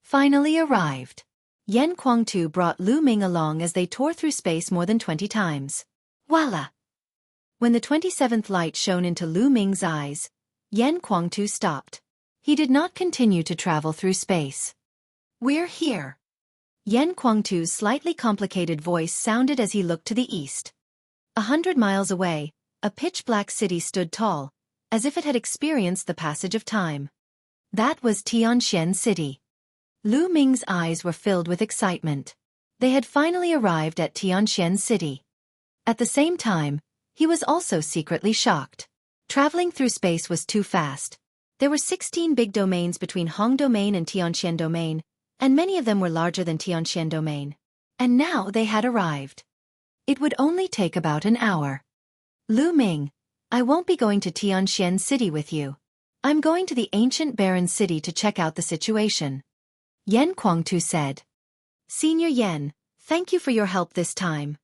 finally arrived. Yan Kuangtu brought Lu Ming along as they tore through space more than 20 times. Voila! When the 27th light shone into Lu Ming's eyes, Yan Kuangtu stopped. He did not continue to travel through space. We're here. Yan Kuangtu's slightly complicated voice sounded as he looked to the east. 100 miles away, a pitch-black city stood tall, as if it had experienced the passage of time. That was Tianxian City. Lu Ming's eyes were filled with excitement. They had finally arrived at Tianxian City. At the same time, he was also secretly shocked. Traveling through space was too fast. There were 16 big domains between Hong Domain and Tianxian Domain, and many of them were larger than Tianxian Domain. And now they had arrived. It would only take about an hour. Lu Ming, I won't be going to Tianxian City with you. I'm going to the ancient barren city to check out the situation. Yan Kuangtu said. Senior Yan, thank you for your help this time.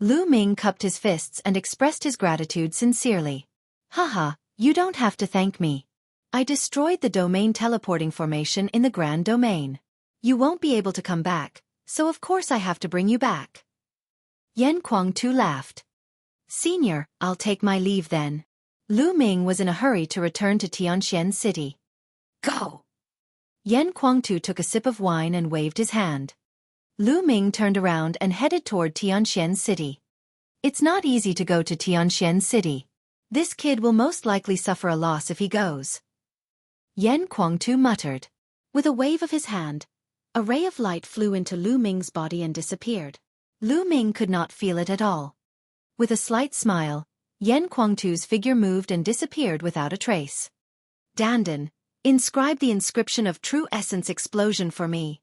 Lu Ming cupped his fists and expressed his gratitude sincerely. Haha, you don't have to thank me. I destroyed the domain teleporting formation in the Grand Domain. You won't be able to come back, so of course I have to bring you back. Yan Kuangtu laughed. Senior, I'll take my leave then. Lu Ming was in a hurry to return to Tianxian City. Go! Yan Kuangtu took a sip of wine and waved his hand. Lu Ming turned around and headed toward Tianxian City. It's not easy to go to Tianxian City. This kid will most likely suffer a loss if he goes. Yan Kuangtu muttered. With a wave of his hand, a ray of light flew into Lu Ming's body and disappeared. Lu Ming could not feel it at all. With a slight smile, Yan Kuangtu's figure moved and disappeared without a trace. Dandan, inscribe the inscription of true essence explosion for me.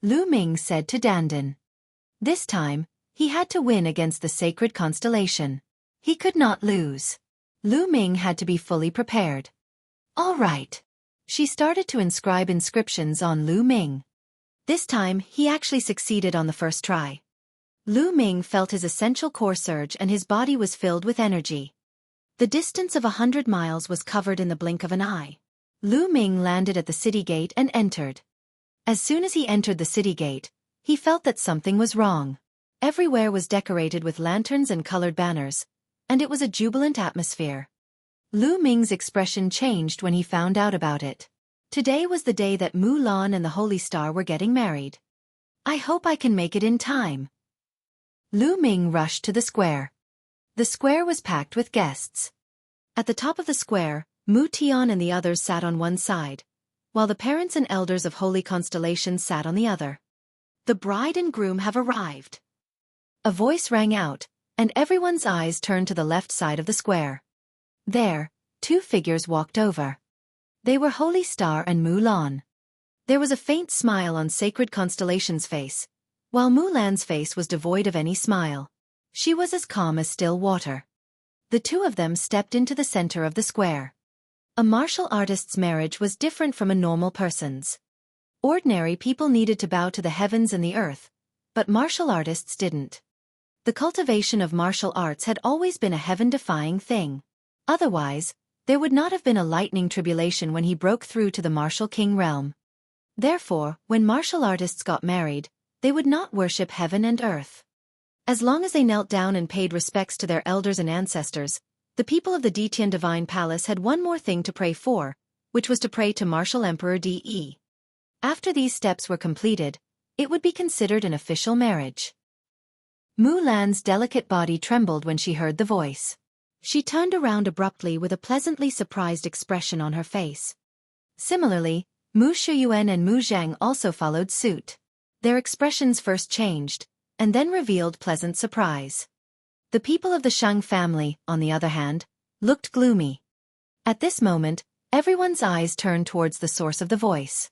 Lu Ming said to Dandan. This time, he had to win against the sacred constellation. He could not lose. Lu Ming had to be fully prepared. All right. She started to inscribe inscriptions on Lu Ming. This time, he actually succeeded on the first try. Lu Ming felt his essential core surge and his body was filled with energy. The distance of 100 miles was covered in the blink of an eye. Lu Ming landed at the city gate and entered. As soon as he entered the city gate, he felt that something was wrong. Everywhere was decorated with lanterns and colored banners, and it was a jubilant atmosphere. Lu Ming's expression changed when he found out about it. Today was the day that Mulan and the Holy Star were getting married. I hope I can make it in time. Lu Ming rushed to the square. The square was packed with guests. At the top of the square, Mu Tian and the others sat on one side, while the parents and elders of Holy Constellations sat on the other. The bride and groom have arrived. A voice rang out, and everyone's eyes turned to the left side of the square. There, two figures walked over. They were Holy Star and Mulan. There was a faint smile on Sacred Constellation's face, while Mulan's face was devoid of any smile. She was as calm as still water. The two of them stepped into the center of the square. A martial artist's marriage was different from a normal person's. Ordinary people needed to bow to the heavens and the earth, but martial artists didn't. The cultivation of martial arts had always been a heaven-defying thing. Otherwise, there would not have been a lightning tribulation when he broke through to the martial king realm. Therefore, when martial artists got married, they would not worship heaven and earth. As long as they knelt down and paid respects to their elders and ancestors, the people of the Detian Divine Palace had one more thing to pray for, which was to pray to Martial Emperor De. After these steps were completed, it would be considered an official marriage. Mulan's delicate body trembled when she heard the voice. She turned around abruptly with a pleasantly surprised expression on her face. Similarly, Mu Shuyuan and Mu Zhang also followed suit. Their expressions first changed, and then revealed pleasant surprise. The people of the Shang family, on the other hand, looked gloomy. At this moment, everyone's eyes turned towards the source of the voice.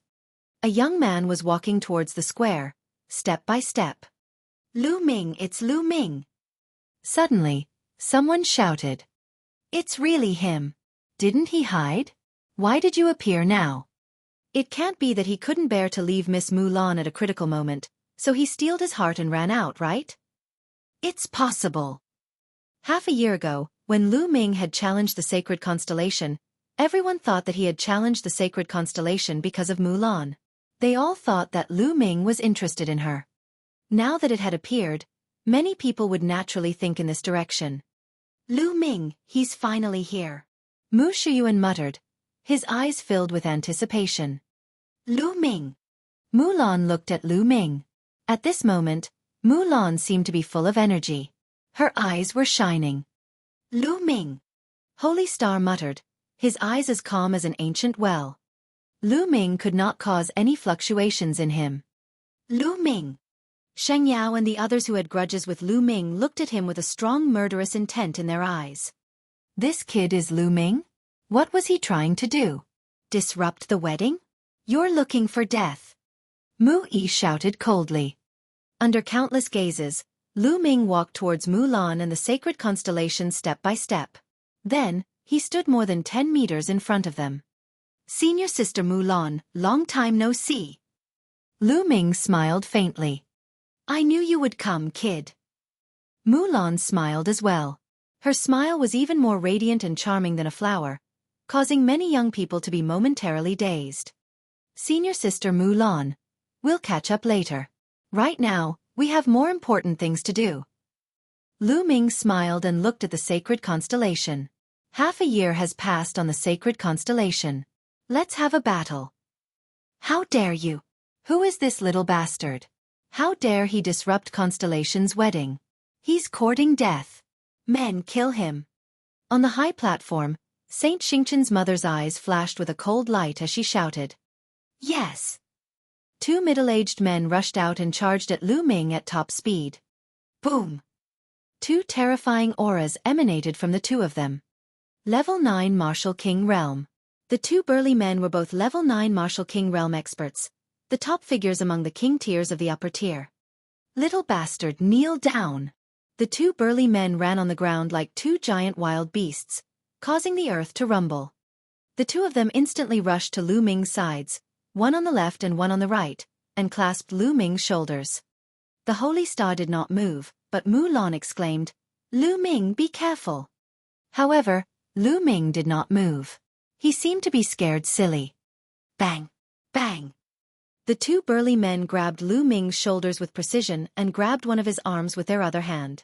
A young man was walking towards the square, step by step. Lu Ming, it's Lu Ming. Suddenly, someone shouted. It's really him. Didn't he hide? Why did you appear now? It can't be that he couldn't bear to leave Miss Mulan at a critical moment, so he steeled his heart and ran out, right? It's possible. Half a year ago, when Lu Ming had challenged the sacred constellation, everyone thought that he had challenged the sacred constellation because of Mulan. They all thought that Lu Ming was interested in her. Now that it had appeared, many people would naturally think in this direction. Lu Ming, he's finally here. Mu Shuyuan muttered, his eyes filled with anticipation. Lu Ming. Mulan looked at Lu Ming. At this moment, Mulan seemed to be full of energy. Her eyes were shining. Lu Ming. Holy Star muttered, his eyes as calm as an ancient well. Lu Ming could not cause any fluctuations in him. Lu Ming. Sheng Yao and the others who had grudges with Lu Ming looked at him with a strong murderous intent in their eyes. This kid is Lu Ming? What was he trying to do? Disrupt the wedding? You're looking for death. Mu Yi shouted coldly. Under countless gazes, Lu Ming walked towards Mulan and the sacred constellation step by step. Then, he stood more than 10 meters in front of them. Senior Sister Mulan, long time no see. Lu Ming smiled faintly. I knew you would come, kid. Mulan smiled as well. Her smile was even more radiant and charming than a flower, causing many young people to be momentarily dazed. Senior Sister Mulan, we'll catch up later. Right now, we have more important things to do. Lu Ming smiled and looked at the sacred constellation. Half a year has passed on the sacred constellation. Let's have a battle. How dare you? Who is this little bastard? How dare he disrupt Constellation's wedding? He's courting death. Men, kill him. On the high platform, Saint Xingchen's mother's eyes flashed with a cold light as she shouted. Yes. 2 middle-aged men rushed out and charged at Lu Ming at top speed. Boom. 2 terrifying auras emanated from the 2 of them. Level 9 Martial King Realm. The 2 burly men were both Level 9 Martial King Realm experts, the top figures among the king tiers of the upper tier. Little bastard, kneel down. The 2 burly men ran on the ground like 2 giant wild beasts, causing the earth to rumble. The 2 of them instantly rushed to Lu Ming's sides, one on the left and one on the right, and clasped Lu Ming's shoulders. The Holy Star did not move, but Mulan exclaimed, Lu Ming, be careful. However, Lu Ming did not move. He seemed to be scared silly. Bang! Bang! The 2 burly men grabbed Lu Ming's shoulders with precision and grabbed one of his arms with their other hand.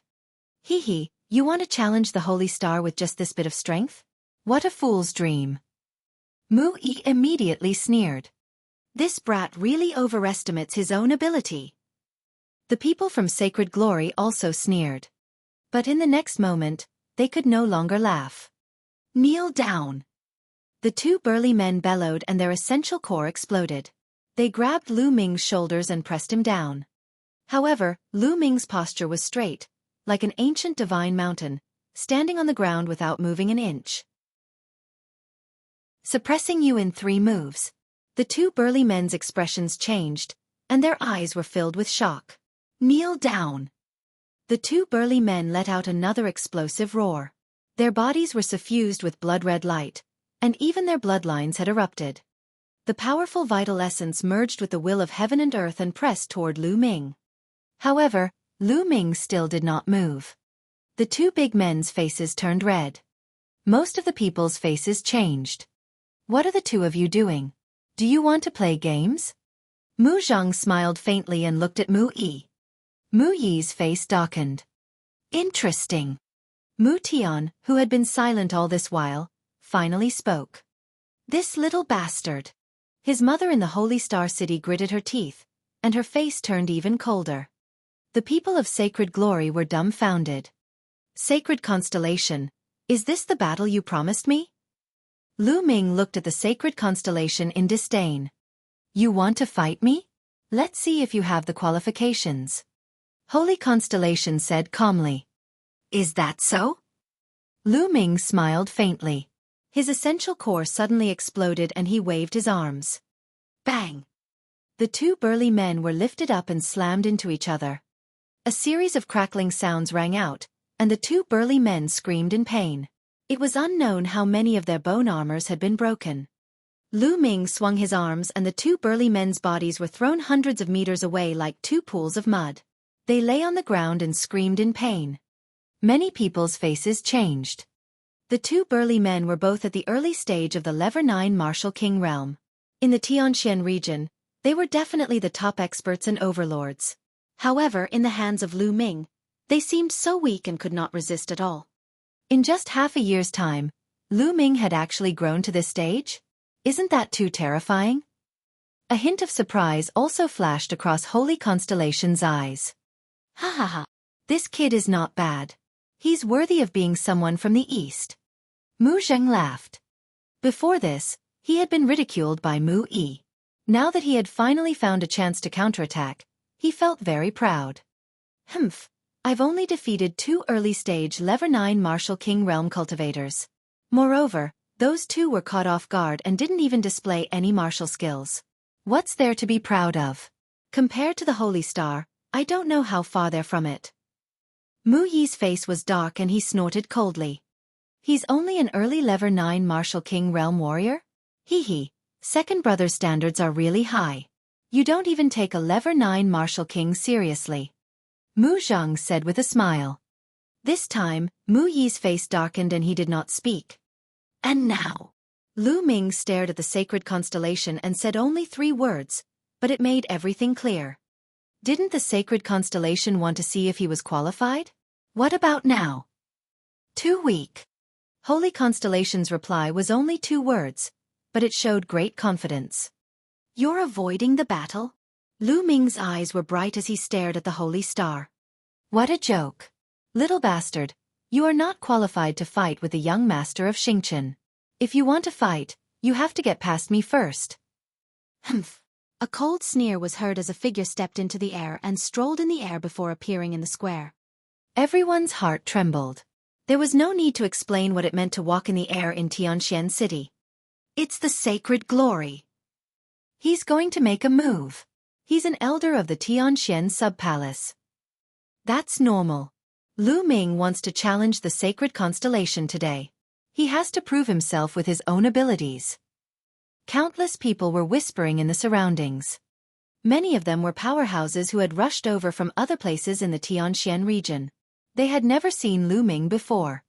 Hee hee, you want to challenge the Holy Star with just this bit of strength? What a fool's dream. Mu Yi immediately sneered. This brat really overestimates his own ability. The people from Sacred Glory also sneered. But in the next moment, they could no longer laugh. Kneel down. The 2 burly men bellowed and their essential core exploded. They grabbed Lu Ming's shoulders and pressed him down. However, Lu Ming's posture was straight, like an ancient divine mountain, standing on the ground without moving an inch. Suppressing you in 3 moves. The 2 burly men's expressions changed, and their eyes were filled with shock. Kneel down. The 2 burly men let out another explosive roar. Their bodies were suffused with blood-red light, and even their bloodlines had erupted. The powerful vital essence merged with the will of heaven and earth and pressed toward Lu Ming. However, Lu Ming still did not move. The 2 big men's faces turned red. Most of the people's faces changed. What are the 2 of you doing? Do you want to play games? Mu Zhang smiled faintly and looked at Mu Yi. Mu Yi's face darkened. Interesting. Mu Tian, who had been silent all this while, finally spoke. This little bastard. His mother in the Holy Star City gritted her teeth, and her face turned even colder. The people of Sacred Glory were dumbfounded. Sacred Constellation, is this the battle you promised me? Lu Ming looked at the Sacred Constellation in disdain. You want to fight me? Let's see if you have the qualifications. Holy Constellation said calmly. Is that so? Lu Ming smiled faintly. His essential core suddenly exploded and he waved his arms. Bang! The 2 burly men were lifted up and slammed into each other. A series of crackling sounds rang out, and the 2 burly men screamed in pain. It was unknown how many of their bone armors had been broken. Lu Ming swung his arms and the 2 burly men's bodies were thrown hundreds of meters away like 2 pools of mud. They lay on the ground and screamed in pain. Many people's faces changed. The 2 burly men were both at the early stage of the Level 9 Martial King realm. In the Tianxian region, They were definitely the top experts and overlords. However, in the hands of Lu Ming, they seemed so weak and could not resist at all. In just half a year's time, Lu Ming had actually grown to this stage? Isn't that too terrifying? A hint of surprise also flashed across Holy Constellation's eyes. Ha ha ha. This kid is not bad. He's worthy of being someone from the East. Mu Zheng laughed. Before this, he had been ridiculed by Mu Yi. Now that he had finally found a chance to counterattack, he felt very proud. Humph, I've only defeated 2 early-stage Level 9 Martial King Realm cultivators. Moreover, those 2 were caught off guard and didn't even display any martial skills. What's there to be proud of? Compared to the Holy Star, I don't know how far they're from it. Mu Yi's face was dark and he snorted coldly. He's only an early Level 9 Martial King Realm warrior? Hee hee, second brother's standards are really high. You don't even take a Level 9 Martial King seriously. Mu Zheng said with a smile. This time, Mu Yi's face darkened and he did not speak. And now? Lu Ming stared at the sacred constellation and said only 3 words, but it made everything clear. Didn't the sacred constellation want to see if he was qualified? What about now? Too weak. Holy Constellation's reply was only 2 words, but it showed great confidence. You're avoiding the battle? Lu Ming's eyes were bright as he stared at the Holy Star. What a joke. Little bastard, you are not qualified to fight with the young master of Xingqian. If you want to fight, you have to get past me first. Humph. A cold sneer was heard as a figure stepped into the air and strolled in the air before appearing in the square. Everyone's heart trembled. There was no need to explain what it meant to walk in the air in Tianxian City. It's the sacred glory. He's going to make a move. He's an elder of the Tianxian sub-palace. That's normal. Lu Ming wants to challenge the sacred constellation today. He has to prove himself with his own abilities. Countless people were whispering in the surroundings. Many of them were powerhouses who had rushed over from other places in the Tianxian region. They had never seen Lu Ming before.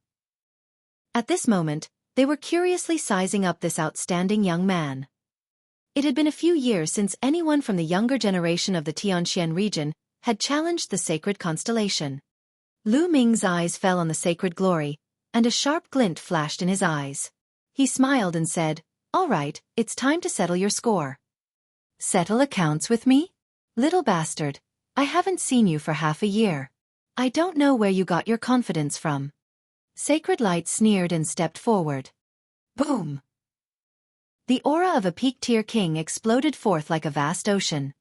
At this moment, they were curiously sizing up this outstanding young man. It had been a few years since anyone from the younger generation of the Tianxian region had challenged the sacred constellation. Lu Ming's eyes fell on the sacred glory, and a sharp glint flashed in his eyes. He smiled and said, "All right, it's time to settle your score." Settle accounts with me? Little bastard, I haven't seen you for half a year. I don't know where you got your confidence from. Sacred Light sneered and stepped forward. Boom! The aura of a peak-tier king exploded forth like a vast ocean.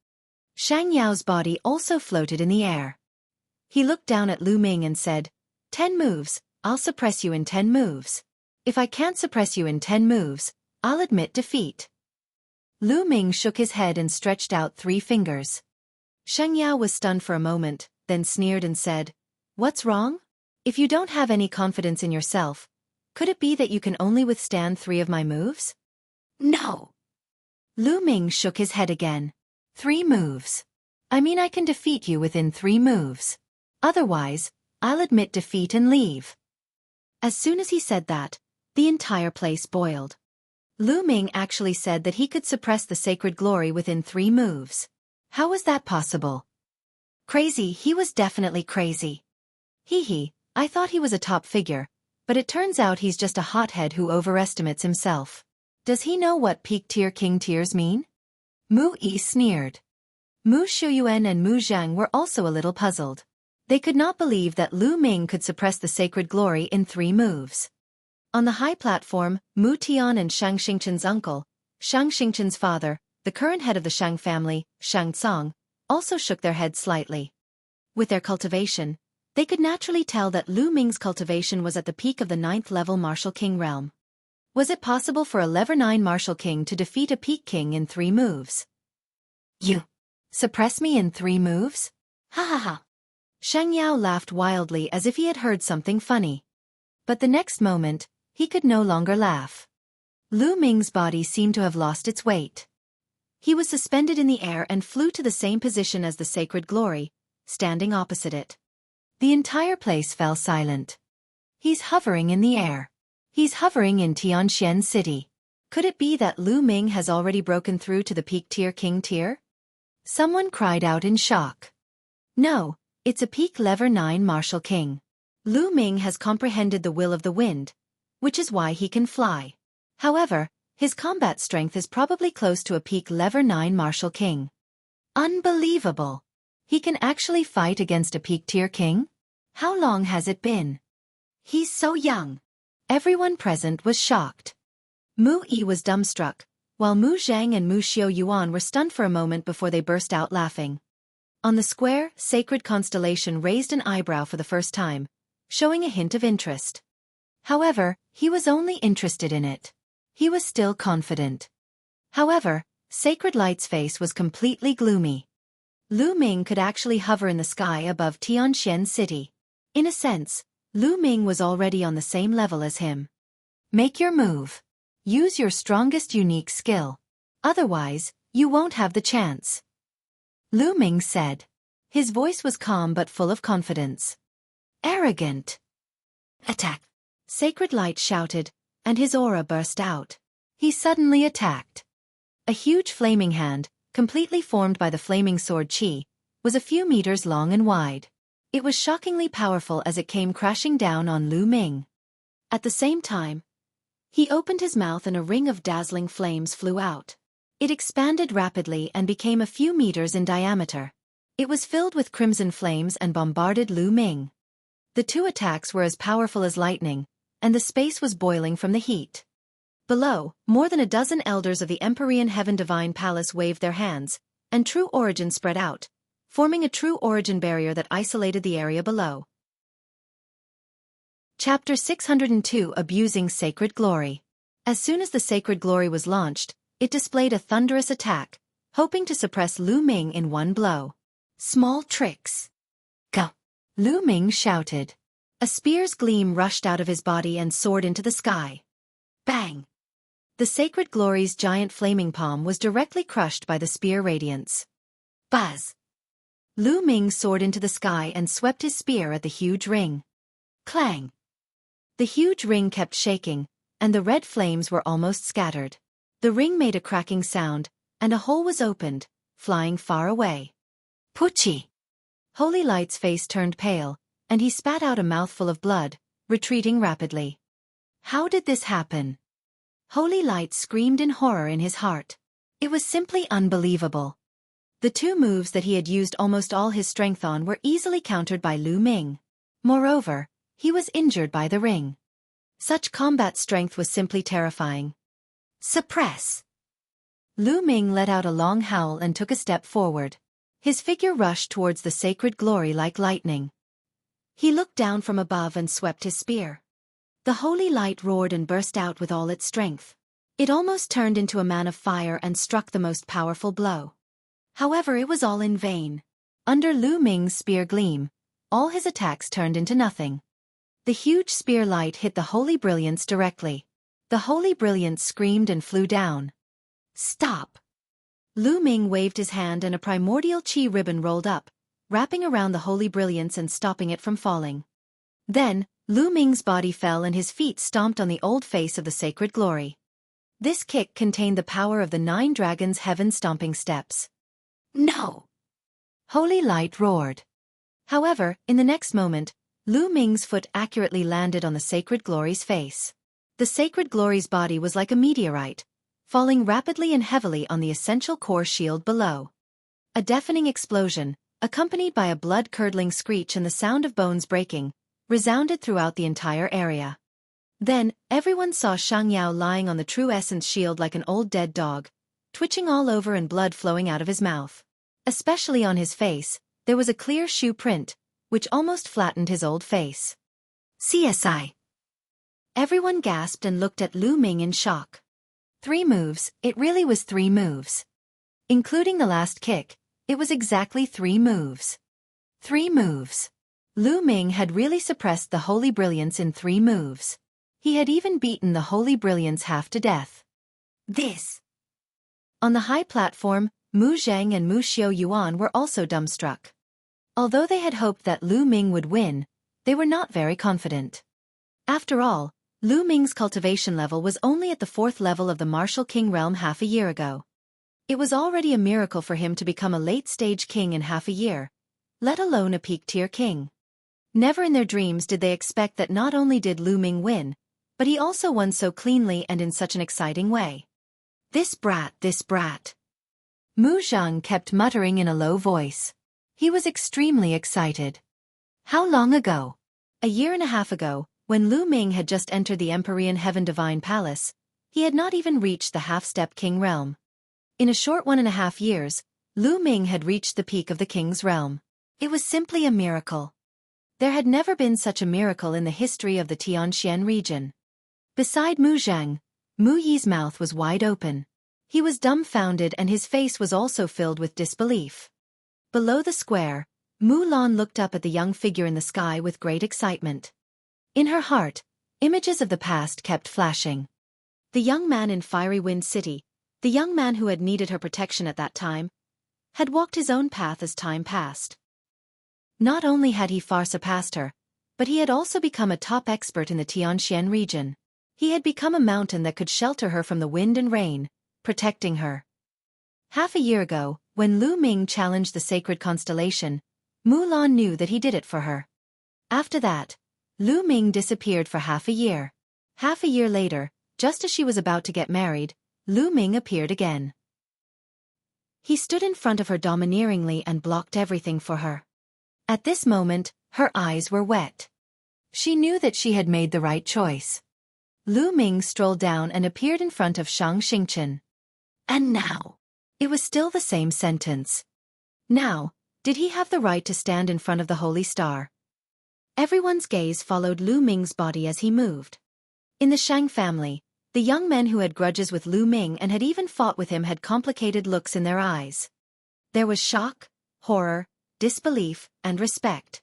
Shang Yao's body also floated in the air. He looked down at Lu Ming and said, 10 moves, I'll suppress you in 10 moves. If I can't suppress you in 10 moves, I'll admit defeat. Lu Ming shook his head and stretched out 3 fingers. Shang Yao was stunned for a moment, then sneered and said, "What's wrong? If you don't have any confidence in yourself, could it be that you can only withstand 3 of my moves?" No. Lu Ming shook his head again. 3 moves. I mean I can defeat you within 3 moves. Otherwise, I'll admit defeat and leave. As soon as he said that, the entire place boiled. Lu Ming actually said that he could suppress the sacred glory within 3 moves. How was that possible? Crazy, he was definitely crazy. Hee hee, I thought he was a top figure, but it turns out he's just a hothead who overestimates himself. Does he know what peak-tier king tiers mean? Mu Yi sneered. Mu Shuyuan and Mu Zhang were also a little puzzled. They could not believe that Lu Ming could suppress the sacred glory in 3 moves. On the high platform, Mu Tian and Shang Xingqian's uncle, Shang Xingqian's father, the current head of the Shang family, Shang Tsong, also shook their heads slightly. With their cultivation, they could naturally tell that Lu Ming's cultivation was at the peak of the 9th level Martial King realm. Was it possible for a Level 9 Martial King to defeat a Peak King in 3 moves? You suppress me in 3 moves? Ha ha ha. Shang Yao laughed wildly as if he had heard something funny. But the next moment, he could no longer laugh. Lu Ming's body seemed to have lost its weight. He was suspended in the air and flew to the same position as the sacred glory, standing opposite it. The entire place fell silent. He's hovering in the air. He's hovering in Tianxian City. Could it be that Lu Ming has already broken through to the peak tier king tier? Someone cried out in shock. No, it's a peak level 9 martial king. Lu Ming has comprehended the will of the wind, which is why he can fly. However, his combat strength is probably close to a peak level 9 martial king. Unbelievable! He can actually fight against a peak tier king? How long has it been? He's so young. Everyone present was shocked. Mu Yi was dumbstruck, while Mu Zhang and Mu Xiaoyuan were stunned for a moment before they burst out laughing. On the square, sacred constellation raised an eyebrow for the first time, showing a hint of interest. However, he was only interested in it. He was still confident. However, Sacred Light's face was completely gloomy. Lu Ming could actually hover in the sky above Tianxian City. In a sense, Lu Ming was already on the same level as him. Make your move. Use your strongest unique skill. Otherwise, you won't have the chance. Lu Ming said. His voice was calm but full of confidence. Arrogant. Attack! Sacred Light shouted, and his aura burst out. He suddenly attacked. A huge flaming hand, completely formed by the flaming sword Qi, was a few meters long and wide. It was shockingly powerful as it came crashing down on Lu Ming. At the same time, he opened his mouth and a ring of dazzling flames flew out. It expanded rapidly and became a few meters in diameter. It was filled with crimson flames and bombarded Lu Ming. The two attacks were as powerful as lightning, and the space was boiling from the heat. Below, more than a dozen elders of the Empyrean Heaven Divine Palace waved their hands, and true origin spread out, forming a true origin barrier that isolated the area below. Chapter 602 Abusing Sacred Glory. As soon as the Sacred Glory was launched, it displayed a thunderous attack, hoping to suppress Lu Ming in one blow. Small tricks. Go! Lu Ming shouted. A spear's gleam rushed out of his body and soared into the sky. Bang! The Sacred Glory's giant flaming palm was directly crushed by the spear radiance. Buzz! Lu Ming soared into the sky and swept his spear at the huge ring. Clang! The huge ring kept shaking, and the red flames were almost scattered. The ring made a cracking sound, and a hole was opened, flying far away. Pucci! Holy Light's face turned pale, and he spat out a mouthful of blood, retreating rapidly. How did this happen? Holy Light screamed in horror in his heart. It was simply unbelievable. The two moves that he had used almost all his strength on were easily countered by Lu Ming. Moreover, he was injured by the ring. Such combat strength was simply terrifying. Suppress! Lu Ming let out a long howl and took a step forward. His figure rushed towards the Sacred Glory like lightning. He looked down from above and swept his spear. The holy light roared and burst out with all its strength. It almost turned into a man of fire and struck the most powerful blow. However, it was all in vain. Under Lu Ming's spear gleam, all his attacks turned into nothing. The huge spear light hit the holy brilliance directly. The holy brilliance screamed and flew down. Stop! Lu Ming waved his hand and a primordial qi ribbon rolled up, wrapping around the holy brilliance and stopping it from falling. Then, Lu Ming's body fell and his feet stomped on the old face of the Sacred Glory. This kick contained the power of the 9 dragons' heaven-stomping steps. No! Holy Light roared. However, in the next moment, Lu Ming's foot accurately landed on the Sacred Glory's face. The Sacred Glory's body was like a meteorite, falling rapidly and heavily on the essential core shield below. A deafening explosion, accompanied by a blood-curdling screech and the sound of bones breaking, resounded throughout the entire area. Then, everyone saw Shang Yao lying on the True Essence shield like an old dead dog, twitching all over and blood flowing out of his mouth. Especially on his face, there was a clear shoe print, which almost flattened his old face. CSI. Everyone gasped and looked at Lu Ming in shock. 3 moves, it really was 3 moves. Including the last kick, it was exactly 3 moves. 3 moves. Lu Ming had really suppressed the Holy Brilliance in 3 moves. He had even beaten the Holy Brilliance half to death. This. On the high platform, Mu Zhang and Mu Xiaoyuan were also dumbstruck. Although they had hoped that Lu Ming would win, they were not very confident. After all, Lu Ming's cultivation level was only at the 4th level of the martial king realm half a year ago. It was already a miracle for him to become a late-stage king in half a year, let alone a peak-tier king. Never in their dreams did they expect that not only did Lu Ming win, but he also won so cleanly and in such an exciting way. This brat, this brat. Mu Zheng kept muttering in a low voice. He was extremely excited. How long ago? A year and a half ago, when Lu Ming had just entered the Empyrean Heaven Divine Palace, he had not even reached the half-step king realm. In a short 1.5 years, Lu Ming had reached the peak of the king's realm. It was simply a miracle. There had never been such a miracle in the history of the Tianxian region. Beside Mu Zheng, Mu Yi's mouth was wide open. He was dumbfounded and his face was also filled with disbelief. Below the square, Mu Lan looked up at the young figure in the sky with great excitement. In her heart, images of the past kept flashing. The young man in Fiery Wind City, the young man who had needed her protection at that time, had walked his own path as time passed. Not only had he far surpassed her, but he had also become a top expert in the Tianxian region. He had become a mountain that could shelter her from the wind and rain, protecting her. Half a year ago, when Lu Ming challenged the sacred constellation, Mu Lan knew that he did it for her. After that, Lu Ming disappeared for half a year. Half a year later, just as she was about to get married, Lu Ming appeared again. He stood in front of her domineeringly and blocked everything for her. At this moment, her eyes were wet. She knew that she had made the right choice. Lu Ming strolled down and appeared in front of Shang Xingchen. And now? It was still the same sentence. Now, did he have the right to stand in front of the holy star? Everyone's gaze followed Lu Ming's body as he moved. In the Shang family, the young men who had grudges with Lu Ming and had even fought with him had complicated looks in their eyes. There was shock, horror, disbelief, and respect.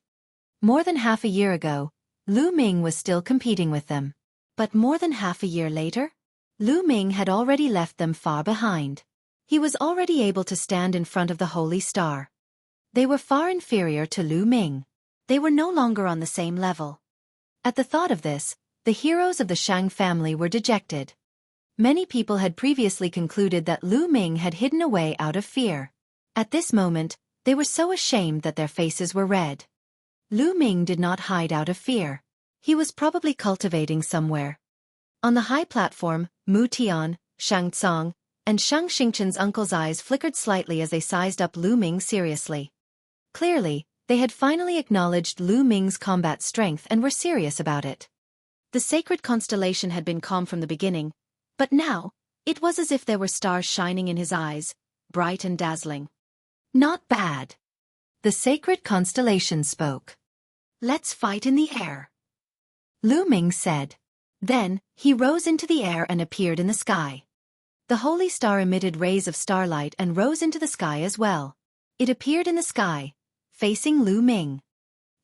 More than half a year ago, Lu Ming was still competing with them. But more than half a year later, Lu Ming had already left them far behind. He was already able to stand in front of the holy star. They were far inferior to Lu Ming. They were no longer on the same level. At the thought of this, the heroes of the Shang family were dejected. Many people had previously concluded that Lu Ming had hidden away out of fear. At this moment, they were so ashamed that their faces were red. Lu Ming did not hide out of fear. He was probably cultivating somewhere. On the high platform, Mu Tian, Shang Tsang, and Shang Xingchen's uncle's eyes flickered slightly as they sized up Lu Ming seriously. Clearly, they had finally acknowledged Lu Ming's combat strength and were serious about it. The sacred constellation had been calm from the beginning, but now, it was as if there were stars shining in his eyes, bright and dazzling. Not bad. The sacred constellation spoke. Let's fight in the air. Lu Ming said. Then, he rose into the air and appeared in the sky. The holy star emitted rays of starlight and rose into the sky as well. It appeared in the sky, facing Lu Ming.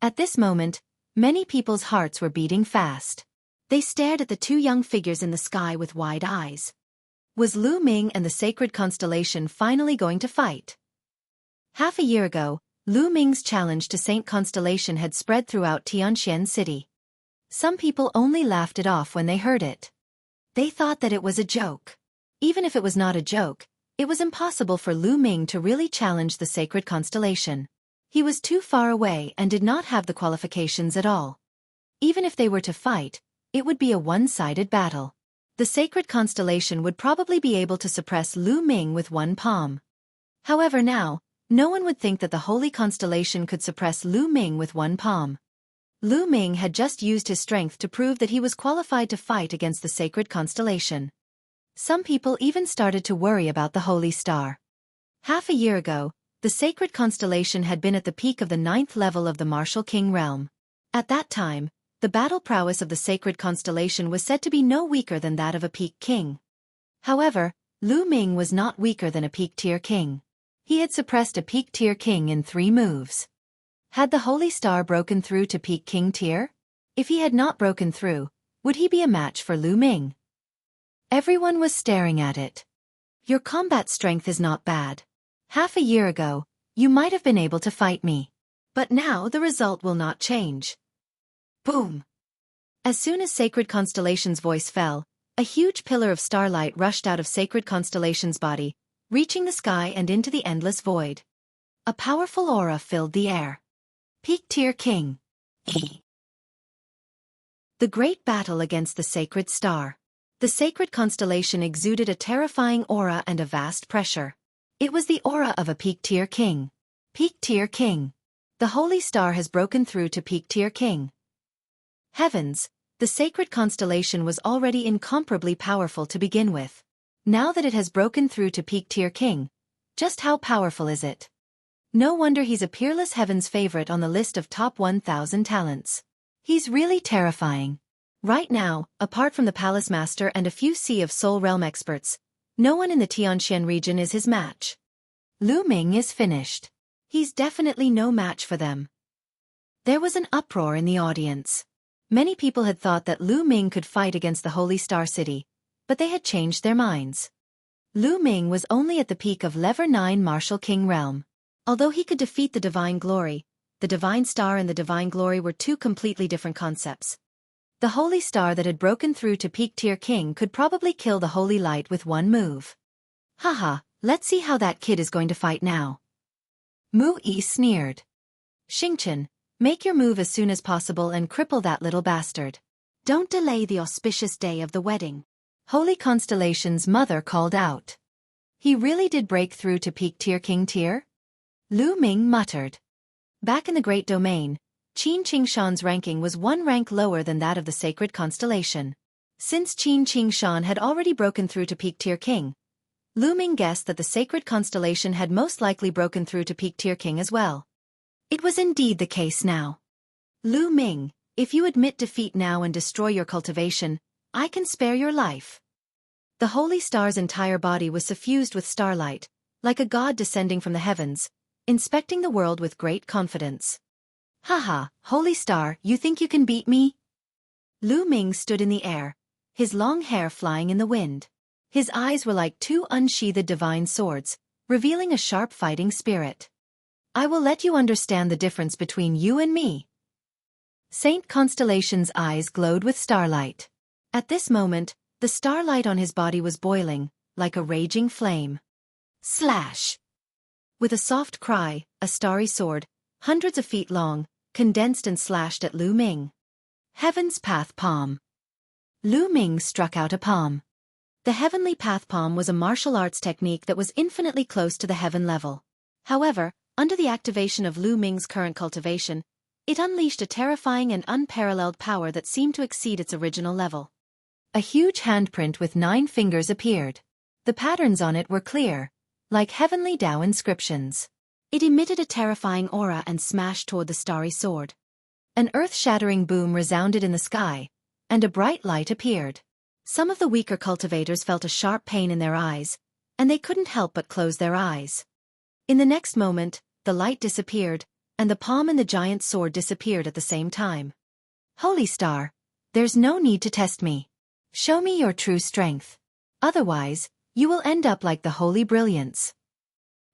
At this moment, many people's hearts were beating fast. They stared at the two young figures in the sky with wide eyes. Was Lu Ming and the sacred constellation finally going to fight? Half a year ago, Lu Ming's challenge to Saint Constellation had spread throughout Tianxian City. Some people only laughed it off when they heard it. They thought that it was a joke. Even if it was not a joke, it was impossible for Lu Ming to really challenge the sacred constellation. He was too far away and did not have the qualifications at all. Even if they were to fight, it would be a one-sided battle. The sacred constellation would probably be able to suppress Lu Ming with one palm. However now, no one would think that the holy constellation could suppress Lu Ming with one palm. Lu Ming had just used his strength to prove that he was qualified to fight against the sacred constellation. Some people even started to worry about the holy star. Half a year ago, the sacred constellation had been at the peak of the 9th level of the martial king realm. At that time, the battle prowess of the sacred constellation was said to be no weaker than that of a peak king. However, Lu Ming was not weaker than a peak-tier king. He had suppressed a peak-tier king in 3 moves. Had the holy star broken through to peak king tier? If he had not broken through, would he be a match for Lu Ming? Everyone was staring at it. Your combat strength is not bad. Half a year ago, you might have been able to fight me. But now the result will not change. Boom! As soon as Sacred Constellation's voice fell, a huge pillar of starlight rushed out of Sacred Constellation's body, reaching the sky and into the endless void. A powerful aura filled the air. Peak Tier King. The great battle against the sacred star. The sacred constellation exuded a terrifying aura and a vast pressure. It was the aura of a Peak Tier King. Peak Tier King. The holy star has broken through to Peak Tier King. Heavens, the sacred constellation was already incomparably powerful to begin with. Now that it has broken through to Peak Tier King, just how powerful is it? No wonder he's a peerless heavens favorite on the list of top 1,000 talents. He's really terrifying. Right now, apart from the Palace Master and a few Sea of Soul Realm experts, no one in the Tianxian region is his match. Lu Ming is finished. He's definitely no match for them. There was an uproar in the audience. Many people had thought that Lu Ming could fight against the Holy Star City, but they had changed their minds. Lu Ming was only at the peak of Level 9 Martial King realm. Although he could defeat the Divine Glory, the Divine Star and the Divine Glory were two completely different concepts. The Holy Star that had broken through to Peak Tier King could probably kill the Holy Light with one move. Haha, let's see how that kid is going to fight now. Mu Yi sneered. Xingchen, make your move as soon as possible and cripple that little bastard. Don't delay the auspicious day of the wedding. Holy Constellation's mother called out. He really did break through to Peak Tier King tier? Lu Ming muttered. Back in the Great Domain, Qin Qingshan's ranking was one rank lower than that of the Sacred Constellation. Since Qin Qingshan had already broken through to Peak Tier King, Lu Ming guessed that the Sacred Constellation had most likely broken through to Peak Tier King as well. It was indeed the case now. Lu Ming, if you admit defeat now and destroy your cultivation, I can spare your life. The Holy Star's entire body was suffused with starlight, like a god descending from the heavens, inspecting the world with great confidence. Haha, Holy Star, you think you can beat me? Lu Ming stood in the air, his long hair flying in the wind. His eyes were like two unsheathed divine swords, revealing a sharp fighting spirit. I will let you understand the difference between you and me. Saint Constellation's eyes glowed with starlight. At this moment, the starlight on his body was boiling, like a raging flame. Slash! With a soft cry, a starry sword, hundreds of feet long, condensed and slashed at Lu Ming. Heaven's Path Palm. Lu Ming struck out a palm. The Heavenly Path Palm was a martial arts technique that was infinitely close to the heaven level. However, under the activation of Lu Ming's current cultivation, it unleashed a terrifying and unparalleled power that seemed to exceed its original level. A huge handprint with 9 fingers appeared. The patterns on it were clear, like heavenly Tao inscriptions. It emitted a terrifying aura and smashed toward the starry sword. An earth-shattering boom resounded in the sky, and a bright light appeared. Some of the weaker cultivators felt a sharp pain in their eyes, and they couldn't help but close their eyes. In the next moment, the light disappeared, and the palm and the giant sword disappeared at the same time. Holy Star, there's no need to test me. Show me your true strength. Otherwise, you will end up like the Holy Brilliance.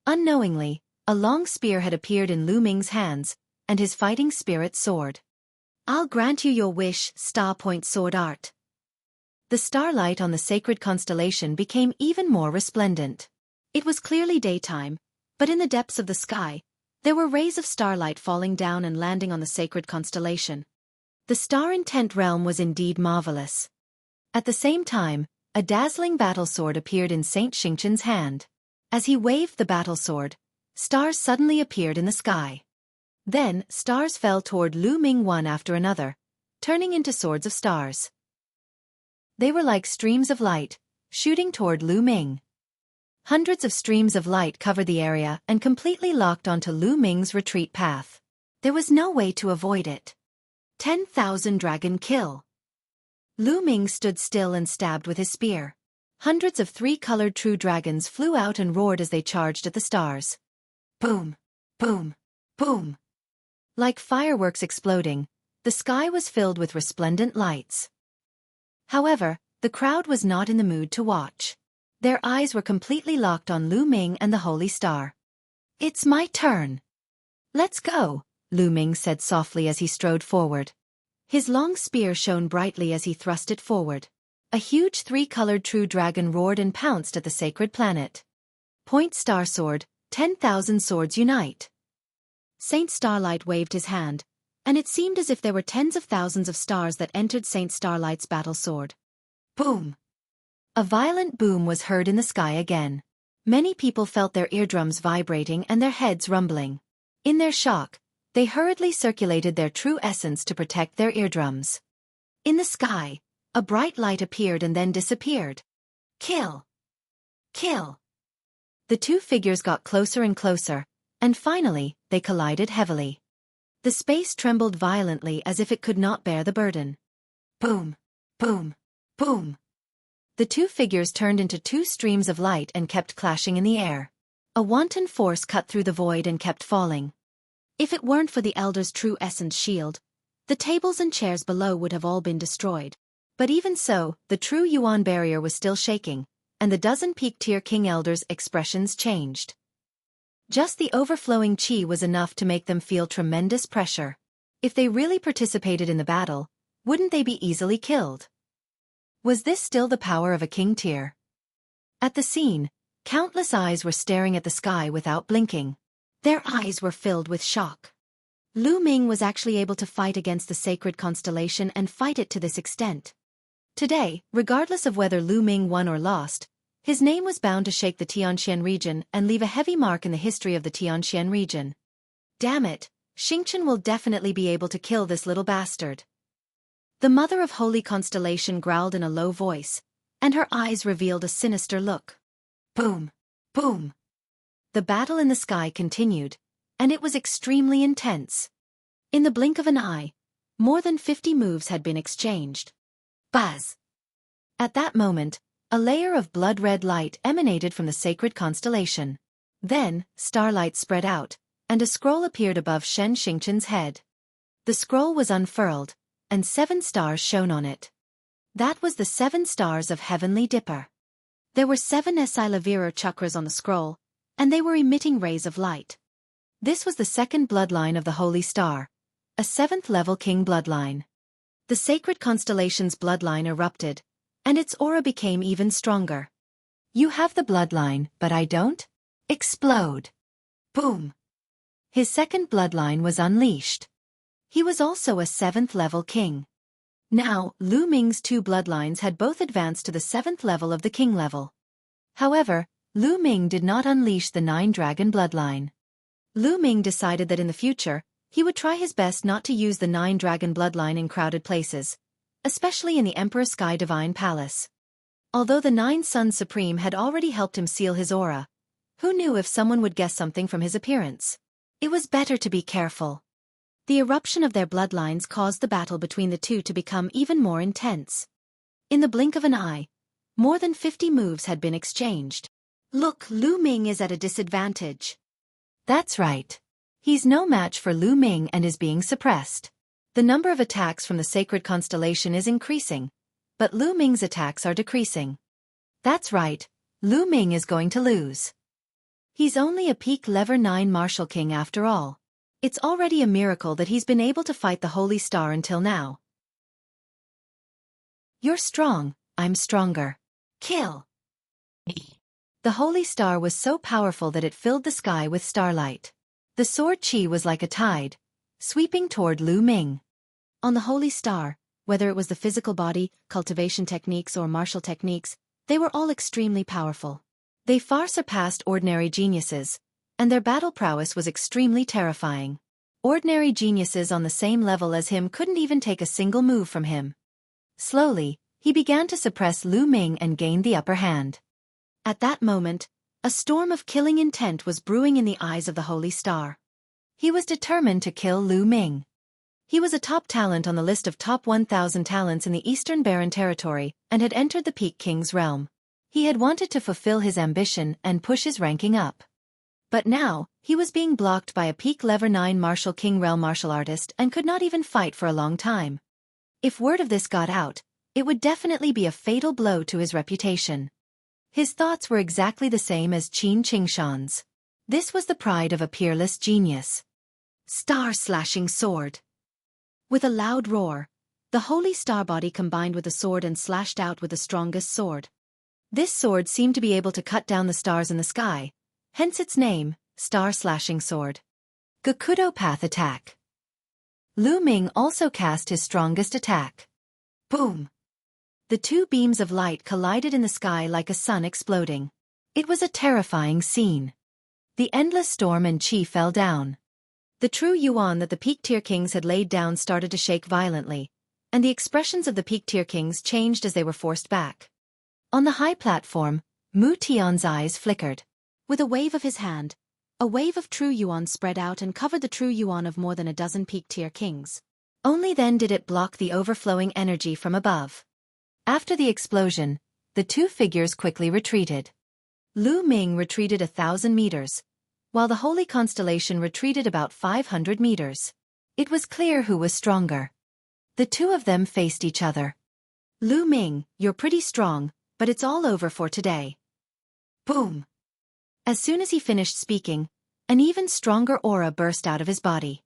Unknowingly, a long spear had appeared in Lu Ming's hands, and his fighting spirit soared. I'll grant you your wish, Star Point Sword Art. The starlight on the sacred constellation became even more resplendent. It was clearly daytime, but in the depths of the sky, there were rays of starlight falling down and landing on the sacred constellation. The star intent realm was indeed marvelous. At the same time, a dazzling battle sword appeared in Saint Xingchen's hand. As he waved the battle sword, stars suddenly appeared in the sky. Then, stars fell toward Lu Ming one after another, turning into swords of stars. They were like streams of light, shooting toward Lu Ming. Hundreds of streams of light covered the area and completely locked onto Lu Ming's retreat path. There was no way to avoid it. 10,000 dragon kill. Lu Ming stood still and stabbed with his spear. Hundreds of 3-colored true dragons flew out and roared as they charged at the stars. Boom! Boom! Boom! Like fireworks exploding, the sky was filled with resplendent lights. However, the crowd was not in the mood to watch. Their eyes were completely locked on Lu Ming and the Holy Star. It's my turn. Let's go, Lu Ming said softly as he strode forward. His long spear shone brightly as he thrust it forward. A huge three-colored true dragon roared and pounced at the sacred planet. Point Star Sword, 10,000 swords unite. Saint Starlight waved his hand, and it seemed as if there were tens of thousands of stars that entered Saint Starlight's battle sword. Boom! A violent boom was heard in the sky again. Many people felt their eardrums vibrating and their heads rumbling. In their shock, they hurriedly circulated their true essence to protect their eardrums. In the sky, a bright light appeared and then disappeared. Kill! Kill! The two figures got closer and closer, and finally, they collided heavily. The space trembled violently as if it could not bear the burden. Boom! Boom! Boom! The two figures turned into two streams of light and kept clashing in the air. A wanton force cut through the void and kept falling. If it weren't for the Elder's true essence shield, the tables and chairs below would have all been destroyed. But even so, the true Yuan barrier was still shaking, and the dozen peak-tier King Elders' expressions changed. Just the overflowing chi was enough to make them feel tremendous pressure. If they really participated in the battle, wouldn't they be easily killed? Was this still the power of a king tier? At the scene, countless eyes were staring at the sky without blinking. Their eyes were filled with shock. Lu Ming was actually able to fight against the sacred constellation and fight it to this extent. Today, regardless of whether Lu Ming won or lost, his name was bound to shake the Tianxian region and leave a heavy mark in the history of the Tianxian region. Damn it, Xingchen will definitely be able to kill this little bastard. The Mother of Holy Constellation growled in a low voice, and her eyes revealed a sinister look. Boom! Boom! The battle in the sky continued, and it was extremely intense. In the blink of an eye, more than 50 moves had been exchanged. Buzz! At that moment, a layer of blood-red light emanated from the sacred constellation. Then, starlight spread out, and a scroll appeared above Shen Xingchen's head. The scroll was unfurled, and 7 stars shone on it. That was the 7 stars of Heavenly Dipper. There were 7 Esilavirar chakras on the scroll, and they were emitting rays of light. This was the second bloodline of the Holy Star, a 7th-level king bloodline. The sacred constellation's bloodline erupted, and its aura became even stronger. You have the bloodline, but I don't? Explode! Boom! His second bloodline was unleashed. He was also a 7th-level king. Now, Lu Ming's 2 bloodlines had both advanced to the 7th level of the king level. However, Lu Ming did not unleash the 9-dragon bloodline. Lu Ming decided that in the future, he would try his best not to use the 9-dragon bloodline in crowded places, especially in the Emperor Sky Divine Palace. Although the 9 Suns Supreme had already helped him seal his aura, who knew if someone would guess something from his appearance? It was better to be careful. The eruption of their bloodlines caused the battle between the two to become even more intense. In the blink of an eye, more than 50 moves had been exchanged. Look, Lu Ming is at a disadvantage. That's right. He's no match for Lu Ming and is being suppressed. The number of attacks from the sacred constellation is increasing, but Lu Ming's attacks are decreasing. That's right, Lu Ming is going to lose. He's only a peak level 9 martial king after all. It's already a miracle that he's been able to fight the Holy Star until now. You're strong, I'm stronger. Kill! The Holy Star was so powerful that it filled the sky with starlight. The sword chi was like a tide, sweeping toward Lu Ming. On the Holy Star, whether it was the physical body, cultivation techniques or martial techniques, they were all extremely powerful. They far surpassed ordinary geniuses, and their battle prowess was extremely terrifying. Ordinary geniuses on the same level as him couldn't even take a single move from him. Slowly, he began to suppress Lu Ming and gain the upper hand. At that moment, a storm of killing intent was brewing in the eyes of the Holy Star. He was determined to kill Lu Ming. He was a top talent on the list of top 1,000 talents in the Eastern Barren Territory and had entered the Peak King's realm. He had wanted to fulfill his ambition and push his ranking up. But now, he was being blocked by a peak level 9 martial king realm martial artist and could not even fight for a long time. If word of this got out, it would definitely be a fatal blow to his reputation. His thoughts were exactly the same as Qin Qingshan's. This was the pride of a peerless genius. Star-slashing sword. With a loud roar, The holy star body combined with the sword and slashed out with the strongest sword. This sword seemed to be able to cut down the stars in the sky, hence its name, Star-Slashing Sword. Gakudo Path Attack. Lu Ming also cast his strongest attack. Boom! The two beams of light collided in the sky like a sun exploding. It was a terrifying scene. The endless storm and chi fell down. The true yuan that the peak-tier kings had laid down started to shake violently, and the expressions of the peak-tier kings changed as they were forced back. On the high platform, Mu Tian's eyes flickered. With a wave of his hand, a wave of true yuan spread out and covered the true yuan of more than a dozen peak-tier kings. Only then did it block the overflowing energy from above. After the explosion, the two figures quickly retreated. Lu Ming retreated 1,000 meters, while the holy constellation retreated about 500 meters. It was clear who was stronger. The two of them faced each other. Lu Ming, you're pretty strong, but it's all over for today. Boom! As soon as he finished speaking, an even stronger aura burst out of his body.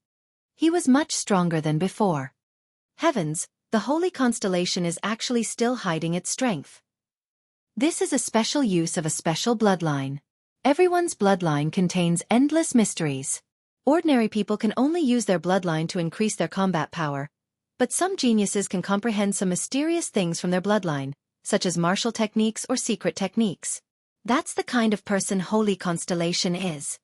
He was much stronger than before. Heavens, the holy constellation is actually still hiding its strength. This is a special use of a special bloodline. Everyone's bloodline contains endless mysteries. Ordinary people can only use their bloodline to increase their combat power, but some geniuses can comprehend some mysterious things from their bloodline, such as martial techniques or secret techniques. That's the kind of person Holy Constellation is.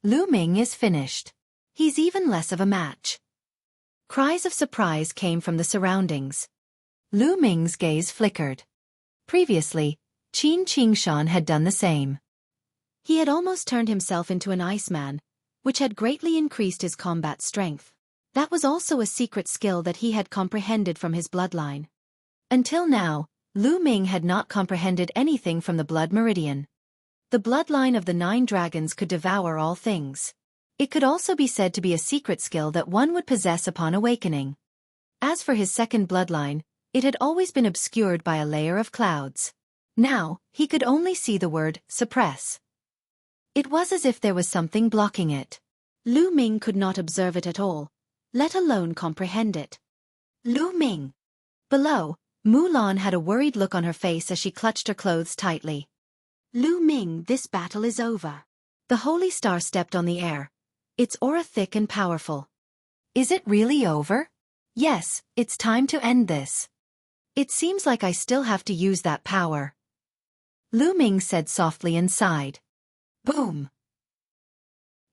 Lu Ming is finished. He's even less of a match. Cries of surprise came from the surroundings. Lu Ming's gaze flickered. Previously, Qin Qingshan had done the same. He had almost turned himself into an Iceman, which had greatly increased his combat strength. That was also a secret skill that he had comprehended from his bloodline. Until now, Lu Ming had not comprehended anything from the blood meridian. The bloodline of the 9 dragons could devour all things. It could also be said to be a secret skill that one would possess upon awakening. As for his second bloodline, it had always been obscured by a layer of clouds. Now, he could only see the word, suppress. It was as if there was something blocking it. Lu Ming could not observe it at all, let alone comprehend it. Lu Ming! Below, Mulan had a worried look on her face as she clutched her clothes tightly. Lu Ming, this battle is over. The holy star stepped on the air, its aura thick and powerful. Is it really over? Yes, it's time to end this. It seems like I still have to use that power. Lu Ming said softly and sighed. Boom!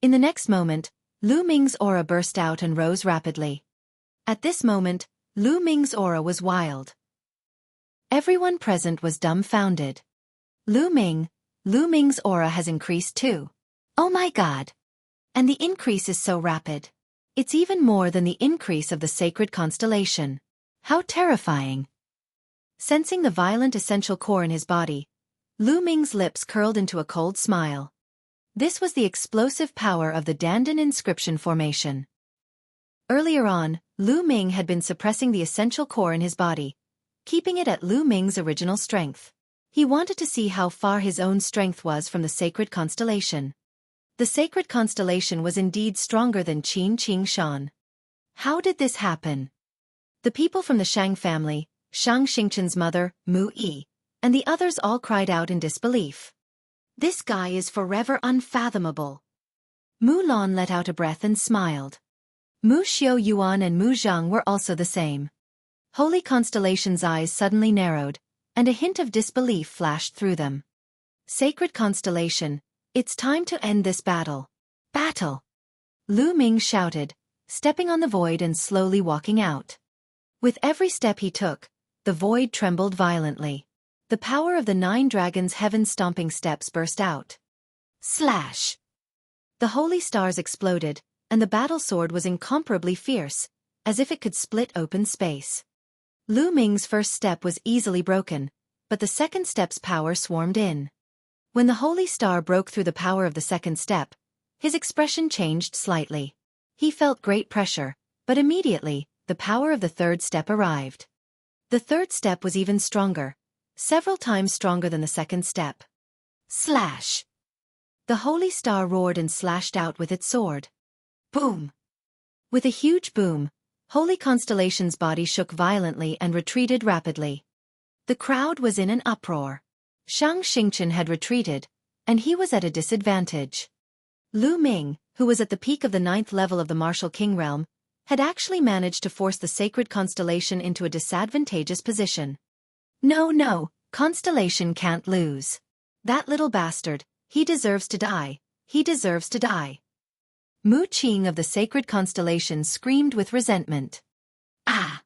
In the next moment, Lu Ming's aura burst out and rose rapidly. At this moment, Lu Ming's aura was wild. Everyone present was dumbfounded. Lu Ming's aura has increased too. Oh my god! And the increase is so rapid. It's even more than the increase of the sacred constellation. How terrifying! Sensing the violent essential core in his body, Lu Ming's lips curled into a cold smile. This was the explosive power of the Dandan inscription formation. Earlier on, Lu Ming had been suppressing the essential core in his body, keeping it at Lu Ming's original strength. He wanted to see how far his own strength was from the sacred constellation. The sacred constellation was indeed stronger than Qin Qingshan. How did this happen? The people from the Shang family, Shang Xingchen's mother, Mu Yi, and the others all cried out in disbelief. This guy is forever unfathomable. Mulan let out a breath and smiled. Mu Xiao Yuan and Mu Zhang were also the same. Holy Constellation's eyes suddenly narrowed, and a hint of disbelief flashed through them. Sacred Constellation, it's time to end this battle. Battle! Lu Ming shouted, stepping on the void and slowly walking out. With every step he took, the void trembled violently. The power of the 9 dragons' heaven-stomping steps burst out. Slash! The holy stars exploded, and the battle sword was incomparably fierce, as if it could split open space. Lu Ming's first step was easily broken, but the second step's power swarmed in. When the holy star broke through the power of the second step, his expression changed slightly. He felt great pressure, but immediately, the power of the third step arrived. The third step was even stronger, several times stronger than the second step. Slash! The holy star roared and slashed out with its sword. Boom! With a huge boom, Holy Constellation's body shook violently and retreated rapidly. The crowd was in an uproar. Shang Xingchen had retreated, and he was at a disadvantage. Lu Ming, who was at the peak of the 9th level of the Martial King realm, had actually managed to force the sacred constellation into a disadvantageous position. No, Constellation can't lose. That little bastard, he deserves to die, he deserves to die. Mu Qing of the sacred constellation screamed with resentment. Ah!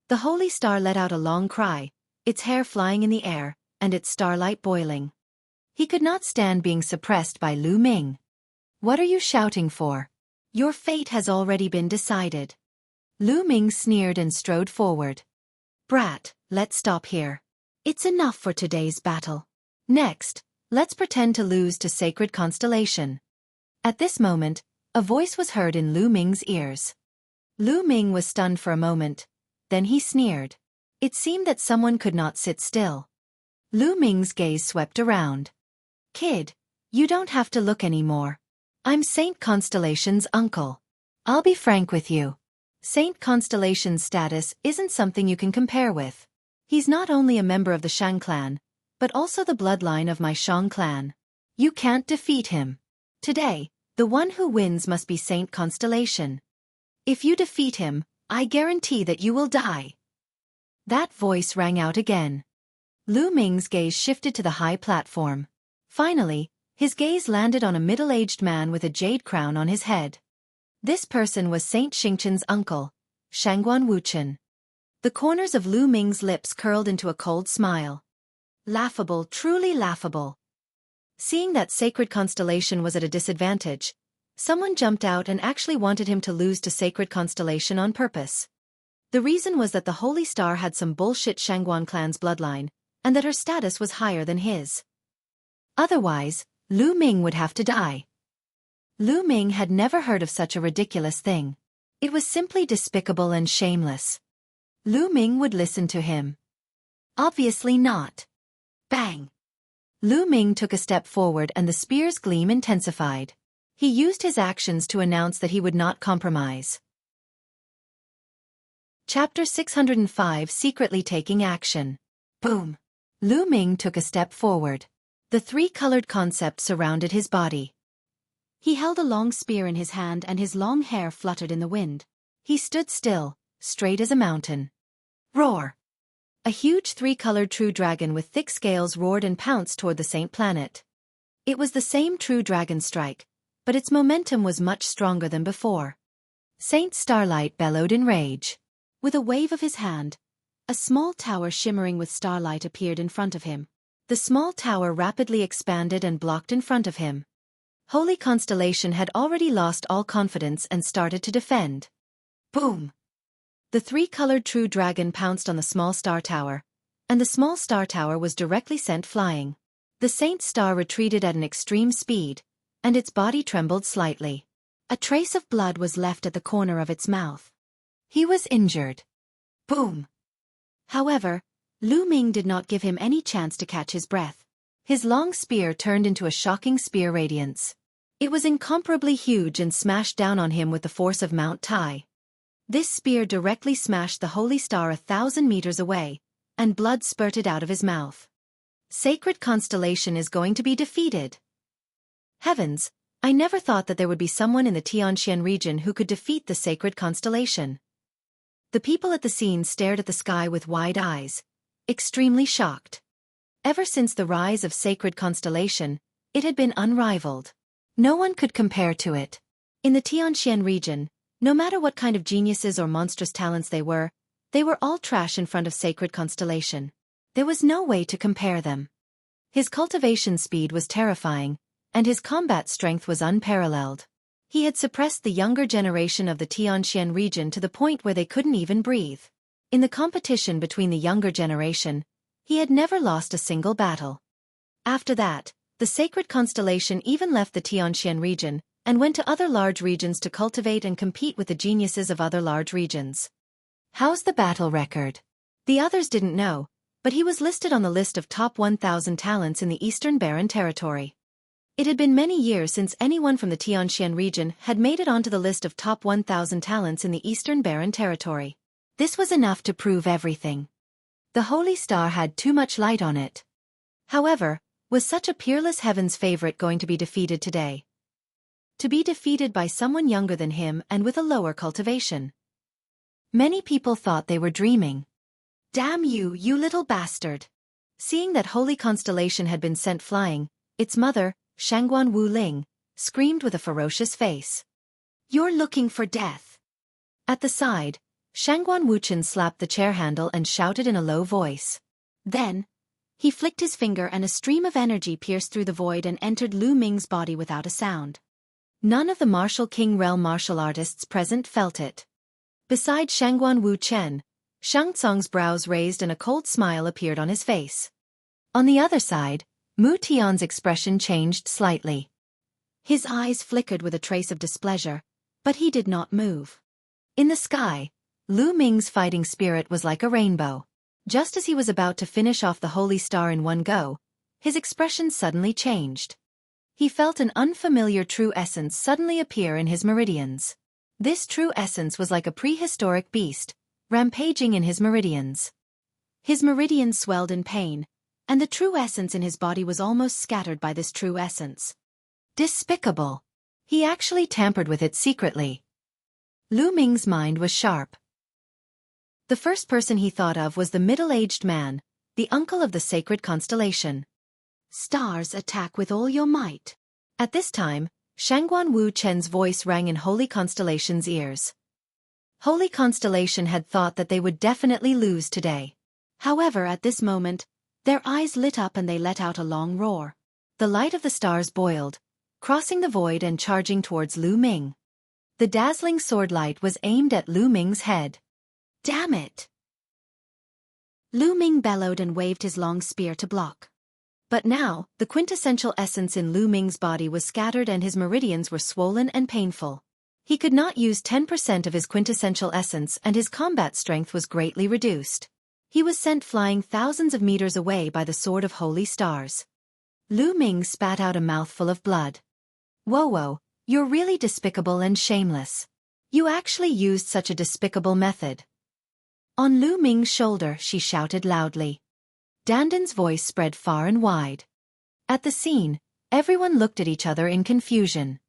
The holy star let out a long cry, its hair flying in the air, and its starlight boiling. He could not stand being suppressed by Lu Ming. What are you shouting for? Your fate has already been decided. Lu Ming sneered and strode forward. Brat, let's stop here. It's enough for today's battle. Next, let's pretend to lose to Sacred Constellation. At this moment, a voice was heard in Lu Ming's ears. Lu Ming was stunned for a moment, then he sneered. It seemed that someone could not sit still. Lu Ming's gaze swept around. Kid, you don't have to look anymore. I'm Saint Constellation's uncle. I'll be frank with you. Saint Constellation's status isn't something you can compare with. He's not only a member of the Shang clan, but also the bloodline of my Shang clan. You can't defeat him. Today, the one who wins must be Saint Constellation. If you defeat him, I guarantee that you will die. That voice rang out again. Lu Ming's gaze shifted to the high platform. Finally, his gaze landed on a middle-aged man with a jade crown on his head. This person was Saint Xingchen's uncle, Shangguan Wuchen. The corners of Lu Ming's lips curled into a cold smile. Laughable, truly laughable. Seeing that Sacred Constellation was at a disadvantage, someone jumped out and actually wanted him to lose to Sacred Constellation on purpose. The reason was that the Holy Star had some bullshit Shangguan clan's bloodline, and that her status was higher than his. Otherwise, Lu Ming would have to die. Lu Ming had never heard of such a ridiculous thing. It was simply despicable and shameless. Lu Ming would listen to him. Obviously not. Bang! Lu Ming took a step forward and the spear's gleam intensified. He used his actions to announce that he would not compromise. Chapter 605 Secretly Taking Action. Boom! Lu Ming took a step forward. The three-colored concept surrounded his body. He held a long spear in his hand and his long hair fluttered in the wind. He stood still, straight as a mountain. Roar! A huge three-colored true dragon with thick scales roared and pounced toward the Saint Planet. It was the same true dragon strike, but its momentum was much stronger than before. Saint Starlight bellowed in rage. With a wave of his hand, a small tower shimmering with starlight appeared in front of him. The small tower rapidly expanded and blocked in front of him. Holy Constellation had already lost all confidence and started to defend. Boom! The three-colored true dragon pounced on the small star tower, and the small star tower was directly sent flying. The Saint Star retreated at an extreme speed, and its body trembled slightly. A trace of blood was left at the corner of its mouth. He was injured. Boom! However, Lu Ming did not give him any chance to catch his breath. His long spear turned into a shocking spear radiance. It was incomparably huge and smashed down on him with the force of Mount Tai. This spear directly smashed the Holy Star 1,000 meters away, and blood spurted out of his mouth. Sacred Constellation is going to be defeated. Heavens, I never thought that there would be someone in the Tianxian region who could defeat the Sacred Constellation. The people at the scene stared at the sky with wide eyes, extremely shocked. Ever since the rise of Sacred Constellation, it had been unrivaled. No one could compare to it. In the Tianxian region, no matter what kind of geniuses or monstrous talents they were all trash in front of Sacred Constellation. There was no way to compare them. His cultivation speed was terrifying, and his combat strength was unparalleled. He had suppressed the younger generation of the Tianxian region to the point where they couldn't even breathe. In the competition between the younger generation, he had never lost a single battle. After that, the Sacred Constellation even left the Tianxian region and went to other large regions to cultivate and compete with the geniuses of other large regions. How's the battle record? The others didn't know, but he was listed on the list of top 1,000 talents in the Eastern Barren Territory. It had been many years since anyone from the Tianxian region had made it onto the list of top 1,000 talents in the Eastern Barren Territory. This was enough to prove everything. The Holy Star had too much light on it. However, was such a peerless heaven's favorite going to be defeated today? To be defeated by someone younger than him and with a lower cultivation. Many people thought they were dreaming. Damn you, you little bastard! Seeing that holy constellation had been sent flying, its mother, Shangguan Wu Ling, screamed with a ferocious face. You're looking for death. At the side, Shangguan Wuchen slapped the chair handle and shouted in a low voice. Then, he flicked his finger and a stream of energy pierced through the void and entered Lu Ming's body without a sound. None of the martial king realm martial artists present felt it. Beside Shangguan Wu Chen, Shang Tsung's brows raised and a cold smile appeared on his face. On the other side, Mu Tian's expression changed slightly. His eyes flickered with a trace of displeasure, but he did not move. In the sky, Lu Ming's fighting spirit was like a rainbow. Just as he was about to finish off the holy star in one go, his expression suddenly changed. He felt an unfamiliar true essence suddenly appear in his meridians. This true essence was like a prehistoric beast, rampaging in his meridians. His meridians swelled in pain, and the true essence in his body was almost scattered by this true essence. Despicable! He actually tampered with it secretly. Lu Ming's mind was sharp. The first person he thought of was the middle-aged man, the uncle of the sacred constellation. Stars, attack with all your might. At this time, Shangguan Wu Chen's voice rang in Holy Constellation's ears. Holy Constellation had thought that they would definitely lose today. However, at this moment, their eyes lit up and they let out a long roar. The light of the stars boiled, crossing the void and charging towards Lu Ming. The dazzling sword light was aimed at Lu Ming's head. Damn it! Lu Ming bellowed and waved his long spear to block. But now, the quintessential essence in Lu Ming's body was scattered and his meridians were swollen and painful. He could not use 10% of his quintessential essence and his combat strength was greatly reduced. He was sent flying thousands of meters away by the sword of holy stars. Lu Ming spat out a mouthful of blood. Whoa, you're really despicable and shameless. You actually used such a despicable method. On Lu Ming's shoulder she shouted loudly. Dandan's voice spread far and wide. At the scene, everyone looked at each other in confusion.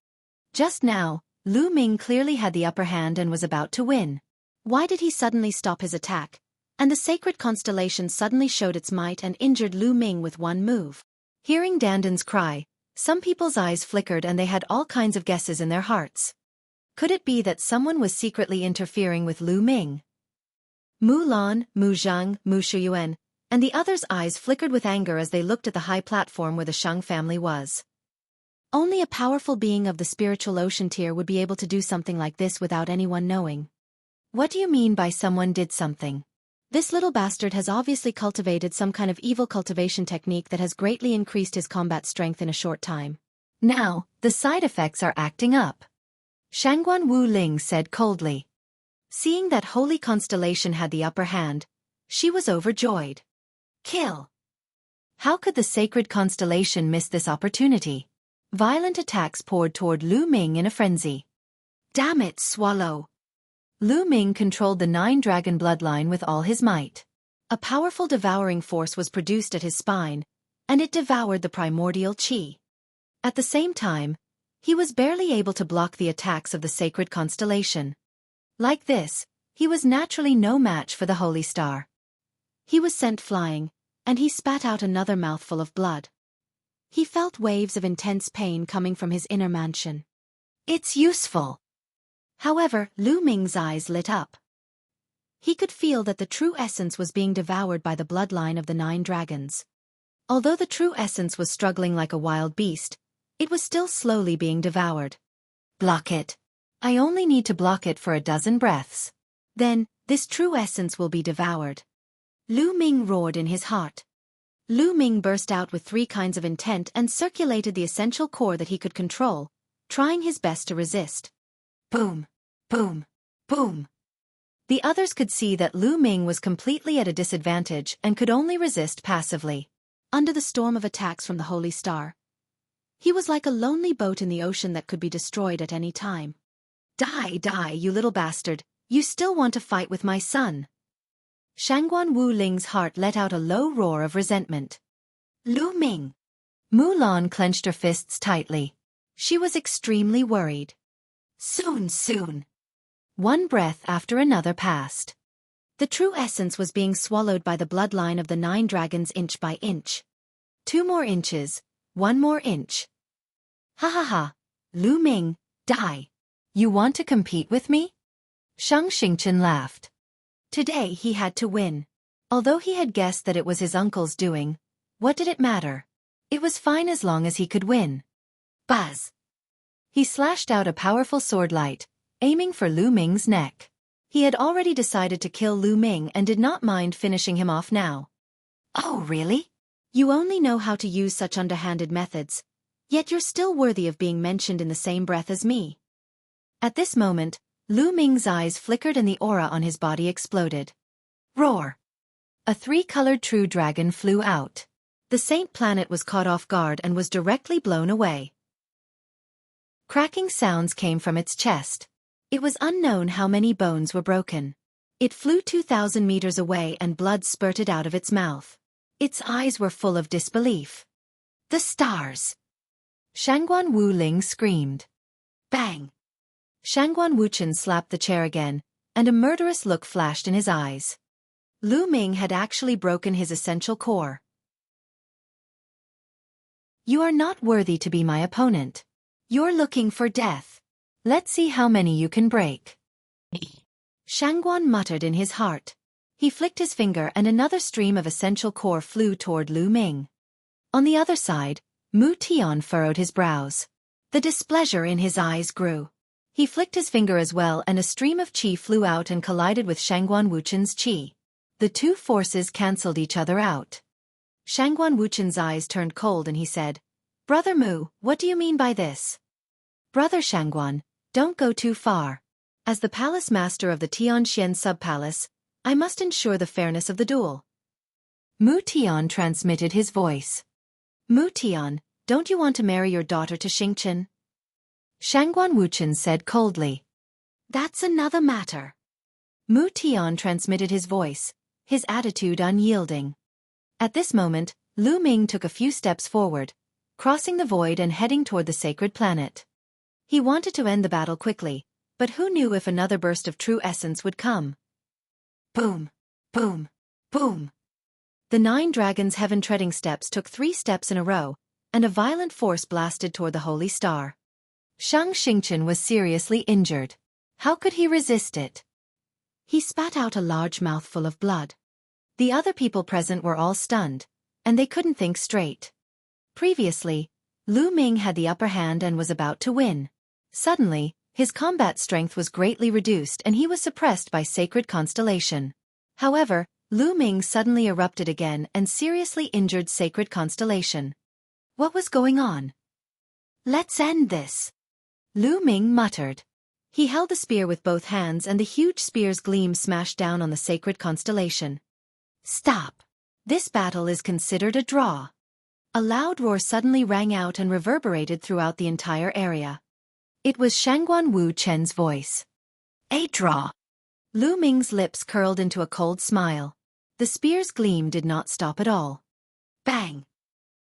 Just now, Lu Ming clearly had the upper hand and was about to win. Why did he suddenly stop his attack? And the sacred constellation suddenly showed its might and injured Lu Ming with one move. Hearing Dandan's cry, some people's eyes flickered and they had all kinds of guesses in their hearts. Could it be that someone was secretly interfering with Lu Ming? Mu Lan, Mu Zhang, Mu Shuyuan, and the others' eyes flickered with anger as they looked at the high platform where the Shang family was. Only a powerful being of the spiritual ocean tier would be able to do something like this without anyone knowing. What do you mean by someone did something? This little bastard has obviously cultivated some kind of evil cultivation technique that has greatly increased his combat strength in a short time. Now, the side effects are acting up. Shangguan Wu Ling said coldly. Seeing that Holy Constellation had the upper hand, she was overjoyed. Kill! How could the sacred constellation miss this opportunity? Violent attacks poured toward Lu Ming in a frenzy. Damn it, swallow! Lu Ming controlled the 9-dragon bloodline with all his might. A powerful devouring force was produced at his spine, and it devoured the primordial qi. At the same time, he was barely able to block the attacks of the sacred constellation. Like this, he was naturally no match for the holy star. He was sent flying, and he spat out another mouthful of blood. He felt waves of intense pain coming from his inner mansion. It's useful! However, Lu Ming's eyes lit up. He could feel that the true essence was being devoured by the bloodline of the 9 dragons. Although the true essence was struggling like a wild beast, it was still slowly being devoured. Block it. I only need to block it for a dozen breaths. Then, this true essence will be devoured. Lu Ming roared in his heart. Lu Ming burst out with 3 kinds of intent and circulated the essential core that he could control, trying his best to resist. Boom! Boom! Boom! The others could see that Lu Ming was completely at a disadvantage and could only resist passively. Under the storm of attacks from the Holy Star, He was like a lonely boat in the ocean that could be destroyed at any time. Die, die, you little bastard, you still want to fight with my son. Shangguan Wu Ling's heart let out a low roar of resentment. Lu Ming. Mulan clenched her fists tightly. She was extremely worried. Soon. One breath after another passed. The true essence was being swallowed by the bloodline of the 9 dragons inch by inch. 2 more inches, 1 more inch. Ha ha ha, Lu Ming, die. You want to compete with me? Shang Xingchen laughed. Today he had to win. Although he had guessed that it was his uncle's doing, what did it matter? It was fine as long as he could win. Buzz! He slashed out a powerful sword light, aiming for Lu Ming's neck. He had already decided to kill Lu Ming and did not mind finishing him off now. Oh really? You only know how to use such underhanded methods, yet you're still worthy of being mentioned in the same breath as me. At this moment, Lu Ming's eyes flickered and the aura on his body exploded. Roar! A 3-colored true dragon flew out. The Saint Planet was caught off guard and was directly blown away. Cracking sounds came from its chest. It was unknown how many bones were broken. It flew 2,000 meters away and blood spurted out of its mouth. Its eyes were full of disbelief. The stars! Shangguan Wu Ling screamed. Bang! Shangguan Wuchen slapped the chair again, and a murderous look flashed in his eyes. Lu Ming had actually broken his essential core. You are not worthy to be my opponent. You're looking for death. Let's see how many you can break. Shangguan muttered in his heart. He flicked his finger and another stream of essential core flew toward Lu Ming. On the other side, Mu Tian furrowed his brows. The displeasure in his eyes grew. He flicked his finger as well and a stream of qi flew out and collided with Shangguan Wuchen's qi. The two forces cancelled each other out. Shangguan Wuchen's eyes turned cold and he said, Brother Mu, what do you mean by this? Brother Shangguan, don't go too far. As the palace master of the Tianxian sub-palace, I must ensure the fairness of the duel. Mu Tian transmitted his voice. Mu Tian, don't you want to marry your daughter to Xingchen? Shangguan Wuchen said coldly. That's another matter. Mu Tian transmitted his voice, his attitude unyielding. At this moment, Lu Ming took a few steps forward, crossing the void and heading toward the sacred planet. He wanted to end the battle quickly, but who knew if another burst of true essence would come? Boom! Boom! Boom! The 9 dragons' heaven-treading steps took 3 steps in a row, and a violent force blasted toward the holy star. Shang Xingchen was seriously injured. How could he resist it? He spat out a large mouthful of blood. The other people present were all stunned, and they couldn't think straight. Previously, Lu Ming had the upper hand and was about to win. Suddenly, his combat strength was greatly reduced and he was suppressed by sacred constellation. However, Lu Ming suddenly erupted again and seriously injured sacred constellation. What was going on? Let's end this. Lu Ming muttered. He held the spear with both hands and the huge spear's gleam smashed down on the sacred constellation. Stop. This battle is considered a draw. A loud roar suddenly rang out and reverberated throughout the entire area. It was Shangguan Wu Chen's voice. A draw. Lu Ming's lips curled into a cold smile. The spear's gleam did not stop at all. Bang!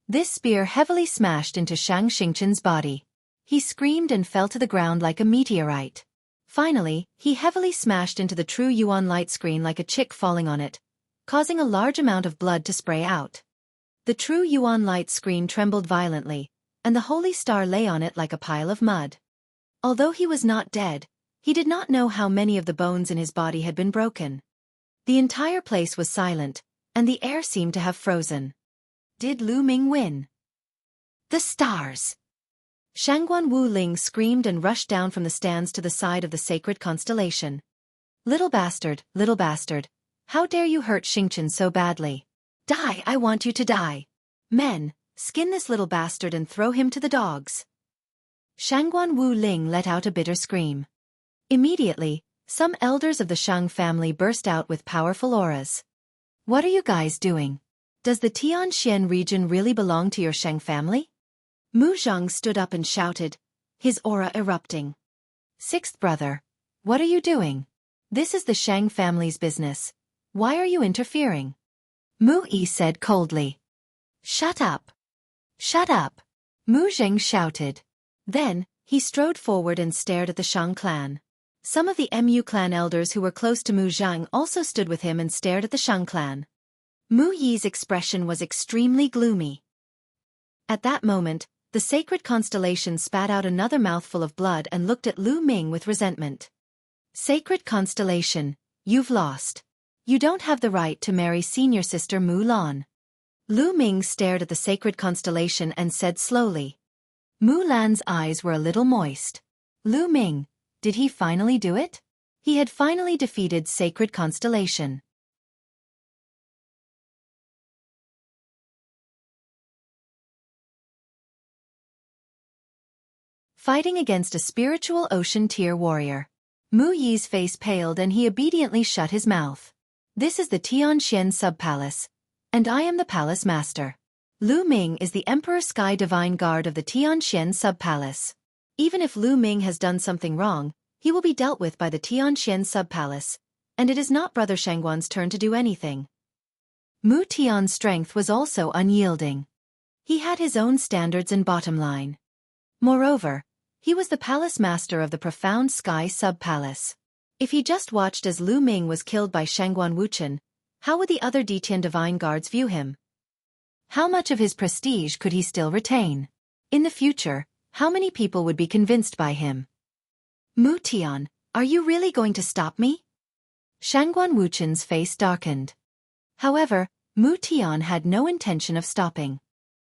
This spear heavily smashed into Shang Xingchen's body. He screamed and fell to the ground like a meteorite. Finally, he heavily smashed into the true Yuan light screen like a chick falling on it, causing a large amount of blood to spray out. The true Yuan light screen trembled violently, and the holy star lay on it like a pile of mud. Although he was not dead, he did not know how many of the bones in his body had been broken. The entire place was silent, and the air seemed to have frozen. Did Lu Ming win? The stars! Shangguan Wu Ling screamed and rushed down from the stands to the side of the sacred constellation. Little bastard, how dare you hurt Xingchen so badly? Die, I want you to die. Men, skin this little bastard and throw him to the dogs. Shangguan Wu Ling let out a bitter scream. Immediately, some elders of the Shang family burst out with powerful auras. What are you guys doing? Does the Tianxian region really belong to your Shang family? Mu Zhang stood up and shouted, his aura erupting. Sixth brother, what are you doing? This is the Shang family's business. Why are you interfering? Mu Yi said coldly. Shut up. Shut up. Mu Zheng shouted. Then, he strode forward and stared at the Shang clan. Some of the Mu clan elders who were close to Mu Zhang also stood with him and stared at the Shang clan. Mu Yi's expression was extremely gloomy. At that moment, the sacred constellation spat out another mouthful of blood and looked at Lu Ming with resentment. Sacred constellation, you've lost. You don't have the right to marry senior sister Mu Lan. Lu Ming stared at the sacred constellation and said slowly. Mu Lan's eyes were a little moist. Lu Ming, did he finally do it? He had finally defeated sacred constellation. Fighting against a spiritual ocean tier warrior. Mu Yi's face paled and he obediently shut his mouth. This is the Tianxian sub-palace, and I am the palace master. Lu Ming is the Emperor Sky Divine Guard of the Tianxian sub-palace. Even if Lu Ming has done something wrong, he will be dealt with by the Tianxian sub-palace, and it is not Brother Shangguan's turn to do anything. Mu Tian's strength was also unyielding. He had his own standards and bottom line. Moreover, he was the palace master of the Profound Sky sub-palace. If he just watched as Lu Ming was killed by Shangguan Wuchen, how would the other Ditian divine guards view him? How much of his prestige could he still retain? In the future, how many people would be convinced by him? Mu Tian, are you really going to stop me? Shangguan Wuchen's face darkened. However, Mu Tian had no intention of stopping.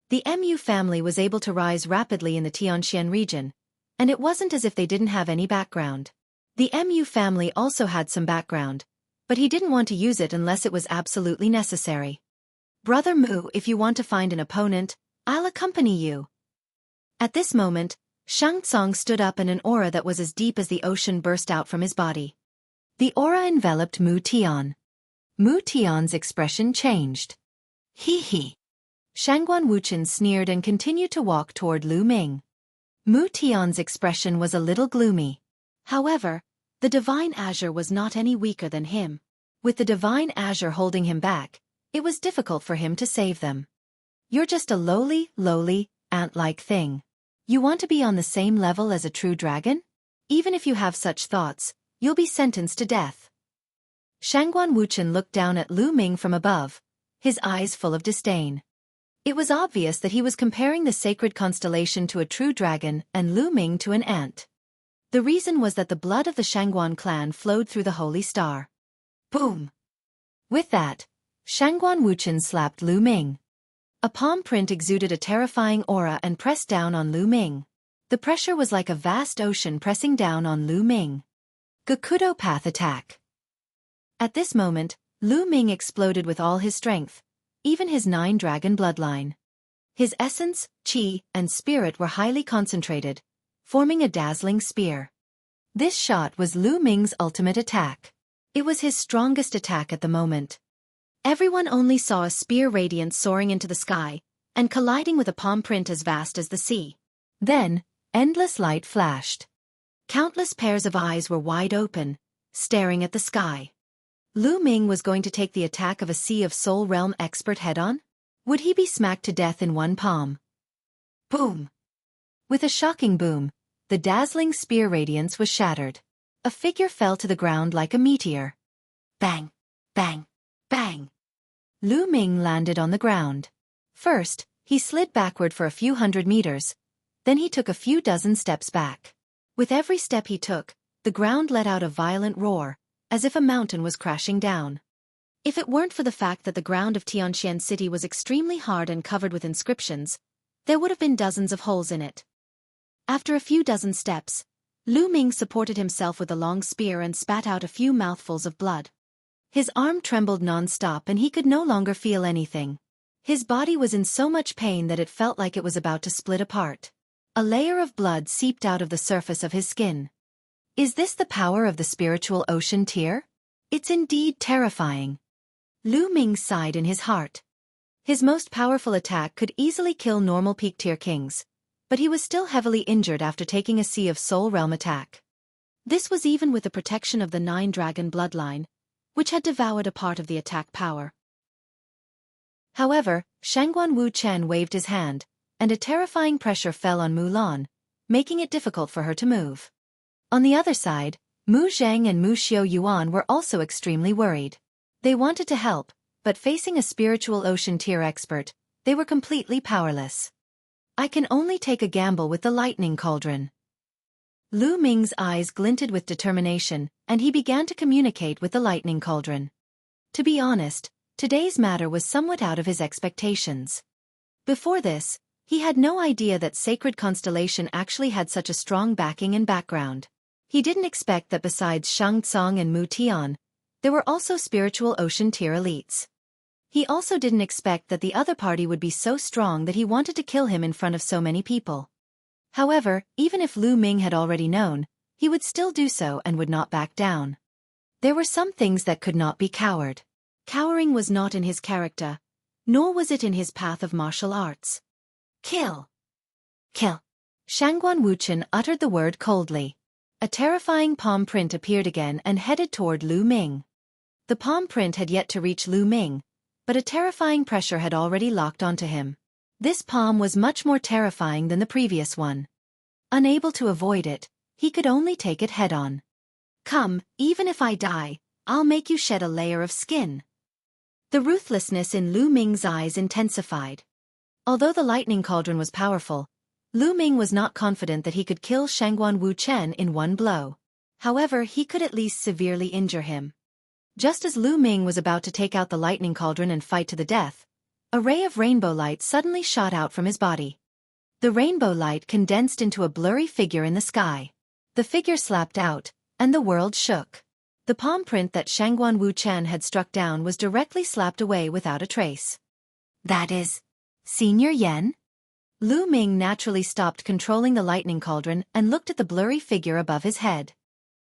The Mu family was able to rise rapidly in the Tianxian region, and it wasn't as if they didn't have any background. The Mu family also had some background, but he didn't want to use it unless it was absolutely necessary. Brother Mu, if you want to find an opponent, I'll accompany you. At this moment, Shang Tsung stood up and an aura that was as deep as the ocean burst out from his body. The aura enveloped Mu Tian. Mu Tian's expression changed. Hee hee. Shangguan Wuchen sneered and continued to walk toward Lu Ming. Mu Tian's expression was a little gloomy. However, the Divine Azure was not any weaker than him. With the Divine Azure holding him back, it was difficult for him to save them. You're just a lowly, ant-like thing. You want to be on the same level as a true dragon? Even if you have such thoughts, you'll be sentenced to death. Shangguan Wuchen looked down at Lu Ming from above, his eyes full of disdain. It was obvious that he was comparing the sacred constellation to a true dragon and Lu Ming to an ant. The reason was that the blood of the Shangguan clan flowed through the holy star. Boom! With that, Shangguan Wuchen slapped Lu Ming. A palm print exuded a terrifying aura and pressed down on Lu Ming. The pressure was like a vast ocean pressing down on Lu Ming. Gakudo Path Attack. At this moment, Lu Ming exploded with all his strength, even his 9-dragon bloodline. His essence, qi, and spirit were highly concentrated, forming a dazzling spear. This shot was Lu Ming's ultimate attack. It was his strongest attack at the moment. Everyone only saw a spear radiance soaring into the sky, and colliding with a palm print as vast as the sea. Then, endless light flashed. Countless pairs of eyes were wide open, staring at the sky. Lu Ming was going to take the attack of a Sea of Soul Realm expert head-on? Would he be smacked to death in one palm? Boom! With a shocking boom, the dazzling spear radiance was shattered. A figure fell to the ground like a meteor. Bang! Bang! Bang! Lu Ming landed on the ground. First, he slid backward for a few hundred meters. Then he took a few dozen steps back. With every step he took, the ground let out a violent roar, as if a mountain was crashing down. If it weren't for the fact that the ground of Tianxian City was extremely hard and covered with inscriptions, there would have been dozens of holes in it. After a few dozen steps, Lu Ming supported himself with a long spear and spat out a few mouthfuls of blood. His arm trembled non-stop and he could no longer feel anything. His body was in so much pain that it felt like it was about to split apart. A layer of blood seeped out of the surface of his skin. Is this the power of the spiritual ocean tier? It's indeed terrifying. Lu Ming sighed in his heart. His most powerful attack could easily kill normal peak tier kings, but he was still heavily injured after taking a Sea of Soul Realm attack. This was even with the protection of the Nine-Dragon bloodline, which had devoured a part of the attack power. However, Shangguan Wu Chen waved his hand, and a terrifying pressure fell on Mulan, making it difficult for her to move. On the other side, Mu Zheng and Mu Xiao Yuan were also extremely worried. They wanted to help, but facing a spiritual ocean tier expert, they were completely powerless. I can only take a gamble with the lightning cauldron. Lu Ming's eyes glinted with determination, and he began to communicate with the lightning cauldron. To be honest, today's matter was somewhat out of his expectations. Before this, he had no idea that Sacred Constellation actually had such a strong backing and background. He didn't expect that besides Shang Tsung and Mu Tian, there were also spiritual ocean tier elites. He also didn't expect that the other party would be so strong that he wanted to kill him in front of so many people. However, even if Lu Ming had already known, he would still do so and would not back down. There were some things that could not be cowered. Cowering was not in his character, nor was it in his path of martial arts. Kill! Kill! Shangguan Wuchen uttered the word coldly. A terrifying palm print appeared again and headed toward Lu Ming. The palm print had yet to reach Lu Ming, but a terrifying pressure had already locked onto him. This palm was much more terrifying than the previous one. Unable to avoid it, he could only take it head-on. Come, even if I die, I'll make you shed a layer of skin. The ruthlessness in Lu Ming's eyes intensified. Although the lightning cauldron was powerful, Lu Ming was not confident that he could kill Shangguan Wu Chen in one blow. However, he could at least severely injure him. Just as Lu Ming was about to take out the lightning cauldron and fight to the death, a ray of rainbow light suddenly shot out from his body. The rainbow light condensed into a blurry figure in the sky. The figure slapped out, and the world shook. The palm print that Shangguan Wu Chen had struck down was directly slapped away without a trace. That is Senior Yen? Lu Ming naturally stopped controlling the lightning cauldron and looked at the blurry figure above his head.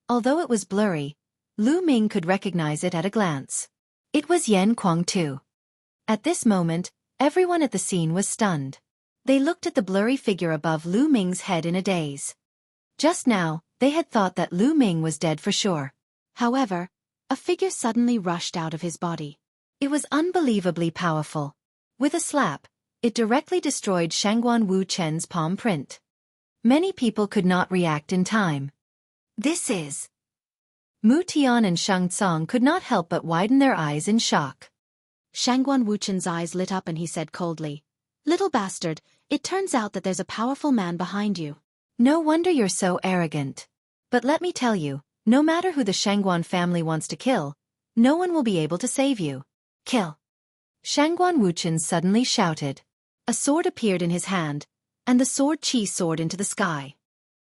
Although it was blurry, Lu Ming could recognize it at a glance. It was Yan Kuang-tu. At this moment, everyone at the scene was stunned. They looked at the blurry figure above Lu Ming's head in a daze. Just now, they had thought that Lu Ming was dead for sure. However, a figure suddenly rushed out of his body. It was unbelievably powerful. With a slap, it directly destroyed Shangguan Wu Chen's palm print. Many people could not react in time. This is... Mu Tian and Shang Tsung could not help but widen their eyes in shock. Shangguan Wu Chen's eyes lit up and he said coldly, "Little bastard, it turns out that there's a powerful man behind you. No wonder you're so arrogant. But let me tell you, no matter who the Shangguan family wants to kill, no one will be able to save you. Kill!" Shangguan Wu Chen suddenly shouted. A sword appeared in his hand, and the sword Qi soared into the sky.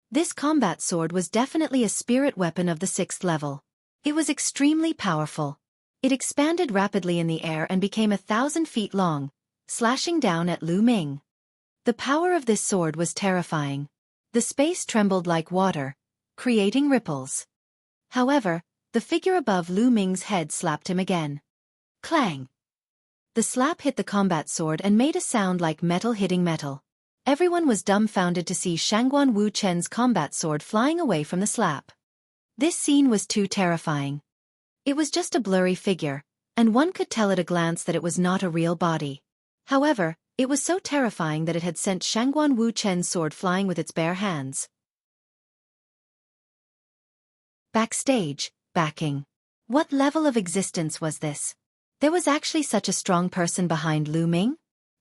This combat sword was definitely a spirit weapon of the 6th level. It was extremely powerful. It expanded rapidly in the air and became 1,000 feet long, slashing down at Lu Ming. The power of this sword was terrifying. The space trembled like water, creating ripples. However, the figure above Lu Ming's head slapped him again. Clang! The slap hit the combat sword and made a sound like metal hitting metal. Everyone was dumbfounded to see Shangguan Wu Chen's combat sword flying away from the slap. This scene was too terrifying. It was just a blurry figure, and one could tell at a glance that it was not a real body. However, it was so terrifying that it had sent Shangguan Wu Chen's sword flying with its bare hands. Backstage, backing. What level of existence was this? There was actually such a strong person behind Lu Ming?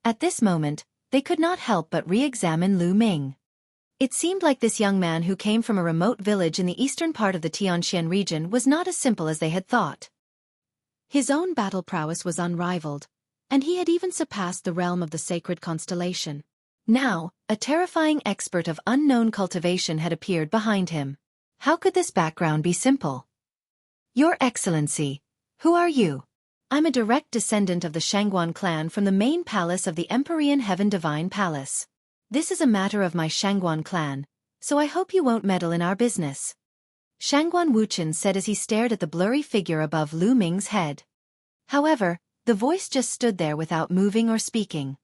At this moment, they could not help but re-examine Lu Ming. It seemed like this young man who came from a remote village in the eastern part of the Tianxian region was not as simple as they had thought. His own battle prowess was unrivaled, and he had even surpassed the realm of the Sacred Constellation. Now, a terrifying expert of unknown cultivation had appeared behind him. How could this background be simple? Your Excellency, who are you? I'm a direct descendant of the Shangguan clan from the main palace of the Empyrean Heaven Divine Palace. This is a matter of my Shangguan clan, so I hope you won't meddle in our business. Shangguan Wuchen said as he stared at the blurry figure above Lu Ming's head. However, the voice just stood there without moving or speaking.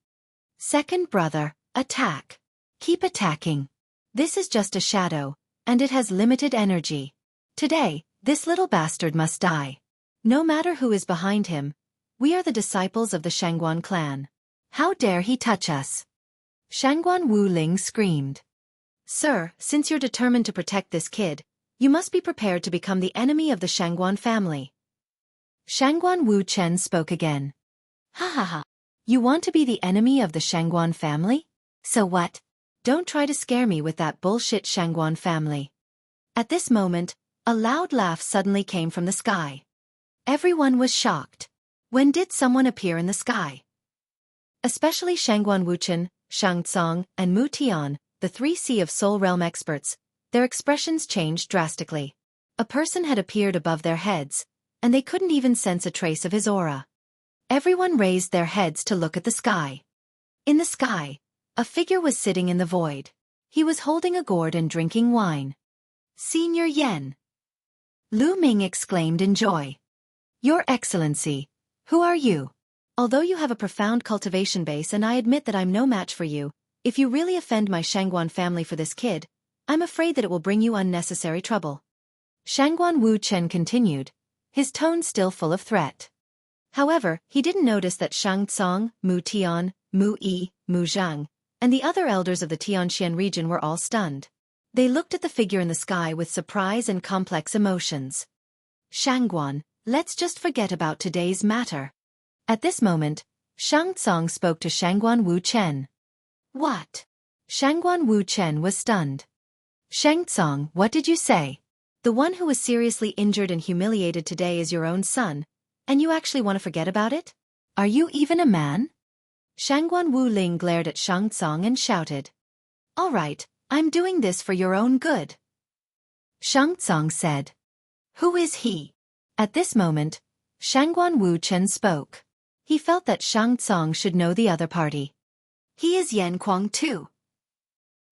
Second brother, attack. Keep attacking. This is just a shadow, and it has limited energy. Today, this little bastard must die. No matter who is behind him, we are the disciples of the Shangguan clan. How dare he touch us? Shangguan Wu Ling screamed. Sir, since you're determined to protect this kid, you must be prepared to become the enemy of the Shangguan family. Shangguan Wu Chen spoke again. Ha ha ha. You want to be the enemy of the Shangguan family? So what? Don't try to scare me with that bullshit Shangguan family. At this moment, a loud laugh suddenly came from the sky. Everyone was shocked. When did someone appear in the sky? Especially Shangguan Wuchen, Shang Tsong, and Mu Tian, the 3C of Soul Realm experts, their expressions changed drastically. A person had appeared above their heads, and they couldn't even sense a trace of his aura. Everyone raised their heads to look at the sky. In the sky, a figure was sitting in the void. He was holding a gourd and drinking wine. Senior Yen! Lu Ming exclaimed in joy. Your Excellency, who are you? Although you have a profound cultivation base and I admit that I'm no match for you, if you really offend my Shangguan family for this kid, I'm afraid that it will bring you unnecessary trouble. Shangguan Wu Chen continued, his tone still full of threat. However, he didn't notice that Shang Tsong, Mu Tian, Mu Yi, Mu Zhang, and the other elders of the Tianxian region were all stunned. They looked at the figure in the sky with surprise and complex emotions. Shangguan, let's just forget about today's matter. At this moment, Shang Tsong spoke to Shangguan Wu Chen. What? Shangguan Wu Chen was stunned. Shang Tsong, what did you say? The one who was seriously injured and humiliated today is your own son, and you actually want to forget about it? Are you even a man? Shangguan Wu Ling glared at Shang Tsong and shouted. All right, I'm doing this for your own good. Shang Tsong said. Who is he? At this moment, Shangguan Wu Chen spoke. He felt that Shang Tsong should know the other party. He is Yan Kuang too.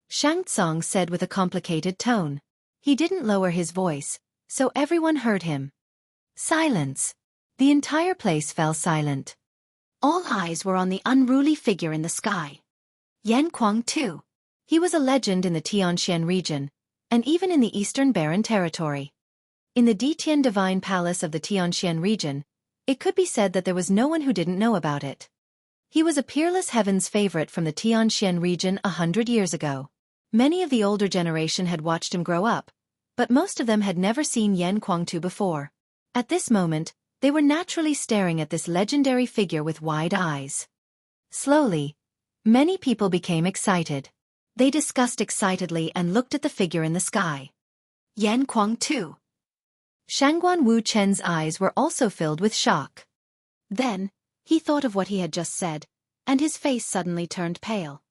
Shang Tsong said with a complicated tone. He didn't lower his voice, so everyone heard him. Silence. The entire place fell silent. All eyes were on the unruly figure in the sky. Yan Kuang too. He was a legend in the Tianxian region, and even in the Eastern Barren Territory. In the Ditian Divine Palace of the Tianxian region, it could be said that there was no one who didn't know about it. He was a peerless heaven's favorite from the Tianxian region 100 years ago. Many of the older generation had watched him grow up, but most of them had never seen Yan Kuangtu before. At this moment, they were naturally staring at this legendary figure with wide eyes. Slowly, many people became excited. They discussed excitedly and looked at the figure in the sky. Yan Kuangtu. Shangguan Wu Chen's eyes were also filled with shock. Then, he thought of what he had just said, and his face suddenly turned pale.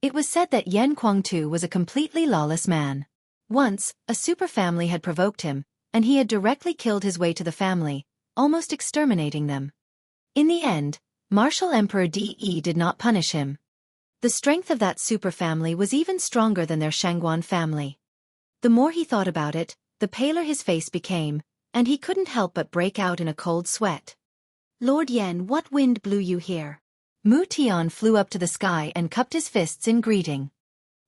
It was said that Yan Kuangtu was a completely lawless man. Once, a super family had provoked him, and he had directly killed his way to the family, almost exterminating them. In the end, Martial Emperor De did not punish him. The strength of that super family was even stronger than their Shangguan family. The more he thought about it, the paler his face became, and he couldn't help but break out in a cold sweat. Lord Yan, what wind blew you here? Mu Tian flew up to the sky and cupped his fists in greeting.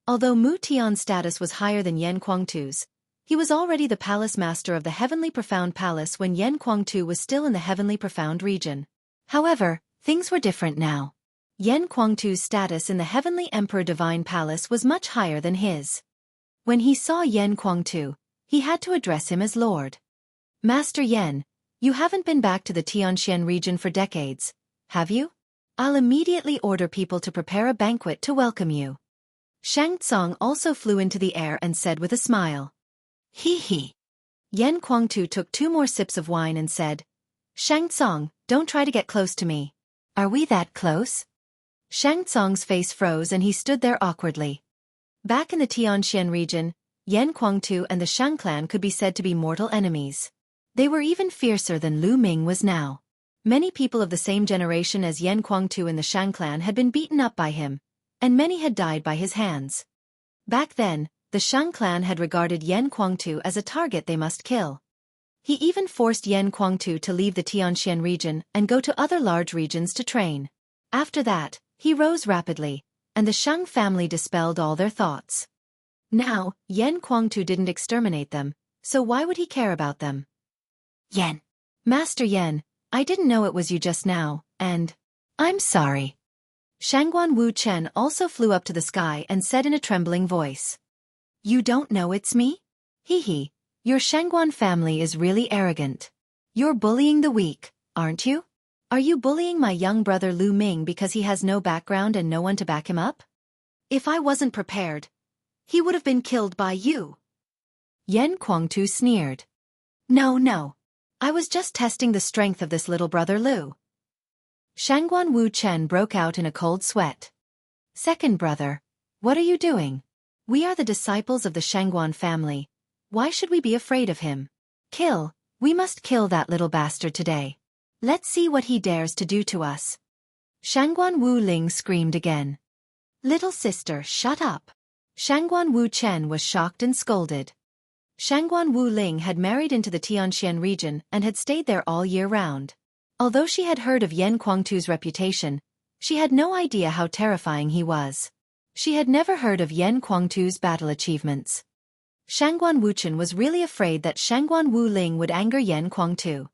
Although Mu Tian's status was higher than Yan Kuangtu's, he was already the palace master of the Heavenly Profound Palace when Yan Kuangtu was still in the Heavenly Profound region. However, things were different now. Yan Kuangtu's status in the Heavenly Emperor Divine Palace was much higher than his. When he saw Yan Kuangtu, he had to address him as Lord. Master Yan, you haven't been back to the Tianxian region for decades, have you? I'll immediately order people to prepare a banquet to welcome you. Shang Tsong also flew into the air and said with a smile. Hee hee. Yan Kuangtu took 2 more sips of wine and said, Shang Tsong, don't try to get close to me. Are we that close? Shang Tsong's face froze and he stood there awkwardly. Back in the Tianxian region, Yan Kuangtu and the Shang clan could be said to be mortal enemies. They were even fiercer than Lu Ming was now. Many people of the same generation as Yan Kuangtu in the Shang clan had been beaten up by him, and many had died by his hands. Back then, the Shang clan had regarded Yan Kuangtu as a target they must kill. He even forced Yan Kuangtu to leave the Tianxian region and go to other large regions to train. After that, he rose rapidly, and the Shang family dispelled all their thoughts. Now, Yan Kuangtu didn't exterminate them, so why would he care about them? Yan. Master Yan, I didn't know it was you just now, and I'm sorry. Shangguan Wu Chen also flew up to the sky and said in a trembling voice. You don't know it's me? Hee, your Shangguan family is really arrogant. You're bullying the weak, aren't you? Are you bullying my young brother Lu Ming because he has no background and no one to back him up? If I wasn't prepared, he would have been killed by you. Yan Kuangtu sneered. No. I was just testing the strength of this little brother Lu. Shangguan Wu Chen broke out in a cold sweat. Second brother, what are you doing? We are the disciples of the Shangguan family. Why should we be afraid of him? We must kill that little bastard today. Let's see what he dares to do to us. Shangguan Wu Ling screamed again. Little sister, shut up. Shangguan Wu Chen was shocked and scolded. Shangguan Wu Ling had married into the Tianxian region and had stayed there all year round. Although she had heard of Yan Kuangtu's reputation, she had no idea how terrifying he was. She had never heard of Yan Kuangtu's battle achievements. Shangguan Wu Chen was really afraid that Shangguan Wu Ling would anger Yan Kuangtu.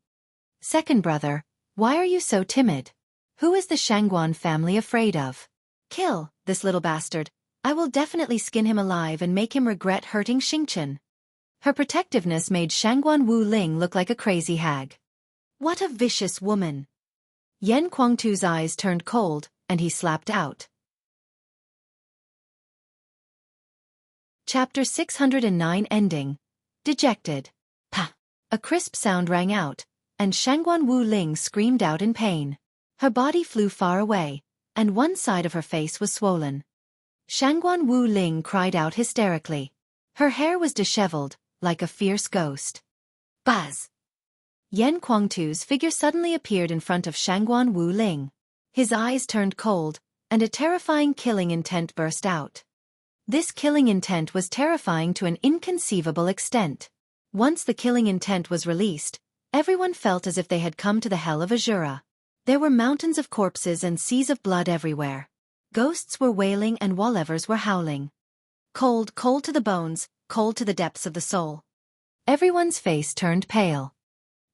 Second brother, why are you so timid? Who is the Shangguan family afraid of? Kill this little bastard. I will definitely skin him alive and make him regret hurting Xingchen. Her protectiveness made Shangguan Wu Ling look like a crazy hag. What a vicious woman! Yan Kuangtu's eyes turned cold, and he slapped out. Chapter 609 Ending. Dejected. Pa! A crisp sound rang out, and Shangguan Wu Ling screamed out in pain. Her body flew far away, and one side of her face was swollen. Shangguan Wu Ling cried out hysterically. Her hair was disheveled, like a fierce ghost. Buzz! Yan Kuangtu's figure suddenly appeared in front of Shangguan Wu Ling. His eyes turned cold, and a terrifying killing intent burst out. This killing intent was terrifying to an inconceivable extent. Once the killing intent was released, everyone felt as if they had come to the hell of Azura. There were mountains of corpses and seas of blood everywhere. Ghosts were wailing and Wallevers were howling. Cold to the bones, cold to the depths of the soul. Everyone's face turned pale.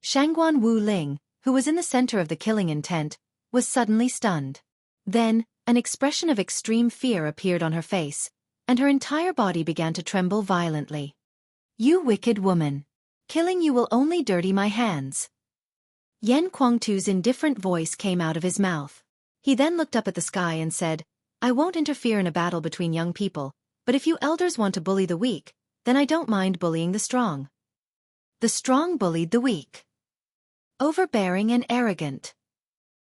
Shangguan Wu Ling, who was in the center of the killing intent, was suddenly stunned. Then, an expression of extreme fear appeared on her face, and her entire body began to tremble violently. You wicked woman! Killing you will only dirty my hands. Yan Kuangtu's indifferent voice came out of his mouth. He then looked up at the sky and said, I won't interfere in a battle between young people, but if you elders want to bully the weak, then I don't mind bullying the strong. The strong bullied the weak. Overbearing and arrogant.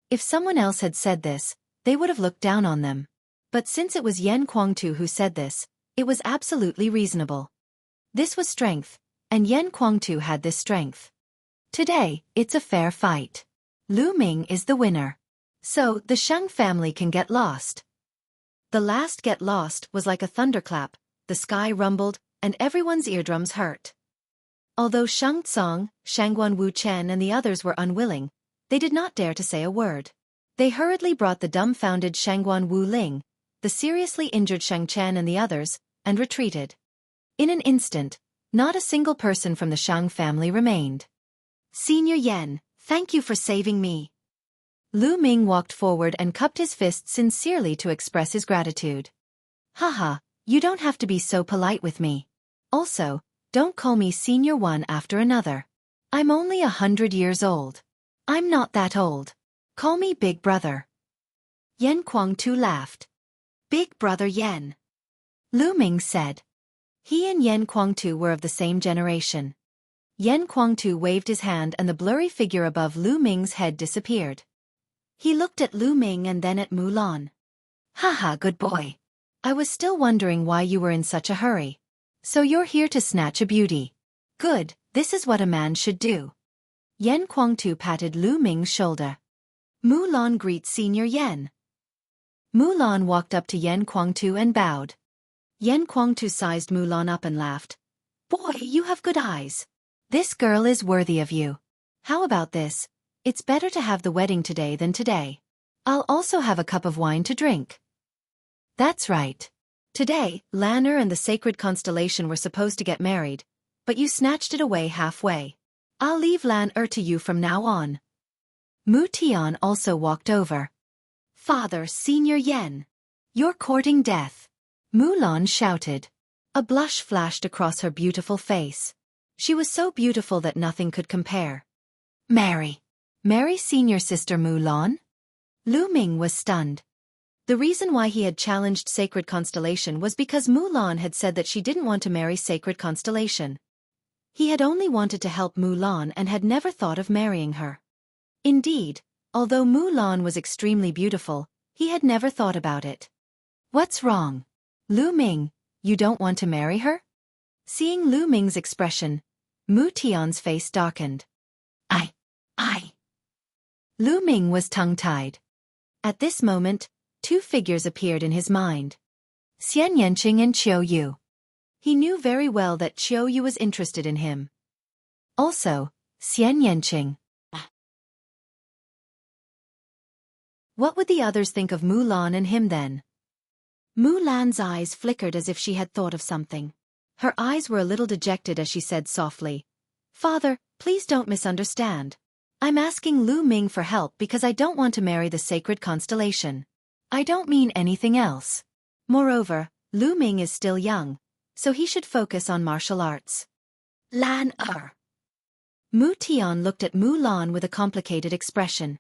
If someone else had said this, they would have looked down on them. But since it was Yan Kuangtu who said this, it was absolutely reasonable. This was strength, and Yan Kuangtu had this strength. Today, it's a fair fight. Lu Ming is the winner. So, the Shang family can get lost. The last get lost was like a thunderclap, the sky rumbled, and everyone's eardrums hurt. Although Shang Tsong, Shangguan Wu Chen and the others were unwilling, they did not dare to say a word. They hurriedly brought the dumbfounded Shangguan Wu Ling, the seriously injured Shang Chen and the others, and retreated. In an instant, not a single person from the Shang family remained. Senior Yan, thank you for saving me. Lu Ming walked forward and cupped his fists sincerely to express his gratitude. Haha, you don't have to be so polite with me. Also, don't call me senior one after another. I'm only 100 years old. I'm not that old. Call me big brother. Yan Kuangtu laughed. Big brother Yan. Lu Ming said. He and Yan Kuangtu were of the same generation. Yan Kuangtu waved his hand and the blurry figure above Lu Ming's head disappeared. He looked at Lu Ming and then at Mulan. Haha, good boy. I was still wondering why you were in such a hurry. So you're here to snatch a beauty. Good, this is what a man should do. Yan Kuangtu patted Lu Ming's shoulder. Mulan greets Senior Yan. Mulan walked up to Yan Kuangtu and bowed. Yan Kuangtu sized Mulan up and laughed. Boy, you have good eyes. This girl is worthy of you. How about this? It's better to have the wedding today than today. I'll also have a cup of wine to drink. That's right. Today, Lanner and the sacred constellation were supposed to get married, but you snatched it away halfway. I'll leave Lanner to you from now on. Mu Tian also walked over. Father, Senior Yen. You're courting death. Mulan shouted. A blush flashed across her beautiful face. She was so beautiful that nothing could compare. Marry. Marry senior sister Mulan? Lu Ming was stunned. The reason why he had challenged Sacred Constellation was because Mulan had said that she didn't want to marry Sacred Constellation. He had only wanted to help Mulan and had never thought of marrying her. Indeed, although Mulan was extremely beautiful, he had never thought about it. What's wrong? Lu Ming, you don't want to marry her? Seeing Lu Ming's expression, Mu Tian's face darkened. I. Lu Ming was tongue-tied. At this moment, two figures appeared in his mind. Xian Yanqing and Qiu Yu. He knew very well that Qiu Yu was interested in him. Also, Xian Yanqing. What would the others think of Mulan and him then? Mulan's eyes flickered as if she had thought of something. Her eyes were a little dejected as she said softly, Father, please don't misunderstand. I'm asking Lu Ming for help because I don't want to marry the sacred constellation. I don't mean anything else. Moreover, Lu Ming is still young, so he should focus on martial arts. Lan Er. Mu Tian looked at Mulan with a complicated expression.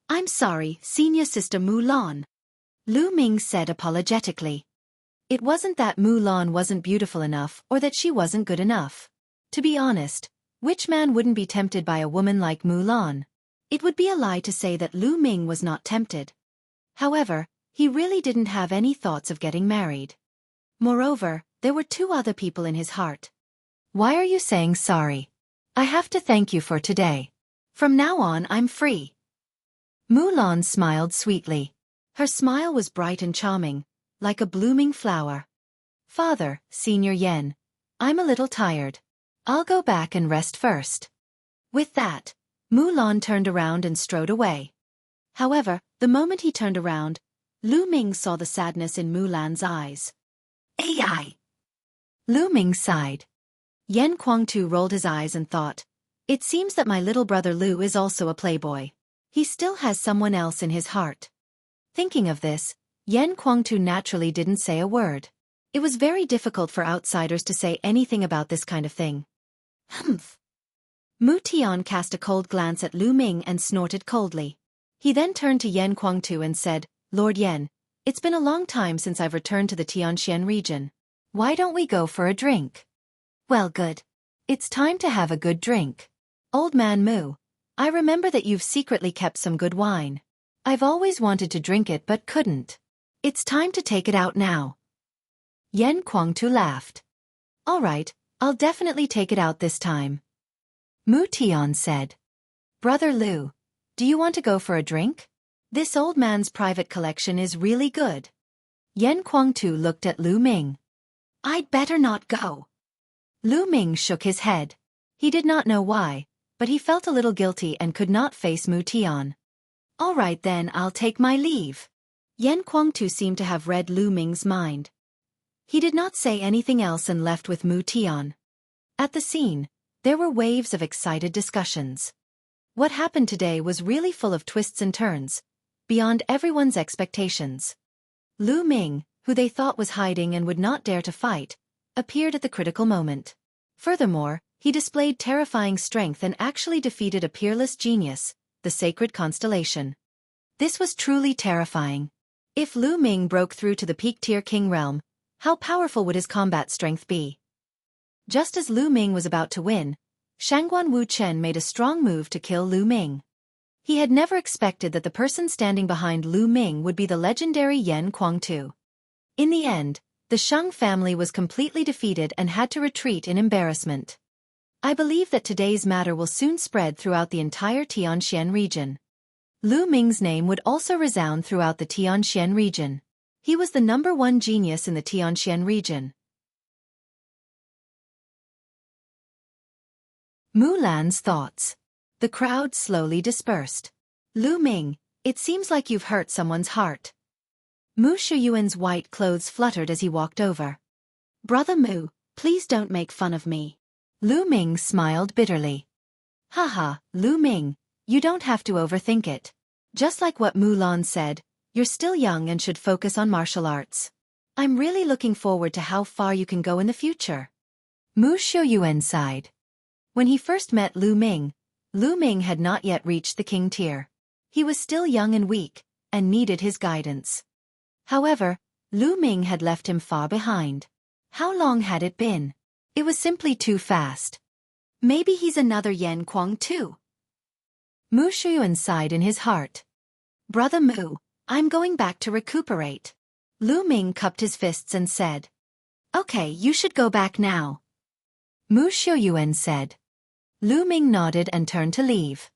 I'm sorry, senior sister Mulan. Lu Ming said apologetically. It wasn't that Mulan wasn't beautiful enough or that she wasn't good enough. To be honest, which man wouldn't be tempted by a woman like Mulan? It would be a lie to say that Lu Ming was not tempted. However, he really didn't have any thoughts of getting married. Moreover, there were two other people in his heart. Why are you saying sorry? I have to thank you for today. From now on I'm free. Mulan smiled sweetly. Her smile was bright and charming, like a blooming flower. Father, Senior Yen, I'm a little tired. I'll go back and rest first. With that, Mulan turned around and strode away. However, the moment he turned around, Lu Ming saw the sadness in Mulan's eyes. AI. Lu Ming sighed. Yen Kuangtu rolled his eyes and thought, it seems that my little brother Lu is also a playboy. He still has someone else in his heart. Thinking of this, Yen Kuangtu naturally didn't say a word. It was very difficult for outsiders to say anything about this kind of thing. Humph. Mu Tian cast a cold glance at Lu Ming and snorted coldly. He then turned to Yen Kuangtu and said, Lord Yen, it's been a long time since I've returned to the Tianxian region. Why don't we go for a drink? Well, good. It's time to have a good drink. Old man Mu, I remember that you've secretly kept some good wine. I've always wanted to drink it but couldn't. It's time to take it out now. Yen Kuangtu laughed. All right, I'll definitely take it out this time. Mu Tian said. Brother Lu, do you want to go for a drink? This old man's private collection is really good. Yen Kuangtu looked at Lu Ming. I'd better not go. Lu Ming shook his head. He did not know why, but he felt a little guilty and could not face Mu Tian. All right then, I'll take my leave. Yen Kuangtu seemed to have read Lu Ming's mind. He did not say anything else and left with Mu Tian. At the scene, there were waves of excited discussions. What happened today was really full of twists and turns, beyond everyone's expectations. Lu Ming, who they thought was hiding and would not dare to fight, appeared at the critical moment. Furthermore, he displayed terrifying strength and actually defeated a peerless genius, the sacred constellation. This was truly terrifying. If Lu Ming broke through to the peak-tier king realm, how powerful would his combat strength be? Just as Lu Ming was about to win, Shangguan Wu Chen made a strong move to kill Lu Ming. He had never expected that the person standing behind Lu Ming would be the legendary Yen Kuangtu. In the end, the Shang family was completely defeated and had to retreat in embarrassment. I believe that today's matter will soon spread throughout the entire Tianxian region. Lu Ming's name would also resound throughout the Tianxian region. He was the #1 genius in the Tianxian region. Mulan's thoughts. The crowd slowly dispersed. Lu Ming, it seems like you've hurt someone's heart. Mu Shuyuan's white clothes fluttered as he walked over. "Brother Mu, please don't make fun of me." Lu Ming smiled bitterly. "Haha, Lu Ming, you don't have to overthink it. Just like what Mu Lan said, you're still young and should focus on martial arts. I'm really looking forward to how far you can go in the future." Mu Shuyuan sighed. When he first met Lu Ming had not yet reached the king tier. He was still young and weak, and needed his guidance. However, Lu Ming had left him far behind. How long had it been? It was simply too fast. Maybe he's another Yan Kuang too. Mu Shuyuan sighed in his heart. "Brother Mu, I'm going back to recuperate." Lu Ming cupped his fists and said. "Okay, you should go back now." Mu Shuyuan said. Lu Ming nodded and turned to leave.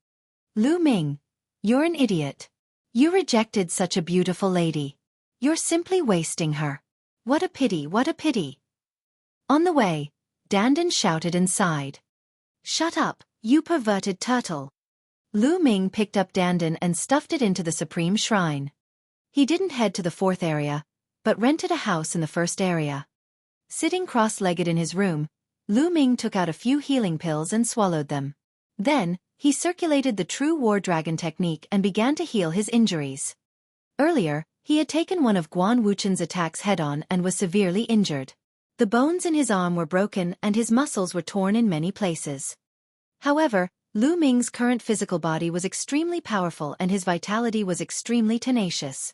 "Lu Ming, you're an idiot. You rejected such a beautiful lady. You're simply wasting her. What a pity, what a pity." On the way, Dandan shouted and sighed. "Shut up, you perverted turtle." Lu Ming picked up Dandan and stuffed it into the Supreme Shrine. He didn't head to the fourth area, but rented a house in the first area. Sitting cross-legged in his room, Lu Ming took out a few healing pills and swallowed them. Then, he circulated the true War Dragon technique and began to heal his injuries. Earlier, he had taken one of Guan Wuchen's attacks head-on and was severely injured. The bones in his arm were broken and his muscles were torn in many places. However, Lu Ming's current physical body was extremely powerful and his vitality was extremely tenacious.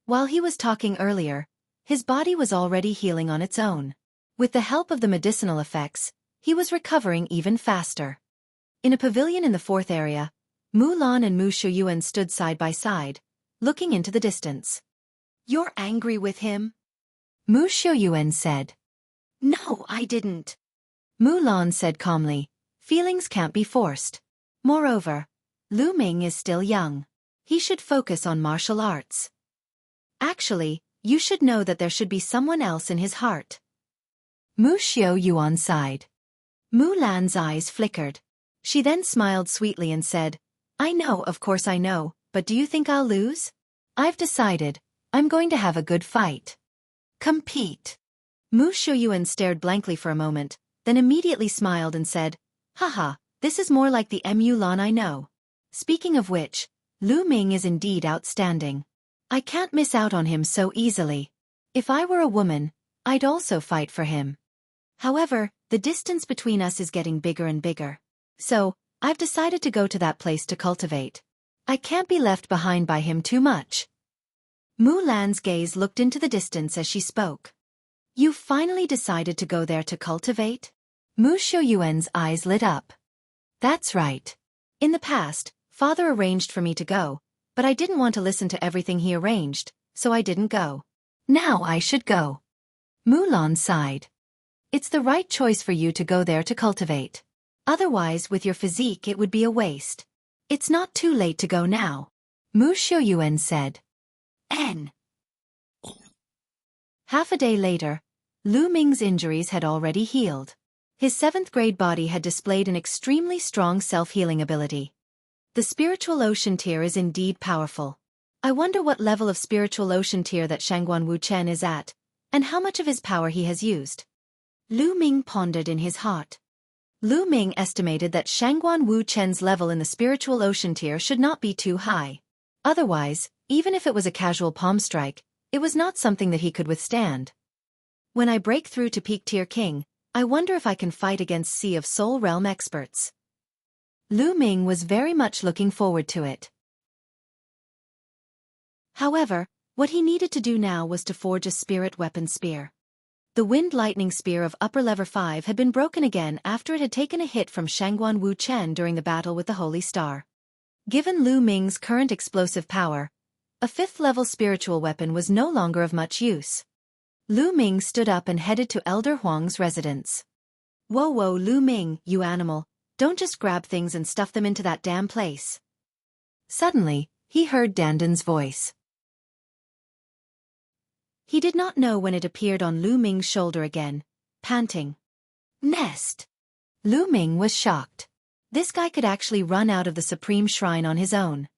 While he was talking earlier, his body was already healing on its own. With the help of the medicinal effects, he was recovering even faster. In a pavilion in the fourth area, Mu Lan and Mu Shuyuan stood side by side, looking into the distance. "You're angry with him?" Mu Shuyuan said. "No, I didn't." Mu Lan said calmly, "Feelings can't be forced. Moreover, Lu Ming is still young. He should focus on martial arts. Actually, you should know that there should be someone else in his heart." Mu Shuyuan sighed. Mu Lan's eyes flickered. She then smiled sweetly and said, "I know, of course I know, but do you think I'll lose? I've decided. I'm going to have a good fight." "Compete." Mu Shuyuan stared blankly for a moment, then immediately smiled and said, "Haha, this is more like the Mu Lan I know. Speaking of which, Lu Ming is indeed outstanding. I can't miss out on him so easily. If I were a woman, I'd also fight for him. However, the distance between us is getting bigger and bigger. So, I've decided to go to that place to cultivate. I can't be left behind by him too much." Mu Lan's gaze looked into the distance as she spoke. "You finally decided to go there to cultivate?" Mu Shuyuan's eyes lit up. "That's right. In the past, Father arranged for me to go, but I didn't want to listen to everything he arranged, so I didn't go. Now I should go." Mu Lan sighed. "It's the right choice for you to go there to cultivate. Otherwise, with your physique it would be a waste. It's not too late to go now." Mu Shuyuan said. Half a day later, Lu Ming's injuries had already healed. His 7th grade body had displayed an extremely strong self-healing ability. The spiritual ocean tier is indeed powerful. I wonder what level of spiritual ocean tier that Shangguan Wuchen is at, and how much of his power he has used. Lu Ming pondered in his heart. Lu Ming estimated that Shangguan Wuchen's level in the spiritual ocean tier should not be too high. Otherwise, even if it was a casual palm strike, it was not something that he could withstand. When I break through to peak tier king, I wonder if I can fight against Sea of Soul Realm experts. Lu Ming was very much looking forward to it. However, what he needed to do now was to forge a spirit weapon spear. The Wind Lightning Spear of Upper Level 5 had been broken again after it had taken a hit from Shangguan Wuchen during the battle with the Holy Star. Given Lu Ming's current explosive power, a 5th-level spiritual weapon was no longer of much use. Lu Ming stood up and headed to Elder Huang's residence. "Whoa, Lu Ming, you animal, don't just grab things and stuff them into that damn place." Suddenly, he heard Dandan's voice. He did not know when it appeared on Lu Ming's shoulder again, panting. "Nest!" Lu Ming was shocked. This guy could actually run out of the Supreme Shrine on his own.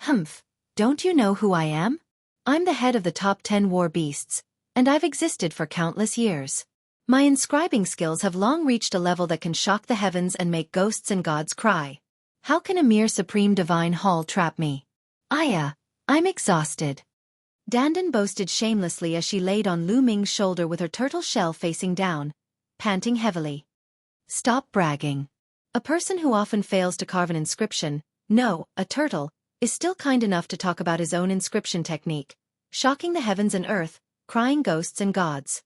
"Humph, don't you know who I am? I'm the head of the top 10 war beasts, and I've existed for countless years. My inscribing skills have long reached a level that can shock the heavens and make ghosts and gods cry. How can a mere supreme divine hall trap me? I'm exhausted. Dandan boasted shamelessly as she laid on Lu Ming's shoulder with her turtle shell facing down, panting heavily. Stop bragging. A person who often fails to carve an inscription, no, a turtle, is still kind enough to talk about his own inscription technique, shocking the heavens and earth, crying ghosts and gods.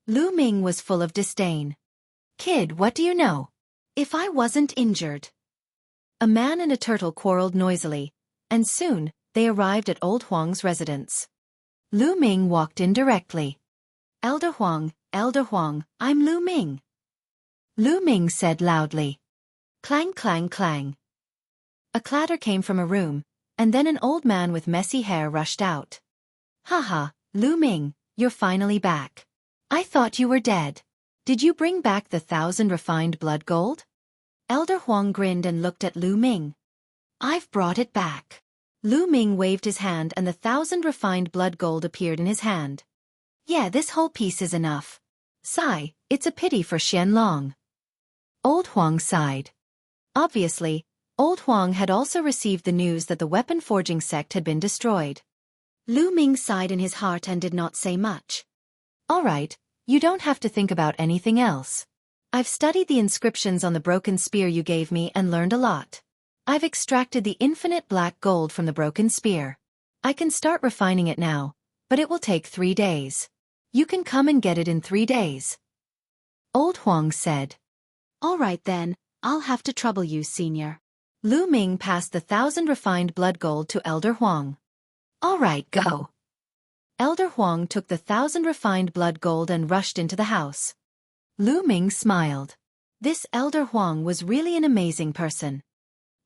Lu Ming was full of disdain. Kid, what do you know? If I wasn't injured. A man and a turtle quarreled noisily, and soon, they arrived at Old Huang's residence. Lu Ming walked in directly. Elder Huang, I'm Lu Ming. Lu Ming said loudly. Clang, clang, clang. A clatter came from a room, and then an old man with messy hair rushed out. Haha, Lu Ming, you're finally back. I thought you were dead. Did you bring back the 1,000 refined blood gold? Elder Huang grinned and looked at Lu Ming. I've brought it back. Lu Ming waved his hand and the 1,000 refined blood gold appeared in his hand. Yeah, this whole piece is enough. Sigh, it's a pity for Xianlong. Old Huang sighed. Obviously, Old Huang had also received the news that the weapon forging sect had been destroyed. Lu Ming sighed in his heart and did not say much. All right, you don't have to think about anything else. I've studied the inscriptions on the broken spear you gave me and learned a lot. I've extracted the infinite black gold from the broken spear. I can start refining it now, but it will take 3 days. You can come and get it in 3 days. Old Huang said. All right then, I'll have to trouble you, senior. Lu Ming passed the 1,000 refined blood gold to Elder Huang. All right, go. Elder Huang took the 1,000 refined blood gold and rushed into the house. Lu Ming smiled. This Elder Huang was really an amazing person.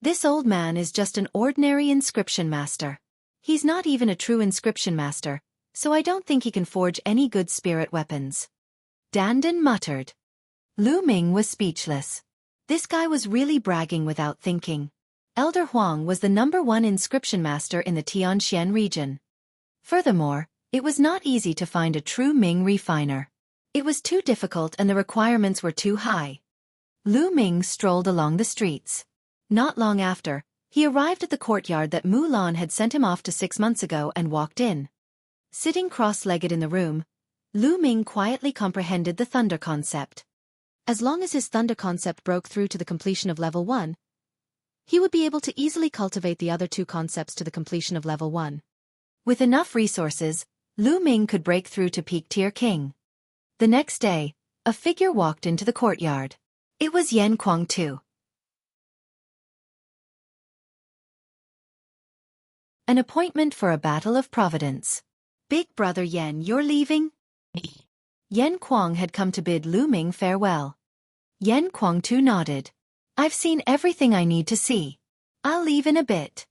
This old man is just an ordinary inscription master. He's not even a true inscription master, so I don't think he can forge any good spirit weapons. Dandan muttered. Lu Ming was speechless. This guy was really bragging without thinking. Elder Huang was the #1 inscription master in the Tianxian region. Furthermore, it was not easy to find a true Ming refiner. It was too difficult and the requirements were too high. Lu Ming strolled along the streets. Not long after, he arrived at the courtyard that Mulan had sent him off to 6 months ago and walked in. Sitting cross-legged in the room, Lu Ming quietly comprehended the thunder concept. As long as his thunder concept broke through to the completion of level 1, he would be able to easily cultivate the other 2 concepts to the completion of level 1. With enough resources, Lu Ming could break through to peak tier king. The next day, a figure walked into the courtyard. It was Yan Kuang too. An appointment for a battle of Providence. Big brother Yan, you're leaving? Yan Kuang had come to bid Lu Ming farewell. Yan Kuang too nodded. I've seen everything I need to see. I'll leave in a bit.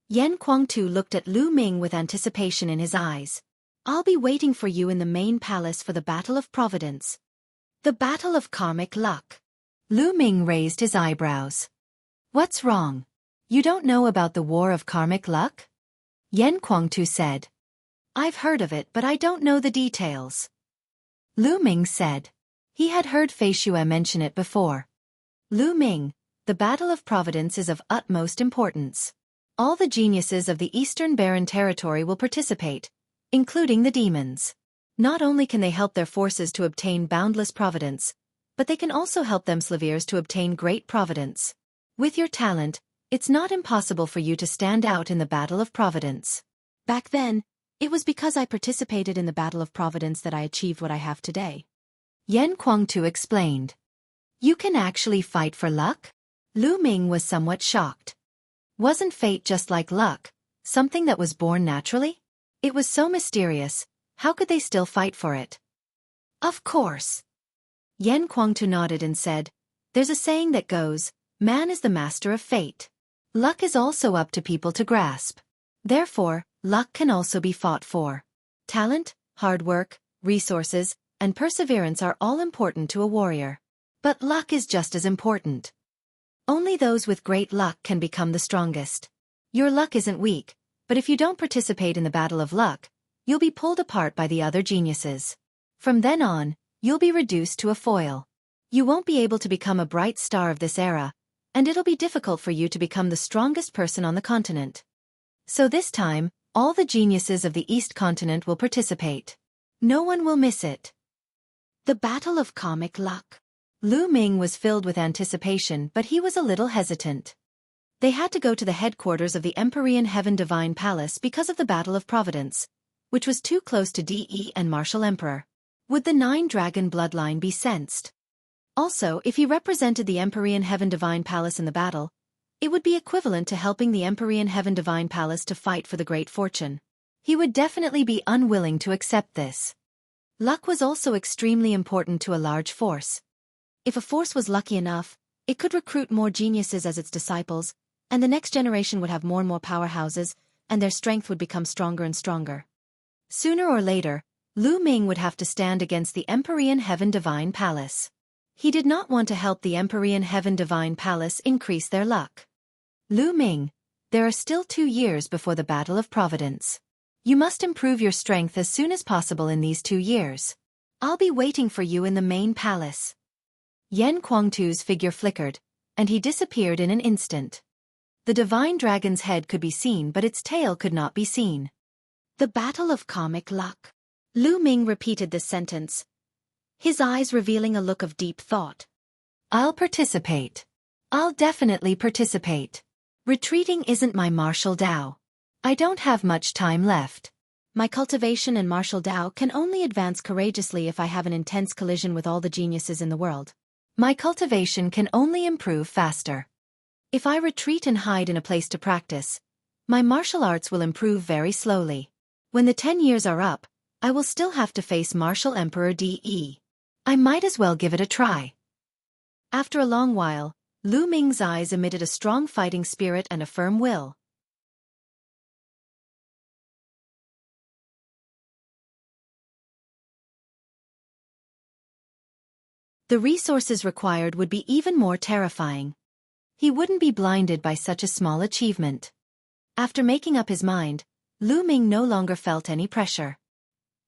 Yan Kuang too looked at Lu Ming with anticipation in his eyes. I'll be waiting for you in the main palace for the Battle of Providence. The Battle of Karmic Luck. Lu Ming raised his eyebrows. What's wrong? You don't know about the War of Karmic Luck? Yan Kuangtu said. I've heard of it but I don't know the details. Lu Ming said. He had heard Fei Xue mention it before. Lu Ming, the Battle of Providence is of utmost importance. All the geniuses of the Eastern Barren Territory will participate, including the demons. Not only can they help their forces to obtain boundless providence, but they can also help them Slaviers to obtain great providence. With your talent, it's not impossible for you to stand out in the Battle of Providence. Back then, it was because I participated in the Battle of Providence that I achieved what I have today. Yan Kuangtu explained. You can actually fight for luck? Lu Ming was somewhat shocked. Wasn't fate just like luck, something that was born naturally? It was so mysterious, how could they still fight for it? Of course. Yan Kuangtu nodded and said, there's a saying that goes, man is the master of fate. Luck is also up to people to grasp. Therefore, luck can also be fought for. Talent, hard work, resources, and perseverance are all important to a warrior. But luck is just as important. Only those with great luck can become the strongest. Your luck isn't weak, But if you don't participate in the battle of luck, you'll be pulled apart by the other geniuses. From then on, you'll be reduced to a foil. You won't be able to become a bright star of this era, and it'll be difficult for you to become the strongest person on the continent. So this time, all the geniuses of the East Continent will participate. No one will miss it. The Battle of Comic Luck. Lu Ming was filled with anticipation, but he was a little hesitant. They had to go to the headquarters of the Empyrean Heaven Divine Palace because of the Battle of Providence, which was too close to DE and Martial Emperor. Would the Nine-Dragon bloodline be sensed? Also, if he represented the Empyrean Heaven Divine Palace in the battle, it would be equivalent to helping the Empyrean Heaven Divine Palace to fight for the great fortune. He would definitely be unwilling to accept this. Luck was also extremely important to a large force. If a force was lucky enough, it could recruit more geniuses as its disciples, and the next generation would have more and more powerhouses, and their strength would become stronger and stronger. Sooner or later, Lu Ming would have to stand against the Empyrean Heaven Divine Palace. He did not want to help the Empyrean Heaven Divine Palace increase their luck. Lu Ming, there are still 2 years before the Battle of Providence. You must improve your strength as soon as possible in these 2 years. I'll be waiting for you in the main palace. Yan Kuangtu's figure flickered, and he disappeared in an instant. The divine dragon's head could be seen, but its tail could not be seen. The Battle of Comic Luck. Lu Ming repeated this sentence, his eyes revealing a look of deep thought. I'll participate. I'll definitely participate. Retreating isn't my martial Dao. I don't have much time left. My cultivation and martial Dao can only advance courageously if I have an intense collision with all the geniuses in the world. My cultivation can only improve faster. If I retreat and hide in a place to practice, my martial arts will improve very slowly. When the 10 years are up, I will still have to face Martial Emperor DE. I might as well give it a try. After a long while, Lu Ming's eyes emitted a strong fighting spirit and a firm will. The resources required would be even more terrifying. He wouldn't be blinded by such a small achievement. After making up his mind, Lu Ming no longer felt any pressure.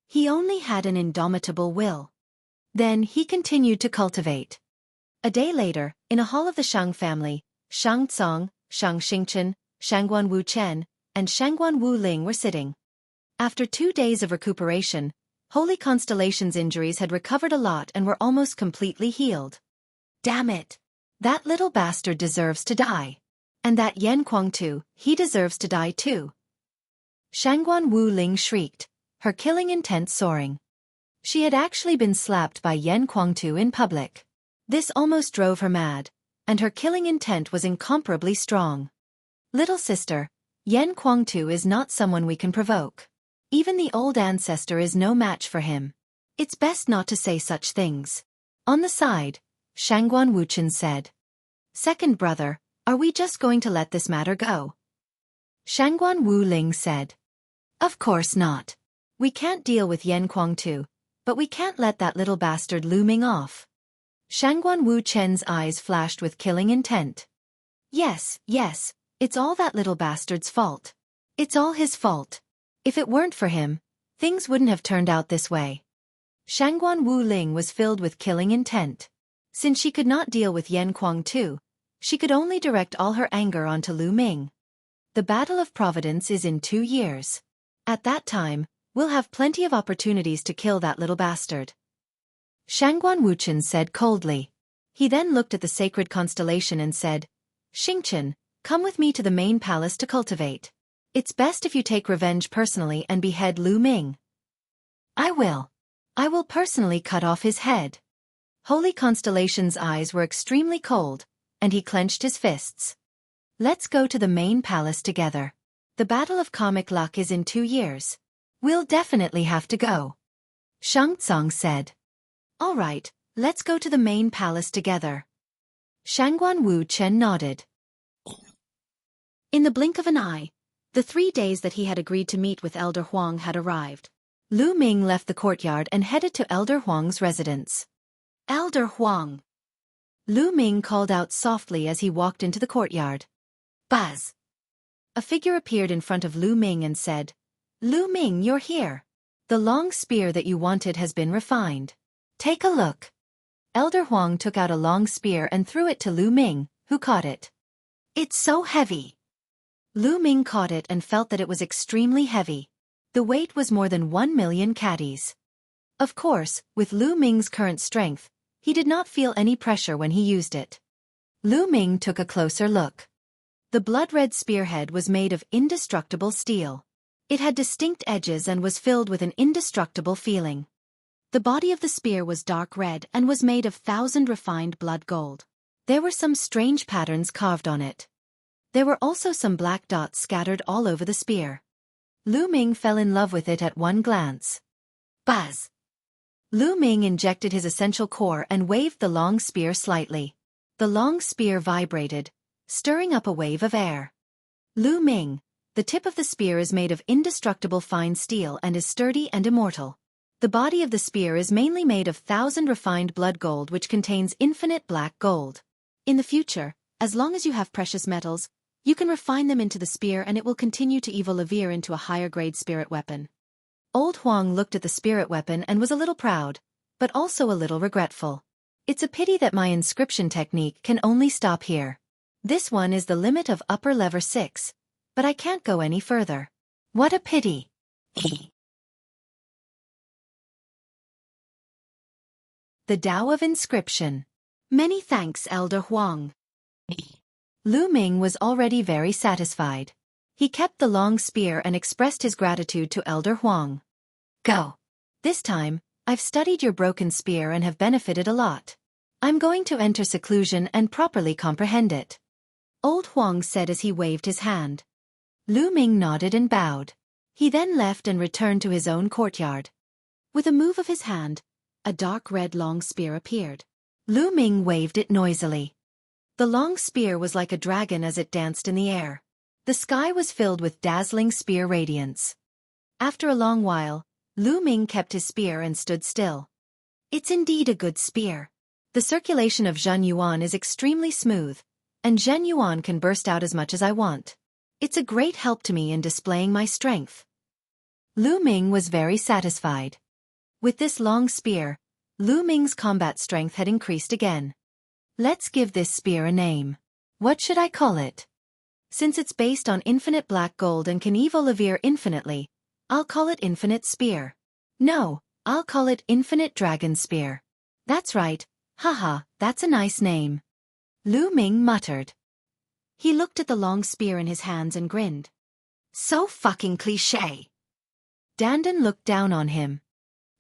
He only had an indomitable will. Then he continued to cultivate. A day later, in a hall of the Shang family, Shang Tsong, Shang Xingchen, Shangguan Wu Chen, and Shangguan Wu Ling were sitting. After 2 days of recuperation, Holy Constellation's injuries had recovered a lot and were almost completely healed. Damn it! That little bastard deserves to die. And that Yan Kuangtu, he deserves to die too. Shangguan Wu Ling shrieked, her killing intent soaring. She had actually been slapped by Yan Kuangtu in public. This almost drove her mad, and her killing intent was incomparably strong. Little sister, Yan Kuangtu is not someone we can provoke. Even the old ancestor is no match for him. It's best not to say such things. On the side, Shangguan Wuchen said. Second brother, are we just going to let this matter go? Shangguan Wu Ling said. Of course not. We can't deal with Yan Kuangtu, but we can't let that little bastard Lu Ming off. Shangguan Wu Chen's eyes flashed with killing intent. Yes, it's all that little bastard's fault. It's all his fault. If it weren't for him, things wouldn't have turned out this way. Shangguan Wu Ling was filled with killing intent. Since she could not deal with Yan Kuangtu, she could only direct all her anger onto Lu Ming. The Battle of Providence is in 2 years. At that time, we'll have plenty of opportunities to kill that little bastard. Shangguan Wuchen said coldly. He then looked at the sacred constellation and said, Xingchen, come with me to the main palace to cultivate. It's best if you take revenge personally and behead Lu Ming. I will. I will personally cut off his head. Holy Constellation's eyes were extremely cold, and he clenched his fists. Let's go to the main palace together. The Battle of Comic Luck is in 2 years. We'll definitely have to go. Shang Tsong said. All right, let's go to the main palace together. Shangguan Wu Chen nodded. In the blink of an eye, the 3 days that he had agreed to meet with Elder Huang had arrived. Lu Ming left the courtyard and headed to Elder Huang's residence. Elder Huang! Lu Ming called out softly as he walked into the courtyard. Buzz! A figure appeared in front of Lu Ming and said, "Lu Ming, you're here. The long spear that you wanted has been refined. Take a look." Elder Huang took out a long spear and threw it to Lu Ming, who caught it. "It's so heavy." Lu Ming caught it and felt that it was extremely heavy. The weight was more than 1,000,000 catties. Of course, with Lu Ming's current strength, he did not feel any pressure when he used it. Lu Ming took a closer look. The blood-red spearhead was made of indestructible steel. It had distinct edges and was filled with an indestructible feeling. The body of the spear was dark red and was made of 1,000 refined blood gold. There were some strange patterns carved on it. There were also some black dots scattered all over the spear. Lu Ming fell in love with it at one glance. Buzz! Lu Ming injected his essential core and waved the long spear slightly. The long spear vibrated, stirring up a wave of air. Lu Ming, the tip of the spear is made of indestructible fine steel and is sturdy and immortal. The body of the spear is mainly made of 1,000 refined blood gold which contains infinite black gold. In the future, as long as you have precious metals, you can refine them into the spear and it will continue to evolve into a higher-grade spirit weapon. Old Huang looked at the spirit weapon and was a little proud, but also a little regretful. It's a pity that my inscription technique can only stop here. This one is the limit of upper level 6, but I can't go any further. What a pity. The Tao of Inscription. Many thanks, Elder Huang. Lu Ming was already very satisfied. He kept the long spear and expressed his gratitude to Elder Huang. Go. This time, I've studied your broken spear and have benefited a lot. I'm going to enter seclusion and properly comprehend it. Old Huang said as he waved his hand. Lu Ming nodded and bowed. He then left and returned to his own courtyard. With a move of his hand, a dark red long spear appeared. Lu Ming waved it noisily. The long spear was like a dragon as it danced in the air. The sky was filled with dazzling spear radiance. After a long while, Lu Ming kept his spear and stood still. It's indeed a good spear. The circulation of Zhen Yuan is extremely smooth, and Zhen Yuan can burst out as much as I want. It's a great help to me in displaying my strength. Lu Ming was very satisfied. With this long spear, Lu Ming's combat strength had increased again. Let's give this spear a name. What should I call it? Since it's based on infinite black gold and can evolve infinitely, I'll call it Infinite Spear. No, I'll call it Infinite Dragon Spear. That's right, haha, that's a nice name. Lu Ming muttered. He looked at the long spear in his hands and grinned. So fucking cliché. Dandan looked down on him.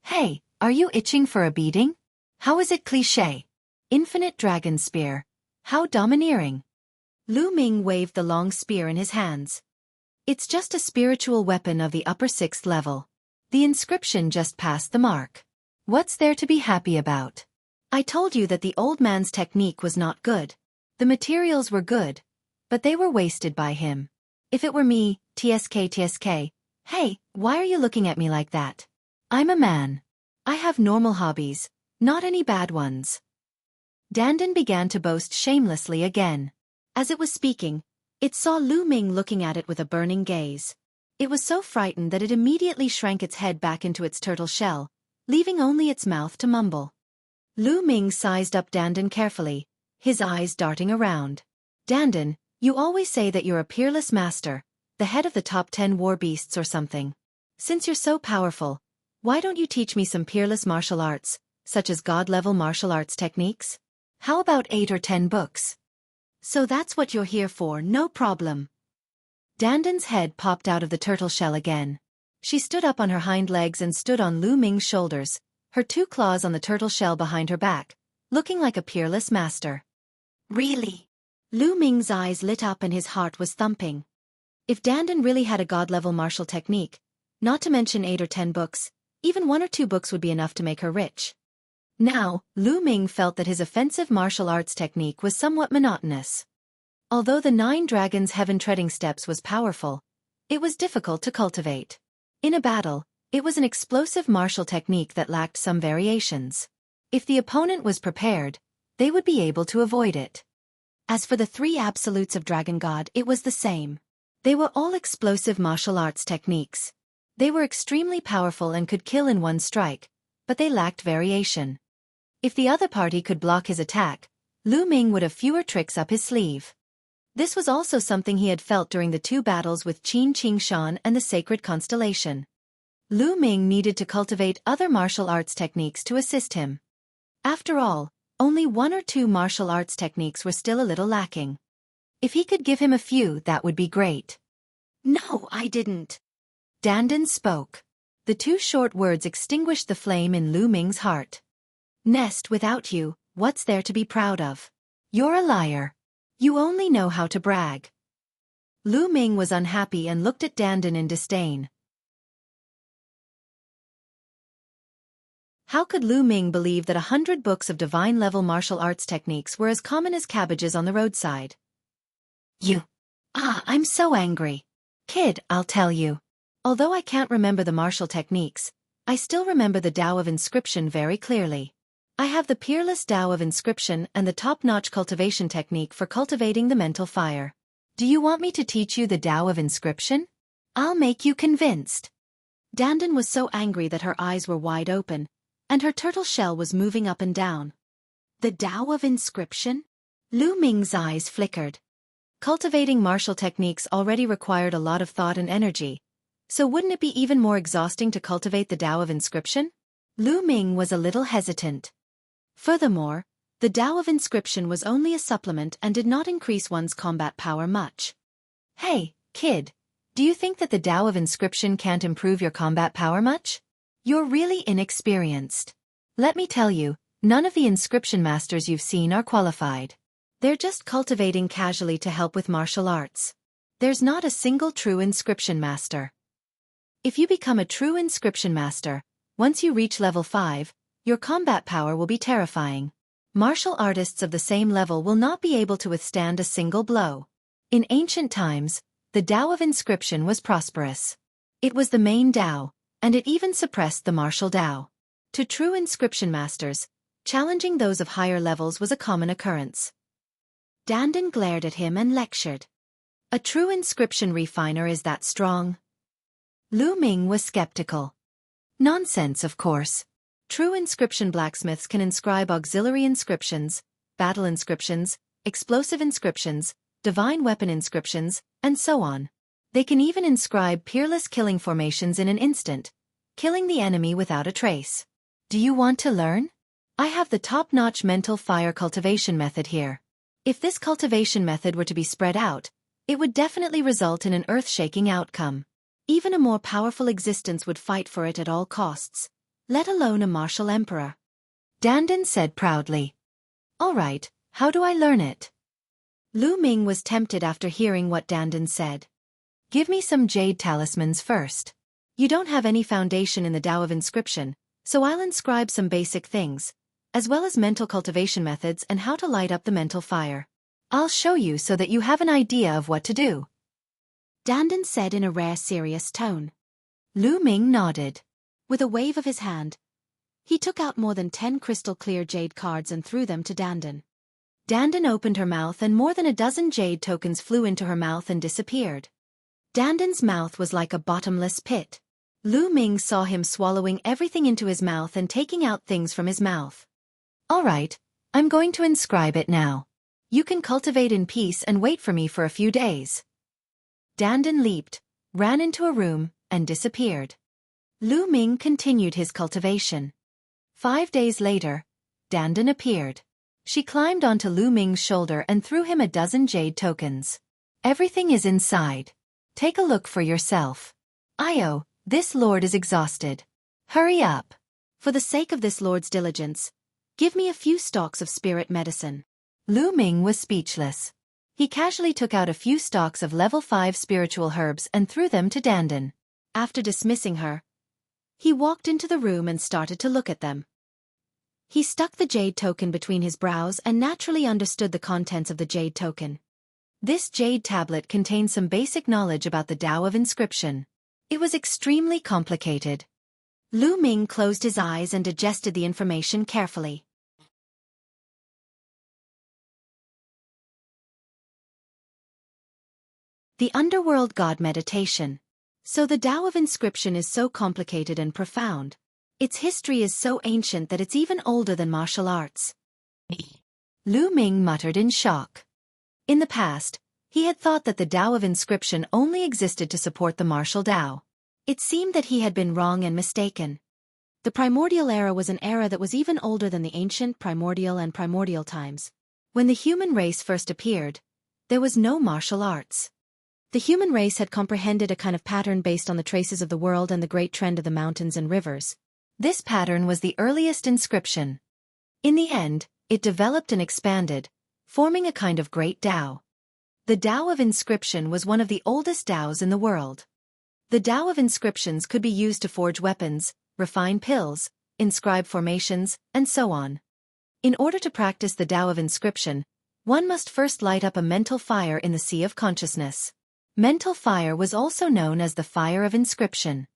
Hey, are you itching for a beating? How is it cliché? Infinite Dragon Spear. How domineering. Lu Ming waved the long spear in his hands. It's just a spiritual weapon of the upper 6th level. The inscription just passed the mark. What's there to be happy about? I told you that the old man's technique was not good. The materials were good, but they were wasted by him. If it were me, TSK. Hey, why are you looking at me like that? I'm a man. I have normal hobbies, not any bad ones. Dandan began to boast shamelessly again. As it was speaking, it saw Lu Ming looking at it with a burning gaze. It was so frightened that it immediately shrank its head back into its turtle shell, leaving only its mouth to mumble. Lu Ming sized up Dandan carefully, his eyes darting around. Dandan, you always say that you're a peerless master, the head of the top 10 war beasts or something. Since you're so powerful, why don't you teach me some peerless martial arts, such as god-level martial arts techniques? How about 8 or 10 books? So that's what you're here for, no problem. Dandan's head popped out of the turtle shell again. She stood up on her hind legs and stood on Lu Ming's shoulders, her 2 claws on the turtle shell behind her back, looking like a peerless master. Really? Lu Ming's eyes lit up and his heart was thumping. If Dandan really had a god-level martial technique, not to mention 8 or 10 books, even 1 or 2 books would be enough to make her rich. Now, Lu Ming felt that his offensive martial arts technique was somewhat monotonous. Although the 9 Dragons' Heaven Treading Steps was powerful, it was difficult to cultivate. In a battle, it was an explosive martial technique that lacked some variations. If the opponent was prepared, they would be able to avoid it. As for the 3 absolutes of Dragon God, it was the same. They were all explosive martial arts techniques. They were extremely powerful and could kill in one strike, but they lacked variation. If the other party could block his attack, Lu Ming would have fewer tricks up his sleeve. This was also something he had felt during the 2 battles with Qin Qingshan and the Sacred Constellation. Lu Ming needed to cultivate other martial arts techniques to assist him. After all, only 1 or 2 martial arts techniques were still a little lacking. If he could give him a few, that would be great. No, I didn't. Dandan spoke. The 2 short words extinguished the flame in Lu Ming's heart. Nest, without you, what's there to be proud of? You're a liar. You only know how to brag. Lu Ming was unhappy and looked at Dandan in disdain. How could Lu Ming believe that 100 books of divine-level martial arts techniques were as common as cabbages on the roadside? I'm so angry. Kid, I'll tell you. Although I can't remember the martial techniques, I still remember the Tao of Inscription very clearly. I have the peerless Tao of Inscription and the top-notch cultivation technique for cultivating the mental fire. Do you want me to teach you the Tao of Inscription? I'll make you convinced. Dandan was so angry that her eyes were wide open, and her turtle shell was moving up and down. The Tao of Inscription? Lu Ming's eyes flickered. Cultivating martial techniques already required a lot of thought and energy, so wouldn't it be even more exhausting to cultivate the Tao of Inscription? Lu Ming was a little hesitant. Furthermore, the Tao of Inscription was only a supplement and did not increase one's combat power much. Hey, kid, do you think that the Tao of Inscription can't improve your combat power much? You're really inexperienced. Let me tell you, none of the inscription masters you've seen are qualified. They're just cultivating casually to help with martial arts. There's not a single true inscription master. If you become a true inscription master, once you reach level 5, your combat power will be terrifying. Martial artists of the same level will not be able to withstand a single blow. In ancient times, the Tao of Inscription was prosperous. It was the main Tao, and it even suppressed the martial Tao. To true inscription masters, challenging those of higher levels was a common occurrence. Dandan glared at him and lectured. A true inscription refiner is that strong? Lu Ming was skeptical. Nonsense, of course. True inscription blacksmiths can inscribe auxiliary inscriptions, battle inscriptions, explosive inscriptions, divine weapon inscriptions, and so on. They can even inscribe peerless killing formations in an instant, killing the enemy without a trace. Do you want to learn? I have the top-notch mental fire cultivation method here. If this cultivation method were to be spread out, it would definitely result in an earth-shaking outcome. Even a more powerful existence would fight for it at all costs, let alone a martial emperor. Dandan said proudly. All right, how do I learn it? Lu Ming was tempted after hearing what Dandan said. Give me some jade talismans first. You don't have any foundation in the Tao of Inscription, so I'll inscribe some basic things, as well as mental cultivation methods and how to light up the mental fire. I'll show you so that you have an idea of what to do. Dandan said in a rare serious tone. Lu Ming nodded. With a wave of his hand, he took out more than 10 crystal-clear jade cards and threw them to Dandan. Dandan opened her mouth and more than a dozen jade tokens flew into her mouth and disappeared. Dandan's mouth was like a bottomless pit. Lu Ming saw him swallowing everything into his mouth and taking out things from his mouth. All right, I'm going to inscribe it now. You can cultivate in peace and wait for me for a few days. Dandan leaped, ran into a room, and disappeared. Lu Ming continued his cultivation. 5 days later, Dandan appeared. She climbed onto Lu Ming's shoulder and threw him a dozen jade tokens. Everything is inside. Take a look for yourself. Io, this lord is exhausted. Hurry up. For the sake of this lord's diligence, give me a few stalks of spirit medicine. Lu Ming was speechless. He casually took out a few stalks of level 5 spiritual herbs and threw them to Dandan. After dismissing her, he walked into the room and started to look at them. He stuck the jade token between his brows and naturally understood the contents of the jade token. This jade tablet contained some basic knowledge about the Tao of Inscription. It was extremely complicated. Lu Ming closed his eyes and digested the information carefully. The underworld god meditation. So the Tao of inscription is so complicated and profound. Its history is so ancient that it's even older than martial arts. Lu Ming muttered in shock. In the past, he had thought that the Tao of inscription only existed to support the martial Tao. It seemed that he had been wrong and mistaken. The primordial era was an era that was even older than the ancient, primordial and primordial times. When the human race first appeared, there was no martial arts. The human race had comprehended a kind of pattern based on the traces of the world and the great trend of the mountains and rivers. This pattern was the earliest inscription. In the end, it developed and expanded, forming a kind of great Tao. The Tao of inscription was one of the oldest Taos in the world. The Tao of inscriptions could be used to forge weapons, refine pills, inscribe formations, and so on. In order to practice the Tao of inscription, one must first light up a mental fire in the sea of consciousness. Mental fire was also known as the fire of inscription.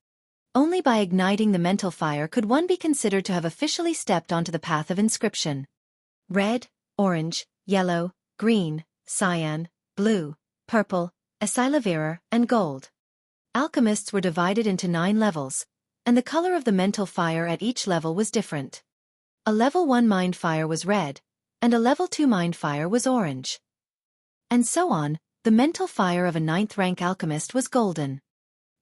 Only by igniting the mental fire could one be considered to have officially stepped onto the path of inscription. Red, orange, yellow, green, cyan, blue, purple, acylavira, and gold. Alchemists were divided into 9 levels, and the color of the mental fire at each level was different. A level 1 mind fire was red, and a level 2 mind fire was orange. And so on. The mental fire of a 9th rank alchemist was golden.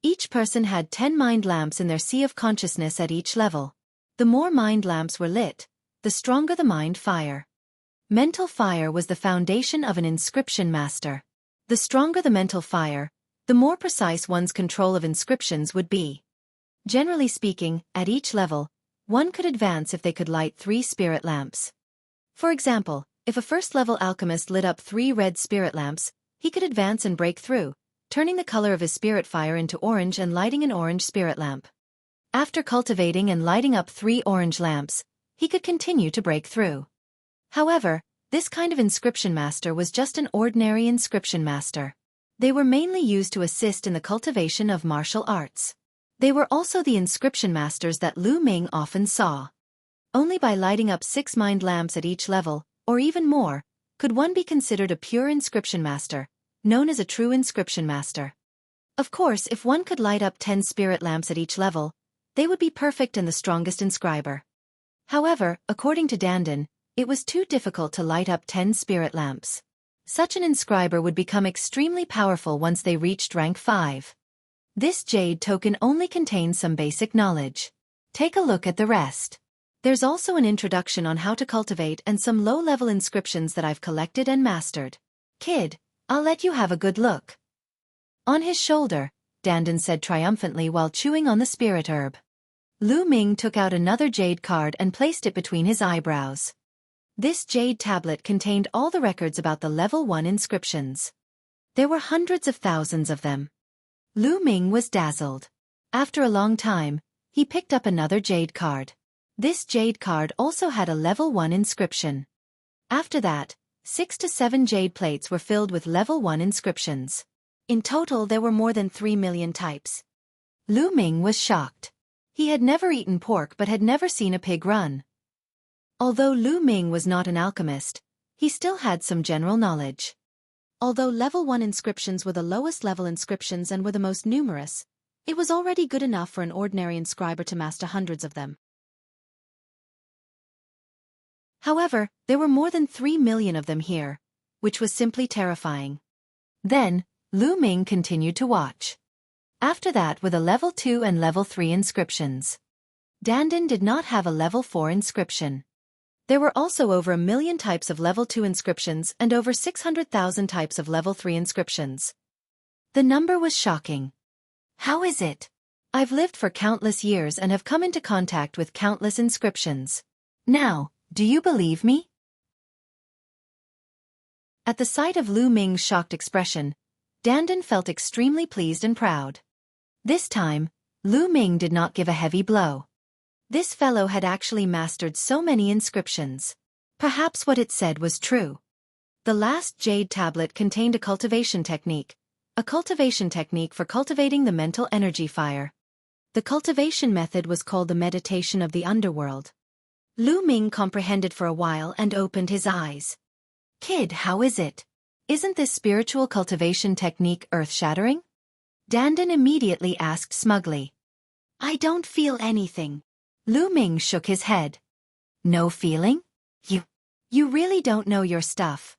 Each person had 10 mind lamps in their sea of consciousness at each level. The more mind lamps were lit, the stronger the mind fire. Mental fire was the foundation of an inscription master. The stronger the mental fire, the more precise one's control of inscriptions would be. Generally speaking, at each level, one could advance if they could light 3 spirit lamps. For example, if a first-level alchemist lit up 3 red spirit lamps, he could advance and break through, turning the color of his spirit fire into orange and lighting an orange spirit lamp. After cultivating and lighting up 3 orange lamps, he could continue to break through. However, this kind of inscription master was just an ordinary inscription master. They were mainly used to assist in the cultivation of martial arts. They were also the inscription masters that Lu Ming often saw. Only by lighting up 6 mind lamps at each level, or even more, could one be considered a pure inscription master, known as a true inscription master. Of course, if one could light up 10 spirit lamps at each level, they would be perfect and the strongest inscriber. However, according to Dandan, it was too difficult to light up 10 spirit lamps. Such an inscriber would become extremely powerful once they reached rank 5. This jade token only contains some basic knowledge. Take a look at the rest. There's also an introduction on how to cultivate and some low-level inscriptions that I've collected and mastered. Kid, I'll let you have a good look. On his shoulder, Dandan said triumphantly while chewing on the spirit herb. Lu Ming took out another jade card and placed it between his eyebrows. This jade tablet contained all the records about the level 1 inscriptions. There were hundreds of thousands of them. Lu Ming was dazzled. After a long time, he picked up another jade card. This jade card also had a level 1 inscription. After that, 6 to 7 jade plates were filled with level 1 inscriptions. In total there were more than 3 million types. Lu Ming was shocked. He had never eaten pork but had never seen a pig run. Although Lu Ming was not an alchemist, he still had some general knowledge. Although level 1 inscriptions were the lowest level inscriptions and were the most numerous, it was already good enough for an ordinary inscriber to master hundreds of them. However, there were more than 3 million of them here, which was simply terrifying. Then, Lu Ming continued to watch. After that were the level 2 and level 3 inscriptions. Dandan did not have a level 4 inscription. There were also over 1 million types of level 2 inscriptions and over 600,000 types of level 3 inscriptions. The number was shocking. How is it? I've lived for countless years and have come into contact with countless inscriptions. Now, do you believe me? At the sight of Lu Ming's shocked expression, Dandan felt extremely pleased and proud. This time, Lu Ming did not give a heavy blow. This fellow had actually mastered so many inscriptions. Perhaps what it said was true. The last jade tablet contained a cultivation technique for cultivating the mental energy fire. The cultivation method was called the meditation of the underworld. Lu Ming comprehended for a while and opened his eyes. Kid, how is it? Isn't this spiritual cultivation technique earth-shattering? Dandan immediately asked smugly. I don't feel anything. Lu Ming shook his head. No feeling? You really don't know your stuff.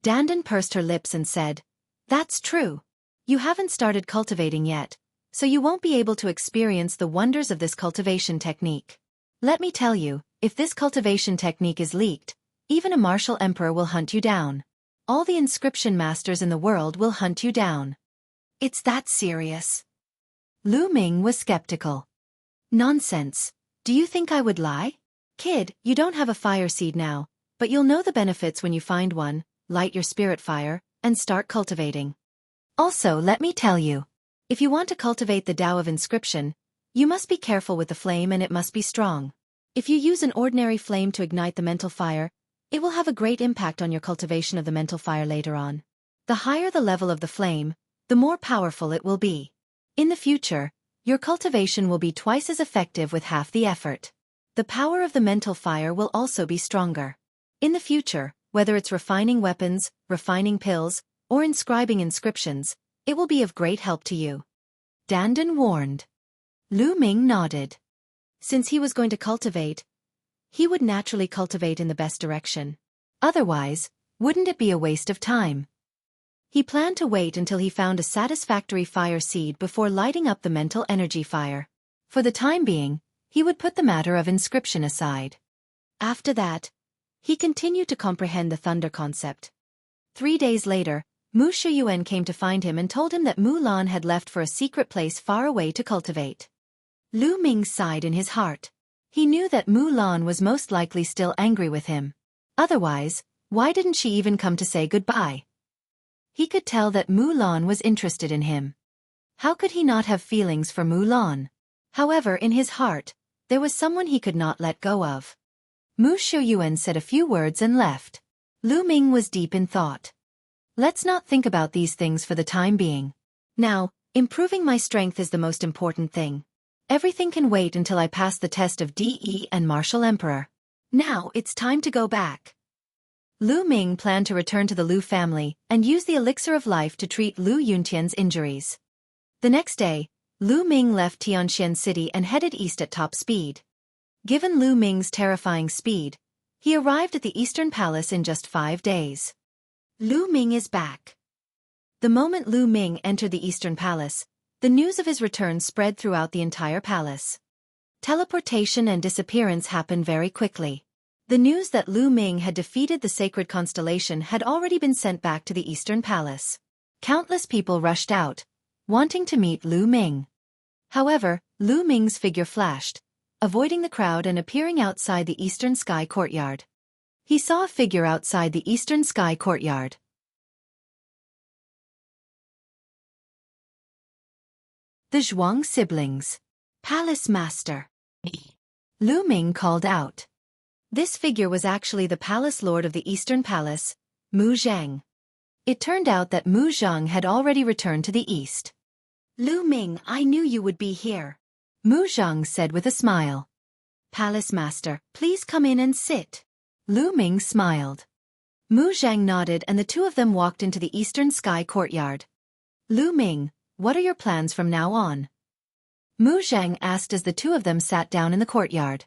Dandan pursed her lips and said, That's true. You haven't started cultivating yet, so you won't be able to experience the wonders of this cultivation technique. Let me tell you, if this cultivation technique is leaked, even a martial emperor will hunt you down. All the inscription masters in the world will hunt you down. It's that serious. Lu Ming was skeptical. Nonsense. Do you think I would lie? Kid, you don't have a fire seed now, but you'll know the benefits when you find one, light your spirit fire, and start cultivating. Also, let me tell you. If you want to cultivate the Tao of inscription, you must be careful with the flame and it must be strong. If you use an ordinary flame to ignite the mental fire, it will have a great impact on your cultivation of the mental fire later on. The higher the level of the flame, the more powerful it will be. In the future, your cultivation will be twice as effective with half the effort. The power of the mental fire will also be stronger. In the future, whether it's refining weapons, refining pills, or inscribing inscriptions, it will be of great help to you. Dandan warned. Lu Ming nodded. Since he was going to cultivate, he would naturally cultivate in the best direction. Otherwise, wouldn't it be a waste of time? He planned to wait until he found a satisfactory fire seed before lighting up the mental energy fire. For the time being, he would put the matter of inscription aside. After that, he continued to comprehend the thunder concept. 3 days later, Mu Shiyuan came to find him and told him that Mu Lan had left for a secret place far away to cultivate. Lu Ming sighed in his heart. He knew that Mu Lan was most likely still angry with him. Otherwise, why didn't she even come to say goodbye? He could tell that Mu Lan was interested in him. How could he not have feelings for Mu Lan? However, in his heart, there was someone he could not let go of. Mu Shiyuan said a few words and left. Lu Ming was deep in thought. Let's not think about these things for the time being. Now, improving my strength is the most important thing. Everything can wait until I pass the test of DE and Martial Emperor. Now it's time to go back. Lu Ming planned to return to the Lu family and use the elixir of life to treat Lu Yuntian's injuries. The next day, Lu Ming left Tianxian City and headed east at top speed. Given Lu Ming's terrifying speed, he arrived at the Eastern Palace in just 5 days. Lu Ming is back. The moment Lu Ming entered the Eastern Palace, the news of his return spread throughout the entire palace. Teleportation and disappearance happened very quickly. The news that Lu Ming had defeated the sacred constellation had already been sent back to the Eastern Palace. Countless people rushed out, wanting to meet Lu Ming. However, Lu Ming's figure flashed, avoiding the crowd and appearing outside the Eastern Sky Courtyard. He saw a figure outside the Eastern Sky Courtyard. The Zhuang siblings. Palace Master. Lu Ming called out. This figure was actually the palace lord of the Eastern Palace, Mu Zhang. It turned out that Mu Zhang had already returned to the east. Lu Ming, I knew you would be here. Mu Zhang said with a smile. Palace Master, please come in and sit. Lu Ming smiled. Mu Zhang nodded and the two of them walked into the Eastern Sky Courtyard. Lu Ming, what are your plans from now on? Mu Zhang asked as the two of them sat down in the courtyard.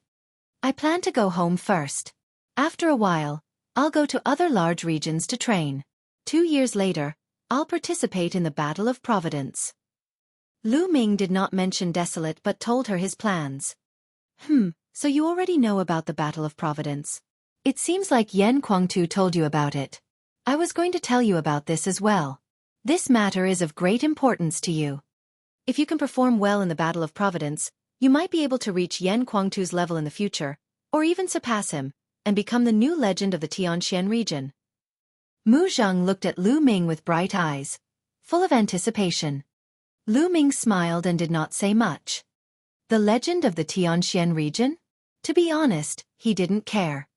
I plan to go home first. After a while, I'll go to other large regions to train. 2 years later, I'll participate in the Battle of Providence. Lu Ming did not mention Desolate but told her his plans. So you already know about the Battle of Providence. It seems like Yan Kuangtu told you about it. I was going to tell you about this as well. This matter is of great importance to you. If you can perform well in the Battle of Providence, you might be able to reach Yan Kuangtu's level in the future, or even surpass him, and become the new legend of the Tianxian region. Mu Zhang looked at Lu Ming with bright eyes, full of anticipation. Lu Ming smiled and did not say much. The legend of the Tianxian region? To be honest, he didn't care.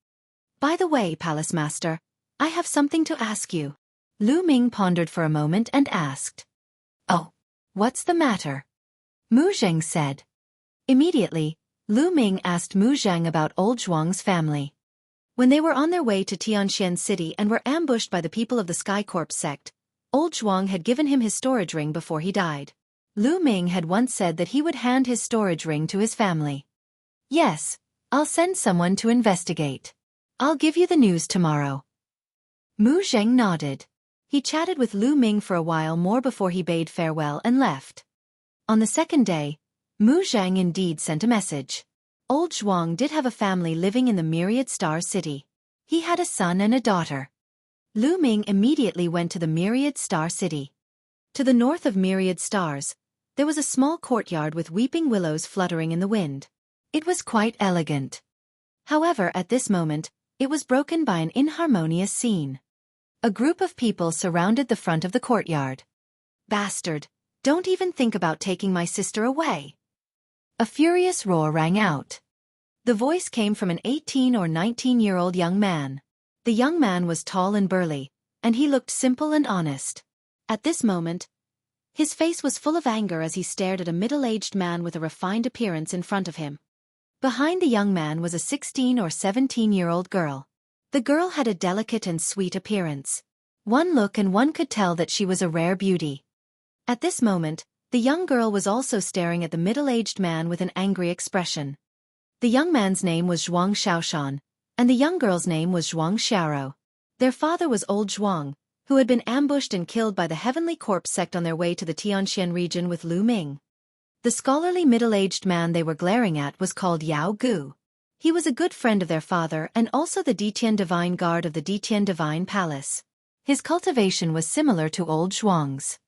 By the way, Palace Master, I have something to ask you. Lu Ming pondered for a moment and asked. Oh, what's the matter? Mu Zhang said. Immediately, Lu Ming asked Mu Zhang about old Zhuang's family. When they were on their way to Tianxian City and were ambushed by the people of the Sky Corps sect, old Zhuang had given him his storage ring before he died. Lu Ming had once said that he would hand his storage ring to his family. Yes, I'll send someone to investigate. I'll give you the news tomorrow. Mu Zheng nodded. He chatted with Lu Ming for a while more before he bade farewell and left. On the second day, Mu Zheng indeed sent a message. Old Zhuang did have a family living in the Myriad Star City. He had a son and a daughter. Lu Ming immediately went to the Myriad Star City. To the north of Myriad Stars, there was a small courtyard with weeping willows fluttering in the wind. It was quite elegant. However, at this moment, it was broken by an inharmonious scene. A group of people surrounded the front of the courtyard. Bastard, don't even think about taking my sister away. A furious roar rang out. The voice came from an 18 or 19-year-old young man. The young man was tall and burly, and he looked simple and honest. At this moment, his face was full of anger as he stared at a middle-aged man with a refined appearance in front of him. Behind the young man was a 16 or 17-year-old girl. The girl had a delicate and sweet appearance. One look and one could tell that she was a rare beauty. At this moment, the young girl was also staring at the middle-aged man with an angry expression. The young man's name was Zhuang Xiaofan, and the young girl's name was Zhuang Xiao. Their father was old Zhuang, who had been ambushed and killed by the Heavenly Corpse sect on their way to the Tianxian region with Lu Ming. The scholarly middle-aged man they were glaring at was called Yao Gu. He was a good friend of their father and also the Ditian Divine Guard of the Ditian Divine Palace. His cultivation was similar to old Zhuang's.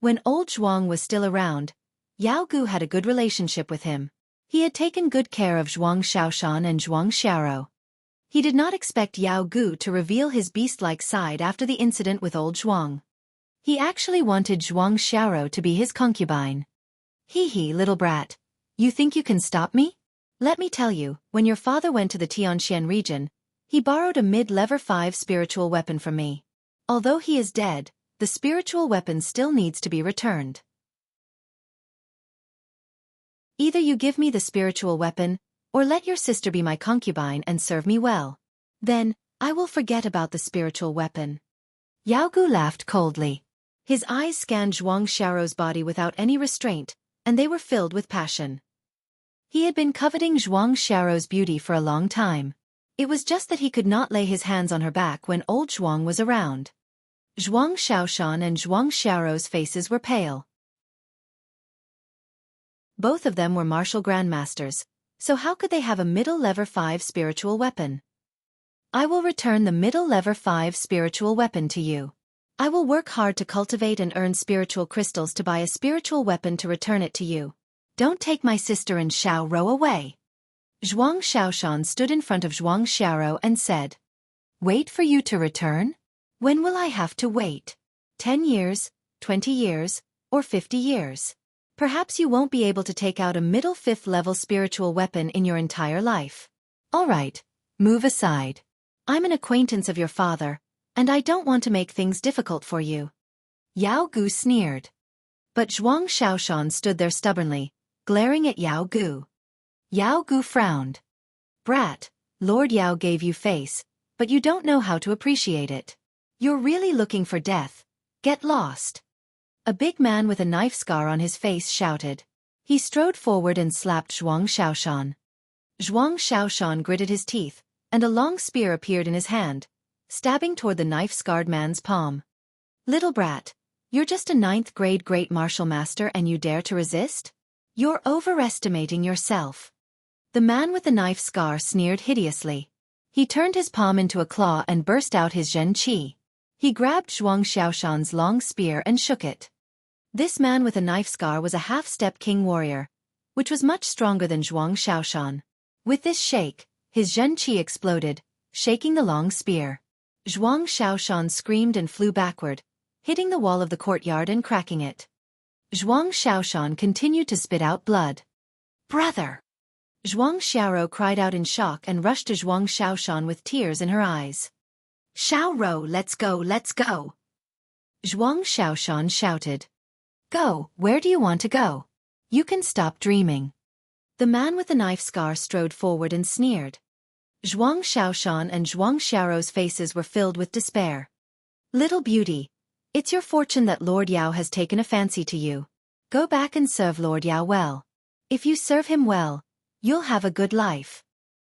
When old Zhuang was still around, Yao Gu had a good relationship with him. He had taken good care of Zhuang Xiaoshan and Zhuang Xiao. He did not expect Yao Gu to reveal his beast-like side after the incident with old Zhuang. He actually wanted Zhuang Xiao to be his concubine. Hee, little brat. You think you can stop me? Let me tell you, when your father went to the Tianxian region, he borrowed a mid-level 5 spiritual weapon from me. Although he is dead, the spiritual weapon still needs to be returned. Either you give me the spiritual weapon, or let your sister be my concubine and serve me well. Then, I will forget about the spiritual weapon. Yao Gu laughed coldly. His eyes scanned Zhuang Xiao's body without any restraint, and they were filled with passion. He had been coveting Zhuang Xiao's beauty for a long time. It was just that he could not lay his hands on her back when old Zhuang was around. Zhuang Xiaoshan and Zhuang Xiao's faces were pale. Both of them were martial grandmasters, so how could they have a middle-level 5 spiritual weapon? I will return the middle-level 5 spiritual weapon to you. I will work hard to cultivate and earn spiritual crystals to buy a spiritual weapon to return it to you. Don't take my sister and Xiao Ro away. Zhuang Xiaoshan stood in front of Zhuang Xiao and said, Wait for you to return? When will I have to wait? 10 years, 20 years, or 50 years? Perhaps you won't be able to take out a middle 5th level spiritual weapon in your entire life. All right, move aside. I'm an acquaintance of your father, and I don't want to make things difficult for you. Yao Gu sneered. But Zhuang Xiaoshan stood there stubbornly, glaring at Yao Gu. Yao Gu frowned. Brat, Lord Yao gave you face, but you don't know how to appreciate it. You're really looking for death. Get lost. A big man with a knife scar on his face shouted. He strode forward and slapped Zhuang Xiaoshan. Zhuang Xiaoshan gritted his teeth, and a long spear appeared in his hand, stabbing toward the knife-scarred man's palm. Little brat, you're just a 9th grade great martial master and you dare to resist? You're overestimating yourself. The man with the knife scar sneered hideously. He turned his palm into a claw and burst out his Zhen Qi. He grabbed Zhuang Xiaoshan's long spear and shook it. This man with a knife scar was a half-step king warrior, which was much stronger than Zhuang Xiaoshan. With this shake, his Zhen Qi exploded, shaking the long spear. Zhuang Xiaoshan screamed and flew backward, hitting the wall of the courtyard and cracking it. Zhuang Xiaoshan continued to spit out blood. Brother! Zhuang Xiao cried out in shock and rushed to Zhuang Xiaoshan with tears in her eyes. Xiao, let's go, let's go! Zhuang Xiaoshan shouted. Go, where do you want to go? You can stop dreaming. The man with the knife scar strode forward and sneered. Zhuang Xiaoshan and Zhuang Xiao's faces were filled with despair. Little beauty, it's your fortune that Lord Yao has taken a fancy to you. Go back and serve Lord Yao well. If you serve him well, you'll have a good life.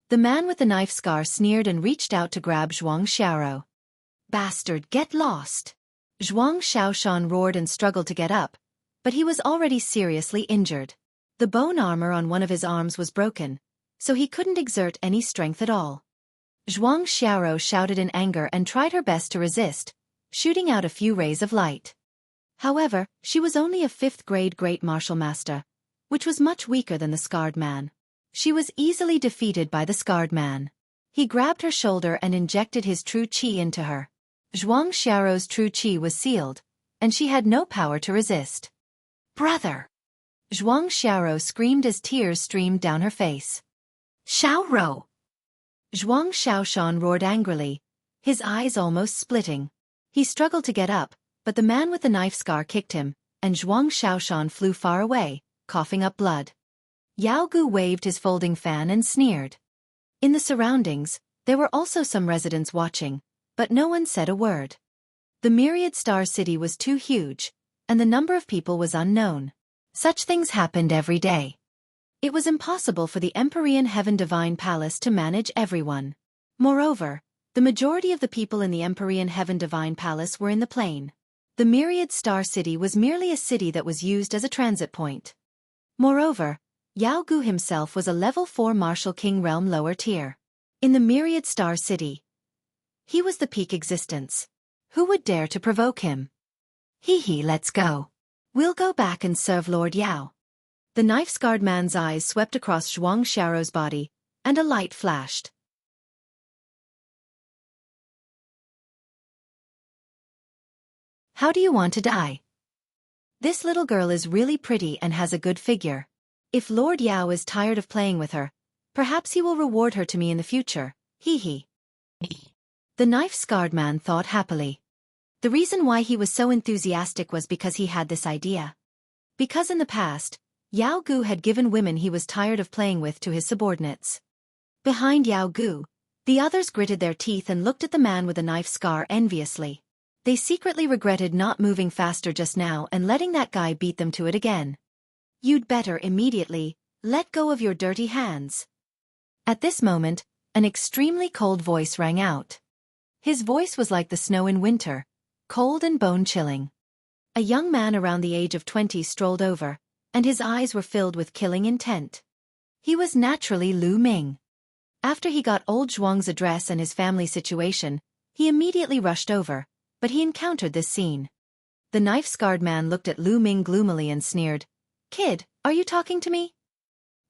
The man with the knife scar sneered and reached out to grab Zhuang Xiao. Bastard, get lost! Zhuang Xiaoshan roared and struggled to get up, but he was already seriously injured. The bone armor on one of his arms was broken, so he couldn't exert any strength at all. Zhuang Xiao shouted in anger and tried her best to resist, shooting out a few rays of light. However, she was only a 5th-grade great martial master, which was much weaker than the scarred man. She was easily defeated by the scarred man. He grabbed her shoulder and injected his true qi into her. Zhuang Xiao's true qi was sealed, and she had no power to resist. Brother! Zhuang Xiao screamed as tears streamed down her face. Xiao! Zhuang Xiaoshan roared angrily, his eyes almost splitting. He struggled to get up, but the man with the knife scar kicked him, and Zhuang Xiaoshan flew far away, coughing up blood. Yao Gu waved his folding fan and sneered. In the surroundings, there were also some residents watching, but no one said a word. The Myriad Star City was too huge, and the number of people was unknown. Such things happened every day. It was impossible for the Empyrean Heaven Divine Palace to manage everyone. Moreover, the majority of the people in the Empyrean Heaven Divine Palace were in the plain. The Myriad Star City was merely a city that was used as a transit point. Moreover, Yao Gu himself was a level 4 Martial King realm lower tier. In the Myriad Star City, he was the peak existence. Who would dare to provoke him? Hee, let's go. We'll go back and serve Lord Yao. The knife-scarred man's eyes swept across Zhuang Xiao's body, and a light flashed. How do you want to die? This little girl is really pretty and has a good figure. If Lord Yao is tired of playing with her, perhaps he will reward her to me in the future. Hee. The knife-scarred man thought happily. The reason why he was so enthusiastic was because he had this idea. Because in the past, Yao Gu had given women he was tired of playing with to his subordinates. Behind Yao Gu, the others gritted their teeth and looked at the man with the knife scar enviously. They secretly regretted not moving faster just now and letting that guy beat them to it again. You'd better immediately let go of your dirty hands. At this moment, an extremely cold voice rang out. His voice was like the snow in winter, cold and bone-chilling. A young man around the age of 20 strolled over, and his eyes were filled with killing intent. He was naturally Lu Ming. After he got old Zhuang's address and his family situation, he immediately rushed over, but he encountered this scene. The knife-scarred man looked at Lu Ming gloomily and sneered, "Kid, are you talking to me?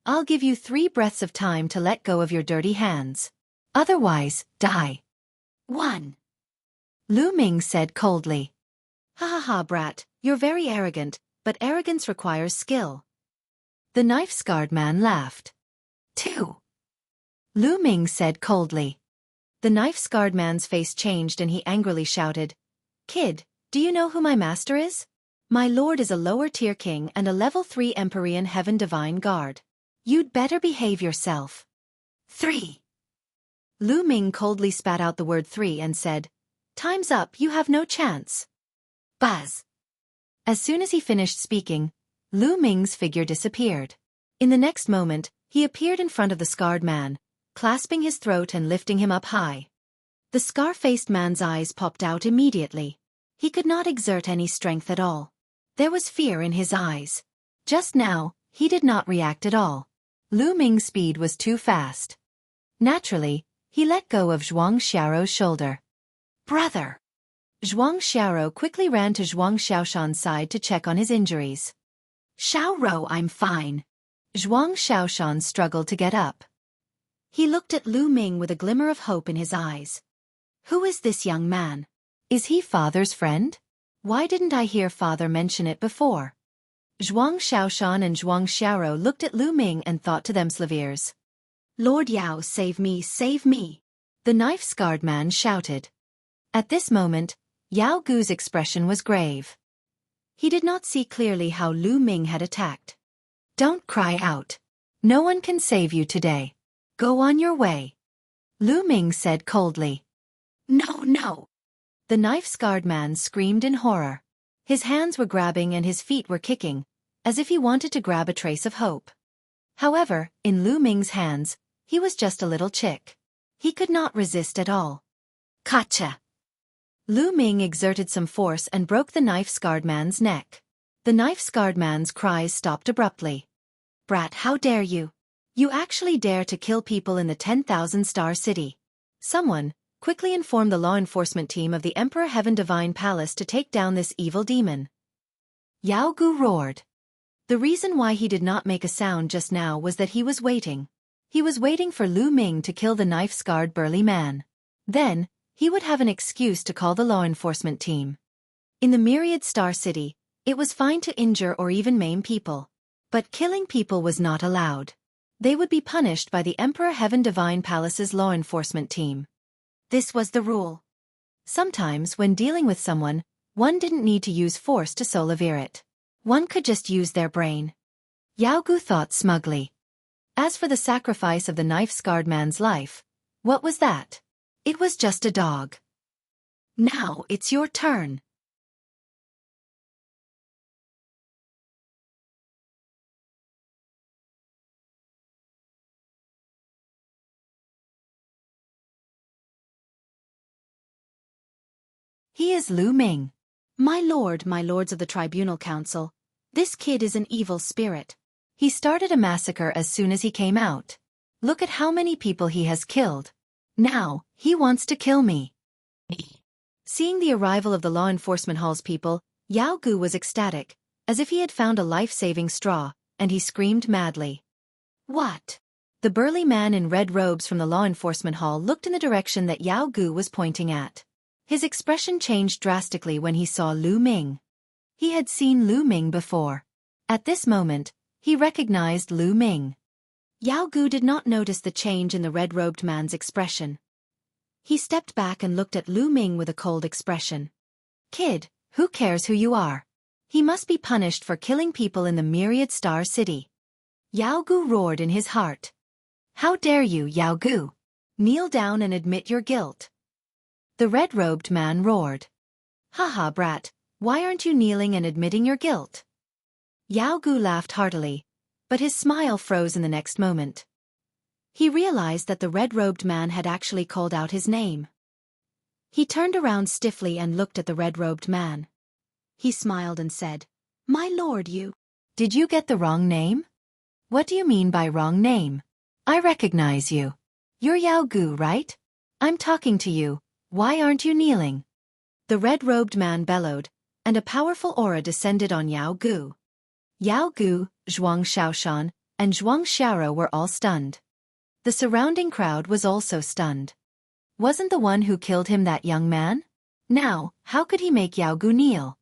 I'll give you 3 breaths of time to let go of your dirty hands. Otherwise, die." 1. Lu Ming said coldly. Ha, brat, you're very arrogant, but arrogance requires skill. The knife-scarred man laughed. 2. Lu Ming said coldly. The knife-scarred man's face changed and he angrily shouted, "Kid, do you know who my master is? My lord is a lower-tier king and a level 3 Empyrean Heaven Divine Guard. You'd better behave yourself." 3. Lu Ming coldly spat out the word 3 and said, "Time's up, you have no chance." Buzz. As soon as he finished speaking, Lu Ming's figure disappeared. In the next moment, he appeared in front of the scarred man, clasping his throat and lifting him up high. The scar-faced man's eyes popped out immediately. He could not exert any strength at all. There was fear in his eyes. Just now, he did not react at all. Lu Ming's speed was too fast. Naturally, he let go of Zhuang Xiao's shoulder. "Brother!" Zhuang Xiao quickly ran to Zhuang Xiaoshan's side to check on his injuries. "Xiao, I'm fine." Zhuang Xiaoshan struggled to get up. He looked at Lu Ming with a glimmer of hope in his eyes. Who is this young man? Is he father's friend? Why didn't I hear father mention it before? Zhuang Xiaoshan and Zhuang Xiao looked at Lu Ming and thought to themselves, "Lord Yao, save me, save me!" The knife-scarred man shouted. At this moment, Yao Gu's expression was grave. He did not see clearly how Lu Ming had attacked. "Don't cry out. No one can save you today. Go on your way." Lu Ming said coldly. No, no. The knife-scarred man screamed in horror. His hands were grabbing and his feet were kicking, as if he wanted to grab a trace of hope. However, in Lu Ming's hands, he was just a little chick. He could not resist at all. Gotcha! Lu Ming exerted some force and broke the knife-scarred man's neck. The knife-scarred man's cries stopped abruptly. Brat, how dare you? You actually dare to kill people in the 10,000-star city. Someone, quickly inform the law enforcement team of the Emperor Heaven Divine Palace to take down this evil demon. Yao Gu roared. The reason why he did not make a sound just now was that he was waiting. He was waiting for Lu Ming to kill the knife-scarred burly man. Then, he would have an excuse to call the law enforcement team. In the Myriad Star City, it was fine to injure or even maim people. But killing people was not allowed. They would be punished by the Emperor Heaven Divine Palace's law enforcement team. This was the rule. Sometimes when dealing with someone, one didn't need to use force to solve it. One could just use their brain. Yao Gu thought smugly. As for the sacrifice of the knife-scarred man's life, what was that? It was just a dog. Now it's your turn. He is Lu Ming. My lords of the Tribunal Council, this kid is an evil spirit. He started a massacre as soon as he came out. Look at how many people he has killed. Now, he wants to kill me. Seeing the arrival of the law enforcement hall's people, Yao Gu was ecstatic, as if he had found a life-saving straw, and he screamed madly. What? The burly man in red robes from the law enforcement hall looked in the direction that Yao Gu was pointing at. His expression changed drastically when he saw Lu Ming. He had seen Lu Ming before. At this moment, he recognized Lu Ming. Yao Gu did not notice the change in the red-robed man's expression. He stepped back and looked at Lu Ming with a cold expression. Kid, who cares who you are? He must be punished for killing people in the Myriad Star City. Yao Gu roared in his heart. How dare you, Yao Gu? Kneel down and admit your guilt. The red-robed man roared. Haha, brat, why aren't you kneeling and admitting your guilt? Yao Gu laughed heartily, but his smile froze in the next moment. He realized that the red-robed man had actually called out his name. He turned around stiffly and looked at the red-robed man. He smiled and said, My lord, you. Did you get the wrong name? What do you mean by wrong name? I recognize you. You're Yao Gu, right? I'm talking to you. Why aren't you kneeling? The red-robed man bellowed, and a powerful aura descended on Yao Gu. Yao Gu, Zhuang Xiaofan, and Zhuang Xiaoro were all stunned. The surrounding crowd was also stunned. Wasn't the one who killed him that young man? Now, how could he make Yao Gu kneel?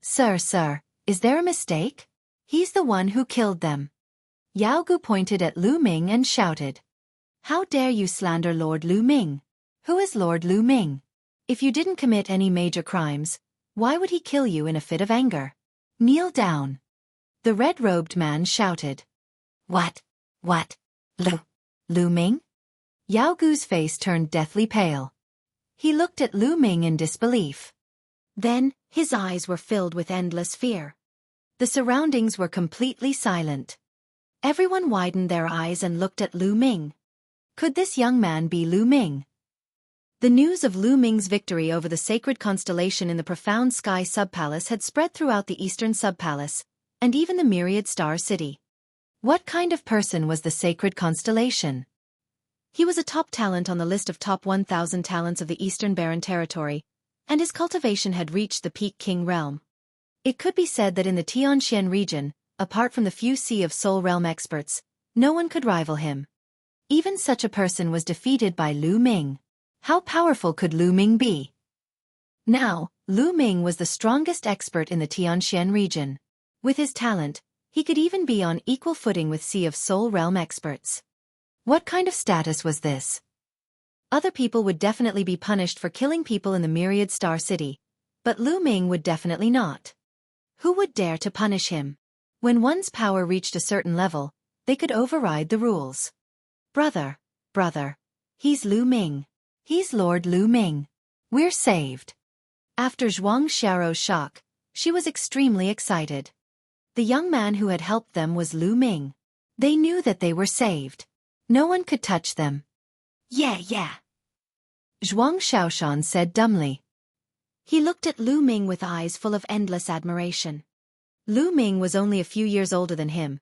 Sir, is there a mistake? He's the one who killed them. Yao Gu pointed at Lu Ming and shouted. How dare you slander Lord Lu Ming? Who is Lord Lu Ming? If you didn't commit any major crimes, why would he kill you in a fit of anger? Kneel down. The red-robed man shouted. What? Lu Ming? Yao Gu's face turned deathly pale. He looked at Lu Ming in disbelief. Then, his eyes were filled with endless fear. The surroundings were completely silent. Everyone widened their eyes and looked at Lu Ming. Could this young man be Lu Ming? The news of Lu Ming's victory over the sacred constellation in the profound sky subpalace had spread throughout the eastern subpalace, and even the Myriad Star City. What kind of person was the sacred constellation? He was a top talent on the list of top 1,000 talents of the Eastern Barren Territory, and his cultivation had reached the peak king realm. It could be said that in the Tianxian region, apart from the few Sea of Soul realm experts, no one could rival him. Even such a person was defeated by Lu Ming. How powerful could Lu Ming be? Now, Lu Ming was the strongest expert in the Tianxian region. With his talent, he could even be on equal footing with Sea of Soul realm experts. What kind of status was this? Other people would definitely be punished for killing people in the Myriad Star City, but Lu Ming would definitely not. Who would dare to punish him? When one's power reached a certain level, they could override the rules. Brother, He's Lu Ming. He's Lord Lu Ming. We're saved. After Zhuang Xiao's shock, she was extremely excited. The young man who had helped them was Lu Ming. They knew that they were saved. No one could touch them. Yeah. Zhuang Xiaoshan said dumbly. He looked at Lu Ming with eyes full of endless admiration. Lu Ming was only a few years older than him,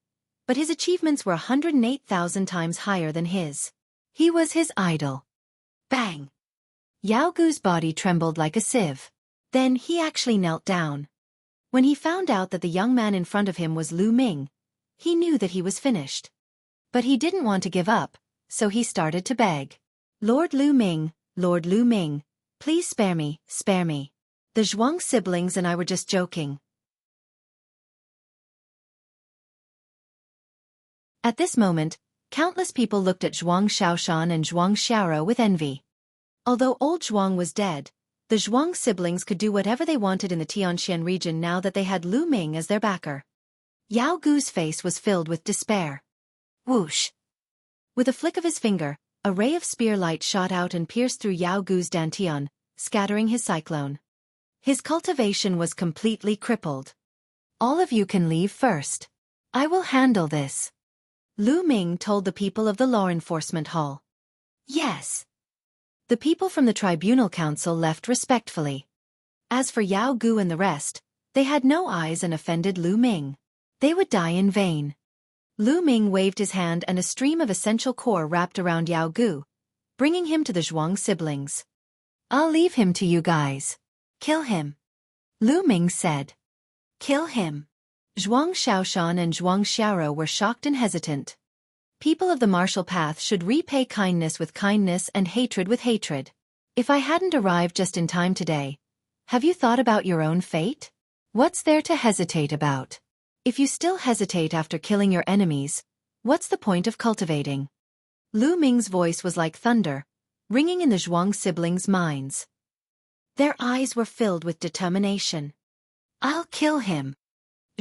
but his achievements were 108,000 times higher than his. He was his idol. Bang! Yao Gu's body trembled like a sieve. Then he actually knelt down. When he found out that the young man in front of him was Lu Ming, he knew that he was finished. But he didn't want to give up, so he started to beg. Lord Lu Ming, please spare me, spare me. The Zhuang siblings and I were just joking. At this moment, countless people looked at Zhuang Xiaoshan and Zhuang Xiao with envy. Although old Zhuang was dead, the Zhuang siblings could do whatever they wanted in the Tianxian region now that they had Lu Ming as their backer. Yao Gu's face was filled with despair. Whoosh! With a flick of his finger, a ray of spear light shot out and pierced through Yao Gu's dantian, scattering his cyclone. His cultivation was completely crippled. All of you can leave first. I will handle this. Lu Ming told the people of the law enforcement hall. Yes. The people from the tribunal council left respectfully. As for Yao Gu and the rest, they had no eyes and offended Lu Ming. They would die in vain. Lu Ming waved his hand and a stream of essential core wrapped around Yao Gu, bringing him to the Zhuang siblings. I'll leave him to you guys. Kill him. Lu Ming said. Kill him. Zhuang Xiaoshan and Zhuang Xiao were shocked and hesitant. People of the martial path should repay kindness with kindness and hatred with hatred. If I hadn't arrived just in time today, have you thought about your own fate? What's there to hesitate about? If you still hesitate after killing your enemies, what's the point of cultivating? Lu Ming's voice was like thunder, ringing in the Zhuang siblings' minds. Their eyes were filled with determination. I'll kill him.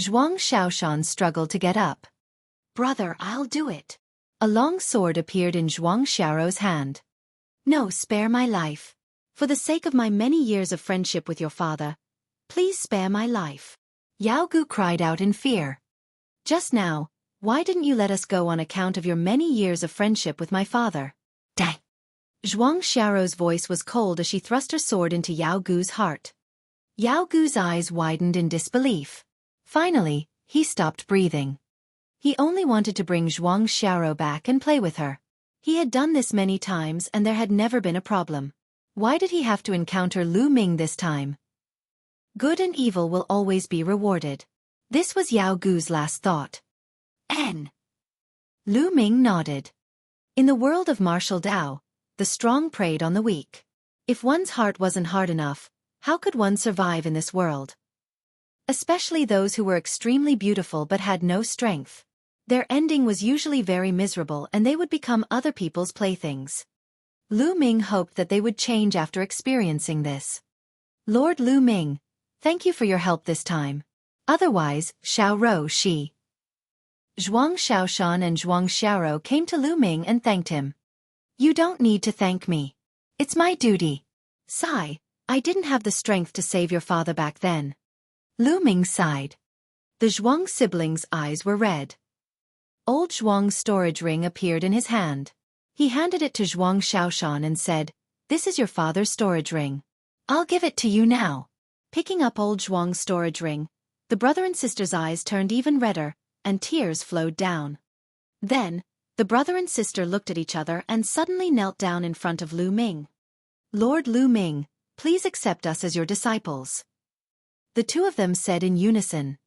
Zhuang Xiaoshan struggled to get up. Brother, I'll do it. A long sword appeared in Zhuang Xiao's hand. No, spare my life. For the sake of my many years of friendship with your father, please spare my life. Yao Gu cried out in fear. Just now, why didn't you let us go on account of your many years of friendship with my father? Dang! Zhuang Xiao's voice was cold as she thrust her sword into Yao Gu's heart. Yao Gu's eyes widened in disbelief. Finally, he stopped breathing. He only wanted to bring Zhuang Xiao back and play with her. He had done this many times and there had never been a problem. Why did he have to encounter Lu Ming this time? Good and evil will always be rewarded. This was Yao Gu's last thought. Lu Ming nodded. In the world of martial Dao, the strong preyed on the weak. If one's heart wasn't hard enough, how could one survive in this world? Especially those who were extremely beautiful but had no strength. Their ending was usually very miserable and they would become other people's playthings. Lu Ming hoped that they would change after experiencing this. Lord Lu Ming, thank you for your help this time. Otherwise, Xiao Rou Shi. Zhuang Xiaoshan and Zhuang Xiao came to Lu Ming and thanked him. You don't need to thank me. It's my duty. Sigh, I didn't have the strength to save your father back then. Lu Ming sighed. The Zhuang siblings' eyes were red. Old Zhuang's storage ring appeared in his hand. He handed it to Zhuang Xiaoshan and said, "This is your father's storage ring. I'll give it to you now." Picking up old Zhuang's storage ring, the brother and sister's eyes turned even redder, and tears flowed down. Then, the brother and sister looked at each other and suddenly knelt down in front of Lu Ming. Lord Lu Ming, please accept us as your disciples. The two of them said in unison.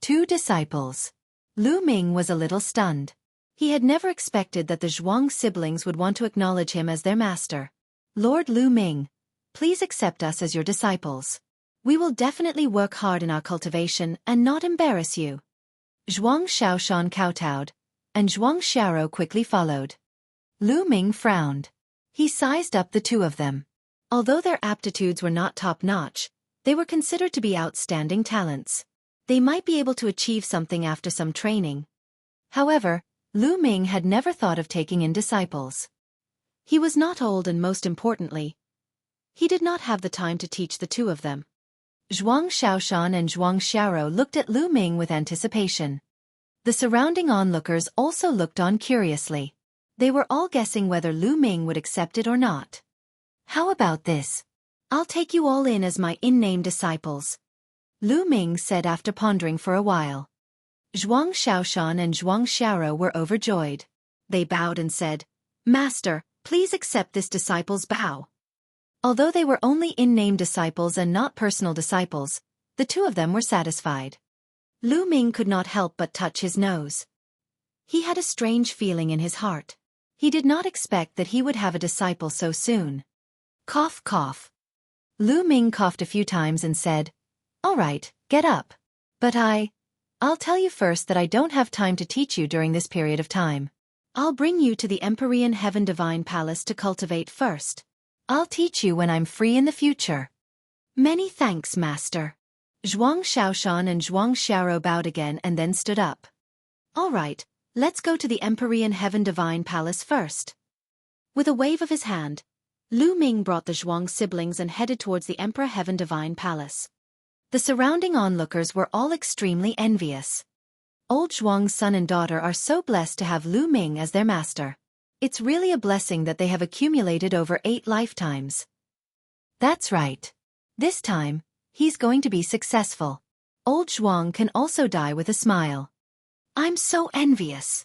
Two disciples. Lu Ming was a little stunned. He had never expected that the Zhuang siblings would want to acknowledge him as their master. Lord Lu Ming, please accept us as your disciples. We will definitely work hard in our cultivation and not embarrass you. Zhuang Xiaoshan kowtowed, and Zhuang Xiao quickly followed. Lu Ming frowned. He sized up the two of them. Although their aptitudes were not top-notch, they were considered to be outstanding talents. They might be able to achieve something after some training. However, Lu Ming had never thought of taking in disciples. He was not old and most importantly, he did not have the time to teach the two of them. Zhuang Xiaofan and Zhuang Xiao looked at Lu Ming with anticipation. The surrounding onlookers also looked on curiously. They were all guessing whether Lu Ming would accept it or not. How about this? I'll take you all in as my in-name disciples, Lu Ming said after pondering for a while. Zhuang Xiaofan and Zhuang Xiao were overjoyed. They bowed and said, "Master, please accept this disciple's bow." Although they were only in-name disciples and not personal disciples, the two of them were satisfied. Lu Ming could not help but touch his nose. He had a strange feeling in his heart. He did not expect that he would have a disciple so soon. Cough, cough. Lu Ming coughed a few times and said, "All right, get up. But I'll tell you first that I don't have time to teach you during this period of time. I'll bring you to the Empyrean Heaven Divine Palace to cultivate first. I'll teach you when I'm free in the future." "Many thanks, Master." Zhuang Xiaofan and Zhuang Xiao bowed again and then stood up. "All right, let's go to the Empyrean Heaven Divine Palace first." With a wave of his hand, Lu Ming brought the Zhuang siblings and headed towards the Emperor Heaven Divine Palace. The surrounding onlookers were all extremely envious. Old Zhuang's son and daughter are so blessed to have Lu Ming as their master. It's really a blessing that they have accumulated over 8 lifetimes. That's right. This time, he's going to be successful. Old Zhuang can also die with a smile. I'm so envious.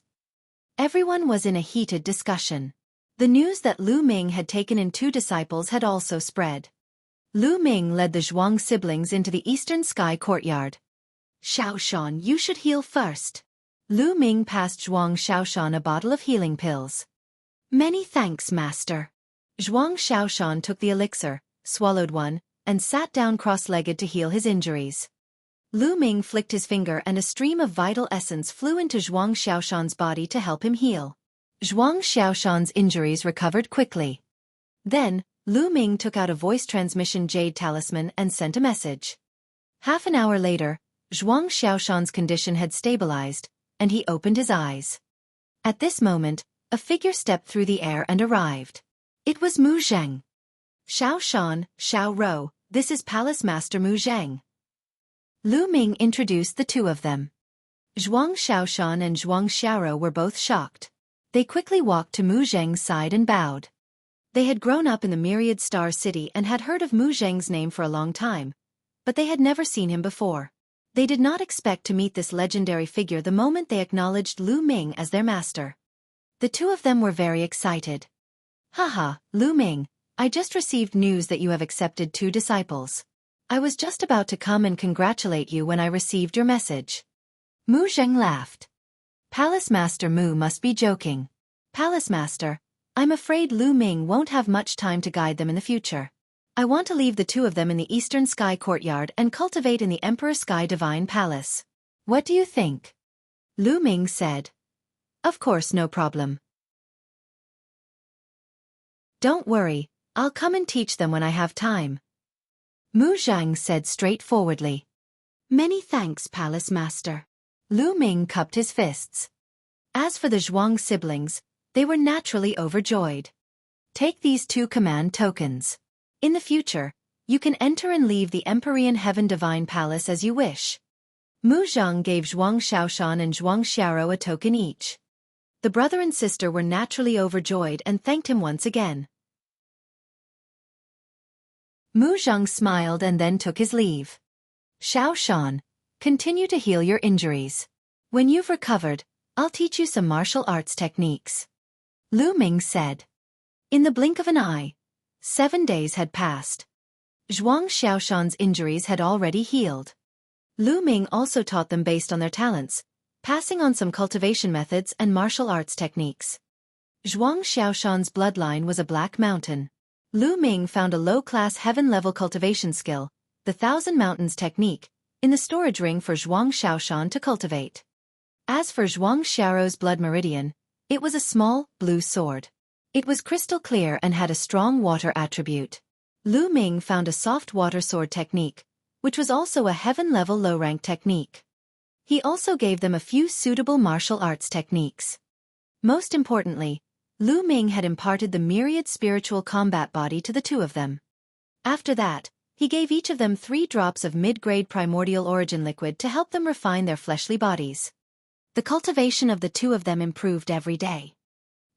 Everyone was in a heated discussion. The news that Lu Ming had taken in 2 disciples had also spread. Lu Ming led the Zhuang siblings into the Eastern Sky courtyard. "Xiaoshan, you should heal first." Lu Ming passed Zhuang Xiaoshan a bottle of healing pills. "Many thanks, Master." Zhuang Xiaoshan took the elixir, swallowed one, and sat down cross-legged to heal his injuries. Lu Ming flicked his finger and a stream of vital essence flew into Zhuang Xiaoshan's body to help him heal. Zhuang Xiaoshan's injuries recovered quickly. Then, Lu Ming took out a voice transmission jade talisman and sent a message. Half an hour later, Zhuang Xiaoshan's condition had stabilized, and he opened his eyes. At this moment, a figure stepped through the air and arrived. It was Mu Zheng. "Xiaoshan, Xiao, this is Palace Master Mu Zheng." Lu Ming introduced the two of them. Zhuang Xiaoshan and Zhuang Xiao were both shocked. They quickly walked to Mu Zheng's side and bowed. They had grown up in the Myriad Star City and had heard of Mu Zheng's name for a long time, but they had never seen him before. They did not expect to meet this legendary figure the moment they acknowledged Lu Ming as their master. The two of them were very excited. "Haha, Lu Ming, I just received news that you have accepted 2 disciples. I was just about to come and congratulate you when I received your message." Mu Zheng laughed. "Palace Master Mu must be joking. Palace Master, I'm afraid Lu Ming won't have much time to guide them in the future. I want to leave the 2 of them in the Eastern Sky Courtyard and cultivate in the Emperor Sky Divine Palace. What do you think?" Lu Ming said. "Of course, no problem. Don't worry, I'll come and teach them when I have time." Mu Zheng said straightforwardly. "Many thanks, Palace Master." Lu Ming cupped his fists. As for the Zhuang siblings, they were naturally overjoyed. "Take these 2 command tokens. In the future, you can enter and leave the Empyrean Heaven Divine Palace as you wish." Mu Zheng gave Zhuang Xiaoshan and Zhuang Xiao a token each. The brother and sister were naturally overjoyed and thanked him once again. Mu Zheng smiled and then took his leave. "Xiaoshan, continue to heal your injuries. When you've recovered, I'll teach you some martial arts techniques," Lu Ming said. In the blink of an eye, 7 days had passed. Zhuang Xiaoshan's injuries had already healed. Lu Ming also taught them based on their talents, passing on some cultivation methods and martial arts techniques. Zhuang Xiaoshan's bloodline was a black mountain. Lu Ming found a low-class heaven-level cultivation skill, the Thousand Mountains technique, in the storage ring for Zhuang Xiaoshan to cultivate. As for Zhuang Xiao's blood meridian, it was a small, blue sword. It was crystal clear and had a strong water attribute. Lu Ming found a soft water sword technique, which was also a heaven-level low-rank technique. He also gave them a few suitable martial arts techniques. Most importantly, Lu Ming had imparted the Myriad spiritual combat body to the two of them. After that, he gave each of them 3 drops of mid-grade primordial origin liquid to help them refine their fleshly bodies. The cultivation of the two of them improved every day.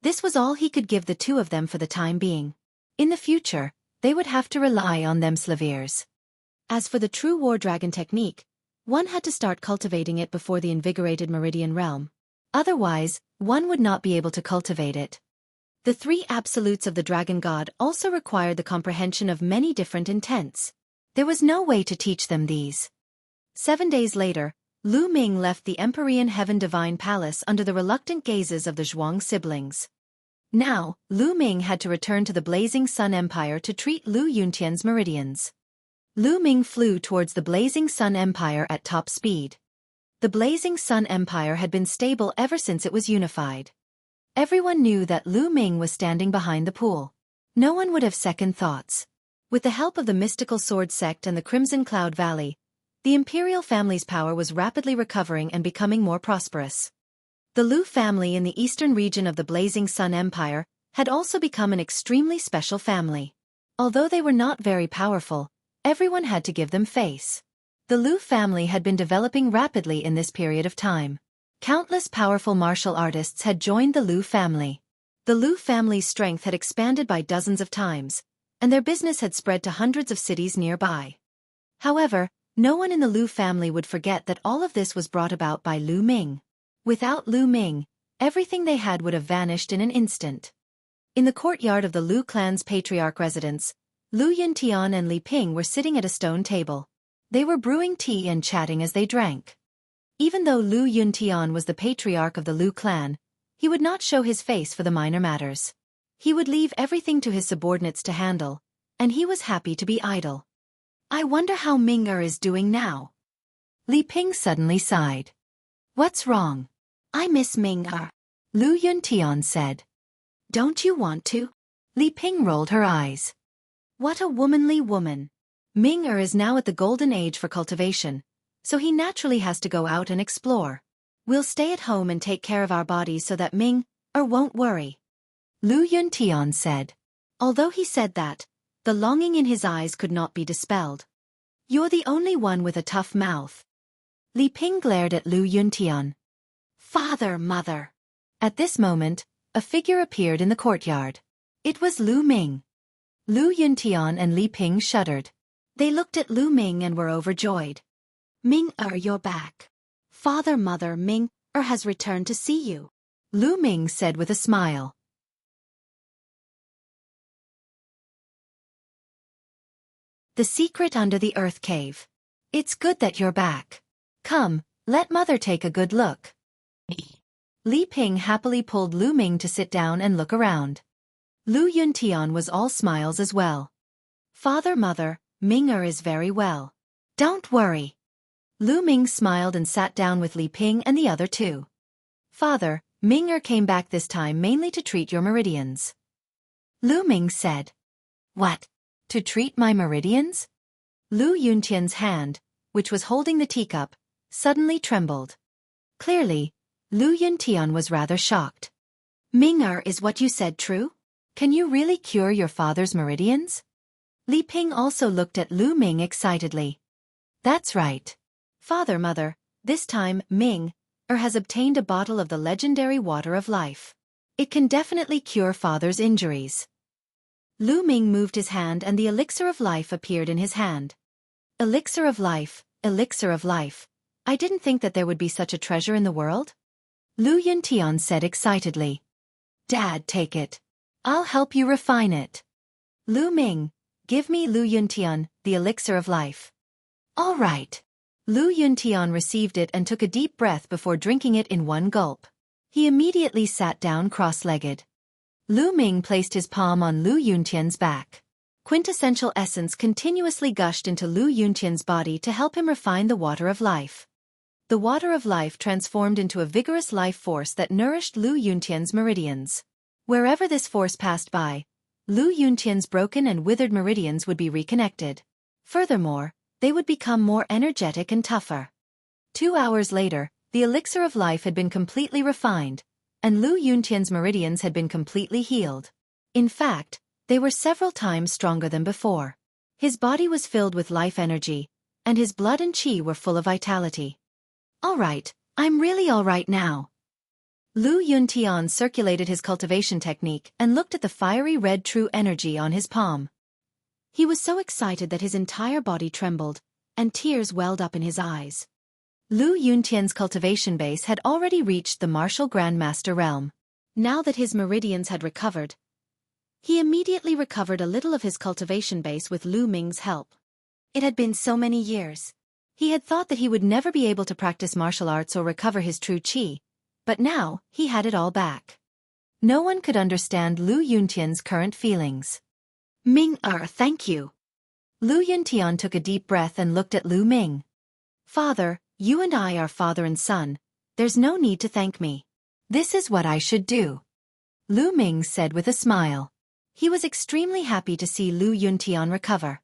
This was all he could give the two of them for the time being. In the future, they would have to rely on them slaviers. As for the true war dragon technique, one had to start cultivating it before the invigorated Meridian realm. Otherwise, one would not be able to cultivate it. The 3 absolutes of the dragon god also required the comprehension of many different intents. There was no way to teach them these. 7 days later, Lu Ming left the Empyrean Heaven Divine Palace under the reluctant gazes of the Zhuang siblings. Now, Lu Ming had to return to the Blazing Sun Empire to treat Lu Yuntian's meridians. Lu Ming flew towards the Blazing Sun Empire at top speed. The Blazing Sun Empire had been stable ever since it was unified. Everyone knew that Lu Ming was standing behind the pool. No one would have second thoughts. With the help of the Mystical Sword Sect and the Crimson Cloud Valley, the imperial family's power was rapidly recovering and becoming more prosperous. The Lu family in the eastern region of the Blazing Sun Empire had also become an extremely special family. Although they were not very powerful, everyone had to give them face. The Lu family had been developing rapidly in this period of time. Countless powerful martial artists had joined the Lu family. The Lu family's strength had expanded by dozens of times, and their business had spread to hundreds of cities nearby. However, no one in the Lu family would forget that all of this was brought about by Lu Ming. Without Lu Ming, everything they had would have vanished in an instant. In the courtyard of the Lu clan's patriarch residence, Lu Yuntian and Li Ping were sitting at a stone table. They were brewing tea and chatting as they drank. Even though Lu Yuntian was the patriarch of the Lu clan, he would not show his face for the minor matters. He would leave everything to his subordinates to handle, and he was happy to be idle. I wonder how Ming-er is doing now. Li Ping suddenly sighed. What's wrong? I miss Ming-er, Lu Yuntian said. Don't you want to? Li Ping rolled her eyes. What a womanly woman. Ming-er is now at the golden age for cultivation, so he naturally has to go out and explore. We'll stay at home and take care of our bodies so that Ming-er won't worry. Lu Yuntian said. Although he said that, the longing in his eyes could not be dispelled. You're the only one with a tough mouth. Li Ping glared at Lu Yuntian. Father, mother. At this moment, a figure appeared in the courtyard. It was Lu Ming. Lu Yuntian and Li Ping shuddered. They looked at Lu Ming and were overjoyed. Ming-er, you're back. Father, mother, Ming-er has returned to see you, Lu Ming said with a smile. The secret under the earth cave. It's good that you're back. Come, let mother take a good look. Li Ping happily pulled Lu Ming to sit down and look around. Lu Yuntian was all smiles as well. Father, mother, Ming-er is very well. Don't worry. Lu Ming smiled and sat down with Li Ping and the other two. Father, Ming-er came back this time mainly to treat your meridians. Lu Ming said. What? To treat my meridians? Lu Yuntian's hand, which was holding the teacup, suddenly trembled. Clearly, Lu Yuntian was rather shocked. Ming-er, is what you said true? Can you really cure your father's meridians? Li Ping also looked at Lu Ming excitedly. That's right. Father, mother, this time Ming-er has obtained a bottle of the legendary water of life. It can definitely cure father's injuries. Lu Ming moved his hand and the elixir of life appeared in his hand. Elixir of life, elixir of life. I didn't think that there would be such a treasure in the world. Lu Yuntian said excitedly. Dad, take it. I'll help you refine it. Lu Ming, give me Lu Yuntian, the elixir of life. All right. Lu Yuntian received it and took a deep breath before drinking it in one gulp. He immediately sat down cross-legged. Lu Ming placed his palm on Lu Yuntian's back. Quintessential essence continuously gushed into Lu Yuntian's body to help him refine the water of life. The water of life transformed into a vigorous life force that nourished Lu Yuntian's meridians. Wherever this force passed by, Lu Yuntian's broken and withered meridians would be reconnected. Furthermore, they would become more energetic and tougher. 2 hours later, the elixir of life had been completely refined, and Lu Yuntian's meridians had been completely healed. In fact, they were several times stronger than before. His body was filled with life energy, and his blood and qi were full of vitality. All right, I'm really all right now. Lu Yuntian circulated his cultivation technique and looked at the fiery red true energy on his palm. He was so excited that his entire body trembled, and tears welled up in his eyes. Lu Yuntian's cultivation base had already reached the martial grandmaster realm. Now that his meridians had recovered, he immediately recovered a little of his cultivation base with Lu Ming's help. It had been so many years. He had thought that he would never be able to practice martial arts or recover his true qi, but now he had it all back. No one could understand Lu Yuntian's current feelings. Thank you. Lu Yuntian took a deep breath and looked at Lu Ming. Father, you and I are father and son. There's no need to thank me. This is what I should do. Lu Ming said with a smile. He was extremely happy to see Lu Yuntian recover.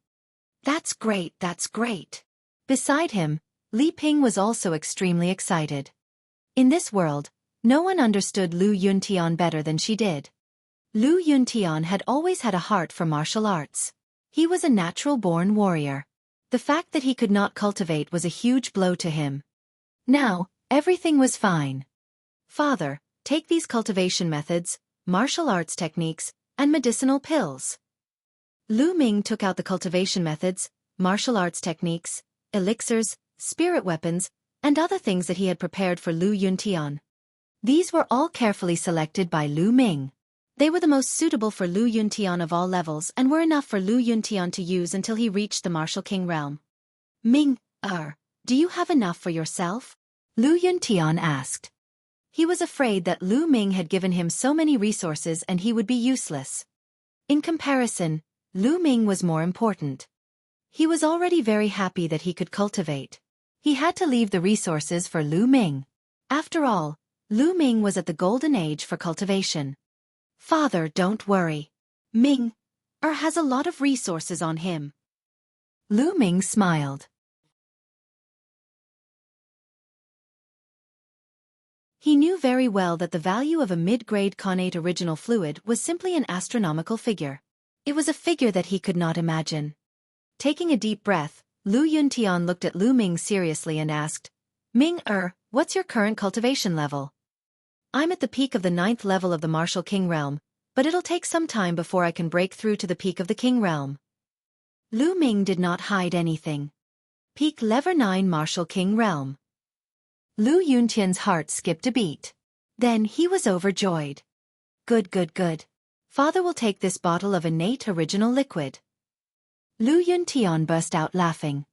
That's great, that's great. Beside him, Li Ping was also extremely excited. In this world, no one understood Lu Yuntian better than she did. Lu Yuntian had always had a heart for martial arts. He was a natural-born warrior. The fact that he could not cultivate was a huge blow to him. Now, everything was fine. Father, take these cultivation methods, martial arts techniques, and medicinal pills. Lu Ming took out the cultivation methods, martial arts techniques, elixirs, spirit weapons, and other things that he had prepared for Lu Yuntian. These were all carefully selected by Lu Ming. They were the most suitable for Lu Yuntian of all levels and were enough for Lu Yuntian to use until he reached the martial king realm. Do you have enough for yourself? Lu Yuntian asked. He was afraid that Lu Ming had given him so many resources and he would be useless. In comparison, Lu Ming was more important. He was already very happy that he could cultivate. He had to leave the resources for Lu Ming. After all, Lu Ming was at the golden age for cultivation. Father, don't worry. Ming has a lot of resources on him. Lu Ming smiled. He knew very well that the value of a mid-grade connate original fluid was simply an astronomical figure. It was a figure that he could not imagine. Taking a deep breath, Lu Yuntian looked at Lu Ming seriously and asked, what's your current cultivation level? I'm at the peak of the 9th level of the martial king realm, but it'll take some time before I can break through to the peak of the king realm. Lu Ming did not hide anything. Peak level 9 martial king realm. Lu Yuntian's heart skipped a beat. Then he was overjoyed. Good. Father will take this bottle of innate original liquid. Lu Yuntian burst out laughing.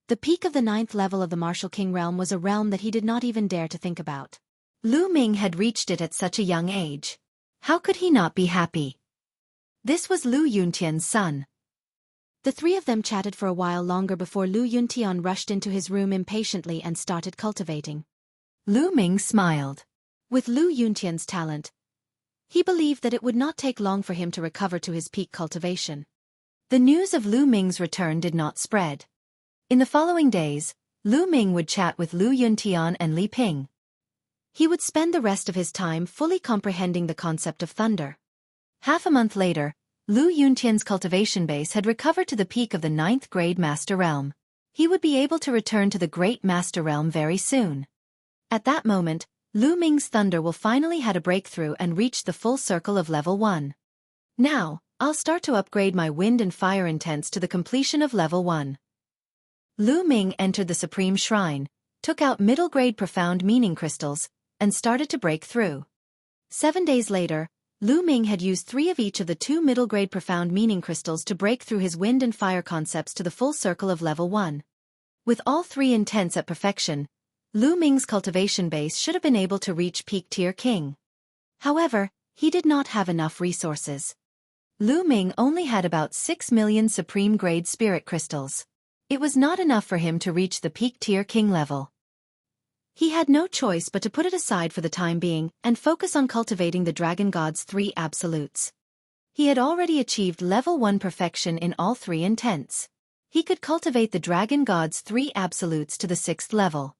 The peak of the 9th level of the martial king realm was a realm that he did not even dare to think about. Lu Ming had reached it at such a young age. How could he not be happy? This was Lu Yuntian's son. The three of them chatted for a while longer before Lu Yuntian rushed into his room impatiently and started cultivating. Lu Ming smiled. With Lu Yuntian's talent, he believed that it would not take long for him to recover to his peak cultivation. The news of Lu Ming's return did not spread. In the following days, Lu Ming would chat with Lu Yuntian and Li Ping. He would spend the rest of his time fully comprehending the concept of thunder. Half a month later, Lu Yuntian's cultivation base had recovered to the peak of the 9th grade Master Realm. He would be able to return to the Great Master Realm very soon. At that moment, Lu Ming's thunder will finally had a breakthrough and reach the full circle of level 1. Now, I'll start to upgrade my wind and fire intents to the completion of level 1. Lu Ming entered the Supreme Shrine, took out middle-grade profound meaning crystals, and started to break through. 7 days later, Lu Ming had used 3 of each of the 2 middle-grade profound meaning crystals to break through his wind and fire concepts to the full circle of level 1. With all 3 intents at perfection, Lu Ming's cultivation base should have been able to reach peak tier king. However, he did not have enough resources. Lu Ming only had about 6 million supreme-grade spirit crystals. It was not enough for him to reach the peak tier king level. He had no choice but to put it aside for the time being and focus on cultivating the Dragon God's 3 absolutes. He had already achieved level 1 perfection in all 3 intents. He could cultivate the dragon god's 3 absolutes to the 6th level.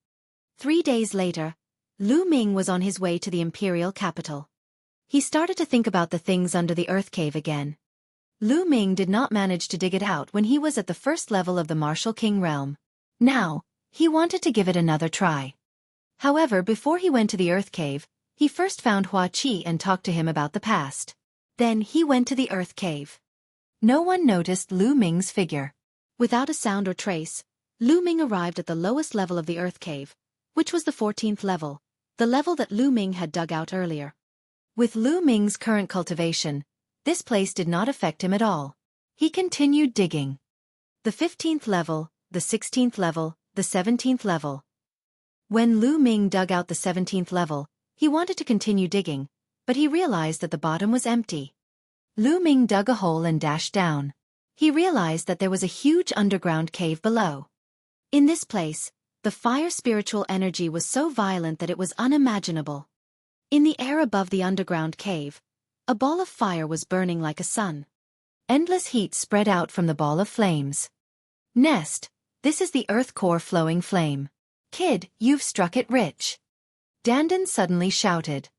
3 days later, Lu Ming was on his way to the imperial capital. He started to think about the things under the earth cave again. Lu Ming did not manage to dig it out when he was at the 1st level of the Martial King realm. Now, he wanted to give it another try. However, before he went to the earth cave, he first found Hua Qi and talked to him about the past. Then he went to the earth cave. No one noticed Lu Ming's figure. Without a sound or trace, Lu Ming arrived at the lowest level of the earth cave, which was the 14th level, the level that Lu Ming had dug out earlier. With Lu Ming's current cultivation, this place did not affect him at all. He continued digging. The 15th level, the 16th level, the 17th level. When Lu Ming dug out the 17th level, he wanted to continue digging, but he realized that the bottom was empty. Lu Ming dug a hole and dashed down. He realized that there was a huge underground cave below. In this place, the fire spiritual energy was so violent that it was unimaginable. In the air above the underground cave, a ball of fire was burning like a sun. Endless heat spread out from the ball of flames. Nest, this is the earth core flowing flame. Kid, you've struck it rich. Dandan suddenly shouted.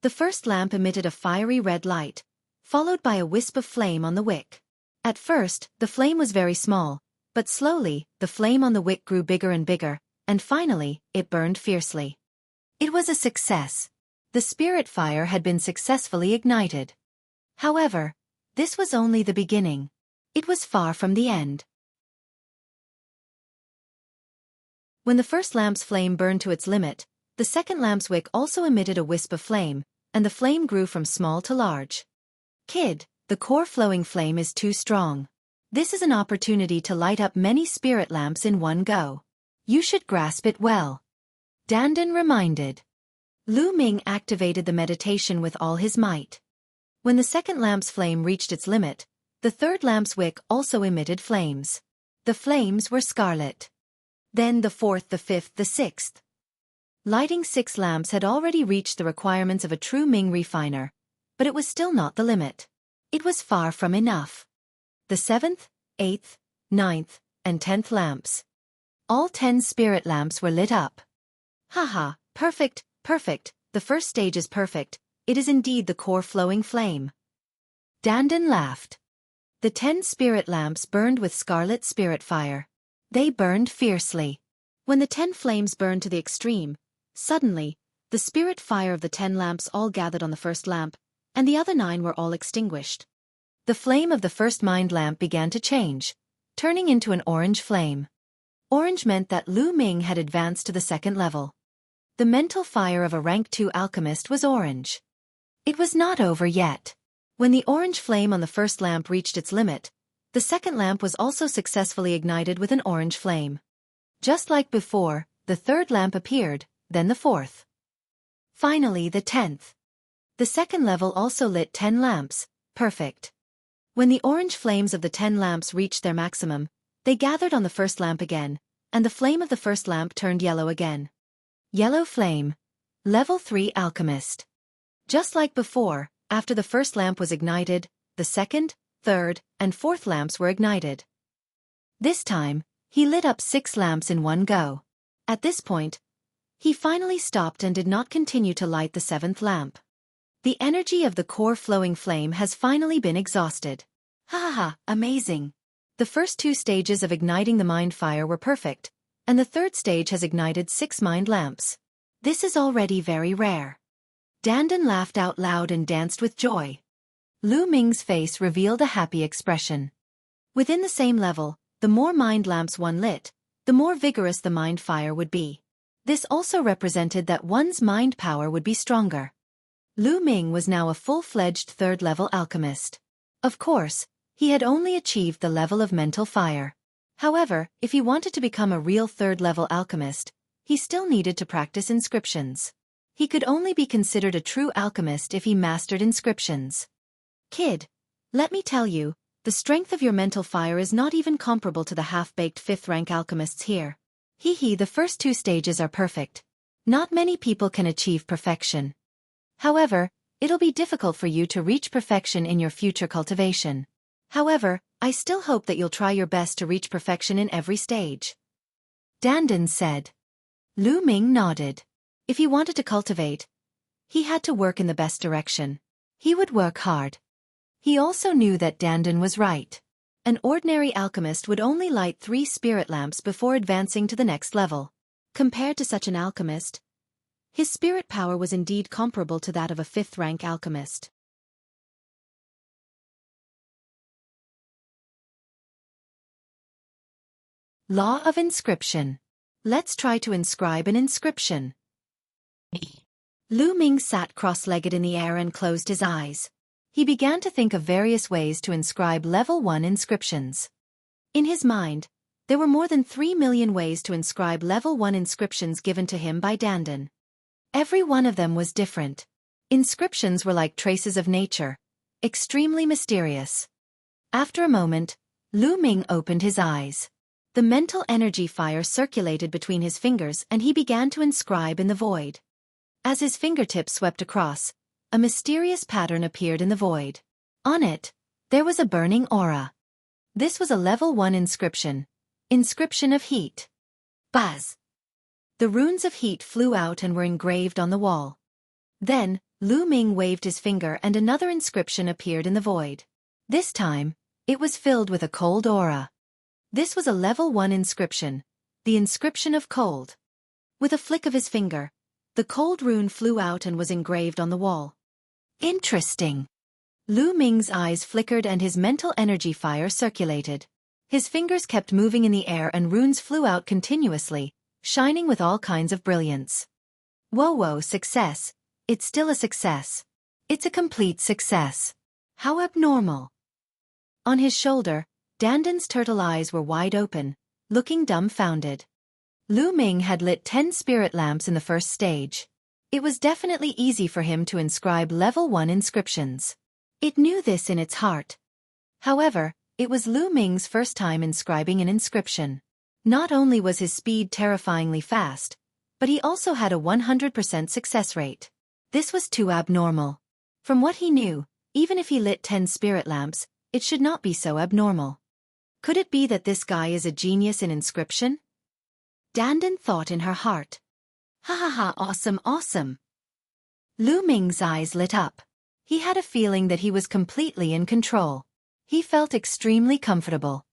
The first lamp emitted a fiery red light, followed by a wisp of flame on the wick. At first, the flame was very small, but slowly, the flame on the wick grew bigger and bigger, and finally, it burned fiercely. It was a success. The spirit fire had been successfully ignited. However, this was only the beginning. It was far from the end. When the first lamp's flame burned to its limit, the second lamp's wick also emitted a wisp of flame, and the flame grew from small to large. Kid, the core flowing flame is too strong. This is an opportunity to light up many spirit lamps in one go. You should grasp it well. Dandan reminded. Lu Ming activated the meditation with all his might. When the second lamp's flame reached its limit, the third lamp's wick also emitted flames. The flames were scarlet. Then the fourth, the fifth, the sixth. Lighting 6 lamps had already reached the requirements of a true Ming refiner, but it was still not the limit. It was far from enough. The 7th, 8th, 9th, and 10th lamps. All 10 spirit lamps were lit up. Haha, perfect, perfect, the first stage is perfect, it is indeed the core flowing flame. Dandan laughed. The 10 spirit lamps burned with scarlet spirit fire. They burned fiercely. When the 10 flames burned to the extreme, suddenly, the spirit fire of the 10 lamps all gathered on the first lamp, and the other 9 were all extinguished. The flame of the first mind lamp began to change, turning into an orange flame. Orange meant that Lu Ming had advanced to the 2nd level. The mental fire of a rank 2 alchemist was orange. It was not over yet. When the orange flame on the first lamp reached its limit, the second lamp was also successfully ignited with an orange flame. Just like before, the third lamp appeared, then the fourth. Finally, the 10th. The second level also lit 10 lamps, perfect. When the orange flames of the 10 lamps reached their maximum, they gathered on the first lamp again, and the flame of the first lamp turned yellow again. Yellow flame. Level 3 alchemist. Just like before, after the first lamp was ignited, the second, third, and fourth lamps were ignited. This time, he lit up 6 lamps in one go. At this point, he finally stopped and did not continue to light the 7th lamp. The energy of the core flowing flame has finally been exhausted. Ha ha ha, amazing. The first 2 stages of igniting the mind fire were perfect, and the third stage has ignited 6 mind lamps. This is already very rare. Dandan laughed out loud and danced with joy. Lu Ming's face revealed a happy expression. Within the same level, the more mind lamps one lit, the more vigorous the mind fire would be. This also represented that one's mind power would be stronger. Lu Ming was now a full-fledged third-level alchemist. Of course, he had only achieved the level of mental fire. However, if he wanted to become a real third-level alchemist, he still needed to practice inscriptions. He could only be considered a true alchemist if he mastered inscriptions. Kid, let me tell you, the strength of your mental fire is not even comparable to the half-baked 5th-rank alchemists here. The first 2 stages are perfect. Not many people can achieve perfection. However, it'll be difficult for you to reach perfection in your future cultivation. However, I still hope that you'll try your best to reach perfection in every stage. Dandan said. Lu Ming nodded. If he wanted to cultivate, he had to work in the best direction. He would work hard. He also knew that Dandan was right. An ordinary alchemist would only light 3 spirit lamps before advancing to the next level. Compared to such an alchemist, his spirit power was indeed comparable to that of a 5th-rank alchemist. Law of inscription. Let's try to inscribe an inscription. Lu Ming sat cross-legged in the air and closed his eyes. He began to think of various ways to inscribe level 1 inscriptions. In his mind, there were more than 3 million ways to inscribe level 1 inscriptions given to him by Dandan. Every one of them was different. Inscriptions were like traces of nature, extremely mysterious. After a moment, Lu Ming opened his eyes. The mental energy fire circulated between his fingers and he began to inscribe in the void. As his fingertips swept across, a mysterious pattern appeared in the void. On it, there was a burning aura. This was a level 1 inscription. Inscription of heat. Buzz. The runes of heat flew out and were engraved on the wall. Then, Lu Ming waved his finger and another inscription appeared in the void. This time, it was filled with a cold aura. This was a level 1 inscription, the inscription of cold. With a flick of his finger, the cold rune flew out and was engraved on the wall. Interesting. Lu Ming's eyes flickered and his mental energy fire circulated. His fingers kept moving in the air and runes flew out continuously, shining with all kinds of brilliance. Whoa, success. It's still a success. It's a complete success. How abnormal. On his shoulder, Dandan's turtle eyes were wide open, looking dumbfounded. Lu Ming had lit 10 spirit lamps in the first stage. It was definitely easy for him to inscribe level 1 inscriptions. It knew this in its heart. However, it was Lu Ming's first time inscribing an inscription. Not only was his speed terrifyingly fast, but he also had a 100% success rate. This was too abnormal. From what he knew, even if he lit 10 spirit lamps, it should not be so abnormal. Could it be that this guy is a genius in inscription? Dandan thought in her heart. Ha, awesome. Lu Ming's eyes lit up. He had a feeling that he was completely in control. He felt extremely comfortable.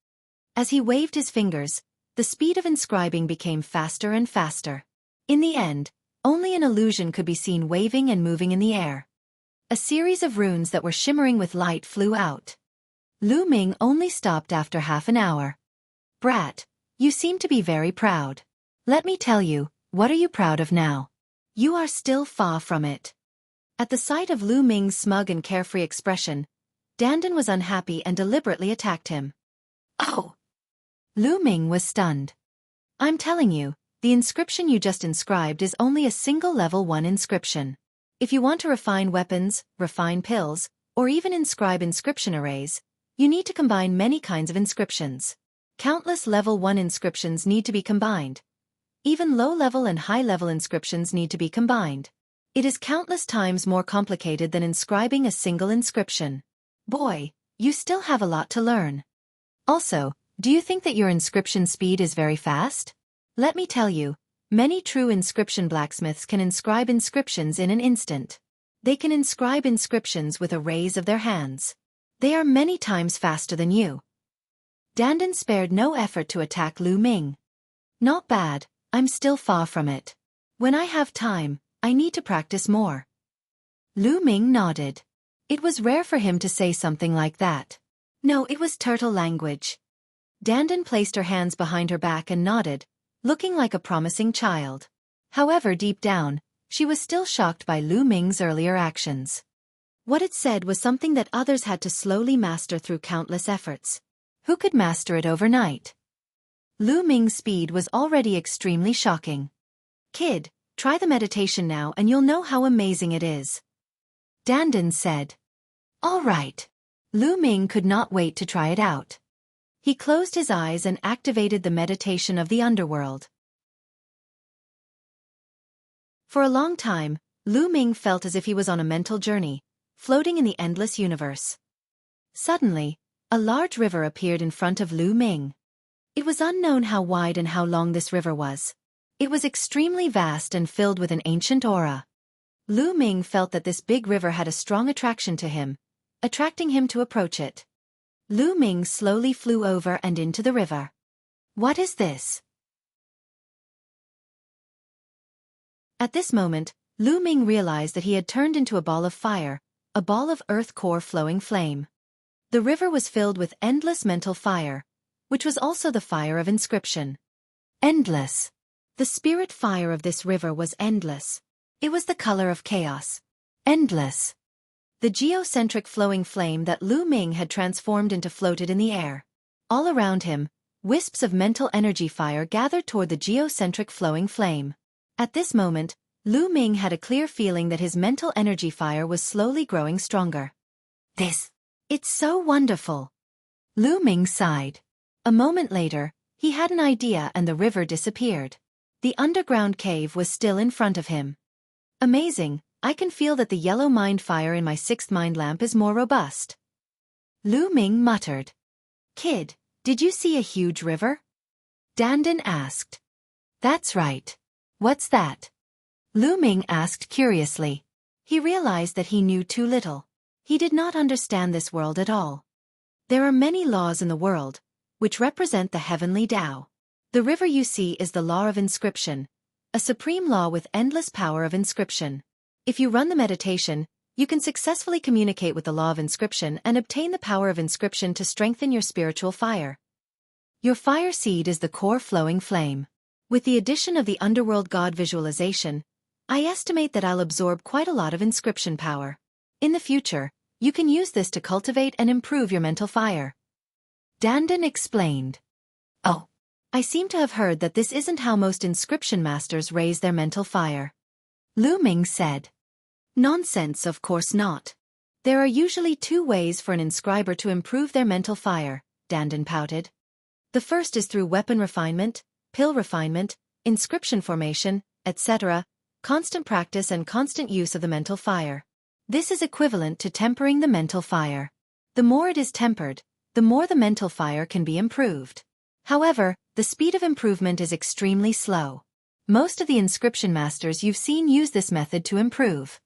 As he waved his fingers, the speed of inscribing became faster and faster. In the end, only an illusion could be seen waving and moving in the air. A series of runes that were shimmering with light flew out. Lu Ming only stopped after half an hour. Brat, you seem to be very proud. Let me tell you, what are you proud of now? You are still far from it. At the sight of Lu Ming's smug and carefree expression, Dandan was unhappy and deliberately attacked him. Oh! Lu Ming was stunned. I'm telling you, the inscription you just inscribed is only a single level 1 inscription. If you want to refine weapons, refine pills, or even inscribe inscription arrays, you need to combine many kinds of inscriptions. Countless level 1 inscriptions need to be combined. Even low-level and high-level inscriptions need to be combined. It is countless times more complicated than inscribing a single inscription. Boy, you still have a lot to learn. Also, do you think that your inscription speed is very fast? Let me tell you, many true inscription blacksmiths can inscribe inscriptions in an instant. They can inscribe inscriptions with a raise of their hands. They are many times faster than you. Dandan spared no effort to attack Lu Ming. Not bad, I'm still far from it. When I have time, I need to practice more. Lu Ming nodded. It was rare for him to say something like that. No, it was turtle language. Dandan placed her hands behind her back and nodded, looking like a promising child. However, deep down, she was still shocked by Lu Ming's earlier actions. What it said was something that others had to slowly master through countless efforts. Who could master it overnight? Lu Ming's speed was already extremely shocking. Kid, try the meditation now and you'll know how amazing it is. Dandan said. All right. Lu Ming could not wait to try it out. He closed his eyes and activated the meditation of the underworld. For a long time, Lu Ming felt as if he was on a mental journey, floating in the endless universe. Suddenly, a large river appeared in front of Lu Ming. It was unknown how wide and how long this river was. It was extremely vast and filled with an ancient aura. Lu Ming felt that this big river had a strong attraction to him, attracting him to approach it. Lu Ming slowly flew over and into the river. What is this? At this moment, Lu Ming realized that he had turned into a ball of fire, a ball of earth core flowing flame. The river was filled with endless mental fire, which was also the fire of inscription. Endless. The spirit fire of this river was endless. It was the color of chaos. Endless. The geocentric flowing flame that Lu Ming had transformed into floated in the air. All around him, wisps of mental energy fire gathered toward the geocentric flowing flame. At this moment, Lu Ming had a clear feeling that his mental energy fire was slowly growing stronger. It's so wonderful. Lu Ming sighed. A moment later, he had an idea and the river disappeared. The underground cave was still in front of him. Amazing, I can feel that the yellow mind fire in my sixth mind lamp is more robust. Lu Ming muttered. Kid, did you see a huge river? Dandan asked. That's right. What's that? Lu Ming asked curiously. He realized that he knew too little. He did not understand this world at all. There are many laws in the world, which represent the heavenly Tao. The river you see is the law of inscription, a supreme law with endless power of inscription. If you run the meditation, you can successfully communicate with the law of inscription and obtain the power of inscription to strengthen your spiritual fire. Your fire seed is the core flowing flame. With the addition of the underworld god visualization, I estimate that I'll absorb quite a lot of inscription power. In the future, you can use this to cultivate and improve your mental fire. Dandan explained. Oh, I seem to have heard that this isn't how most inscription masters raise their mental fire. Lu Ming said. Nonsense, of course not. There are usually two ways for an inscriber to improve their mental fire, Dandan pouted. The first is through weapon refinement, pill refinement, inscription formation, etc., constant practice and constant use of the mental fire. This is equivalent to tempering the mental fire. The more it is tempered, the more the mental fire can be improved. However, the speed of improvement is extremely slow. Most of the inscription masters you've seen use this method to improve.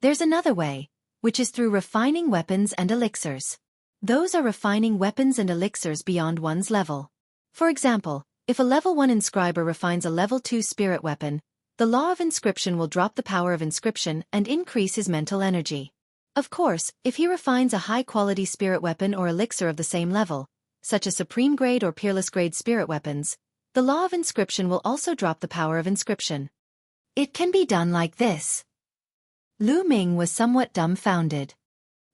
There's another way, which is through refining weapons and elixirs. Those are refining weapons and elixirs beyond one's level. For example, if a level 1 inscriber refines a level 2 spirit weapon, the law of inscription will drop the power of inscription and increase his mental energy. Of course, if he refines a high-quality spirit weapon or elixir of the same level, such as supreme grade or peerless grade spirit weapons, the law of inscription will also drop the power of inscription. It can be done like this. Lu Ming was somewhat dumbfounded.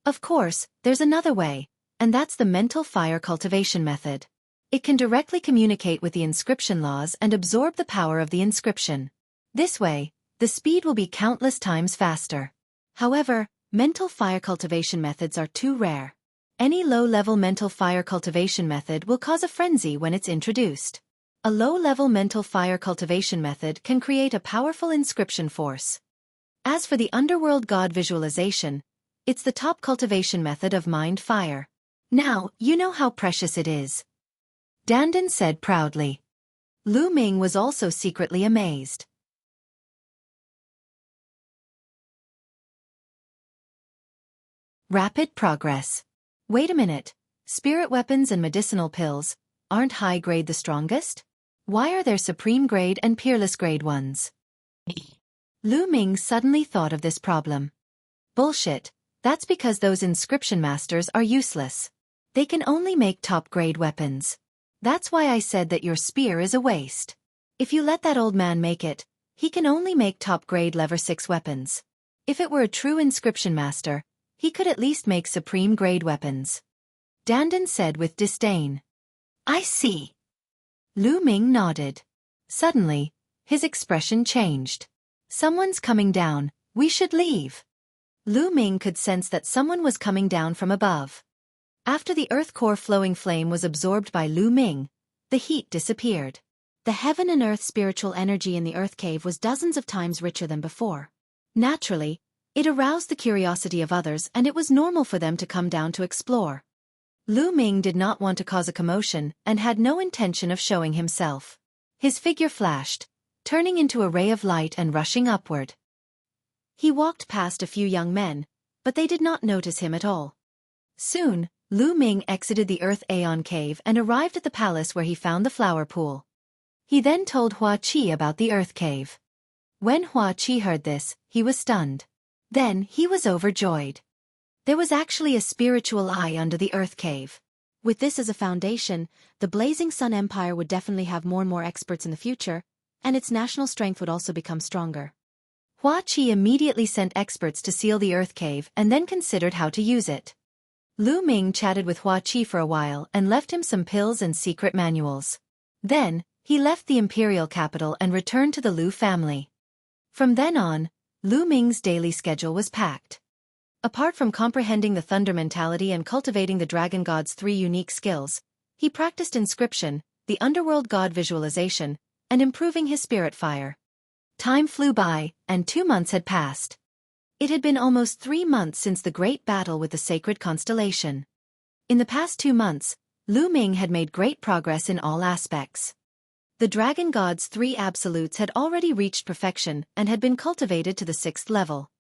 Of course, there's another way, and that's the mental fire cultivation method. It can directly communicate with the inscription laws and absorb the power of the inscription. This way, the speed will be countless times faster. However, mental fire cultivation methods are too rare. Any low-level mental fire cultivation method will cause a frenzy when it's introduced. A low-level mental fire cultivation method can create a powerful inscription force. As for the underworld god visualization, it's the top cultivation method of mind fire. Now, you know how precious it is. Dandan said proudly. Lu Ming was also secretly amazed. Rapid progress. Wait a minute. Spirit weapons and medicinal pills, aren't high grade the strongest? Why are there supreme grade and peerless grade ones? Lu Ming suddenly thought of this problem. Bullshit. That's because those inscription masters are useless. They can only make top grade weapons. That's why I said that your spear is a waste. If you let that old man make it, he can only make top grade level 6 weapons. If it were a true inscription master, he could at least make supreme grade weapons. Dandan said with disdain. I see. Lu Ming nodded. Suddenly, his expression changed. Someone's coming down, we should leave. Lu Ming could sense that someone was coming down from above. After the earth core flowing flame was absorbed by Lu Ming, the heat disappeared. The heaven and earth spiritual energy in the earth cave was dozens of times richer than before. Naturally, it aroused the curiosity of others and it was normal for them to come down to explore. Lu Ming did not want to cause a commotion and had no intention of showing himself. His figure flashed, turning into a ray of light and rushing upward. He walked past a few young men, but they did not notice him at all. Soon, Lu Ming exited the Earth Aeon Cave and arrived at the palace where he found the flower pool. He then told Hua Qi about the Earth Cave. When Hua Qi heard this, he was stunned. Then he was overjoyed. There was actually a spiritual eye under the Earth Cave. With this as a foundation, the Blazing Sun Empire would definitely have more and more experts in the future, and its national strength would also become stronger. Hua Qi immediately sent experts to seal the Earth Cave and then considered how to use it. Lu Ming chatted with Hua Qi for a while and left him some pills and secret manuals. Then, he left the imperial capital and returned to the Lu family. From then on, Lu Ming's daily schedule was packed. Apart from comprehending the thunder mentality and cultivating the dragon god's 3 unique skills, he practiced inscription, the underworld god visualization, and improving his spirit fire. Time flew by, and 2 months had passed. It had been almost 3 months since the great battle with the sacred constellation. In the past 2 months, Lu Ming had made great progress in all aspects. The dragon god's 3 absolutes had already reached perfection and had been cultivated to the 6th level.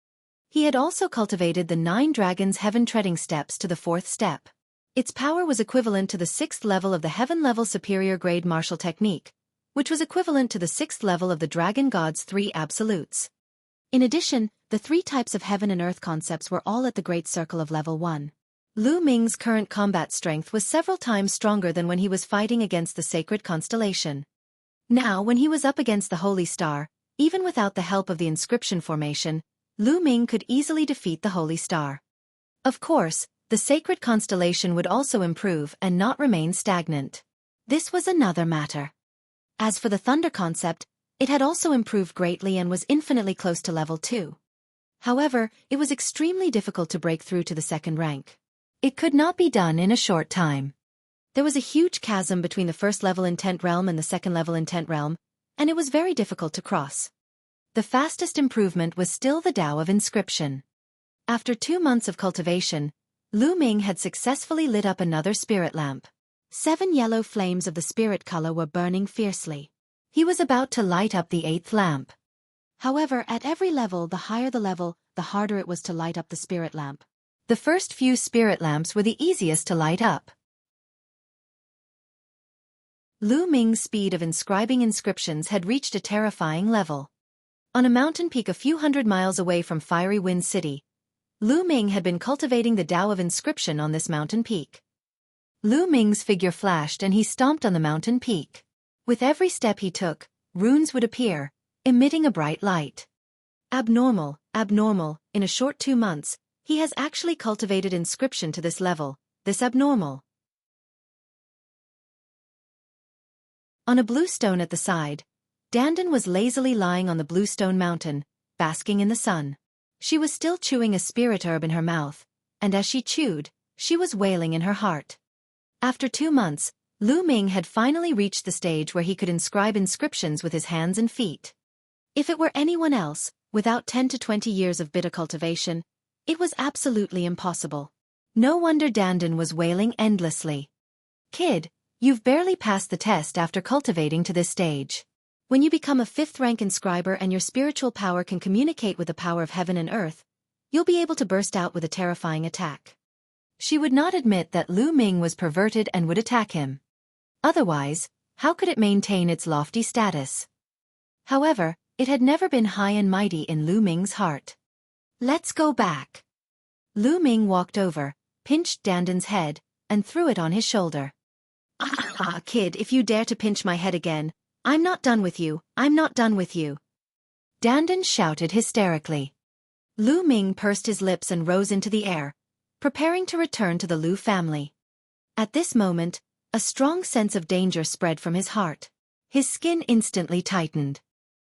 He had also cultivated the 9 dragons' heaven-treading steps to the 4th step. Its power was equivalent to the 6th level of the heaven-level superior grade martial technique, which was equivalent to the 6th level of the dragon god's 3 absolutes. In addition, the 3 types of heaven and earth concepts were all at the great circle of level 1. Lu Ming's current combat strength was several times stronger than when he was fighting against the sacred constellation. Now, when he was up against the Holy Star, even without the help of the inscription formation, Lu Ming could easily defeat the Holy Star. Of course, the sacred constellation would also improve and not remain stagnant. This was another matter. As for the thunder concept, it had also improved greatly and was infinitely close to level 2. However, it was extremely difficult to break through to the 2nd rank. It could not be done in a short time. There was a huge chasm between the 1st level intent realm and the 2nd level intent realm, and it was very difficult to cross. The fastest improvement was still the Tao of inscription. After 2 months of cultivation, Lu Ming had successfully lit up another spirit lamp. 7 yellow flames of the spirit color were burning fiercely. He was about to light up the 8th lamp. However, at every level, the higher the level, the harder it was to light up the spirit lamp. The first few spirit lamps were the easiest to light up. Lu Ming's speed of inscribing inscriptions had reached a terrifying level. On a mountain peak a few hundred miles away from Fiery Wind City, Lu Ming had been cultivating the Tao of inscription on this mountain peak. Lu Ming's figure flashed and he stomped on the mountain peak. With every step he took, runes would appear, emitting a bright light. Abnormal, in a short 2 months, he has actually cultivated inscription to this level, this abnormal. On a blue stone at the side, Dandan was lazily lying on the blue stone mountain, basking in the sun. She was still chewing a spirit herb in her mouth, and as she chewed, she was wailing in her heart. After 2 months, Lu Ming had finally reached the stage where he could inscribe inscriptions with his hands and feet. If it were anyone else, without 10 to 20 years of bitter cultivation, it was absolutely impossible. No wonder Dandan was wailing endlessly. Kid, you've barely passed the test after cultivating to this stage. When you become a 5th rank inscriber and your spiritual power can communicate with the power of heaven and earth, you'll be able to burst out with a terrifying attack. She would not admit that Lu Ming was perverted and would attack him. Otherwise, how could it maintain its lofty status? However, it had never been high and mighty in Lu Ming's heart. Let's go back. Lu Ming walked over, pinched Dandan's head, and threw it on his shoulder. Ah, kid, if you dare to pinch my head again, I'm not done with you, I'm not done with you. Dandan shouted hysterically. Lu Ming pursed his lips and rose into the air, preparing to return to the Lu family. At this moment, a strong sense of danger spread from his heart. His skin instantly tightened.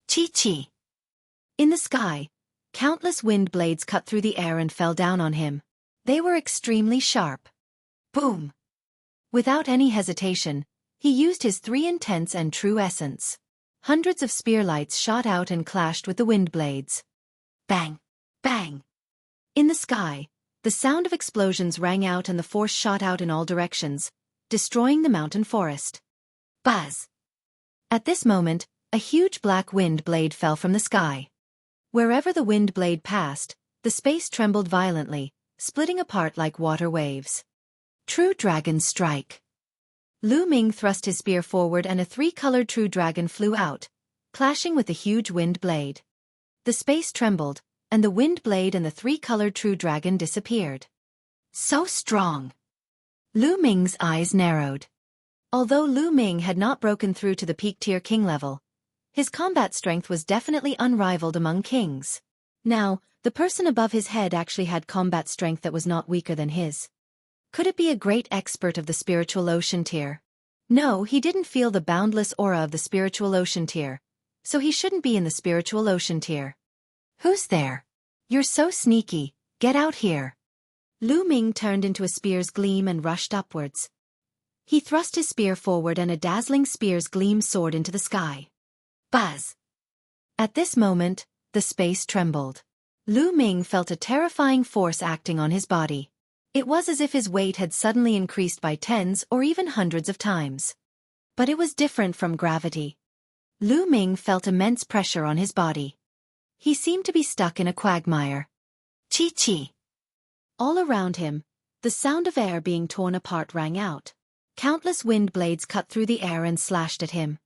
Chi-chi. In the sky, countless wind blades cut through the air and fell down on him. They were extremely sharp. Boom! Without any hesitation, He used his 3 intense and true essence. Hundreds of spear lights shot out and clashed with the wind blades. Bang! Bang! In the sky, the sound of explosions rang out and the force shot out in all directions, destroying the mountain forest. Buzz! At this moment, a huge black wind blade fell from the sky. Wherever the wind blade passed, the space trembled violently, splitting apart like water waves. True Dragon Strike. Lu Ming thrust his spear forward and a 3-colored true dragon flew out, clashing with the huge wind blade. The space trembled, and the wind blade and the 3-colored true dragon disappeared. So strong! Lu Ming's eyes narrowed. Although Lu Ming had not broken through to the peak tier king level, his combat strength was definitely unrivaled among kings. Now, the person above his head actually had combat strength that was not weaker than his. Could it be a great expert of the spiritual ocean tier? No, he didn't feel the boundless aura of the spiritual ocean tier, so he shouldn't be in the spiritual ocean tier. Who's there? You're so sneaky, get out here. Lu Ming turned into a spear's gleam and rushed upwards. He thrust his spear forward and a dazzling spear's gleam soared into the sky. Buzz! At this moment, the space trembled. Lu Ming felt a terrifying force acting on his body. It was as if his weight had suddenly increased by tens or even hundreds of times. But it was different from gravity. Lu Ming felt immense pressure on his body. He seemed to be stuck in a quagmire. Chi-chi! All around him, the sound of air being torn apart rang out. Countless wind blades cut through the air and slashed at him.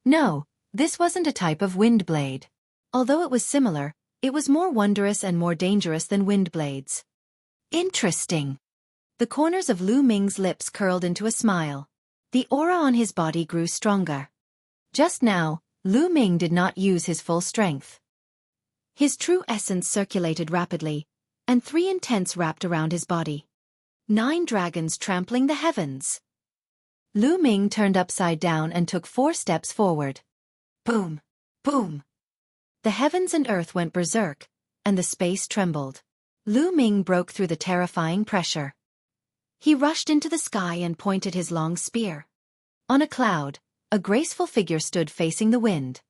No, this wasn't a type of wind blade. Although it was similar, it was more wondrous and more dangerous than wind blades. Interesting. The corners of Lu Ming's lips curled into a smile. The aura on his body grew stronger. Just now, Lu Ming did not use his full strength. His true essence circulated rapidly, and 3 intents wrapped around his body. 9 dragons trampling the heavens. Lu Ming turned upside down and took 4 steps forward. Boom! Boom! The heavens and earth went berserk, and the space trembled. Lu Ming broke through the terrifying pressure. He rushed into the sky and pointed his long spear. On a cloud, a graceful figure stood facing the wind.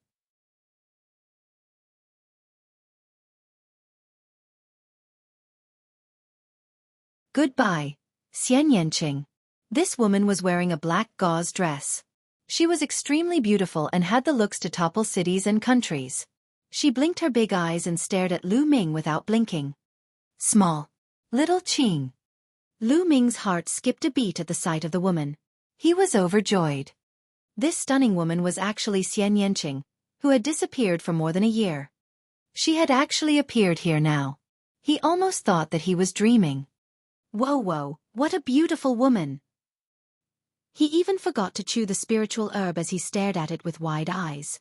Goodbye, Xian Yanqing. This woman was wearing a black gauze dress. She was extremely beautiful and had the looks to topple cities and countries. She blinked her big eyes and stared at Lu Ming without blinking. Small. Little Qing. Lu Ming's heart skipped a beat at the sight of the woman. He was overjoyed. This stunning woman was actually Xian Yanqing, who had disappeared for more than a year. She had actually appeared here now. He almost thought that he was dreaming. Whoa, what a beautiful woman! He even forgot to chew the spiritual herb as he stared at it with wide eyes.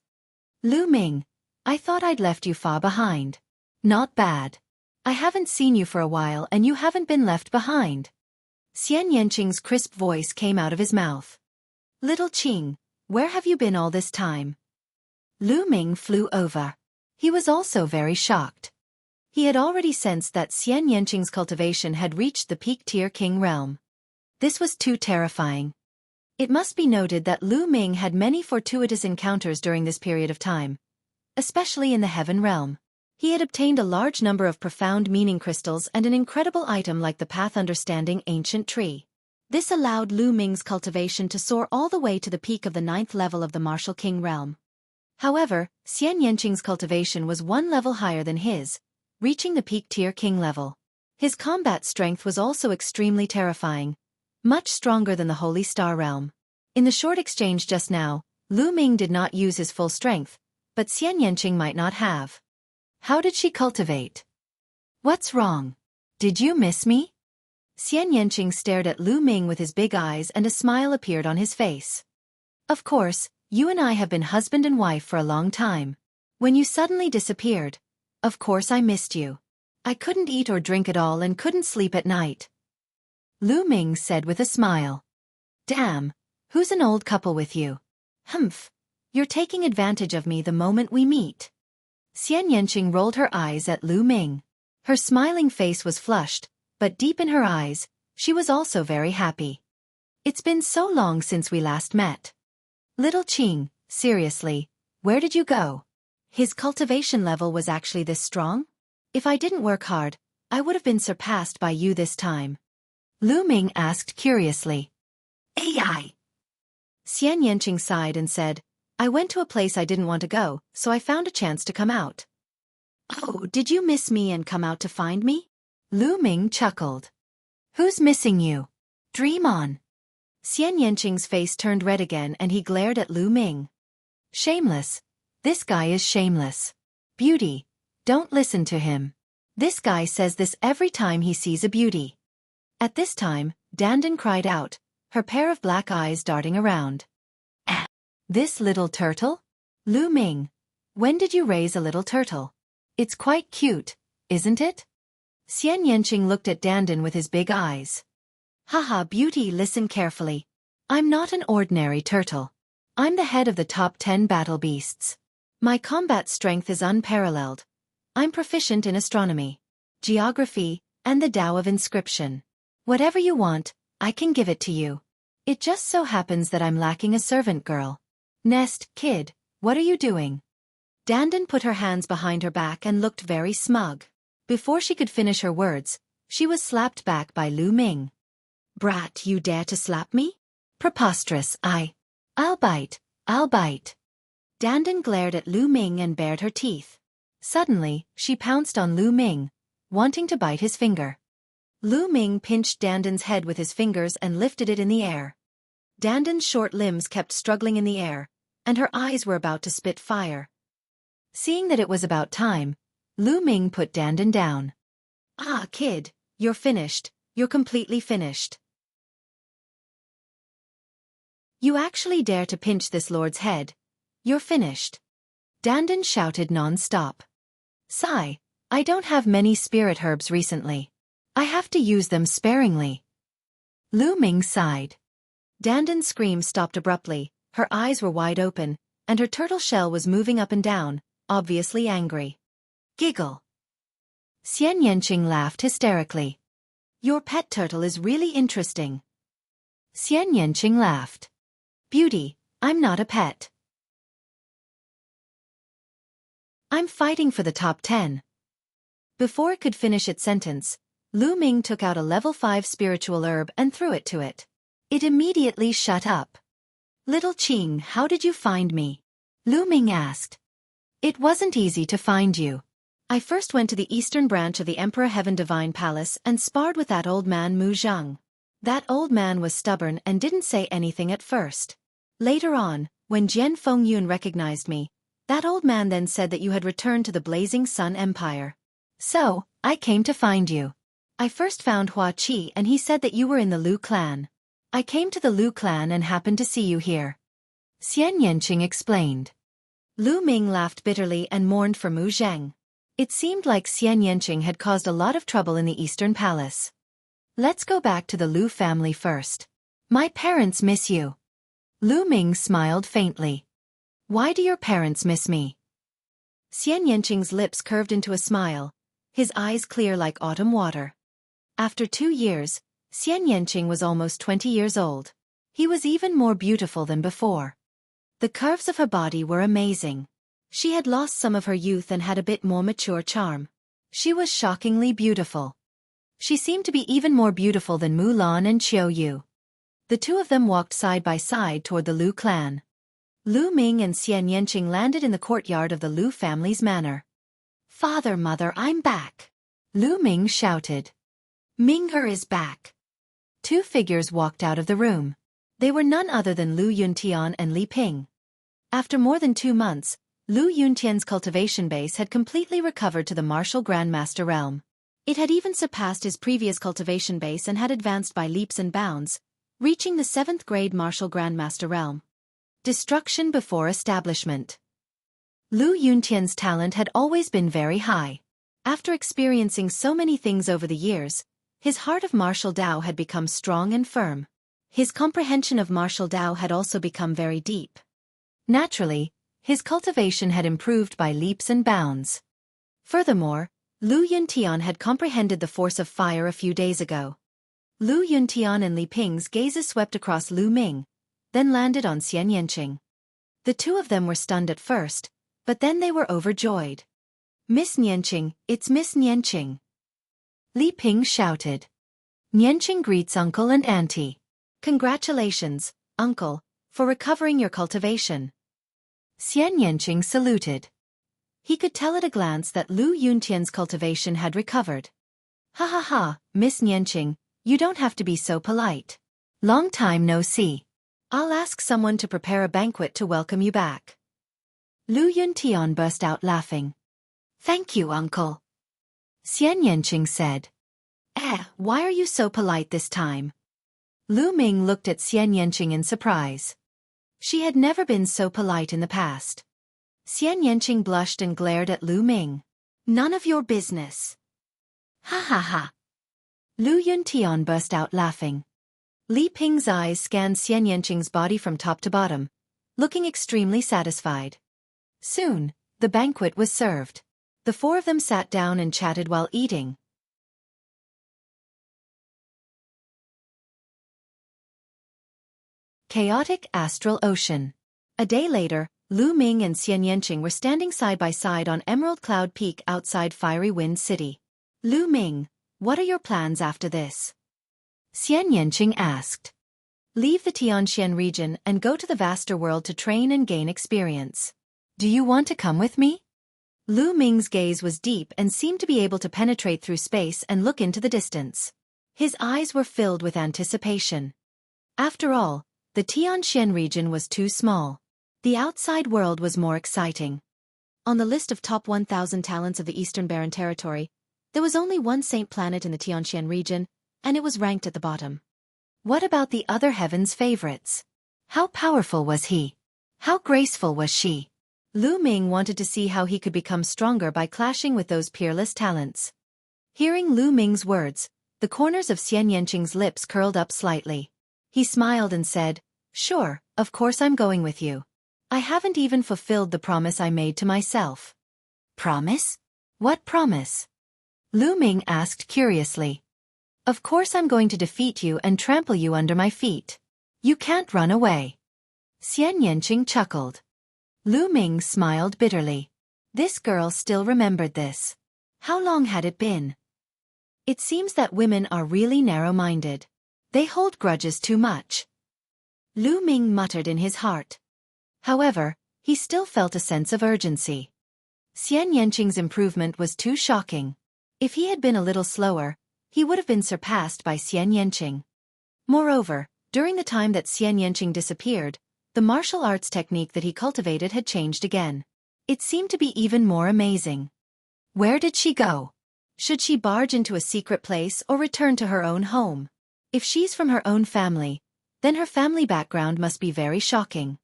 Lu Ming, I thought I'd left you far behind. Not bad. I haven't seen you for a while and you haven't been left behind. Xian Yanqing's crisp voice came out of his mouth. Little Qing, where have you been all this time? Lu Ming flew over. He was also very shocked. He had already sensed that Xian Yanqing's cultivation had reached the peak tier king realm. This was too terrifying. It must be noted that Lu Ming had many fortuitous encounters during this period of time, especially in the heaven realm. He had obtained a large number of profound meaning crystals and an incredible item like the Path Understanding Ancient Tree. This allowed Lu Ming's cultivation to soar all the way to the peak of the 9th level of the Martial King realm. However, Xian Yanqing's cultivation was 1 level higher than his, reaching the peak tier king level. His combat strength was also extremely terrifying, much stronger than the Holy Star realm. In the short exchange just now, Lu Ming did not use his full strength, but Xian Yanqing might not have. How did she cultivate? What's wrong? Did you miss me? Xian Yanqing stared at Lu Ming with his big eyes and a smile appeared on his face. Of course, you and I have been husband and wife for a long time. When you suddenly disappeared, of course I missed you. I couldn't eat or drink at all and couldn't sleep at night. Lu Ming said with a smile. Damn, who's an old couple with you? Humph, you're taking advantage of me the moment we meet. Xian Yanqing rolled her eyes at Lu Ming. Her smiling face was flushed, but deep in her eyes, she was also very happy. It's been so long since we last met. Little Qing, seriously, where did you go? His cultivation level was actually this strong? If I didn't work hard, I would have been surpassed by you this time. Lu Ming asked curiously. AI. Xian Yanqing sighed and said, I went to a place I didn't want to go, so I found a chance to come out. Oh, did you miss me and come out to find me? Lu Ming chuckled. Who's missing you? Dream on. Xian Yanqing's face turned red again and he glared at Lu Ming. Shameless. This guy is shameless. Beauty. Don't listen to him. This guy says this every time he sees a beauty. At this time, Dandan cried out, her pair of black eyes darting around. This little turtle? Lu Ming, when did you raise a little turtle? It's quite cute, isn't it? Xian Yanqing looked at Dandan with his big eyes. Haha, beauty, listen carefully. I'm not an ordinary turtle. I'm the head of the top 10 battle beasts. My combat strength is unparalleled. I'm proficient in astronomy, geography, and the Tao of inscription. Whatever you want, I can give it to you. It just so happens that I'm lacking a servant girl. Nest, kid, what are you doing? Dandan put her hands behind her back and looked very smug. Before she could finish her words, she was slapped back by Lu Ming. Brat, you dare to slap me? Preposterous, I'll bite, I'll bite. Dandan glared at Lu Ming and bared her teeth. Suddenly, she pounced on Lu Ming, wanting to bite his finger. Lu Ming pinched Dandan's head with his fingers and lifted it in the air. Dandan's short limbs kept struggling in the air, and her eyes were about to spit fire. Seeing that it was about time, Lu Ming put Dandan down. Ah, kid, you're finished. You're completely finished. You actually dare to pinch this lord's head. You're finished. Dandan shouted non-stop. Sigh, I don't have many spirit herbs recently. I have to use them sparingly. Lu Ming sighed. Dandan's scream stopped abruptly, her eyes were wide open, and her turtle shell was moving up and down, obviously angry. Giggle. Xian Yanqing laughed hysterically. Your pet turtle is really interesting. Xian Yanqing laughed. Beauty, I'm not a pet. I'm fighting for the top 10. Before it could finish its sentence, Lu Ming took out a level 5 spiritual herb and threw it to it. It immediately shut up. Little Qing, how did you find me? Lu Ming asked. It wasn't easy to find you. I first went to the eastern branch of the Emperor Heaven Divine Palace and sparred with that old man Mu Zhang. That old man was stubborn and didn't say anything at first. Later on, when Jian Fengyun recognized me, that old man then said that you had returned to the Blazing Sun Empire. So, I came to find you. I first found Hua Qi and he said that you were in the Lu clan. I came to the Lu clan and happened to see you here. Xian Yanqing explained. Lu Ming laughed bitterly and mourned for Mu Zheng. It seemed like Xian Yanqing had caused a lot of trouble in the Eastern Palace. Let's go back to the Lu family first. My parents miss you. Lu Ming smiled faintly. Why do your parents miss me? Xian Yanqing's lips curved into a smile, his eyes clear like autumn water. After 2 years, Xian Yanqing was almost 20 years old. He was even more beautiful than before. The curves of her body were amazing. She had lost some of her youth and had a bit more mature charm. She was shockingly beautiful. She seemed to be even more beautiful than Mulan and Qiu Yu. The two of them walked side by side toward the Lu clan. Lu Ming and Xian Yanqing landed in the courtyard of the Lu family's manor. Father, mother, I'm back. Lu Ming shouted. Ming'er is back. 2 figures walked out of the room. They were none other than Lu Yuntian and Li Ping. After more than 2 months, Lu Yuntian's cultivation base had completely recovered to the martial grandmaster realm. It had even surpassed his previous cultivation base and had advanced by leaps and bounds, reaching the 7th grade martial grandmaster realm. Destruction before establishment. Lu Yuntian's talent had always been very high. After experiencing so many things over the years, his heart of martial Tao had become strong and firm. His comprehension of martial Tao had also become very deep. Naturally, his cultivation had improved by leaps and bounds. Furthermore, Lu Yuntian had comprehended the force of fire a few days ago. Lu Yuntian and Li Ping's gazes swept across Lu Ming, then landed on Xian Yanqing. The two of them were stunned at first, but then they were overjoyed. "Miss Nianqing, it's Miss Nianqing!" Li Ping shouted. Nianqing greets uncle and auntie. "Congratulations, uncle, for recovering your cultivation." Xian Yanqing saluted. He could tell at a glance that Lu Yuntian's cultivation had recovered. "Ha ha ha, Miss Nianqing, you don't have to be so polite. Long time no see. I'll ask someone to prepare a banquet to welcome you back." Lu Yuntian burst out laughing. "Thank you, uncle." Xian Yanqing said. Why are you so polite this time?" Lu Ming looked at Xian Yanqing in surprise. She had never been so polite in the past. Xian Yanqing blushed and glared at Lu Ming. "None of your business." "Ha ha ha." Lu Yuntian burst out laughing. Li Ping's eyes scanned Xian Yanqing's body from top to bottom, looking extremely satisfied. Soon, the banquet was served. The four of them sat down and chatted while eating. Chaotic astral ocean. A day later, Lu Ming and Xian Yanqing were standing side by side on Emerald Cloud Peak outside Fiery Wind City. "Lu Ming, what are your plans after this?" Xian Yanqing asked. "Leave the Tianxian region and go to the vaster world to train and gain experience. Do you want to come with me?" Lu Ming's gaze was deep and seemed to be able to penetrate through space and look into the distance. His eyes were filled with anticipation. After all, the Tianxian region was too small. The outside world was more exciting. On the list of top 1,000 talents of the Eastern Barren Territory, there was only one saint planet in the Tianxian region, and it was ranked at the bottom. What about the other heaven's favorites? How powerful was he? How graceful was she? Lu Ming wanted to see how he could become stronger by clashing with those peerless talents. Hearing Lu Ming's words, the corners of Xian Yanqing's lips curled up slightly. He smiled and said, "Sure, of course I'm going with you. I haven't even fulfilled the promise I made to myself." "Promise? What promise?" Lu Ming asked curiously. "Of course I'm going to defeat you and trample you under my feet. You can't run away." Xian Yanqing chuckled. Lu Ming smiled bitterly. This girl still remembered this. How long had it been? It seems that women are really narrow-minded. They hold grudges too much. Lu Ming muttered in his heart. However, he still felt a sense of urgency. Xian Yanqing's improvement was too shocking. If he had been a little slower, he would have been surpassed by Xian Yanqing. Moreover, during the time that Xian Yanqing disappeared, the martial arts technique that he cultivated had changed again. It seemed to be even more amazing. Where did she go? Should she barge into a secret place or return to her own home? If she's from her own family, then her family background must be very shocking.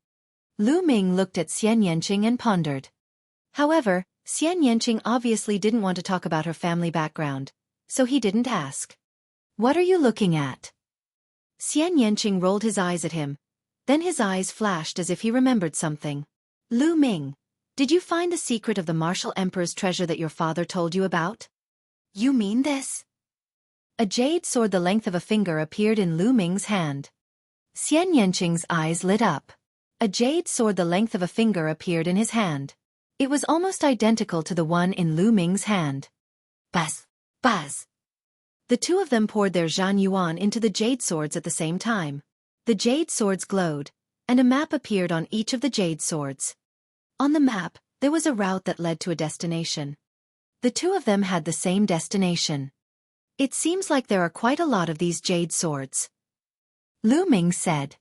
Lu Ming looked at Xian Yanqing and pondered. However, Xian Yanqing obviously didn't want to talk about her family background, so he didn't ask. "What are you looking at?" Xian Yanqing rolled his eyes at him, then his eyes flashed as if he remembered something. "Lu Ming, did you find the secret of the martial emperor's treasure that your father told you about?" "You mean this?" A jade sword the length of a finger appeared in Lu Ming's hand. Xian Yanqing's eyes lit up. A jade sword the length of a finger appeared in his hand. It was almost identical to the one in Lu Ming's hand. Buzz! Buzz! The two of them poured their Zhan Yuan into the jade swords at the same time. The jade swords glowed, and a map appeared on each of the jade swords. On the map, there was a route that led to a destination. The two of them had the same destination. "It seems like there are quite a lot of these jade swords," Lu Ming said.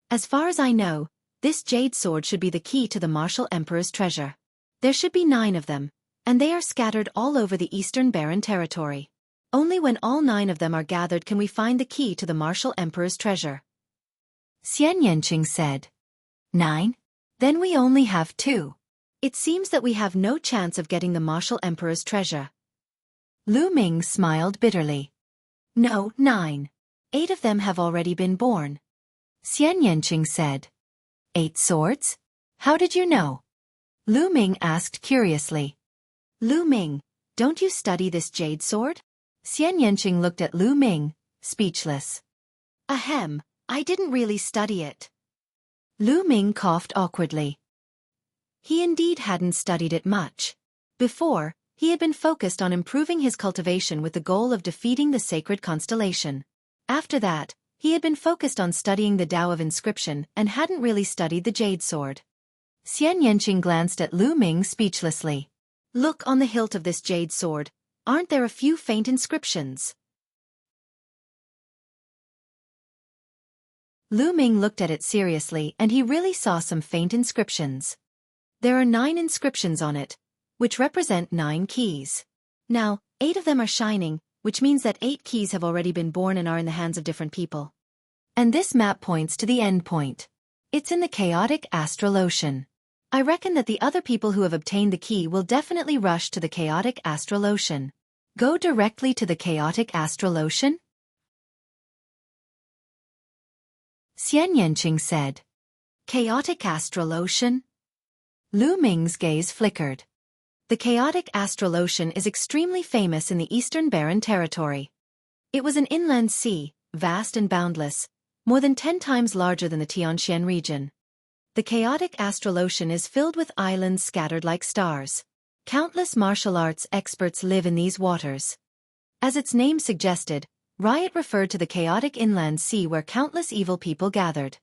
"As far as I know, this jade sword should be the key to the martial emperor's treasure. There should be 9 of them, and they are scattered all over the Eastern Barren Territory. Only when all 9 of them are gathered can we find the key to the martial emperor's treasure." Xian Yanqing said. 9? Then we only have 2. It seems that we have no chance of getting the martial emperor's treasure. Lu Ming smiled bitterly. "No, 9. 8 of them have already been born." Xian Yanqing said. 8 swords? How did you know? Lu Ming asked curiously. "Lu Ming, don't you study this jade sword?" Xian Yanqing looked at Lu Ming, speechless. Ahem, I didn't really study it. Lu Ming coughed awkwardly. He indeed hadn't studied it much. Before, he had been focused on improving his cultivation with the goal of defeating the sacred constellation. After that, he had been focused on studying the Tao of Inscription and hadn't really studied the Jade Sword. Xian Yanqing glanced at Lu Ming speechlessly. Look on the hilt of this Jade Sword, aren't there a few faint inscriptions? Lu Ming looked at it seriously and he really saw some faint inscriptions. There are 9 inscriptions on it, which represent 9 keys. Now, 8 of them are shining, which means that 8 keys have already been born and are in the hands of different people. And this map points to the end point. It's in the chaotic astral ocean. I reckon that the other people who have obtained the key will definitely rush to the chaotic astral ocean. Go directly to the chaotic astral ocean? Xian Yanqing said. Chaotic astral ocean? Lu Ming's gaze flickered. The chaotic astral ocean is extremely famous in the Eastern Barren Territory. It was an inland sea, vast and boundless, more than 10 times larger than the Tianxian region. The chaotic astral ocean is filled with islands scattered like stars. Countless martial arts experts live in these waters. As its name suggested, Riot referred to the chaotic inland sea where countless evil people gathered.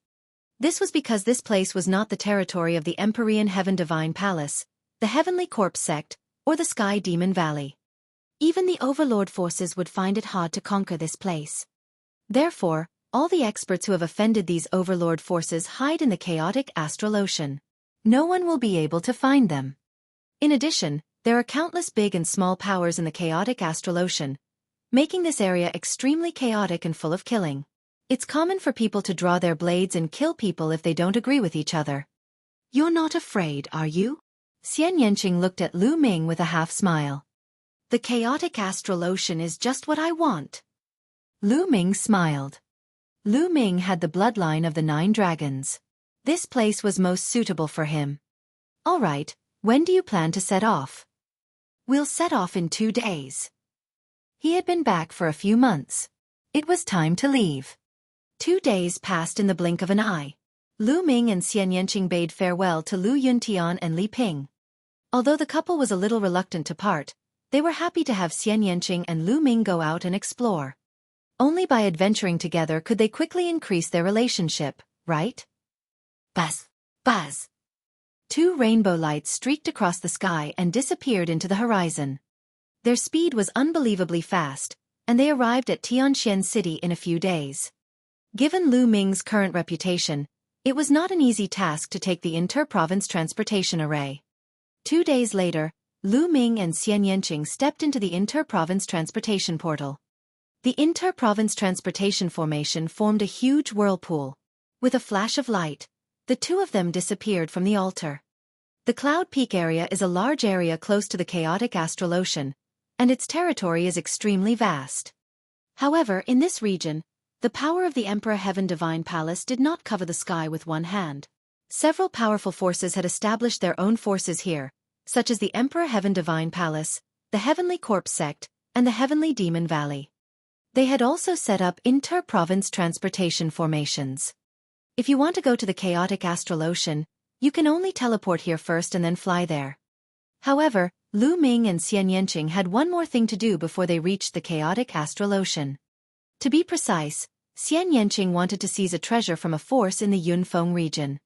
This was because this place was not the territory of the Empyrean Heaven Divine Palace, the Heavenly Corpse Sect, or the Sky Demon Valley. Even the Overlord forces would find it hard to conquer this place. Therefore, all the experts who have offended these Overlord forces hide in the chaotic astral ocean. No one will be able to find them. In addition, there are countless big and small powers in the chaotic astral ocean, making this area extremely chaotic and full of killing. It's common for people to draw their blades and kill people if they don't agree with each other. You're not afraid, are you? Xian Yanqing looked at Lu Ming with a half-smile. The chaotic astral ocean is just what I want. Lu Ming smiled. Lu Ming had the bloodline of the 9 dragons. This place was most suitable for him. All right, when do you plan to set off? We'll set off in 2 days. He had been back for a few months. It was time to leave. 2 days passed in the blink of an eye. Lu Ming and Xian Yanqing bade farewell to Lu Yuntian and Li Ping. Although the couple was a little reluctant to part, they were happy to have Xian Yanqing and Lu Ming go out and explore. Only by adventuring together could they quickly increase their relationship, right? Buzz! Buzz! 2 rainbow lights streaked across the sky and disappeared into the horizon. Their speed was unbelievably fast, and they arrived at Tianxian City in a few days. Given Lu Ming's current reputation, it was not an easy task to take the inter-province transportation array. 2 days later, Lu Ming and Xian Yanqing stepped into the inter-province transportation portal. The inter-province transportation formation formed a huge whirlpool. With a flash of light, the 2 of them disappeared from the altar. The Cloud Peak area is a large area close to the chaotic astral ocean, and its territory is extremely vast. However, in this region, the power of the Emperor Heaven Divine Palace did not cover the sky with one hand. Several powerful forces had established their own forces here, such as the Emperor Heaven Divine Palace, the Heavenly Corpse Sect, and the Heavenly Demon Valley. They had also set up inter-province transportation formations. If you want to go to the chaotic astral ocean, you can only teleport here first and then fly there. However, Lu Ming and Xian Yanqing had one more thing to do before they reached the chaotic astral ocean. To be precise, Xian Yanqing wanted to seize a treasure from a force in the Yunfeng region.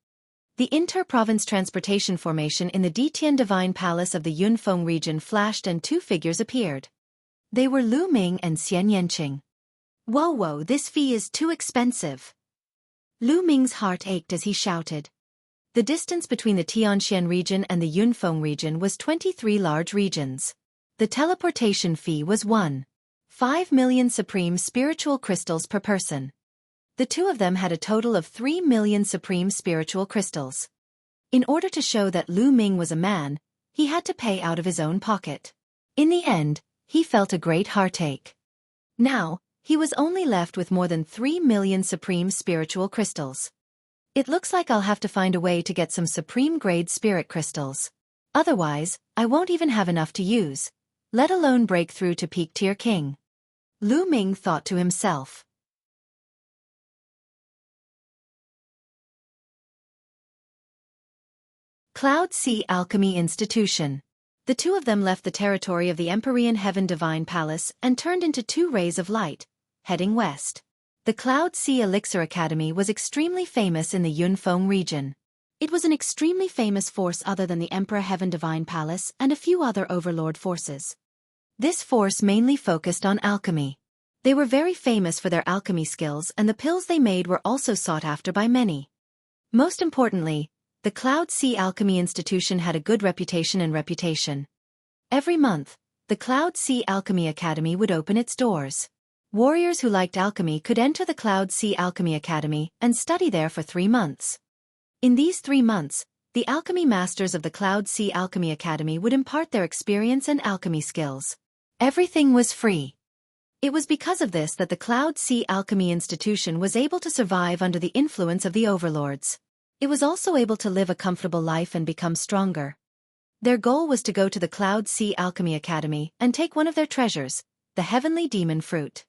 The inter-province transportation formation in the Ditian Divine Palace of the Yunfeng region flashed and 2 figures appeared. They were Lu Ming and Xian Yanqing. Whoa, this fee is too expensive. Lu Ming's heart ached as he shouted. The distance between the Tianxian region and the Yunfeng region was 23 large regions. The teleportation fee was 1.5 million supreme spiritual crystals per person. The 2 of them had a total of 3 million supreme spiritual crystals. In order to show that Lu Ming was a man, he had to pay out of his own pocket. In the end, he felt a great heartache. Now, he was only left with more than 3 million supreme spiritual crystals. It looks like I'll have to find a way to get some supreme-grade spirit crystals. Otherwise, I won't even have enough to use, let alone break through to peak tier king. Lu Ming thought to himself. Cloud Sea Alchemy Institution. The two of them left the territory of the Empyrean Heaven Divine Palace and turned into two rays of light, heading west. The Cloud Sea Elixir Academy was extremely famous in the Yunfeng region. It was an extremely famous force other than the Emperor Heaven Divine Palace and a few other overlord forces. This force mainly focused on alchemy. They were very famous for their alchemy skills, and the pills they made were also sought after by many. Most importantly, the Cloud Sea Alchemy Institution had a good reputation and reputation. Every month, the Cloud Sea Alchemy Academy would open its doors. Warriors who liked alchemy could enter the Cloud Sea Alchemy Academy and study there for 3 months. In these 3 months, the alchemy masters of the Cloud Sea Alchemy Academy would impart their experience and alchemy skills. Everything was free. It was because of this that the Cloud Sea Alchemy Institution was able to survive under the influence of the overlords. It was also able to live a comfortable life and become stronger. Their goal was to go to the Cloud Sea Alchemy Academy and take one of their treasures, the Heavenly Demon Fruit.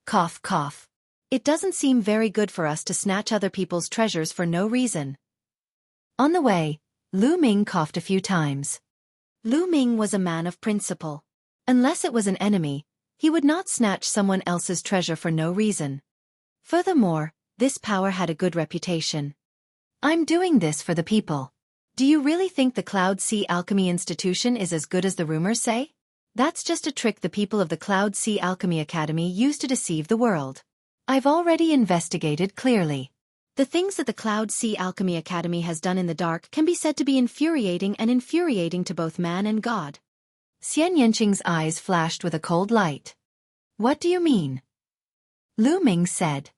Cough, cough. It doesn't seem very good for us to snatch other people's treasures for no reason. On the way, Lu Ming coughed a few times. Lu Ming was a man of principle. Unless it was an enemy, he would not snatch someone else's treasure for no reason. Furthermore, this power had a good reputation. I'm doing this for the people. Do you really think the Cloud Sea Alchemy Institution is as good as the rumors say? That's just a trick the people of the Cloud Sea Alchemy Academy use to deceive the world. I've already investigated clearly. The things that the Cloud Sea Alchemy Academy has done in the dark can be said to be infuriating to both man and God. Xian Yanqing's eyes flashed with a cold light. What do you mean? Lu Ming said.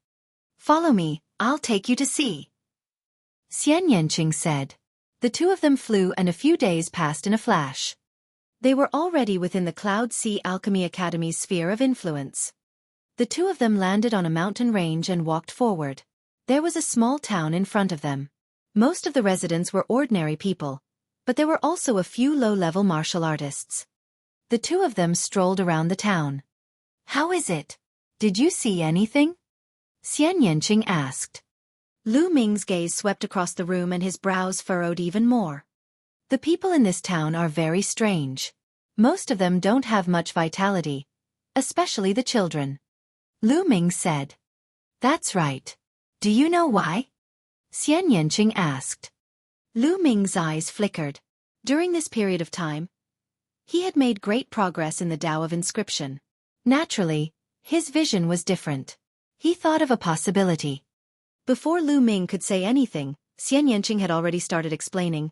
Follow me, I'll take you to see. Xian Yanqing said. The two of them flew and a few days passed in a flash. They were already within the Cloud Sea Alchemy Academy's sphere of influence. The two of them landed on a mountain range and walked forward. There was a small town in front of them. Most of the residents were ordinary people, but there were also a few low-level martial artists. The two of them strolled around the town. How is it? Did you see anything? Xian Yanqing asked. Lu Ming's gaze swept across the room and his brows furrowed even more. The people in this town are very strange. Most of them don't have much vitality, especially the children. Lu Ming said. That's right. Do you know why? Xian Yanqing asked. Lu Ming's eyes flickered. During this period of time, he had made great progress in the Tao of Inscription. Naturally, his vision was different. He thought of a possibility. Before Lu Ming could say anything, Xian Yanqing had already started explaining.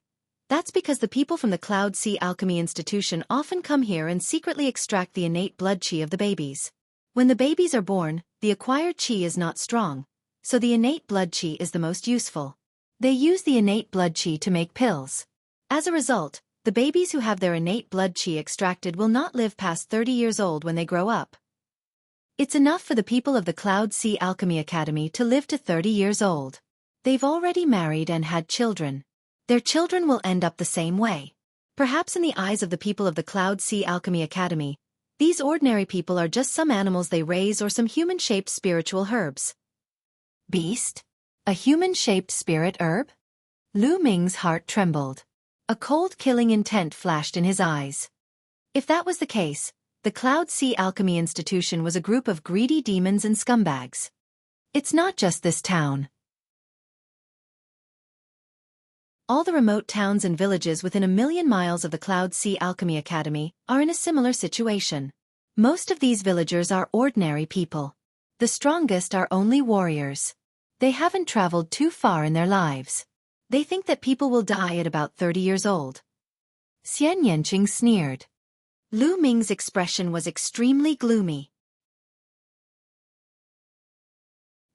That's because the people from the Cloud Sea Alchemy Institution often come here and secretly extract the innate blood qi of the babies. When the babies are born, the acquired qi is not strong, so the innate blood qi is the most useful. They use the innate blood qi to make pills. As a result, the babies who have their innate blood qi extracted will not live past 30 years old when they grow up. It's enough for the people of the Cloud Sea Alchemy Academy to live to 30 years old. They've already married and had children. Their children will end up the same way. Perhaps in the eyes of the people of the Cloud Sea Alchemy Academy, these ordinary people are just some animals they raise or some human-shaped spiritual herbs. Beast? A human-shaped spirit herb? Lu Ming's heart trembled. A cold killing intent flashed in his eyes. If that was the case, the Cloud Sea Alchemy Institution was a group of greedy demons and scumbags. It's not just this town. All the remote towns and villages within 1,000,000 miles of the Cloud Sea Alchemy Academy are in a similar situation. Most of these villagers are ordinary people. The strongest are only warriors. They haven't traveled too far in their lives. They think that people will die at about 30 years old. Xian Yanqing sneered. Lu Ming's expression was extremely gloomy.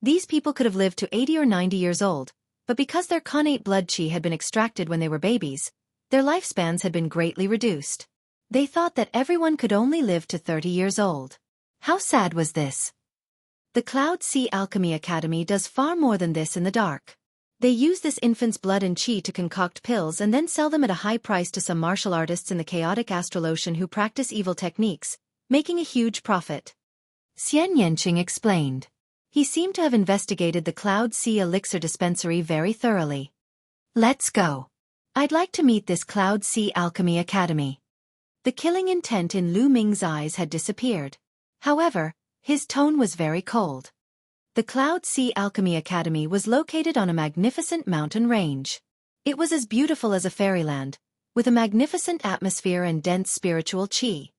These people could have lived to 80 or 90 years old, but because their connate blood qi had been extracted when they were babies, their lifespans had been greatly reduced. They thought that everyone could only live to 30 years old. How sad was this? The Cloud Sea Alchemy Academy does far more than this in the dark. They use this infant's blood and qi to concoct pills and then sell them at a high price to some martial artists in the chaotic astral ocean who practice evil techniques, making a huge profit. Xian Yanqing explained. He seemed to have investigated the Cloud Sea Elixir dispensary very thoroughly. Let's go. I'd like to meet this Cloud Sea Alchemy Academy. The killing intent in Lu Ming's eyes had disappeared. However, his tone was very cold. The Cloud Sea Alchemy Academy was located on a magnificent mountain range. It was as beautiful as a fairyland, with a magnificent atmosphere and dense spiritual qi.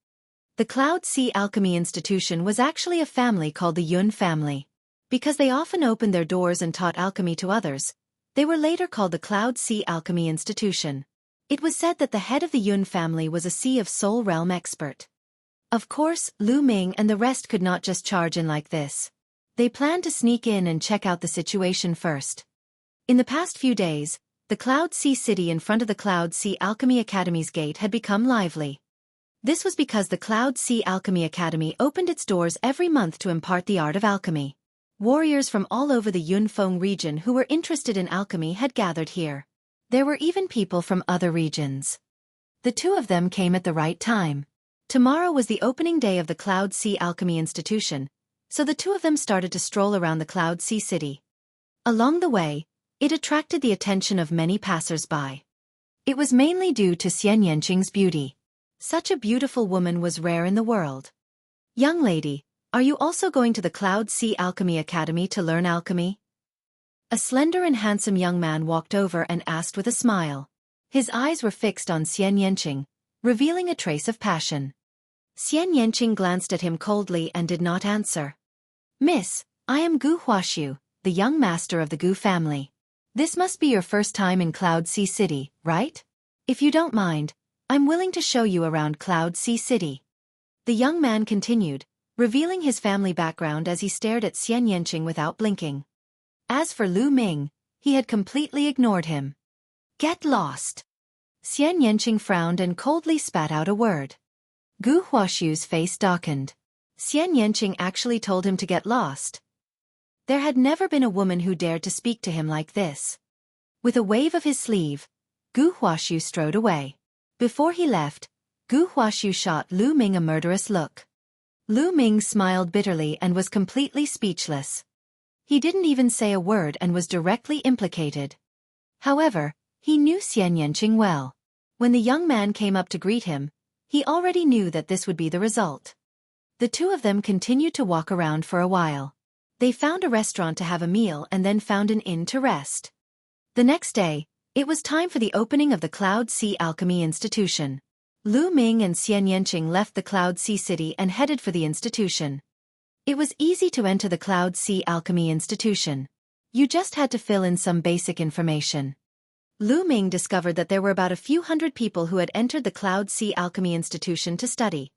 The Cloud Sea Alchemy Institution was actually a family called the Yun family. Because they often opened their doors and taught alchemy to others, they were later called the Cloud Sea Alchemy Institution. It was said that the head of the Yun family was a Sea of Soul Realm expert. Of course, Lu Ming and the rest could not just charge in like this. They planned to sneak in and check out the situation first. In the past few days, the Cloud Sea City in front of the Cloud Sea Alchemy Academy's gate had become lively. This was because the Cloud Sea Alchemy Academy opened its doors every month to impart the art of alchemy. Warriors from all over the Yunfeng region who were interested in alchemy had gathered here. There were even people from other regions. The two of them came at the right time. Tomorrow was the opening day of the Cloud Sea Alchemy Institution, so the two of them started to stroll around the Cloud Sea City. Along the way, it attracted the attention of many passers-by. It was mainly due to Xian Yanqing's beauty. Such a beautiful woman was rare in the world. Young lady, are you also going to the Cloud Sea Alchemy Academy to learn alchemy? A slender and handsome young man walked over and asked with a smile. His eyes were fixed on Xian Yanqing, revealing a trace of passion. Xian Yanqing glanced at him coldly and did not answer. Miss, I am Gu Huaxiu, the young master of the Gu family. This must be your first time in Cloud Sea City, right? If you don't mind, I'm willing to show you around Cloud Sea City. The young man continued, revealing his family background as he stared at Xian Yanqing without blinking. As for Lu Ming, he had completely ignored him. Get lost. Xian Yanqing frowned and coldly spat out a word. Gu Huaxiu's face darkened. Xian Yanqing actually told him to get lost. There had never been a woman who dared to speak to him like this. With a wave of his sleeve, Gu Huaxiu strode away. Before he left, Gu Huaxiu shot Lu Ming a murderous look. Lu Ming smiled bitterly and was completely speechless. He didn't even say a word and was directly implicated. However, he knew Xian Yanqing well. When the young man came up to greet him, he already knew that this would be the result. The two of them continued to walk around for a while. They found a restaurant to have a meal and then found an inn to rest. The next day, it was time for the opening of the Cloud Sea Alchemy Institution. Lu Ming and Xian Yanqing left the Cloud Sea City and headed for the institution. It was easy to enter the Cloud Sea Alchemy Institution. You just had to fill in some basic information. Lu Ming discovered that there were about a few hundred people who had entered the Cloud Sea Alchemy Institution to study.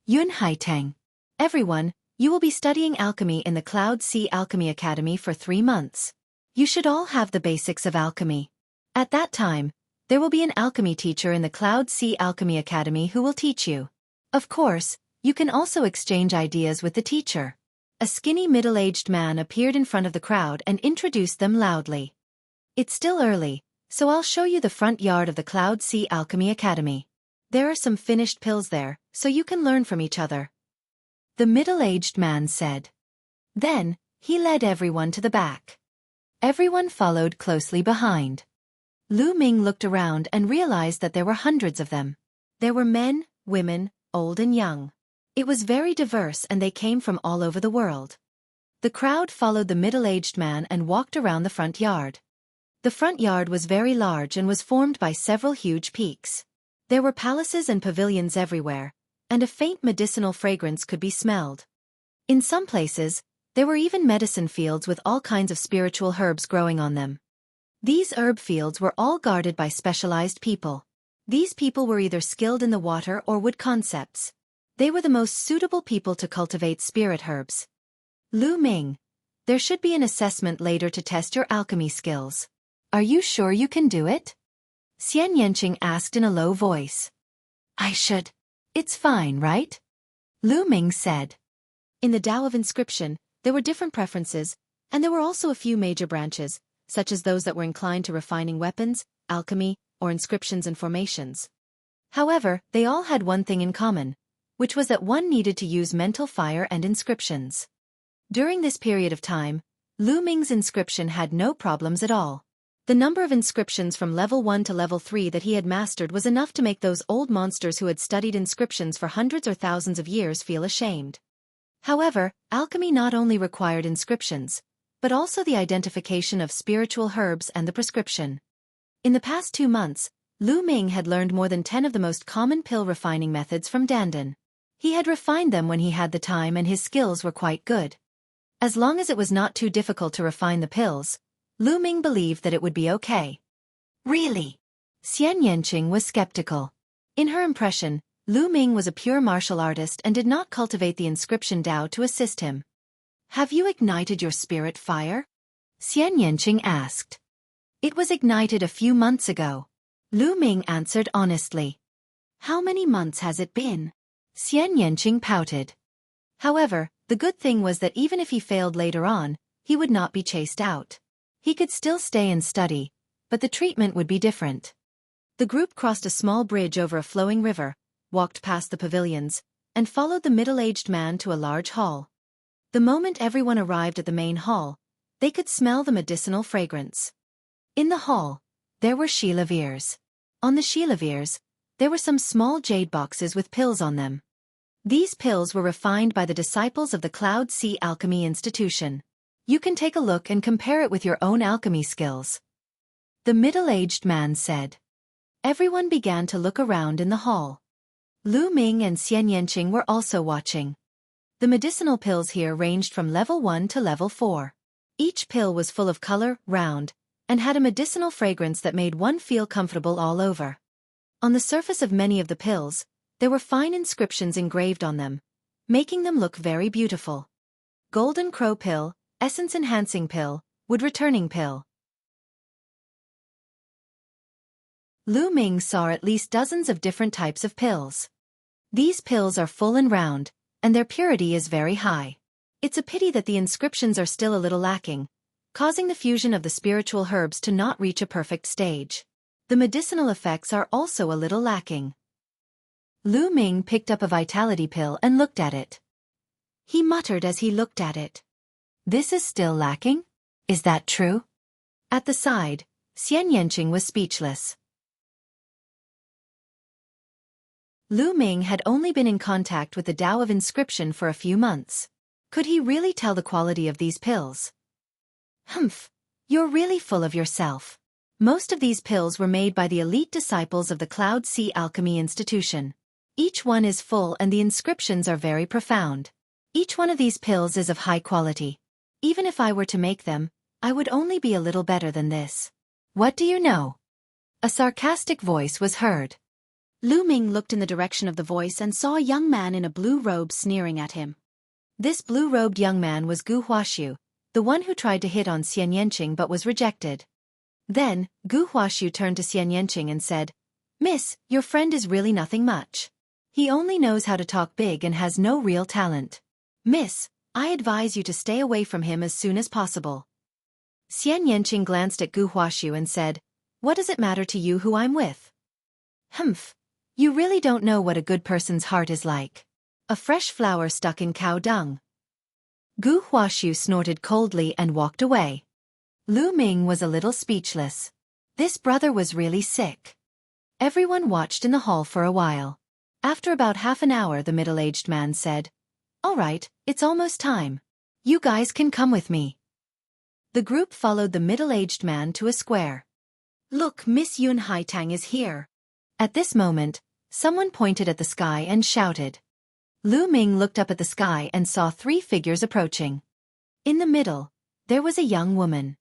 Yun Haitang. Everyone, you will be studying alchemy in the Cloud Sea Alchemy Academy for 3 months. You should all have the basics of alchemy. At that time, there will be an alchemy teacher in the Cloud Sea Alchemy Academy who will teach you. Of course, you can also exchange ideas with the teacher. A skinny middle-aged man appeared in front of the crowd and introduced them loudly. It's still early, so I'll show you the front yard of the Cloud Sea Alchemy Academy. There are some finished pills there, so you can learn from each other. The middle-aged man said. Then, he led everyone to the back. Everyone followed closely behind. Lu Ming looked around and realized that there were hundreds of them. There were men, women, old and young. It was very diverse and they came from all over the world. The crowd followed the middle-aged man and walked around the front yard. The front yard was very large and was formed by several huge peaks. There were palaces and pavilions everywhere, and a faint medicinal fragrance could be smelled. In some places, there were even medicine fields with all kinds of spiritual herbs growing on them. These herb fields were all guarded by specialized people. These people were either skilled in the water or wood concepts. They were the most suitable people to cultivate spirit herbs. Lu Ming, there should be an assessment later to test your alchemy skills. Are you sure you can do it? Xian Yanqing asked in a low voice. I should. It's fine, right? Lu Ming said. In the Tao of Inscription, there were different preferences, and there were also a few major branches, such as those that were inclined to refining weapons, alchemy, or inscriptions and formations. However, they all had one thing in common, which was that one needed to use mental fire and inscriptions. During this period of time, Lu Ming's inscription had no problems at all. The number of inscriptions from level 1 to level 3 that he had mastered was enough to make those old monsters who had studied inscriptions for hundreds or thousands of years feel ashamed. However, alchemy not only required inscriptions, but also the identification of spiritual herbs and the prescription. In the past 2 months, Lu Ming had learned more than 10 of the most common pill refining methods from Dandan. He had refined them when he had the time and his skills were quite good. As long as it was not too difficult to refine the pills, Lu Ming believed that it would be okay. Really? Xian Yanqing was skeptical. In her impression, Lu Ming was a pure martial artist and did not cultivate the inscription Dao to assist him. Have you ignited your spirit fire? Xian Yanqing asked. It was ignited a few months ago. Lu Ming answered honestly. How many months has it been? Xian Yanqing pouted. However, the good thing was that even if he failed later on, he would not be chased out. He could still stay and study, but the treatment would be different. The group crossed a small bridge over a flowing river, walked past the pavilions, and followed the middle-aged man to a large hall. The moment everyone arrived at the main hall, they could smell the medicinal fragrance. In the hall, there were shilaviers. On the shilaviers, there were some small jade boxes with pills on them. These pills were refined by the disciples of the Cloud Sea Alchemy Institution. You can take a look and compare it with your own alchemy skills. The middle-aged man said. Everyone began to look around in the hall. Lu Ming and Xian Yanqing were also watching. The medicinal pills here ranged from level 1 to level 4. Each pill was full of color, round, and had a medicinal fragrance that made one feel comfortable all over. On the surface of many of the pills, there were fine inscriptions engraved on them, making them look very beautiful. Golden Crow Pill, Essence Enhancing Pill, Wood Returning Pill. Lu Ming saw at least dozens of different types of pills. These pills are full and round, and their purity is very high. It's a pity that the inscriptions are still a little lacking, causing the fusion of the spiritual herbs to not reach a perfect stage. The medicinal effects are also a little lacking. Lu Ming picked up a vitality pill and looked at it. He muttered as he looked at it. This is still lacking? Is that true? At the side, Xian Yanqing was speechless. Lu Ming had only been in contact with the Tao of inscription for a few months. Could he really tell the quality of these pills? Humph, you're really full of yourself. Most of these pills were made by the elite disciples of the Cloud Sea Alchemy Institution. Each one is full and the inscriptions are very profound. Each one of these pills is of high quality. Even if I were to make them, I would only be a little better than this. What do you know? A sarcastic voice was heard. Lu Ming looked in the direction of the voice and saw a young man in a blue robe sneering at him. This blue-robed young man was Gu Huaxiu, the one who tried to hit on Xian Yanqing but was rejected. Then, Gu Huaxiu turned to Xian Yanqing and said, Miss, your friend is really nothing much. He only knows how to talk big and has no real talent. Miss, I advise you to stay away from him as soon as possible. Xian Yanqing glanced at Gu Huaxiu and said, What does it matter to you who I'm with? Humph, you really don't know what a good person's heart is like. A fresh flower stuck in cow dung. Gu Huaxiu snorted coldly and walked away. Lu Ming was a little speechless. This brother was really sick. Everyone watched in the hall for a while. After about half an hour, the middle-aged man said, All right, it's almost time. You guys can come with me. The group followed the middle-aged man to a square. Look, Miss Yun Haitang is here. At this moment, someone pointed at the sky and shouted. Lu Ming looked up at the sky and saw 3 figures approaching. In the middle, there was a young woman.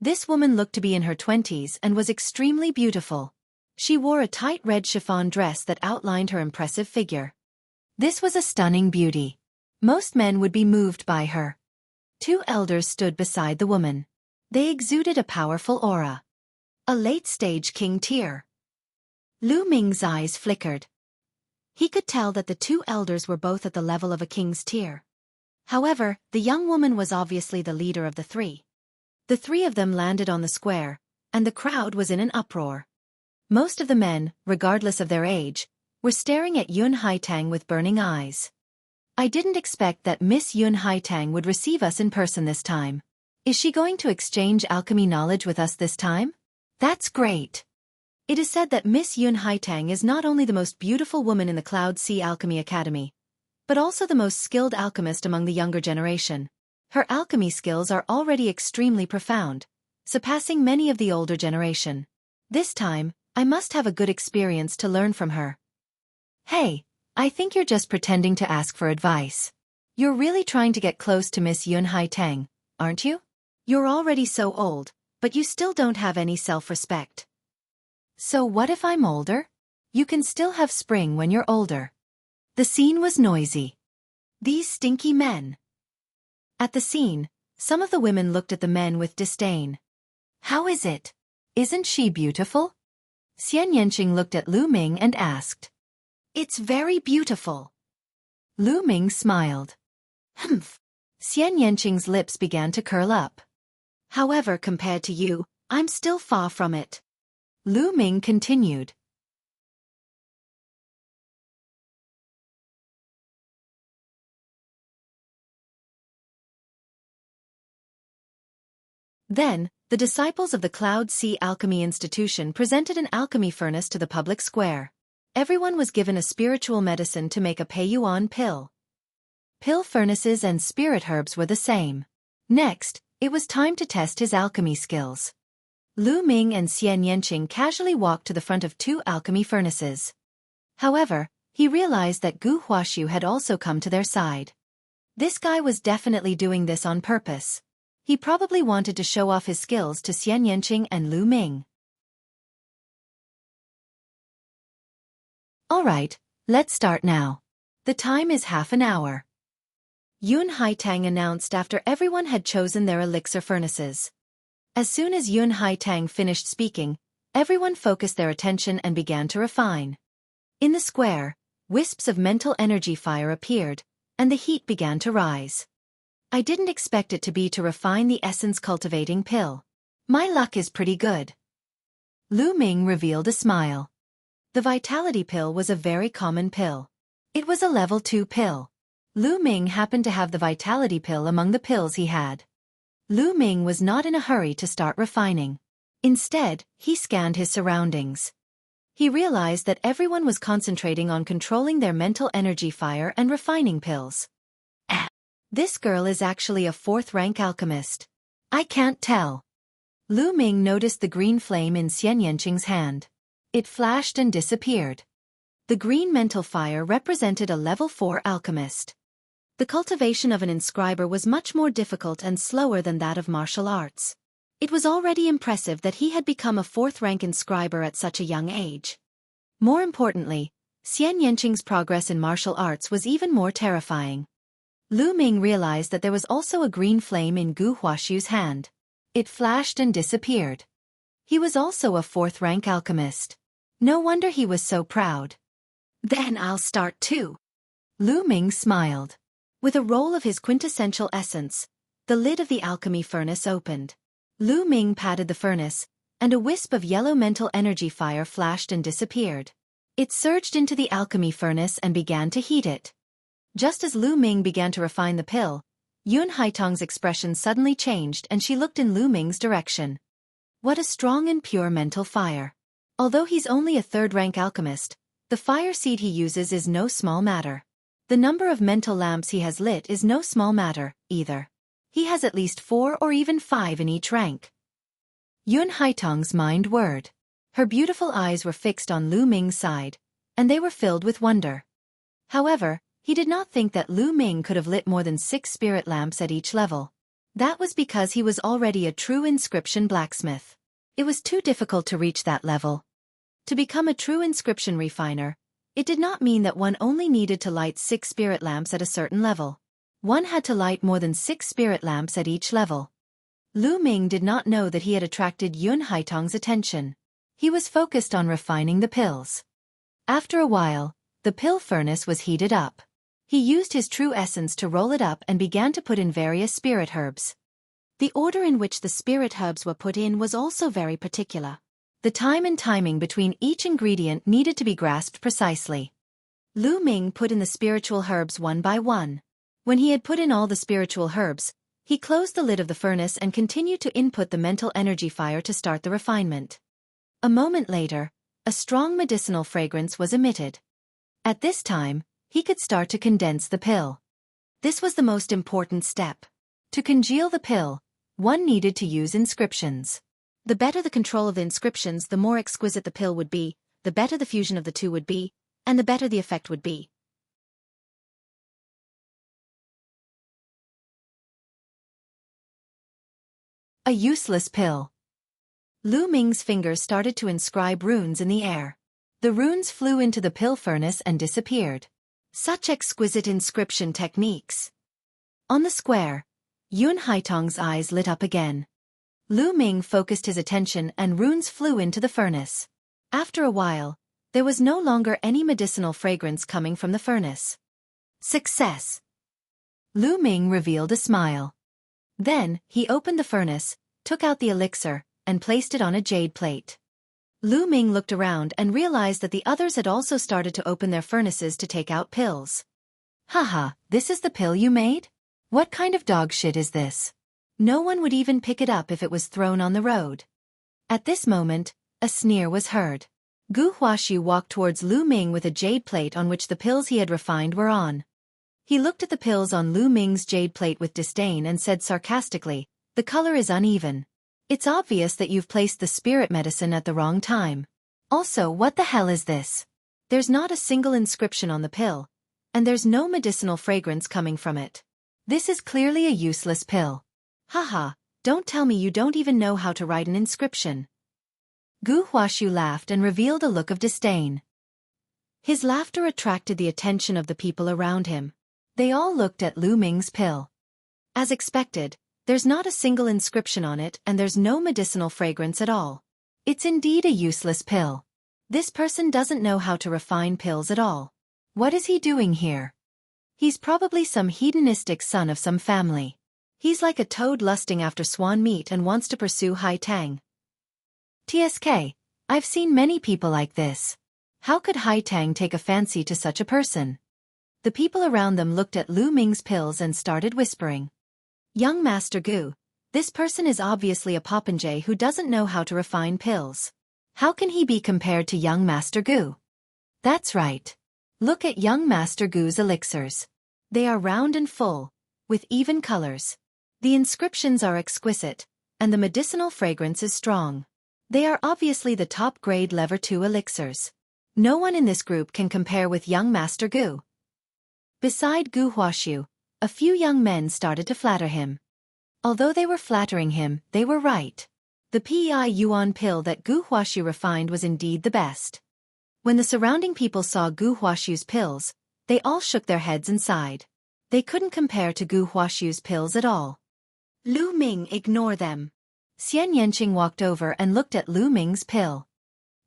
This woman looked to be in her 20s and was extremely beautiful. She wore a tight red chiffon dress that outlined her impressive figure. This was a stunning beauty. Most men would be moved by her. 2 elders stood beside the woman. They exuded a powerful aura. A late-stage king tier. Lu Ming's eyes flickered. He could tell that the 2 elders were both at the level of a king's tier. However, the young woman was obviously the leader of the 3. The 3 of them landed on the square, and the crowd was in an uproar. Most of the men, regardless of their age, were staring at Yun Haitang with burning eyes. I didn't expect that Miss Yun Haitang would receive us in person this time. Is she going to exchange alchemy knowledge with us this time? That's great. It is said that Miss Yun Haitang is not only the most beautiful woman in the Cloud Sea Alchemy Academy, but also the most skilled alchemist among the younger generation. Her alchemy skills are already extremely profound, surpassing many of the older generation. This time, I must have a good experience to learn from her. Hey, I think you're just pretending to ask for advice. You're really trying to get close to Miss Yun Haitang, aren't you? You're already so old, but you still don't have any self-respect. So what if I'm older? You can still have spring when you're older. The scene was noisy. These stinky men. At the scene, some of the women looked at the men with disdain. How is it? Isn't she beautiful? Xian Yanqing looked at Lu Ming and asked. It's very beautiful. Lu Ming smiled. Humph. Xian Yanqing's lips began to curl up. However, compared to you, I'm still far from it. Lu Ming continued. Then, the disciples of the Cloud Sea Alchemy Institution presented an alchemy furnace to the public square. Everyone was given a spiritual medicine to make a Peiyuan pill. Pill furnaces and spirit herbs were the same. Next, it was time to test his alchemy skills. Lu Ming and Xian Yanqing casually walked to the front of two alchemy furnaces. However, he realized that Gu Huaxiu had also come to their side. This guy was definitely doing this on purpose. He probably wanted to show off his skills to Xian Yanqing and Lu Ming. Alright, let's start now. The time is half an hour. Yun Haitang announced after everyone had chosen their elixir furnaces. As soon as Yun Haitang finished speaking, everyone focused their attention and began to refine. In the square, wisps of mental energy fire appeared, and the heat began to rise. I didn't expect it to be to refine the essence-cultivating pill. My luck is pretty good. Lu Ming revealed a smile. The vitality pill was a very common pill. It was a level 2 pill. Lu Ming happened to have the vitality pill among the pills he had. Lu Ming was not in a hurry to start refining. Instead, he scanned his surroundings. He realized that everyone was concentrating on controlling their mental energy fire and refining pills. This girl is actually a 4th-rank alchemist. I can't tell. Lu Ming noticed the green flame in Xian Yanqing's hand. It flashed and disappeared. The green mental fire represented a level 4 alchemist. The cultivation of an inscriber was much more difficult and slower than that of martial arts. It was already impressive that he had become a 4th-rank inscriber at such a young age. More importantly, Xian Yanqing's progress in martial arts was even more terrifying. Lu Ming realized that there was also a green flame in Gu Huaxiu's hand. It flashed and disappeared. He was also a 4th-rank alchemist. No wonder he was so proud. Then I'll start too. Lu Ming smiled. With a roll of his quintessential essence, the lid of the alchemy furnace opened. Lu Ming patted the furnace, and a wisp of yellow mental energy fire flashed and disappeared. It surged into the alchemy furnace and began to heat it. Just as Lu Ming began to refine the pill, Yun Haitang's expression suddenly changed and she looked in Lu Ming's direction. What a strong and pure mental fire. Although he's only a 3rd-rank alchemist, the fire seed he uses is no small matter. The number of mental lamps he has lit is no small matter, either. He has at least 4 or even 5 in each rank. Yun Haitang's mind whirred. Her beautiful eyes were fixed on Lu Ming's side, and they were filled with wonder. However, he did not think that Lu Ming could have lit more than 6 spirit lamps at each level. That was because he was already a true inscription blacksmith. It was too difficult to reach that level. To become a true inscription refiner, it did not mean that one only needed to light 6 spirit lamps at a certain level. One had to light more than 6 spirit lamps at each level. Lu Ming did not know that he had attracted Yun Haitang's attention. He was focused on refining the pills. After a while, the pill furnace was heated up. He used his true essence to roll it up and began to put in various spirit herbs. The order in which the spirit herbs were put in was also very particular. The time and timing between each ingredient needed to be grasped precisely. Lu Ming put in the spiritual herbs one by one. When he had put in all the spiritual herbs, he closed the lid of the furnace and continued to input the mental energy fire to start the refinement. A moment later, a strong medicinal fragrance was emitted. At this time, he could start to condense the pill. This was the most important step. To congeal the pill, one needed to use inscriptions. The better the control of the inscriptions, the more exquisite the pill would be, the better the fusion of the two would be, and the better the effect would be. A useless pill. Lu Ming's fingers started to inscribe runes in the air. The runes flew into the pill furnace and disappeared. Such exquisite inscription techniques. On the square, Yun Haitong's eyes lit up again. Lu Ming focused his attention and runes flew into the furnace. After a while, there was no longer any medicinal fragrance coming from the furnace. Success! Lu Ming revealed a smile. Then, he opened the furnace, took out the elixir, and placed it on a jade plate. Lu Ming looked around and realized that the others had also started to open their furnaces to take out pills. Haha, this is the pill you made? What kind of dog shit is this? No one would even pick it up if it was thrown on the road. At this moment, a sneer was heard. Gu Huaxiu walked towards Lu Ming with a jade plate on which the pills he had refined were on. He looked at the pills on Lu Ming's jade plate with disdain and said sarcastically, "The color is uneven. It's obvious that you've placed the spirit medicine at the wrong time. Also, what the hell is this? There's not a single inscription on the pill, and there's no medicinal fragrance coming from it. This is clearly a useless pill. Haha, don't tell me you don't even know how to write an inscription." Gu Huaxiu laughed and revealed a look of disdain. His laughter attracted the attention of the people around him. They all looked at Lu Ming's pill. As expected, there's not a single inscription on it and there's no medicinal fragrance at all. It's indeed a useless pill. This person doesn't know how to refine pills at all. What is he doing here? He's probably some hedonistic son of some family. He's like a toad lusting after swan meat and wants to pursue Hai Tang. TSK, I've seen many people like this. How could Hai Tang take a fancy to such a person? The people around them looked at Lu Ming's pills and started whispering. Young Master Gu, this person is obviously a popinjay who doesn't know how to refine pills. How can he be compared to young Master Gu? That's right. Look at young Master Gu's elixirs. They are round and full, with even colors. The inscriptions are exquisite, and the medicinal fragrance is strong. They are obviously the top-grade Level 2 elixirs. No one in this group can compare with young Master Gu. Beside Gu Huaxiu, a few young men started to flatter him. Although they were flattering him, they were right. The Pei Yuan pill that Gu Huaxiu refined was indeed the best. When the surrounding people saw Gu Huaxiu's pills, they all shook their heads and sighed. They couldn't compare to Gu Huaxiu's pills at all. Lu Ming, ignore them. Xian Yanqing walked over and looked at Lu Ming's pill.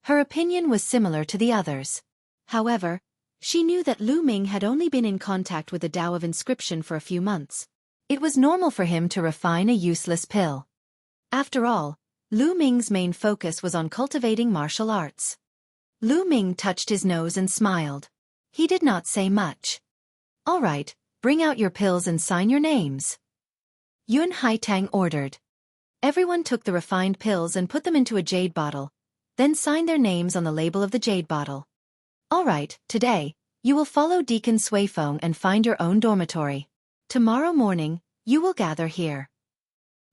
Her opinion was similar to the others. However, she knew that Lu Ming had only been in contact with the Tao of inscription for a few months. It was normal for him to refine a useless pill. After all, Lu Ming's main focus was on cultivating martial arts. Lu Ming touched his nose and smiled. He did not say much. All right, bring out your pills and sign your names. Yun Haitang ordered. Everyone took the refined pills and put them into a jade bottle, then signed their names on the label of the jade bottle. All right, today, you will follow Deacon Suifeng and find your own dormitory. Tomorrow morning, you will gather here.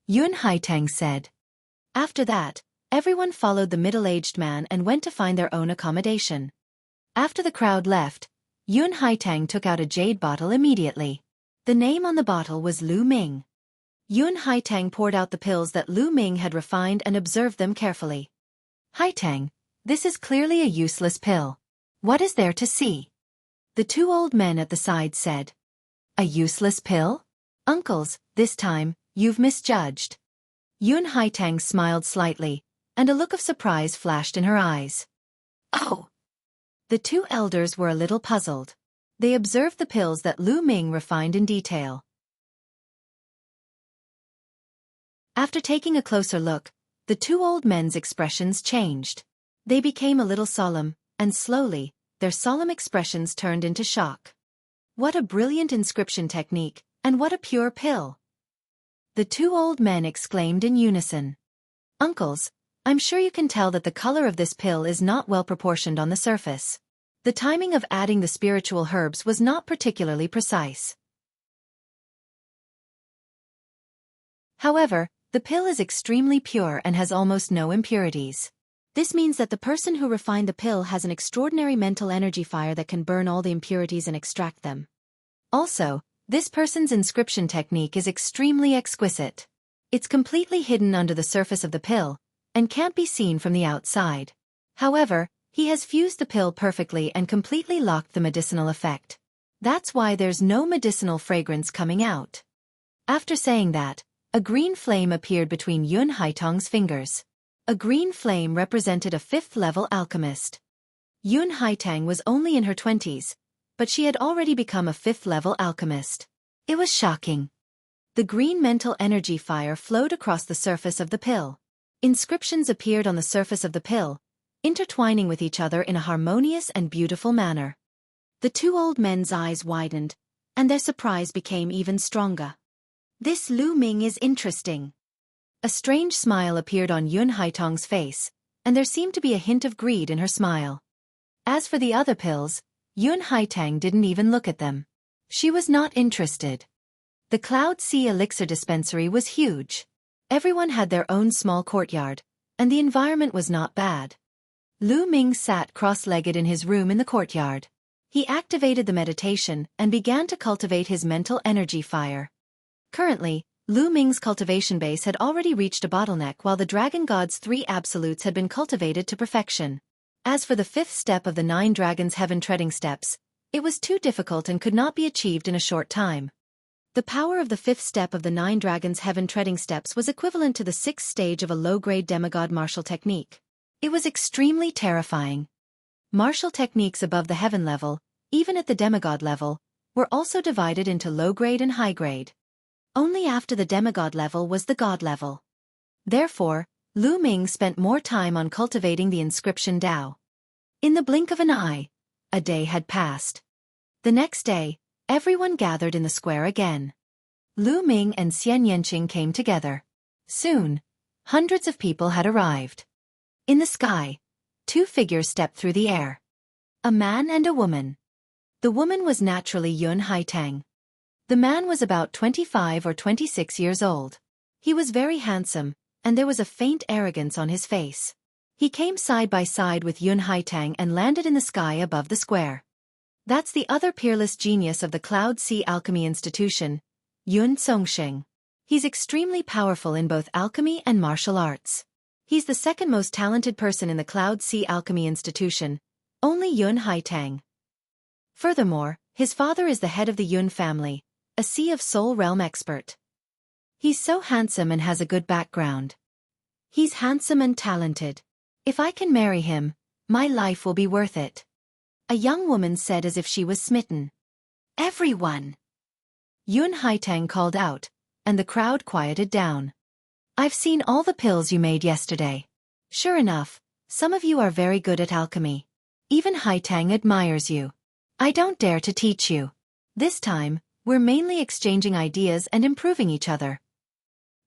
Yun Haitang said. After that, everyone followed the middle-aged man and went to find their own accommodation. After the crowd left, Yun Haitang took out a jade bottle immediately. The name on the bottle was Lu Ming. Yun Haitang poured out the pills that Lu Ming had refined and observed them carefully. Haitang, this is clearly a useless pill. What is there to see? The two old men at the side said. A useless pill? Uncles, this time, you've misjudged. Yun Haitang smiled slightly, and a look of surprise flashed in her eyes. Oh! The two elders were a little puzzled. They observed the pills that Lu Ming refined in detail. After taking a closer look, the two old men's expressions changed. They became a little solemn, and slowly, their solemn expressions turned into shock. What a brilliant inscription technique, and what a pure pill! The two old men exclaimed in unison. Uncles, I'm sure you can tell that the color of this pill is not well proportioned on the surface. The timing of adding the spiritual herbs was not particularly precise. However, the pill is extremely pure and has almost no impurities. This means that the person who refined the pill has an extraordinary mental energy fire that can burn all the impurities and extract them. Also, this person's inscription technique is extremely exquisite. It's completely hidden under the surface of the pill, and can't be seen from the outside. However, he has fused the pill perfectly and completely locked the medicinal effect. That's why there's no medicinal fragrance coming out. After saying that, a green flame appeared between Yun Haitong's fingers. A green flame represented a fifth-level alchemist. Yun Haitang was only in her 20s, but she had already become a fifth-level alchemist. It was shocking. The green mental energy fire flowed across the surface of the pill. Inscriptions appeared on the surface of the pill, intertwining with each other in a harmonious and beautiful manner. The two old men's eyes widened, and their surprise became even stronger. This Lu Ming is interesting. A strange smile appeared on Yun Haitong's face, and there seemed to be a hint of greed in her smile. As for the other pills, Yun Haitang didn't even look at them. She was not interested. The Cloud Sea Elixir dispensary was huge. Everyone had their own small courtyard, and the environment was not bad. Lu Ming sat cross-legged in his room in the courtyard. He activated the meditation and began to cultivate his mental energy fire. Currently, Lu Ming's cultivation base had already reached a bottleneck while the Dragon God's 3 absolutes had been cultivated to perfection. As for the 5th step of the 9 Dragons' Heaven-treading steps, it was too difficult and could not be achieved in a short time. The power of the 5th step of the 9 Dragons' Heaven-treading steps was equivalent to the 6th stage of a low-grade demigod martial technique. It was extremely terrifying. Martial techniques above the heaven level, even at the demigod level, were also divided into low-grade and high-grade. Only after the demigod level was the god level. Therefore, Lu Ming spent more time on cultivating the inscription Dao. In the blink of an eye, a day had passed. The next day, everyone gathered in the square again. Lu Ming and Xian Yanqing came together. Soon, hundreds of people had arrived. In the sky, 2 figures stepped through the air. A man and a woman. The woman was naturally Yun Haitang. The man was about 25 or 26 years old. He was very handsome, and there was a faint arrogance on his face. He came side by side with Yun Haitang and landed in the sky above the square. That's the other peerless genius of the Cloud Sea Alchemy Institution, Yun Songsheng. He's extremely powerful in both alchemy and martial arts. He's the second most talented person in the Cloud Sea Alchemy Institution, only Yun Haitang. Furthermore, his father is the head of the Yun family, a Sea of Soul realm expert. He's so handsome and has a good background. He's handsome and talented. If I can marry him, my life will be worth it. A young woman said as if she was smitten. Everyone! Yun Haitang called out, and the crowd quieted down. I've seen all the pills you made yesterday. Sure enough, some of you are very good at alchemy. Even Haitang admires you. I don't dare to teach you. This time, we're mainly exchanging ideas and improving each other.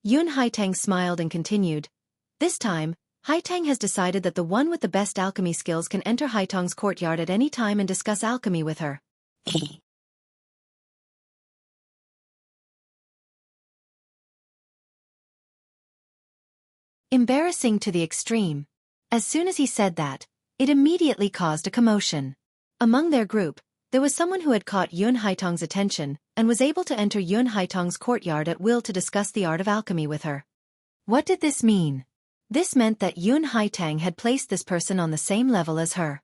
Yun Haitang smiled and continued. This time, Haitang has decided that the one with the best alchemy skills can enter Haitang's courtyard at any time and discuss alchemy with her. Embarrassing to the extreme. As soon as he said that, it immediately caused a commotion. Among their group, there was someone who had caught Yun Haitang's attention and was able to enter Yun Haitang's courtyard at will to discuss the art of alchemy with her. What did this mean? This meant that Yun Haitang had placed this person on the same level as her.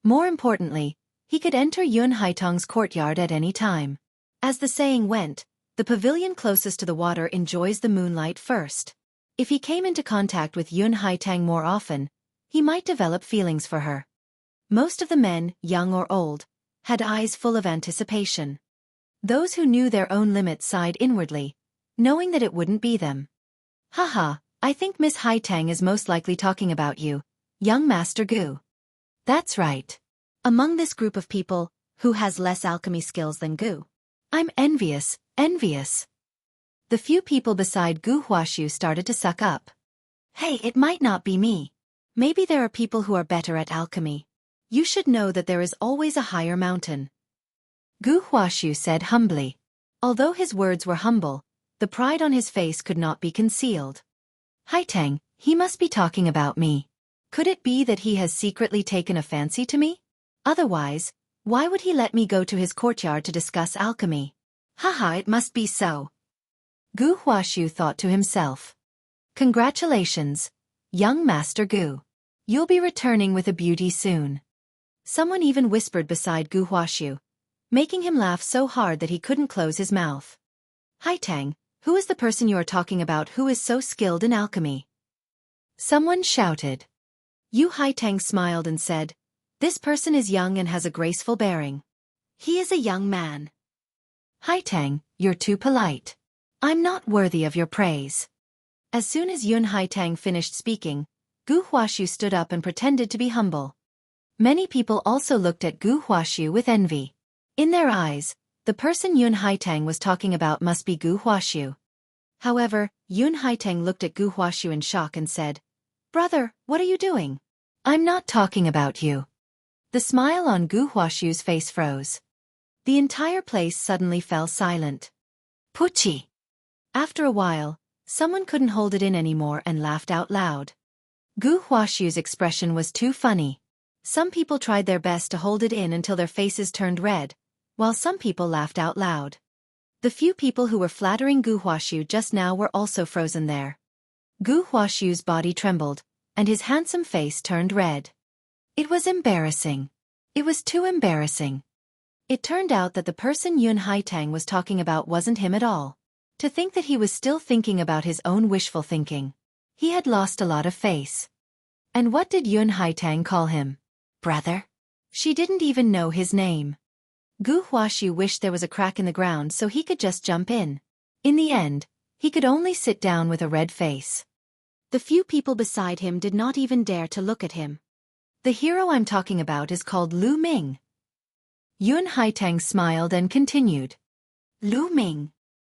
More importantly, he could enter Yun Haitang's courtyard at any time. As the saying went, the pavilion closest to the water enjoys the moonlight first. If he came into contact with Yun Haitang more often, he might develop feelings for her. Most of the men, young or old, had eyes full of anticipation. Those who knew their own limits sighed inwardly, knowing that it wouldn't be them. Haha, I think Miss Haitang is most likely talking about you, young Master Gu. That's right. Among this group of people, who has less alchemy skills than Gu? I'm envious, envious. The few people beside Gu Huaxiu started to suck up. Hey, it might not be me. Maybe there are people who are better at alchemy. You should know that there is always a higher mountain. Gu Huaxiu said humbly. Although his words were humble, the pride on his face could not be concealed. Haitang, he must be talking about me. Could it be that he has secretly taken a fancy to me? Otherwise, why would he let me go to his courtyard to discuss alchemy? Haha, it must be so. Gu Huaxiu thought to himself. Congratulations, young Master Gu. You'll be returning with a beauty soon. Someone even whispered beside Gu Huaxiu, making him laugh so hard that he couldn't close his mouth. Haitang, who is the person you are talking about who is so skilled in alchemy? Someone shouted. Yu Haitang smiled and said, this person is young and has a graceful bearing. He is a young man. Haitang, you're too polite. I'm not worthy of your praise. As soon as Yun Haitang finished speaking, Gu Huaxiu stood up and pretended to be humble. Many people also looked at Gu Huaxiu with envy. In their eyes, the person Yun Haitang was talking about must be Gu Huaxiu. However, Yun Haitang looked at Gu Huaxiu in shock and said, Brother, what are you doing? I'm not talking about you. The smile on Gu Huaxiu's face froze. The entire place suddenly fell silent. Puchi! After a while, someone couldn't hold it in anymore and laughed out loud. Gu Huaxiu's expression was too funny. Some people tried their best to hold it in until their faces turned red, while some people laughed out loud. The few people who were flattering Gu Huaxiu just now were also frozen there. Gu Huaxiu's body trembled, and his handsome face turned red. It was embarrassing. It was too embarrassing. It turned out that the person Yun Haitang was talking about wasn't him at all. To think that he was still thinking about his own wishful thinking. He had lost a lot of face. And what did Yun Haitang call him? Brother? She didn't even know his name. Gu Huaxiu wished there was a crack in the ground so he could just jump in. In the end, he could only sit down with a red face. The few people beside him did not even dare to look at him. The hero I'm talking about is called Lu Ming. Yun Haitang smiled and continued. Lu Ming.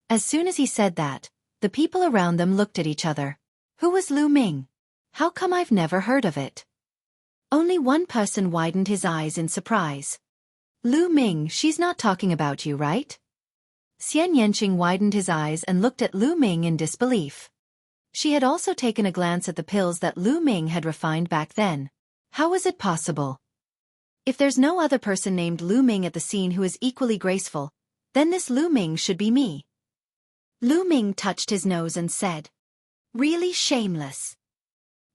As soon as he said that, the people around them looked at each other. Who was Lu Ming? How come I've never heard of it? Only one person widened his eyes in surprise. Lu Ming, she's not talking about you, right? Xian Yanqing widened his eyes and looked at Lu Ming in disbelief. She had also taken a glance at the pills that Lu Ming had refined back then. How was it possible? If there's no other person named Lu Ming at the scene who is equally graceful, then this Lu Ming should be me. Lu Ming touched his nose and said, Really shameless.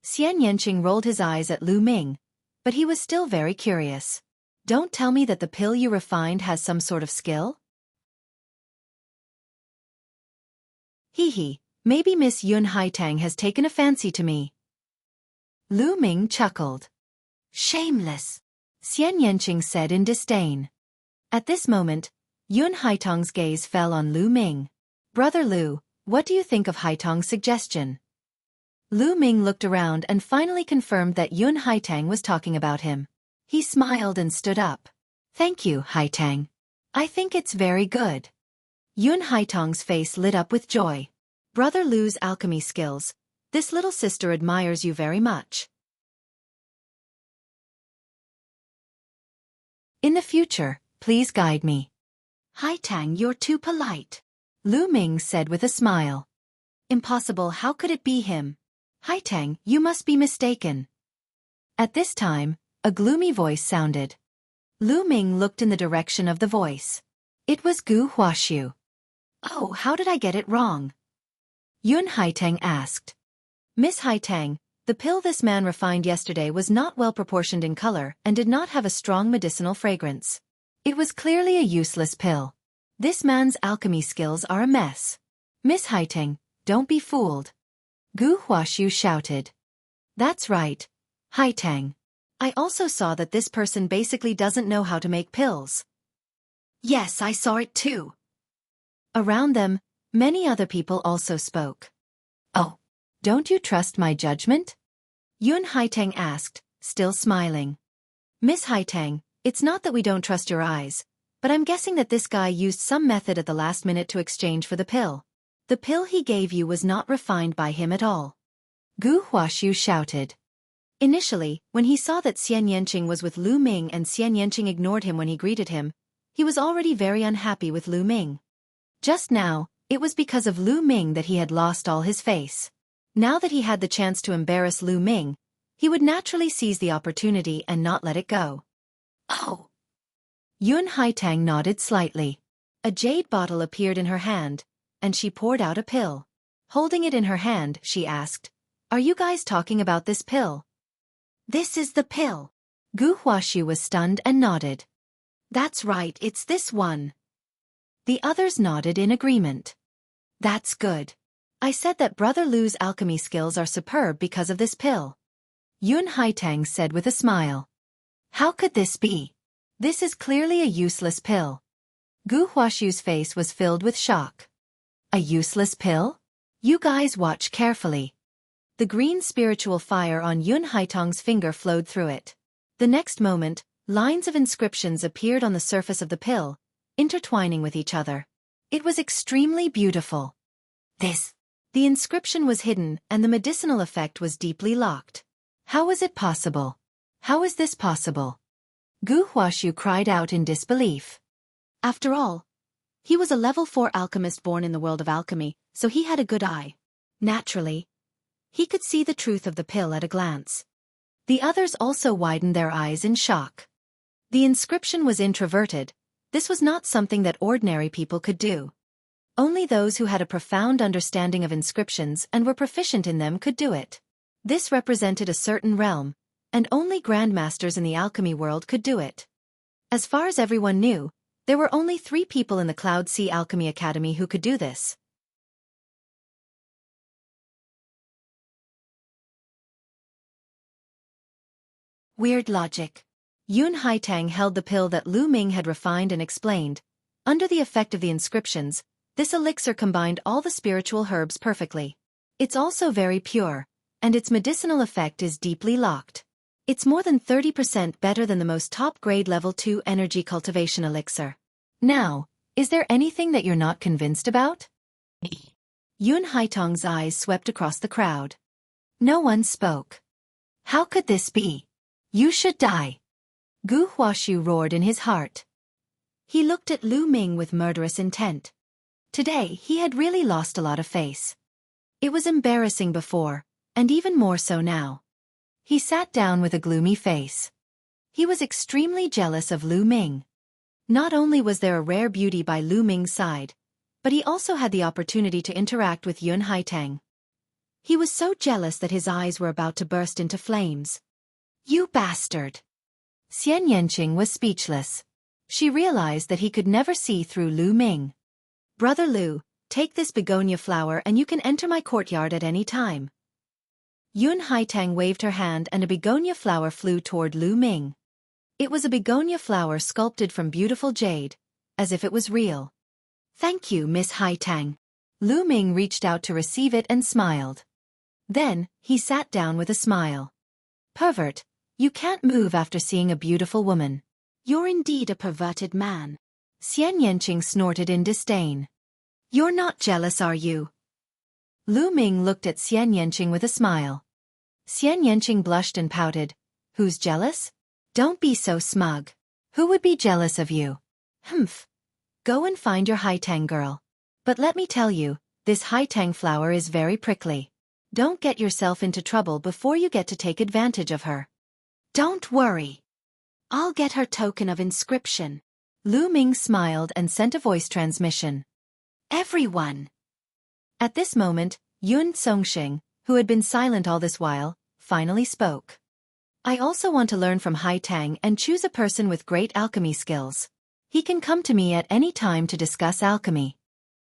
Xian Yanqing rolled his eyes at Lu Ming, but he was still very curious. Don't tell me that the pill you refined has some sort of skill? Hee, maybe Miss Yun Haitang has taken a fancy to me. Lu Ming chuckled. Shameless, Xian Yanqing said in disdain. At this moment, Yun Haitang's gaze fell on Lu Ming. Brother Lu, what do you think of Haitang's suggestion? Lu Ming looked around and finally confirmed that Yun Haitang was talking about him. He smiled and stood up. Thank you, Haitang. I think it's very good. Yun Haitang's face lit up with joy. Brother Lu's alchemy skills. This little sister admires you very much. In the future, please guide me. Haitang, you're too polite. Lu Ming said with a smile. Impossible, how could it be him? Haitang, you must be mistaken. At this time, a gloomy voice sounded. Lu Ming looked in the direction of the voice. It was Gu Huaxiu. Oh, how did I get it wrong? Yun Haitang asked. Miss Haitang, the pill this man refined yesterday was not well proportioned in color and did not have a strong medicinal fragrance. It was clearly a useless pill. This man's alchemy skills are a mess. Miss Haitang, don't be fooled. Gu Huaxiu shouted. That's right, Haitang. I also saw that this person basically doesn't know how to make pills. Yes, I saw it too. Around them, many other people also spoke. Oh, don't you trust my judgment? Yun Haitang asked, still smiling. Miss Haitang, It's not that we don't trust your eyes, but I'm guessing that this guy used some method at the last minute to exchange for the pill. The pill he gave you was not refined by him at all. Gu Huaxiu shouted. Initially, when he saw that Xian Yanqing was with Lu Ming and Xian Yanqing ignored him when he greeted him, he was already very unhappy with Lu Ming. Just now, it was because of Lu Ming that he had lost all his face. Now that he had the chance to embarrass Lu Ming, he would naturally seize the opportunity and not let it go. Oh! Yun Haitang nodded slightly. A jade bottle appeared in her hand, and she poured out a pill. Holding it in her hand, she asked, "Are you guys talking about this pill?" "This is the pill." Gu Huaxiu was stunned and nodded. "That's right, it's this one." The others nodded in agreement. "That's good. I said that Brother Lu's alchemy skills are superb because of this pill," Yun Haitang said with a smile. "How could this be? This is clearly a useless pill." Gu Huaxiu's face was filled with shock. "A useless pill? You guys watch carefully." The green spiritual fire on Yun Haitang's finger flowed through it. The next moment, lines of inscriptions appeared on the surface of the pill, intertwining with each other. It was extremely beautiful. The inscription was hidden and the medicinal effect was deeply locked. How was it possible? How is this possible? Gu Huaxiu cried out in disbelief. After all, he was a level 4 alchemist born in the world of alchemy, so he had a good eye. Naturally, he could see the truth of the pill at a glance. The others also widened their eyes in shock. The inscription was introverted. This was not something that ordinary people could do. Only those who had a profound understanding of inscriptions and were proficient in them could do it. This represented a certain realm, and only grandmasters in the alchemy world could do it. As far as everyone knew, there were only 3 people in the Cloud Sea Alchemy Academy who could do this. Weird logic. Yun Haitang held the pill that Lu Ming had refined and explained. Under the effect of the inscriptions, this elixir combined all the spiritual herbs perfectly. It's also very pure, and its medicinal effect is deeply locked. It's more than 30% better than the most top-grade level 2 energy cultivation elixir. Now, is there anything that you're not convinced about? Yun Haitang's eyes swept across the crowd. No one spoke. How could this be? You should die. Gu Huaxiu roared in his heart. He looked at Lu Ming with murderous intent. Today, he had really lost a lot of face. It was embarrassing before, and even more so now. He sat down with a gloomy face. He was extremely jealous of Lu Ming. Not only was there a rare beauty by Lu Ming's side, but he also had the opportunity to interact with Yun Haitang. He was so jealous that his eyes were about to burst into flames. You bastard! Xian Yanqing was speechless. She realized that he could never see through Lu Ming. Brother Lu, take this begonia flower and you can enter my courtyard at any time. Yun Haitang waved her hand and a begonia flower flew toward Lu Ming. It was a begonia flower sculpted from beautiful jade, as if it was real. Thank you, Miss Haitang. Lu Ming reached out to receive it and smiled. Then, he sat down with a smile. Pervert, you can't move after seeing a beautiful woman. You're indeed a perverted man. Xian Yanqing snorted in disdain. You're not jealous, are you? Lu Ming looked at Xian Yanqing with a smile. Xian Yanqing blushed and pouted. Who's jealous? Don't be so smug. Who would be jealous of you? Humph. Go and find your Haitang girl. But let me tell you, this Haitang flower is very prickly. Don't get yourself into trouble before you get to take advantage of her. Don't worry. I'll get her token of inscription. Lu Ming smiled and sent a voice transmission. Everyone. At this moment, Yun Songxing, who had been silent all this while, finally spoke. I also want to learn from Haitang and choose a person with great alchemy skills. He can come to me at any time to discuss alchemy.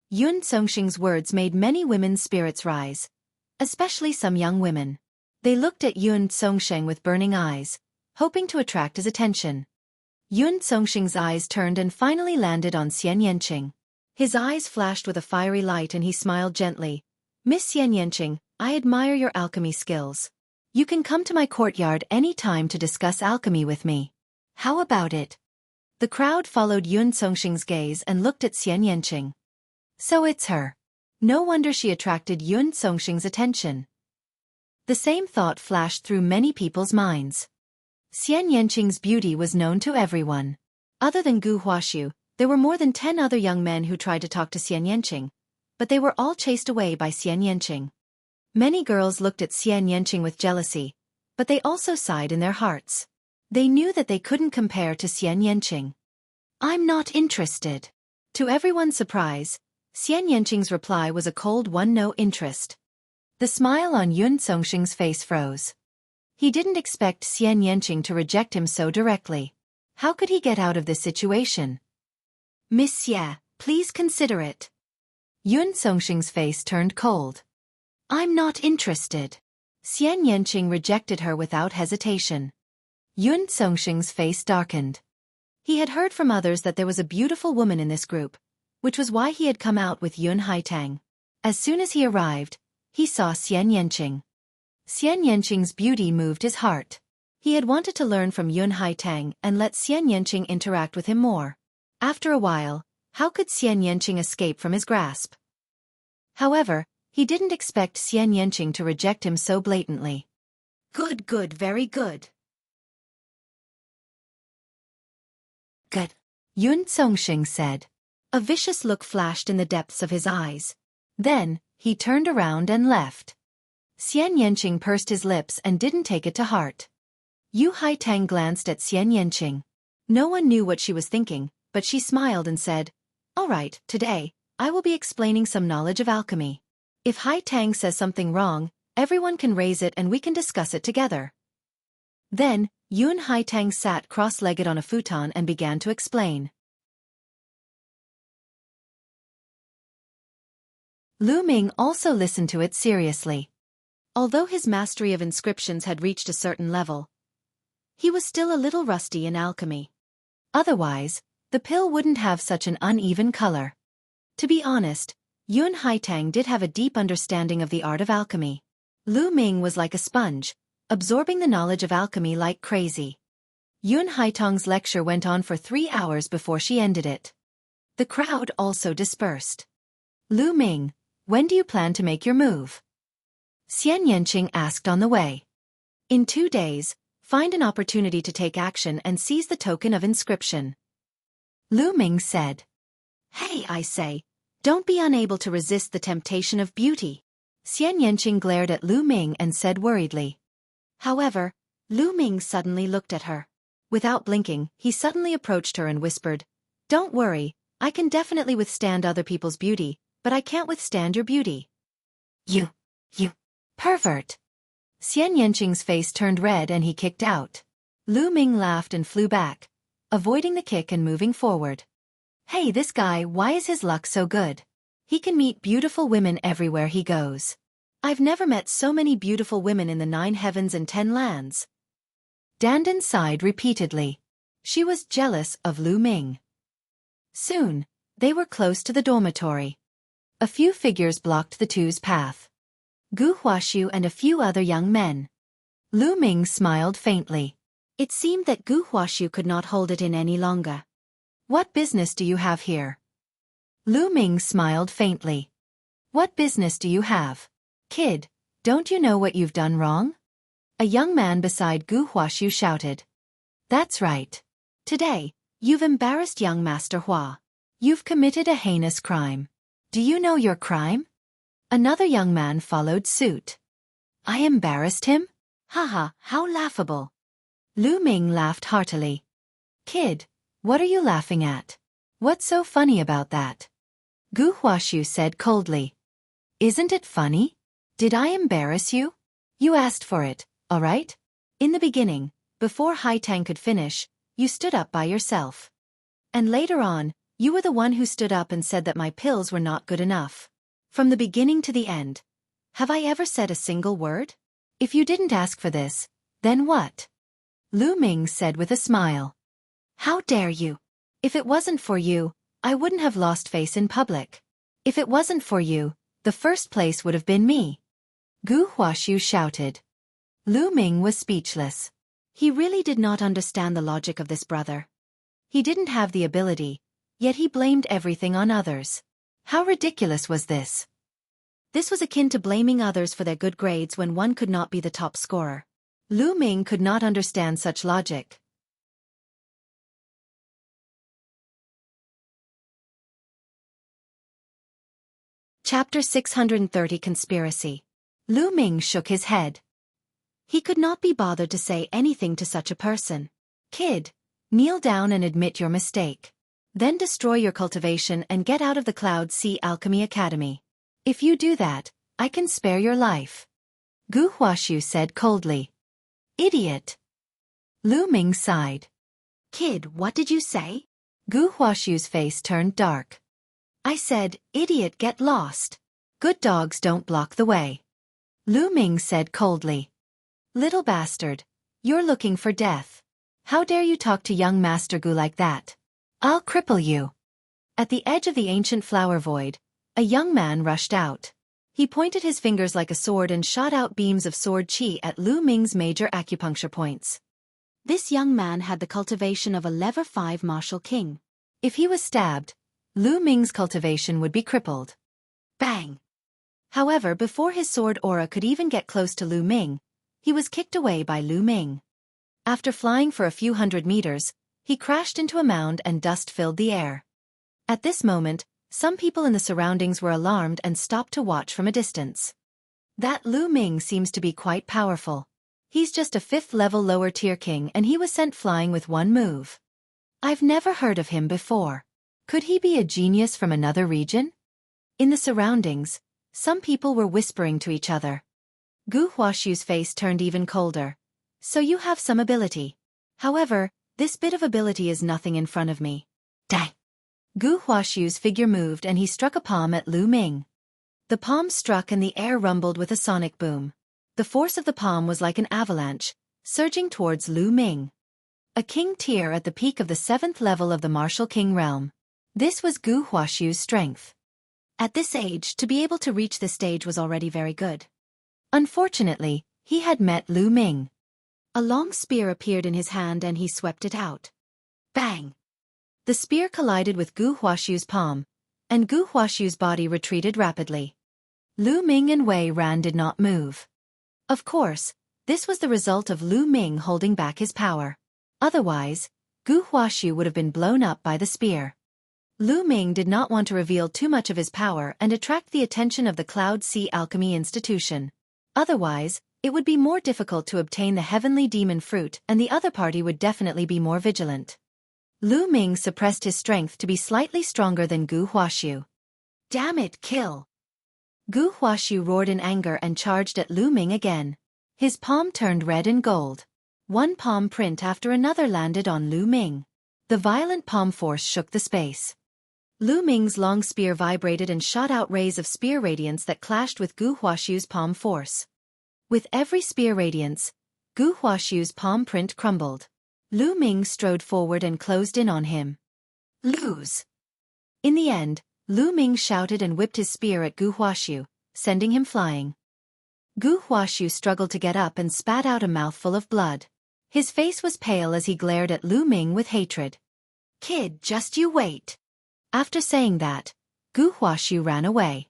Yun Songxing's words made many women's spirits rise, especially some young women. They looked at Yun Songxing with burning eyes, hoping to attract his attention. Yun Songxing's eyes turned and finally landed on Xian Yanqing. His eyes flashed with a fiery light and he smiled gently. Miss Xian Yanqing, I admire your alchemy skills. You can come to my courtyard any time to discuss alchemy with me. How about it? The crowd followed Yun Songxing's gaze and looked at Xian Yanqing. So it's her. No wonder she attracted Yun Songxing's attention. The same thought flashed through many people's minds. Xian Yanqing's beauty was known to everyone. Other than Gu Huaxiu, there were more than 10 other young men who tried to talk to Xian Yanqing, but they were all chased away by Xian Yanqing. Many girls looked at Xian Yanqing with jealousy, but they also sighed in their hearts. They knew that they couldn't compare to Xian Yanqing. I'm not interested. To everyone's surprise, Xian Yanqing's reply was a cold one, no interest. The smile on Yun Songxing's face froze. He didn't expect Xian Yanqing to reject him so directly. How could he get out of this situation? Miss Xie, please consider it. Yun Songxing's face turned cold. I'm not interested. Xian Yanqing rejected her without hesitation. Yun Songxing's face darkened. He had heard from others that there was a beautiful woman in this group, which was why he had come out with Yun Haitang. As soon as he arrived, he saw Xian Yanqing. Xian Yanqing's beauty moved his heart. He had wanted to learn from Yun Haitang and let Xian Yanqing interact with him more. After a while, how could Xian Yanqing escape from his grasp? However, he didn't expect Xian Yanqing to reject him so blatantly. Good, very good. Good. Yun Songxing said. A vicious look flashed in the depths of his eyes. Then, he turned around and left. Xian Yanqing pursed his lips and didn't take it to heart. Yu Haitang glanced at Xian Yanqing. No one knew what she was thinking, but she smiled and said, All right, today, I will be explaining some knowledge of alchemy. If Haitang says something wrong, everyone can raise it and we can discuss it together. Then, Yun Haitang sat cross-legged on a futon and began to explain. Lu Ming also listened to it seriously. Although his mastery of inscriptions had reached a certain level, he was still a little rusty in alchemy. Otherwise, the pill wouldn't have such an uneven color. To be honest, Yun Haitang did have a deep understanding of the art of alchemy. Lu Ming was like a sponge, absorbing the knowledge of alchemy like crazy. Yun Haitang's lecture went on for 3 hours before she ended it. The crowd also dispersed. Lu Ming, when do you plan to make your move? Xian Yanqing asked on the way. In 2 days, find an opportunity to take action and seize the token of inscription. Lu Ming said. Hey, I say, don't be unable to resist the temptation of beauty. Xian Yanqing glared at Lu Ming and said worriedly. However, Lu Ming suddenly looked at her. Without blinking, he suddenly approached her and whispered, Don't worry, I can definitely withstand other people's beauty, but I can't withstand your beauty. You pervert. Xian Yanqing's face turned red and he kicked out. Lu Ming laughed and flew back, avoiding the kick and moving forward. Hey, this guy, why is his luck so good? He can meet beautiful women everywhere he goes. I've never met so many beautiful women in the 9 heavens and 10 lands. Dandan sighed repeatedly. She was jealous of Lu Ming. Soon, they were close to the dormitory. A few figures blocked the two's path. Gu Huaxiu and a few other young men. Lu Ming smiled faintly. It seemed that Gu Huaxiu could not hold it in any longer. What business do you have here? Lu Ming smiled faintly. What business do you have? Kid, don't you know what you've done wrong? A young man beside Gu Huaxiu shouted. That's right. Today, you've embarrassed young Master Hua. You've committed a heinous crime. Do you know your crime? Another young man followed suit. I embarrassed him? Haha, how laughable. Lu Ming laughed heartily. Kid, what are you laughing at? What's so funny about that? Gu Huaxiu said coldly. Isn't it funny? Did I embarrass you? You asked for it, all right? In the beginning, before Haitang could finish, you stood up by yourself. And later on, you were the one who stood up and said that my pills were not good enough. From the beginning to the end. Have I ever said a single word? If you didn't ask for this, then what? Lu Ming said with a smile. How dare you? If it wasn't for you, I wouldn't have lost face in public. If it wasn't for you, the first place would have been me. Gu Huaxiu shouted. Lu Ming was speechless. He really did not understand the logic of this brother. He didn't have the ability, yet he blamed everything on others. How ridiculous was this? This was akin to blaming others for their good grades when one could not be the top scorer. Lu Ming could not understand such logic. Chapter 630 Conspiracy. Lu Ming shook his head. He could not be bothered to say anything to such a person. Kid, kneel down and admit your mistake. Then destroy your cultivation and get out of the Cloud Sea Alchemy Academy. If you do that, I can spare your life. Gu Huaxiu said coldly. Idiot. Lu Ming sighed. Kid, what did you say? Gu Huaxiu's face turned dark. I said, idiot, get lost. Good dogs don't block the way. Lu Ming said coldly. Little bastard, you're looking for death. How dare you talk to young Master Gu like that? I'll cripple you. At the edge of the ancient flower void, a young man rushed out. He pointed his fingers like a sword and shot out beams of sword qi at Lu Ming's major acupuncture points. This young man had the cultivation of a level 5 martial king. If he was stabbed, Lu Ming's cultivation would be crippled. Bang! However, before his sword aura could even get close to Lu Ming, he was kicked away by Lu Ming. After flying for a few hundred meters, he crashed into a mound and dust filled the air. At this moment, some people in the surroundings were alarmed and stopped to watch from a distance. That Lu Ming seems to be quite powerful. He's just a 5th level lower tier king and he was sent flying with one move. I've never heard of him before. Could he be a genius from another region? In the surroundings, some people were whispering to each other. Gu Huaxiu's face turned even colder. So you have some ability. However, this bit of ability is nothing in front of me. Dang! Gu Huaxiu's figure moved and he struck a palm at Lu Ming. The palm struck and the air rumbled with a sonic boom. The force of the palm was like an avalanche, surging towards Lu Ming. A king tier at the peak of the 7th level of the martial king realm. This was Gu Huaxiu's strength. At this age, to be able to reach this stage was already very good. Unfortunately, he had met Lu Ming. A long spear appeared in his hand and he swept it out. Bang! The spear collided with Gu Huaxiu's palm, and Gu Huaxiu's body retreated rapidly. Lu Ming and Wei Ran did not move. Of course, this was the result of Lu Ming holding back his power. Otherwise, Gu Huaxiu would have been blown up by the spear. Lu Ming did not want to reveal too much of his power and attract the attention of the Cloud Sea Alchemy Institution. Otherwise, it would be more difficult to obtain the heavenly demon fruit and the other party would definitely be more vigilant. Lu Ming suppressed his strength to be slightly stronger than Gu Huaxiu. Damn it, kill! Gu Huaxiu roared in anger and charged at Lu Ming again. His palm turned red and gold. One palm print after another landed on Lu Ming. The violent palm force shook the space. Lu Ming's long spear vibrated and shot out rays of spear radiance that clashed with Gu Huaxiu's palm force. With every spear radiance, Gu Huaxiu's palm print crumbled. Lu Ming strode forward and closed in on him. Lose! In the end, Lu Ming shouted and whipped his spear at Gu Huaxiu, sending him flying. Gu Huaxiu struggled to get up and spat out a mouthful of blood. His face was pale as he glared at Lu Ming with hatred. Kid, just you wait. After saying that, Gu Huaxiu ran away.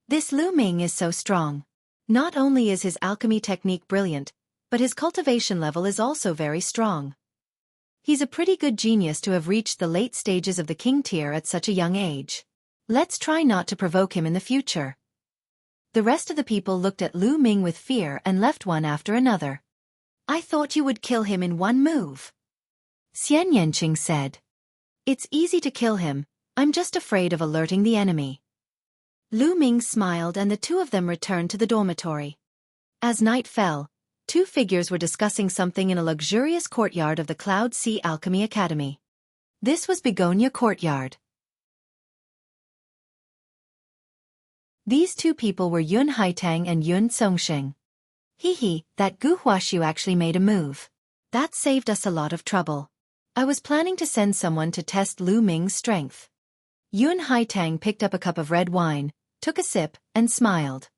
This Lu Ming is so strong. Not only is his alchemy technique brilliant, but his cultivation level is also very strong. He's a pretty good genius to have reached the late stages of the king tier at such a young age. Let's try not to provoke him in the future. The rest of the people looked at Lu Ming with fear and left one after another. I thought you would kill him in one move. Xian Yanqing said. It's easy to kill him, I'm just afraid of alerting the enemy. Lu Ming smiled and the two of them returned to the dormitory. As night fell, two figures were discussing something in a luxurious courtyard of the Cloud Sea Alchemy Academy. This was Begonia Courtyard. These two people were Yun Haitang and Yun Songsheng. Hee, that Gu Huaxiu actually made a move. That saved us a lot of trouble. I was planning to send someone to test Lu Ming's strength. Yun Haitang picked up a cup of red wine, took a sip, and smiled.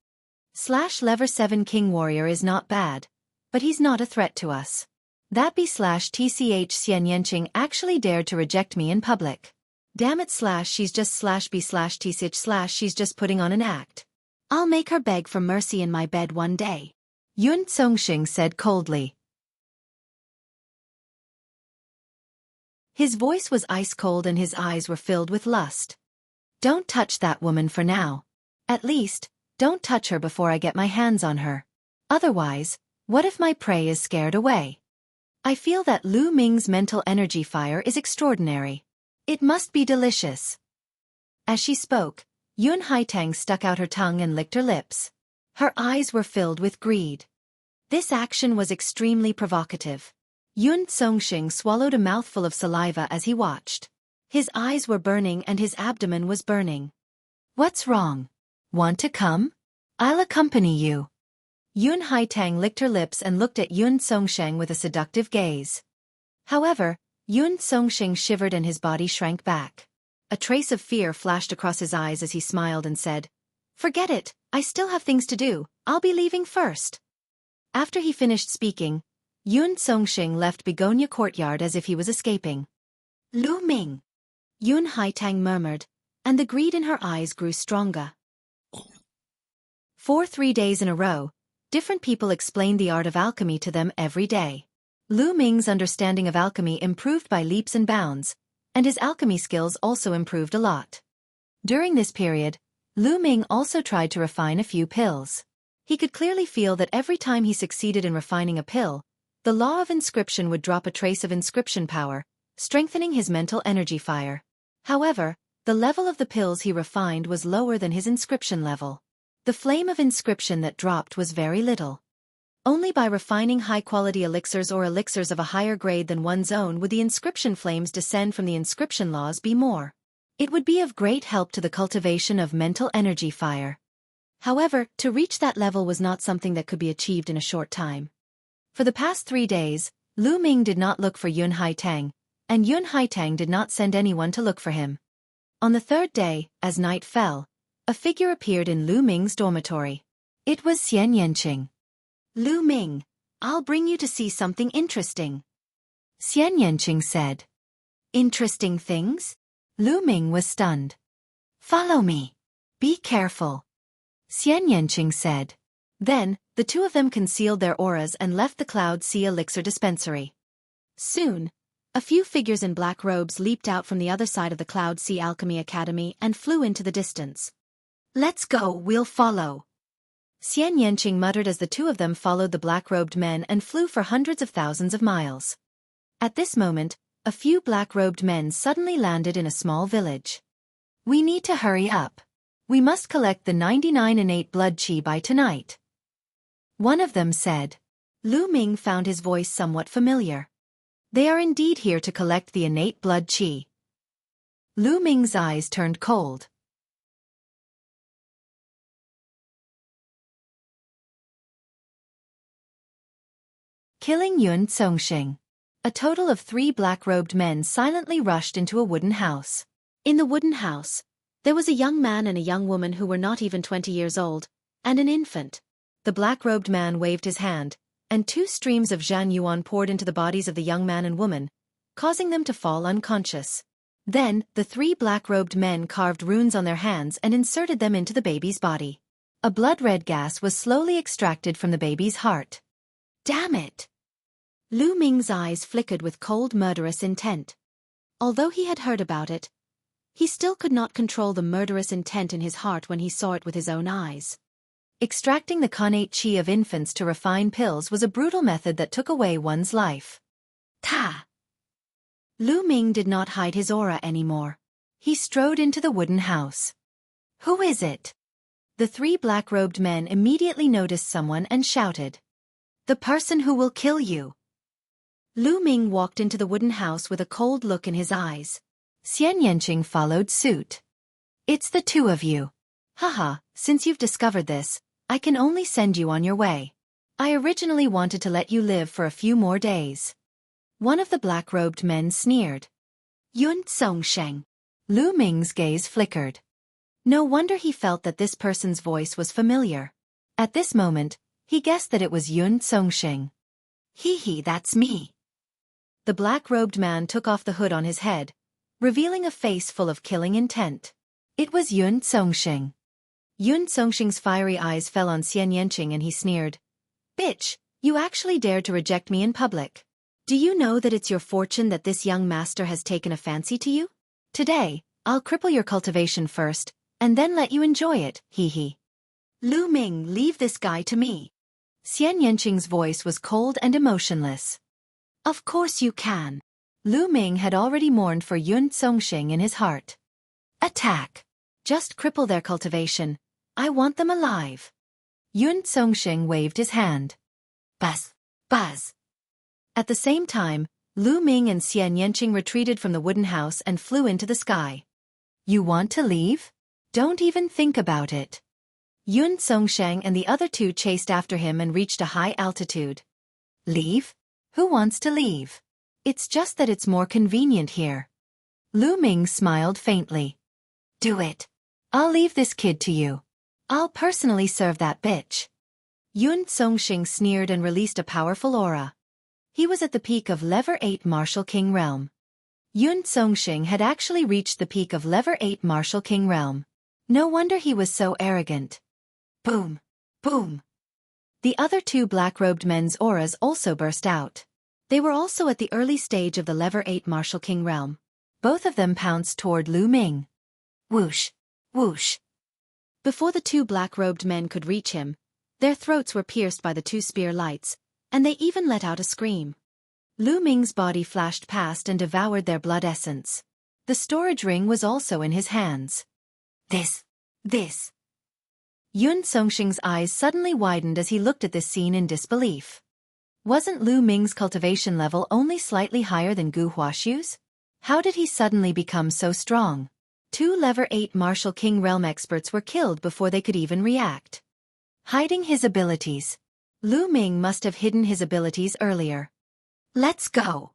Lever 7 King Warrior is not bad, but he's not a threat to us. That be slash tch Xian Yanqing actually dared to reject me in public. Damn it slash she's just slash be slash tch slash she's just putting on an act. I'll make her beg for mercy in my bed one day. Yun Songxing said coldly. His voice was ice-cold and his eyes were filled with lust. Don't touch that woman for now. At least, don't touch her before I get my hands on her. Otherwise, what if my prey is scared away? I feel that Lu Ming's mental energy fire is extraordinary. It must be delicious. As she spoke, Yun Haitang stuck out her tongue and licked her lips. Her eyes were filled with greed. This action was extremely provocative. Yun Songxing swallowed a mouthful of saliva as he watched. His eyes were burning and his abdomen was burning. What's wrong? Want to come? I'll accompany you. Yun Haitang licked her lips and looked at Yun Songxing with a seductive gaze. However, Yun Songxing shivered and his body shrank back. A trace of fear flashed across his eyes as he smiled and said, "Forget it, I still have things to do, I'll be leaving first." After he finished speaking, Yun Songxing left Begonia Courtyard as if he was escaping. Lu Ming, Yun Haitang murmured, and the greed in her eyes grew stronger. For 3 days in a row, different people explained the art of alchemy to them every day. Lu Ming's understanding of alchemy improved by leaps and bounds, and his alchemy skills also improved a lot. During this period, Lu Ming also tried to refine a few pills. He could clearly feel that every time he succeeded in refining a pill, the law of inscription would drop a trace of inscription power, strengthening his mental energy fire. However, the level of the pills he refined was lower than his inscription level. The flame of inscription that dropped was very little. Only by refining high-quality elixirs or elixirs of a higher grade than one's own would the inscription flames descend from the inscription laws be more. It would be of great help to the cultivation of mental energy fire. However, to reach that level was not something that could be achieved in a short time. For the past 3 days, Lu Ming did not look for Yun Haitang, and Yun Haitang did not send anyone to look for him. On the 3rd day, as night fell, a figure appeared in Lu Ming's dormitory. It was Xian Yanqing. Lu Ming, I'll bring you to see something interesting. Xian Yanqing said. Interesting things? Lu Ming was stunned. Follow me. Be careful. Xian Yanqing said. Then, the two of them concealed their auras and left the Cloud Sea Elixir dispensary. Soon, a few figures in black robes leaped out from the other side of the Cloud Sea Alchemy Academy and flew into the distance. Let's go, we'll follow. Xian Yanqing muttered as the two of them followed the black-robed men and flew for hundreds of thousands of miles. At this moment, a few black-robed men suddenly landed in a small village. We need to hurry up. We must collect the 99 innate blood qi by tonight. One of them said. Lu Ming found his voice somewhat familiar. They are indeed here to collect the innate blood qi. Lu Ming's eyes turned cold. Killing Yun Songxing. A total of 3 black-robed men silently rushed into a wooden house. In the wooden house, there was a young man and a young woman who were not even 20 years old, and an infant. The black-robed man waved his hand, and 2 streams of Zhan Yuan poured into the bodies of the young man and woman, causing them to fall unconscious. Then, the 3 black-robed men carved runes on their hands and inserted them into the baby's body. A blood-red gas was slowly extracted from the baby's heart. Damn it! Lu Ming's eyes flickered with cold murderous intent. Although he had heard about it, he still could not control the murderous intent in his heart when he saw it with his own eyes. Extracting the connate qi of infants to refine pills was a brutal method that took away one's life. Ta! Lu Ming did not hide his aura anymore. He strode into the wooden house. Who is it? The 3 black-robed men immediately noticed someone and shouted. The person who will kill you. Lu Ming walked into the wooden house with a cold look in his eyes. Xian Yanqing followed suit. It's the 2 of you. Haha, since you've discovered this, I can only send you on your way. I originally wanted to let you live for a few more days. One of the black-robed men sneered. Yun Songxing. Lu Ming's gaze flickered. No wonder he felt that this person's voice was familiar. At this moment, he guessed that it was Yun Songxing. Hee, that's me. the black-robed man took off the hood on his head, revealing a face full of killing intent. It was Yun Songxing. Yun Songxing's fiery eyes fell on Xian Yanqing and he sneered. Bitch, you actually dared to reject me in public. Do you know that it's your fortune that this young master has taken a fancy to you? Today, I'll cripple your cultivation first, and then let you enjoy it, hee. Lu Ming, leave this guy to me. Xian Yanqing's voice was cold and emotionless. Of course you can. Lu Ming had already mourned for Yun Songxing in his heart. Attack. Just cripple their cultivation. I want them alive. Yun Songxing waved his hand. Buzz. Buzz. At the same time, Lu Ming and Xian Yanqing retreated from the wooden house and flew into the sky. You want to leave? Don't even think about it. Yun Songxing and the other two chased after him and reached a high altitude. Leave? Who wants to leave? It's just that it's more convenient here. Lu Ming smiled faintly. Do it. I'll leave this kid to you. I'll personally serve that bitch. Yun Songxing sneered and released a powerful aura. He was at the peak of Level 8 Martial King Realm. Yun Songxing had actually reached the peak of Level 8 Martial King Realm. No wonder he was so arrogant. Boom. Boom. The other two black-robed men's auras also burst out. They were also at the early stage of the Level 8 Martial King Realm. Both of them pounced toward Lu Ming. Whoosh. Whoosh. Before the two black-robed men could reach him, their throats were pierced by the two spear lights, and they even let out a scream. Lu Ming's body flashed past and devoured their blood essence. The storage ring was also in his hands. This. Yun Songxing's eyes suddenly widened as he looked at this scene in disbelief. Wasn't Lu Ming's cultivation level only slightly higher than Gu Huaxu's? How did he suddenly become so strong? Two Level 8 Martial King Realm experts were killed before they could even react. Hiding his abilities. Lu Ming must have hidden his abilities earlier. Let's go.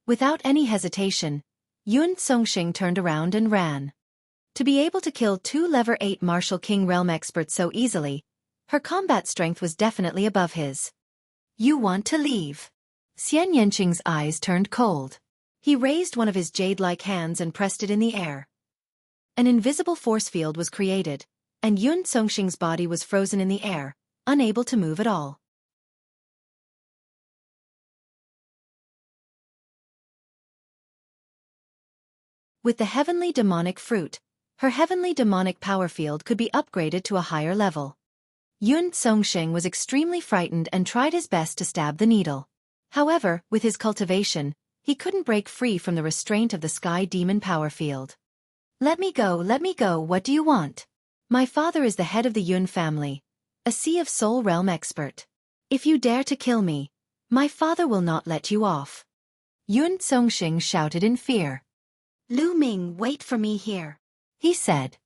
Without any hesitation, Yun Songxing turned around and ran. To be able to kill two Level 8 Martial King Realm experts so easily, her combat strength was definitely above his. You want to leave? Xian Yanqing's eyes turned cold. He raised one of his jade-like hands and pressed it in the air. An invisible force field was created, and Yun Songxing's body was frozen in the air, unable to move at all. With the heavenly demonic fruit, her heavenly demonic power field could be upgraded to a higher level. Yun Songxing was extremely frightened and tried his best to stab the needle. However, with his cultivation, he couldn't break free from the restraint of the sky demon power field. Let me go, what do you want? My father is the head of the Yun family, a Sea of Soul Realm expert. If you dare to kill me, my father will not let you off. Yun Songxing shouted in fear. Lu Ming, wait for me here, he said.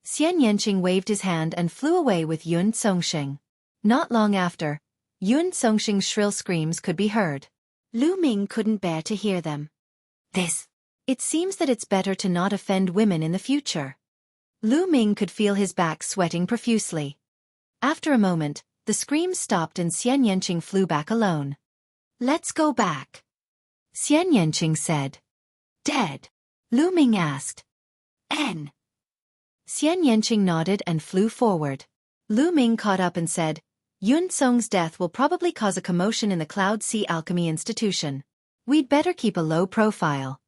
Xian Yanqing waved his hand and flew away with Yun Songxing. Not long after, Yun Songxing's shrill screams could be heard. Lu Ming couldn't bear to hear them. It seems that it's better to not offend women in the future. Lu Ming could feel his back sweating profusely. After a moment, the screams stopped and Xian Yanqing flew back alone. Let's go back, Xian Yanqing said. Dead? Lu Ming asked. N. Xian Yanqing nodded and flew forward. Lu Ming caught up and said, Yun Song's death will probably cause a commotion in the Cloud Sea Alchemy Institution. We'd better keep a low profile.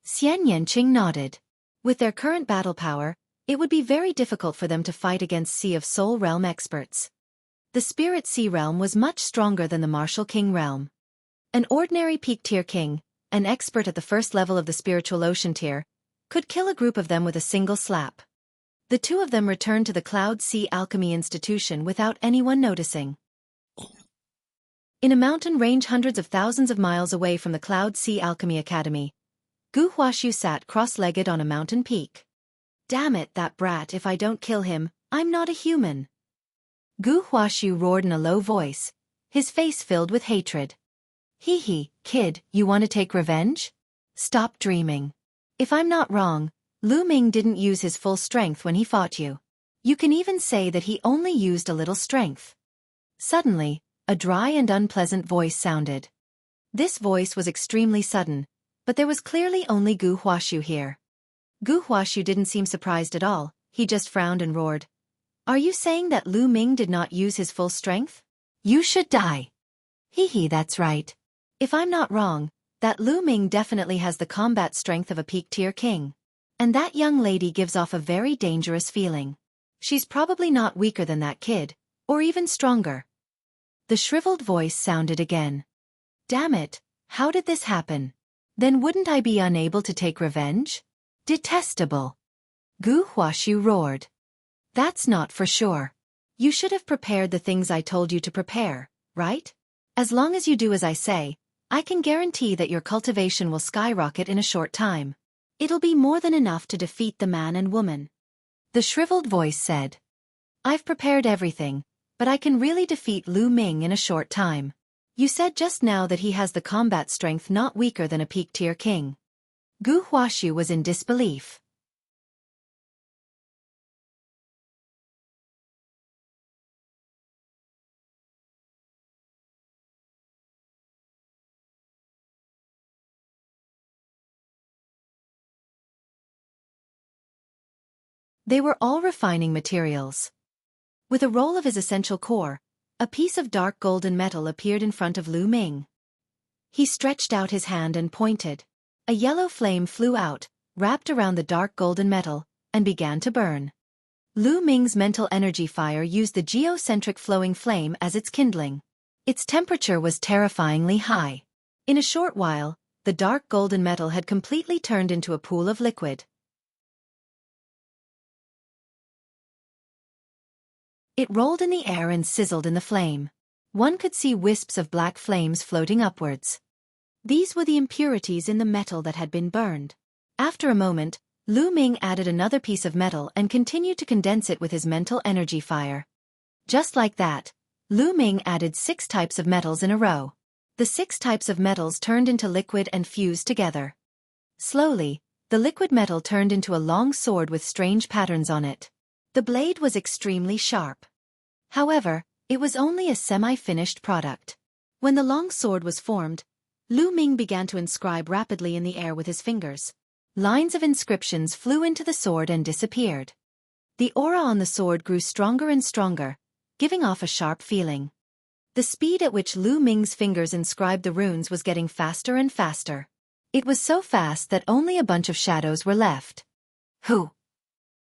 Xian Yanqing nodded. With their current battle power, it would be very difficult for them to fight against Sea of Soul Realm experts. The Spirit Sea Realm was much stronger than the Martial King Realm. An ordinary Peak Tier King, an expert at the first level of the Spiritual Ocean Tier, could kill a group of them with a single slap. The two of them returned to the Cloud Sea Alchemy Institution without anyone noticing. In a mountain range hundreds of thousands of miles away from the Cloud Sea Alchemy Academy, Gu Huaxu sat cross-legged on a mountain peak. Damn it, that brat, if I don't kill him, I'm not a human. Gu Huaxu roared in a low voice, his face filled with hatred. Hee, kid, you want to take revenge? Stop dreaming. If I'm not wrong, Lu Ming didn't use his full strength when he fought you. You can even say that he only used a little strength. Suddenly, a dry and unpleasant voice sounded. This voice was extremely sudden, but there was clearly only Gu Huashu here. Gu Huashu didn't seem surprised at all, he just frowned and roared. Are you saying that Lu Ming did not use his full strength? You should die. Hee, that's right. If I'm not wrong, that Lu Ming definitely has the combat strength of a peak-tier king. And that young lady gives off a very dangerous feeling. She's probably not weaker than that kid, or even stronger. The shriveled voice sounded again. Damn it, how did this happen? Then wouldn't I be unable to take revenge? Detestable. Gu Huashu roared. That's not for sure. You should have prepared the things I told you to prepare, right? As long as you do as I say, I can guarantee that your cultivation will skyrocket in a short time. It'll be more than enough to defeat the man and woman. The shriveled voice said. I've prepared everything, but I can really defeat Lu Ming in a short time. You said just now that he has the combat strength not weaker than a peak-tier king. Gu Huashu was in disbelief. They were all refining materials. With a roll of his essential core, a piece of dark golden metal appeared in front of Lu Ming. He stretched out his hand and pointed. A yellow flame flew out, wrapped around the dark golden metal, and began to burn. Lu Ming's mental energy fire used the geocentric flowing flame as its kindling. Its temperature was terrifyingly high. In a short while, the dark golden metal had completely turned into a pool of liquid. It rolled in the air and sizzled in the flame. One could see wisps of black flames floating upwards. These were the impurities in the metal that had been burned. After a moment, Lu Ming added another piece of metal and continued to condense it with his mental energy fire. Just like that, Lu Ming added 6 types of metals in a row. The 6 types of metals turned into liquid and fused together. Slowly, the liquid metal turned into a long sword with strange patterns on it. The blade was extremely sharp. However, it was only a semi-finished product. When the long sword was formed, Lu Ming began to inscribe rapidly in the air with his fingers. Lines of inscriptions flew into the sword and disappeared. The aura on the sword grew stronger and stronger, giving off a sharp feeling. The speed at which Lu Ming's fingers inscribed the runes was getting faster and faster. It was so fast that only a bunch of shadows were left. Whew!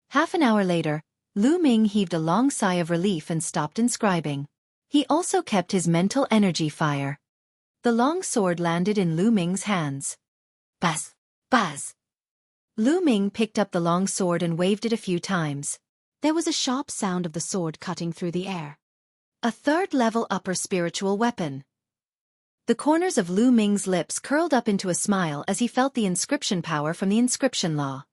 Half an hour later, Lu Ming heaved a long sigh of relief and stopped inscribing. He also kept his mental energy fire. The long sword landed in Lu Ming's hands. Buzz! Buzz! Lu Ming picked up the long sword and waved it a few times. There was a sharp sound of the sword cutting through the air. A 3rd-level upper spiritual weapon. The corners of Lu Ming's lips curled up into a smile as he felt the inscription power from the inscription law.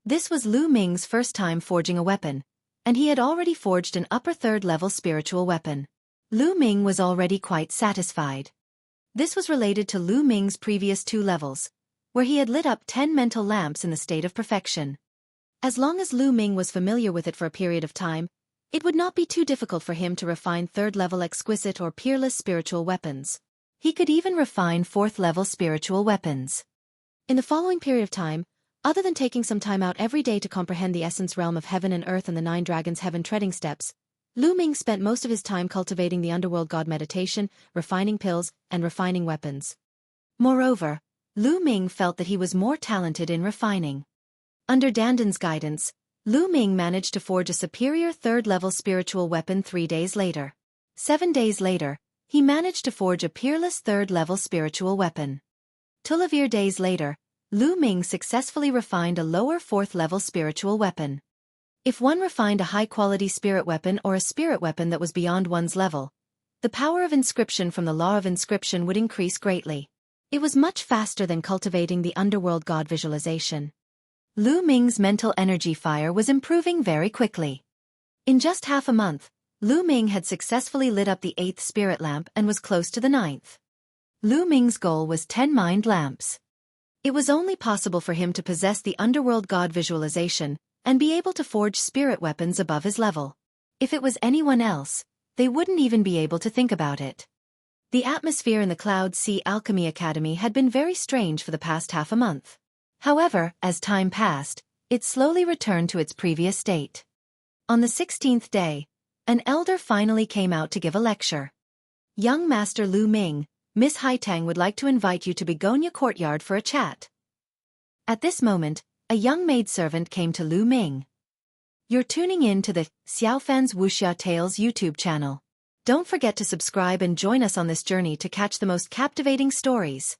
This was Lu Ming's first time forging a weapon, and he had already forged an upper 3rd-level spiritual weapon. Lu Ming was already quite satisfied. This was related to Lu Ming's previous 2 levels, where he had lit up 10 mental lamps in the state of perfection. As long as Lu Ming was familiar with it for a period of time, it would not be too difficult for him to refine 3rd-level exquisite or peerless spiritual weapons. He could even refine 4th-level spiritual weapons. In the following period of time, other than taking some time out every day to comprehend the essence realm of heaven and earth and the 9 dragons' heaven treading steps, Lu Ming spent most of his time cultivating the underworld god meditation, refining pills, and refining weapons. Moreover, Lu Ming felt that he was more talented in refining. Under Danden's guidance, Lu Ming managed to forge a superior 3rd-level spiritual weapon 3 days later. 7 days later, he managed to forge a peerless 3rd-level spiritual weapon. 12 days later, Lu Ming successfully refined a lower 4th-level spiritual weapon. If one refined a high-quality spirit weapon or a spirit weapon that was beyond one's level, the power of inscription from the law of inscription would increase greatly. It was much faster than cultivating the underworld god visualization. Lu Ming's mental energy fire was improving very quickly. In just half a month, Lu Ming had successfully lit up the 8th spirit lamp and was close to the 9th. Lu Ming's goal was 10 mind lamps. It was only possible for him to possess the underworld god visualization and be able to forge spirit weapons above his level. If it was anyone else, they wouldn't even be able to think about it. The atmosphere in the Cloud Sea Alchemy Academy had been very strange for the past half a month. However, as time passed, it slowly returned to its previous state. On the 16th day, an elder finally came out to give a lecture. Young Master Lu Ming, Miss Haitang would like to invite you to Begonia Courtyard for a chat. At this moment, a young maidservant came to Lu Ming. You're tuning in to the Xiaofan's Wuxia Tales YouTube channel. Don't forget to subscribe and join us on this journey to catch the most captivating stories.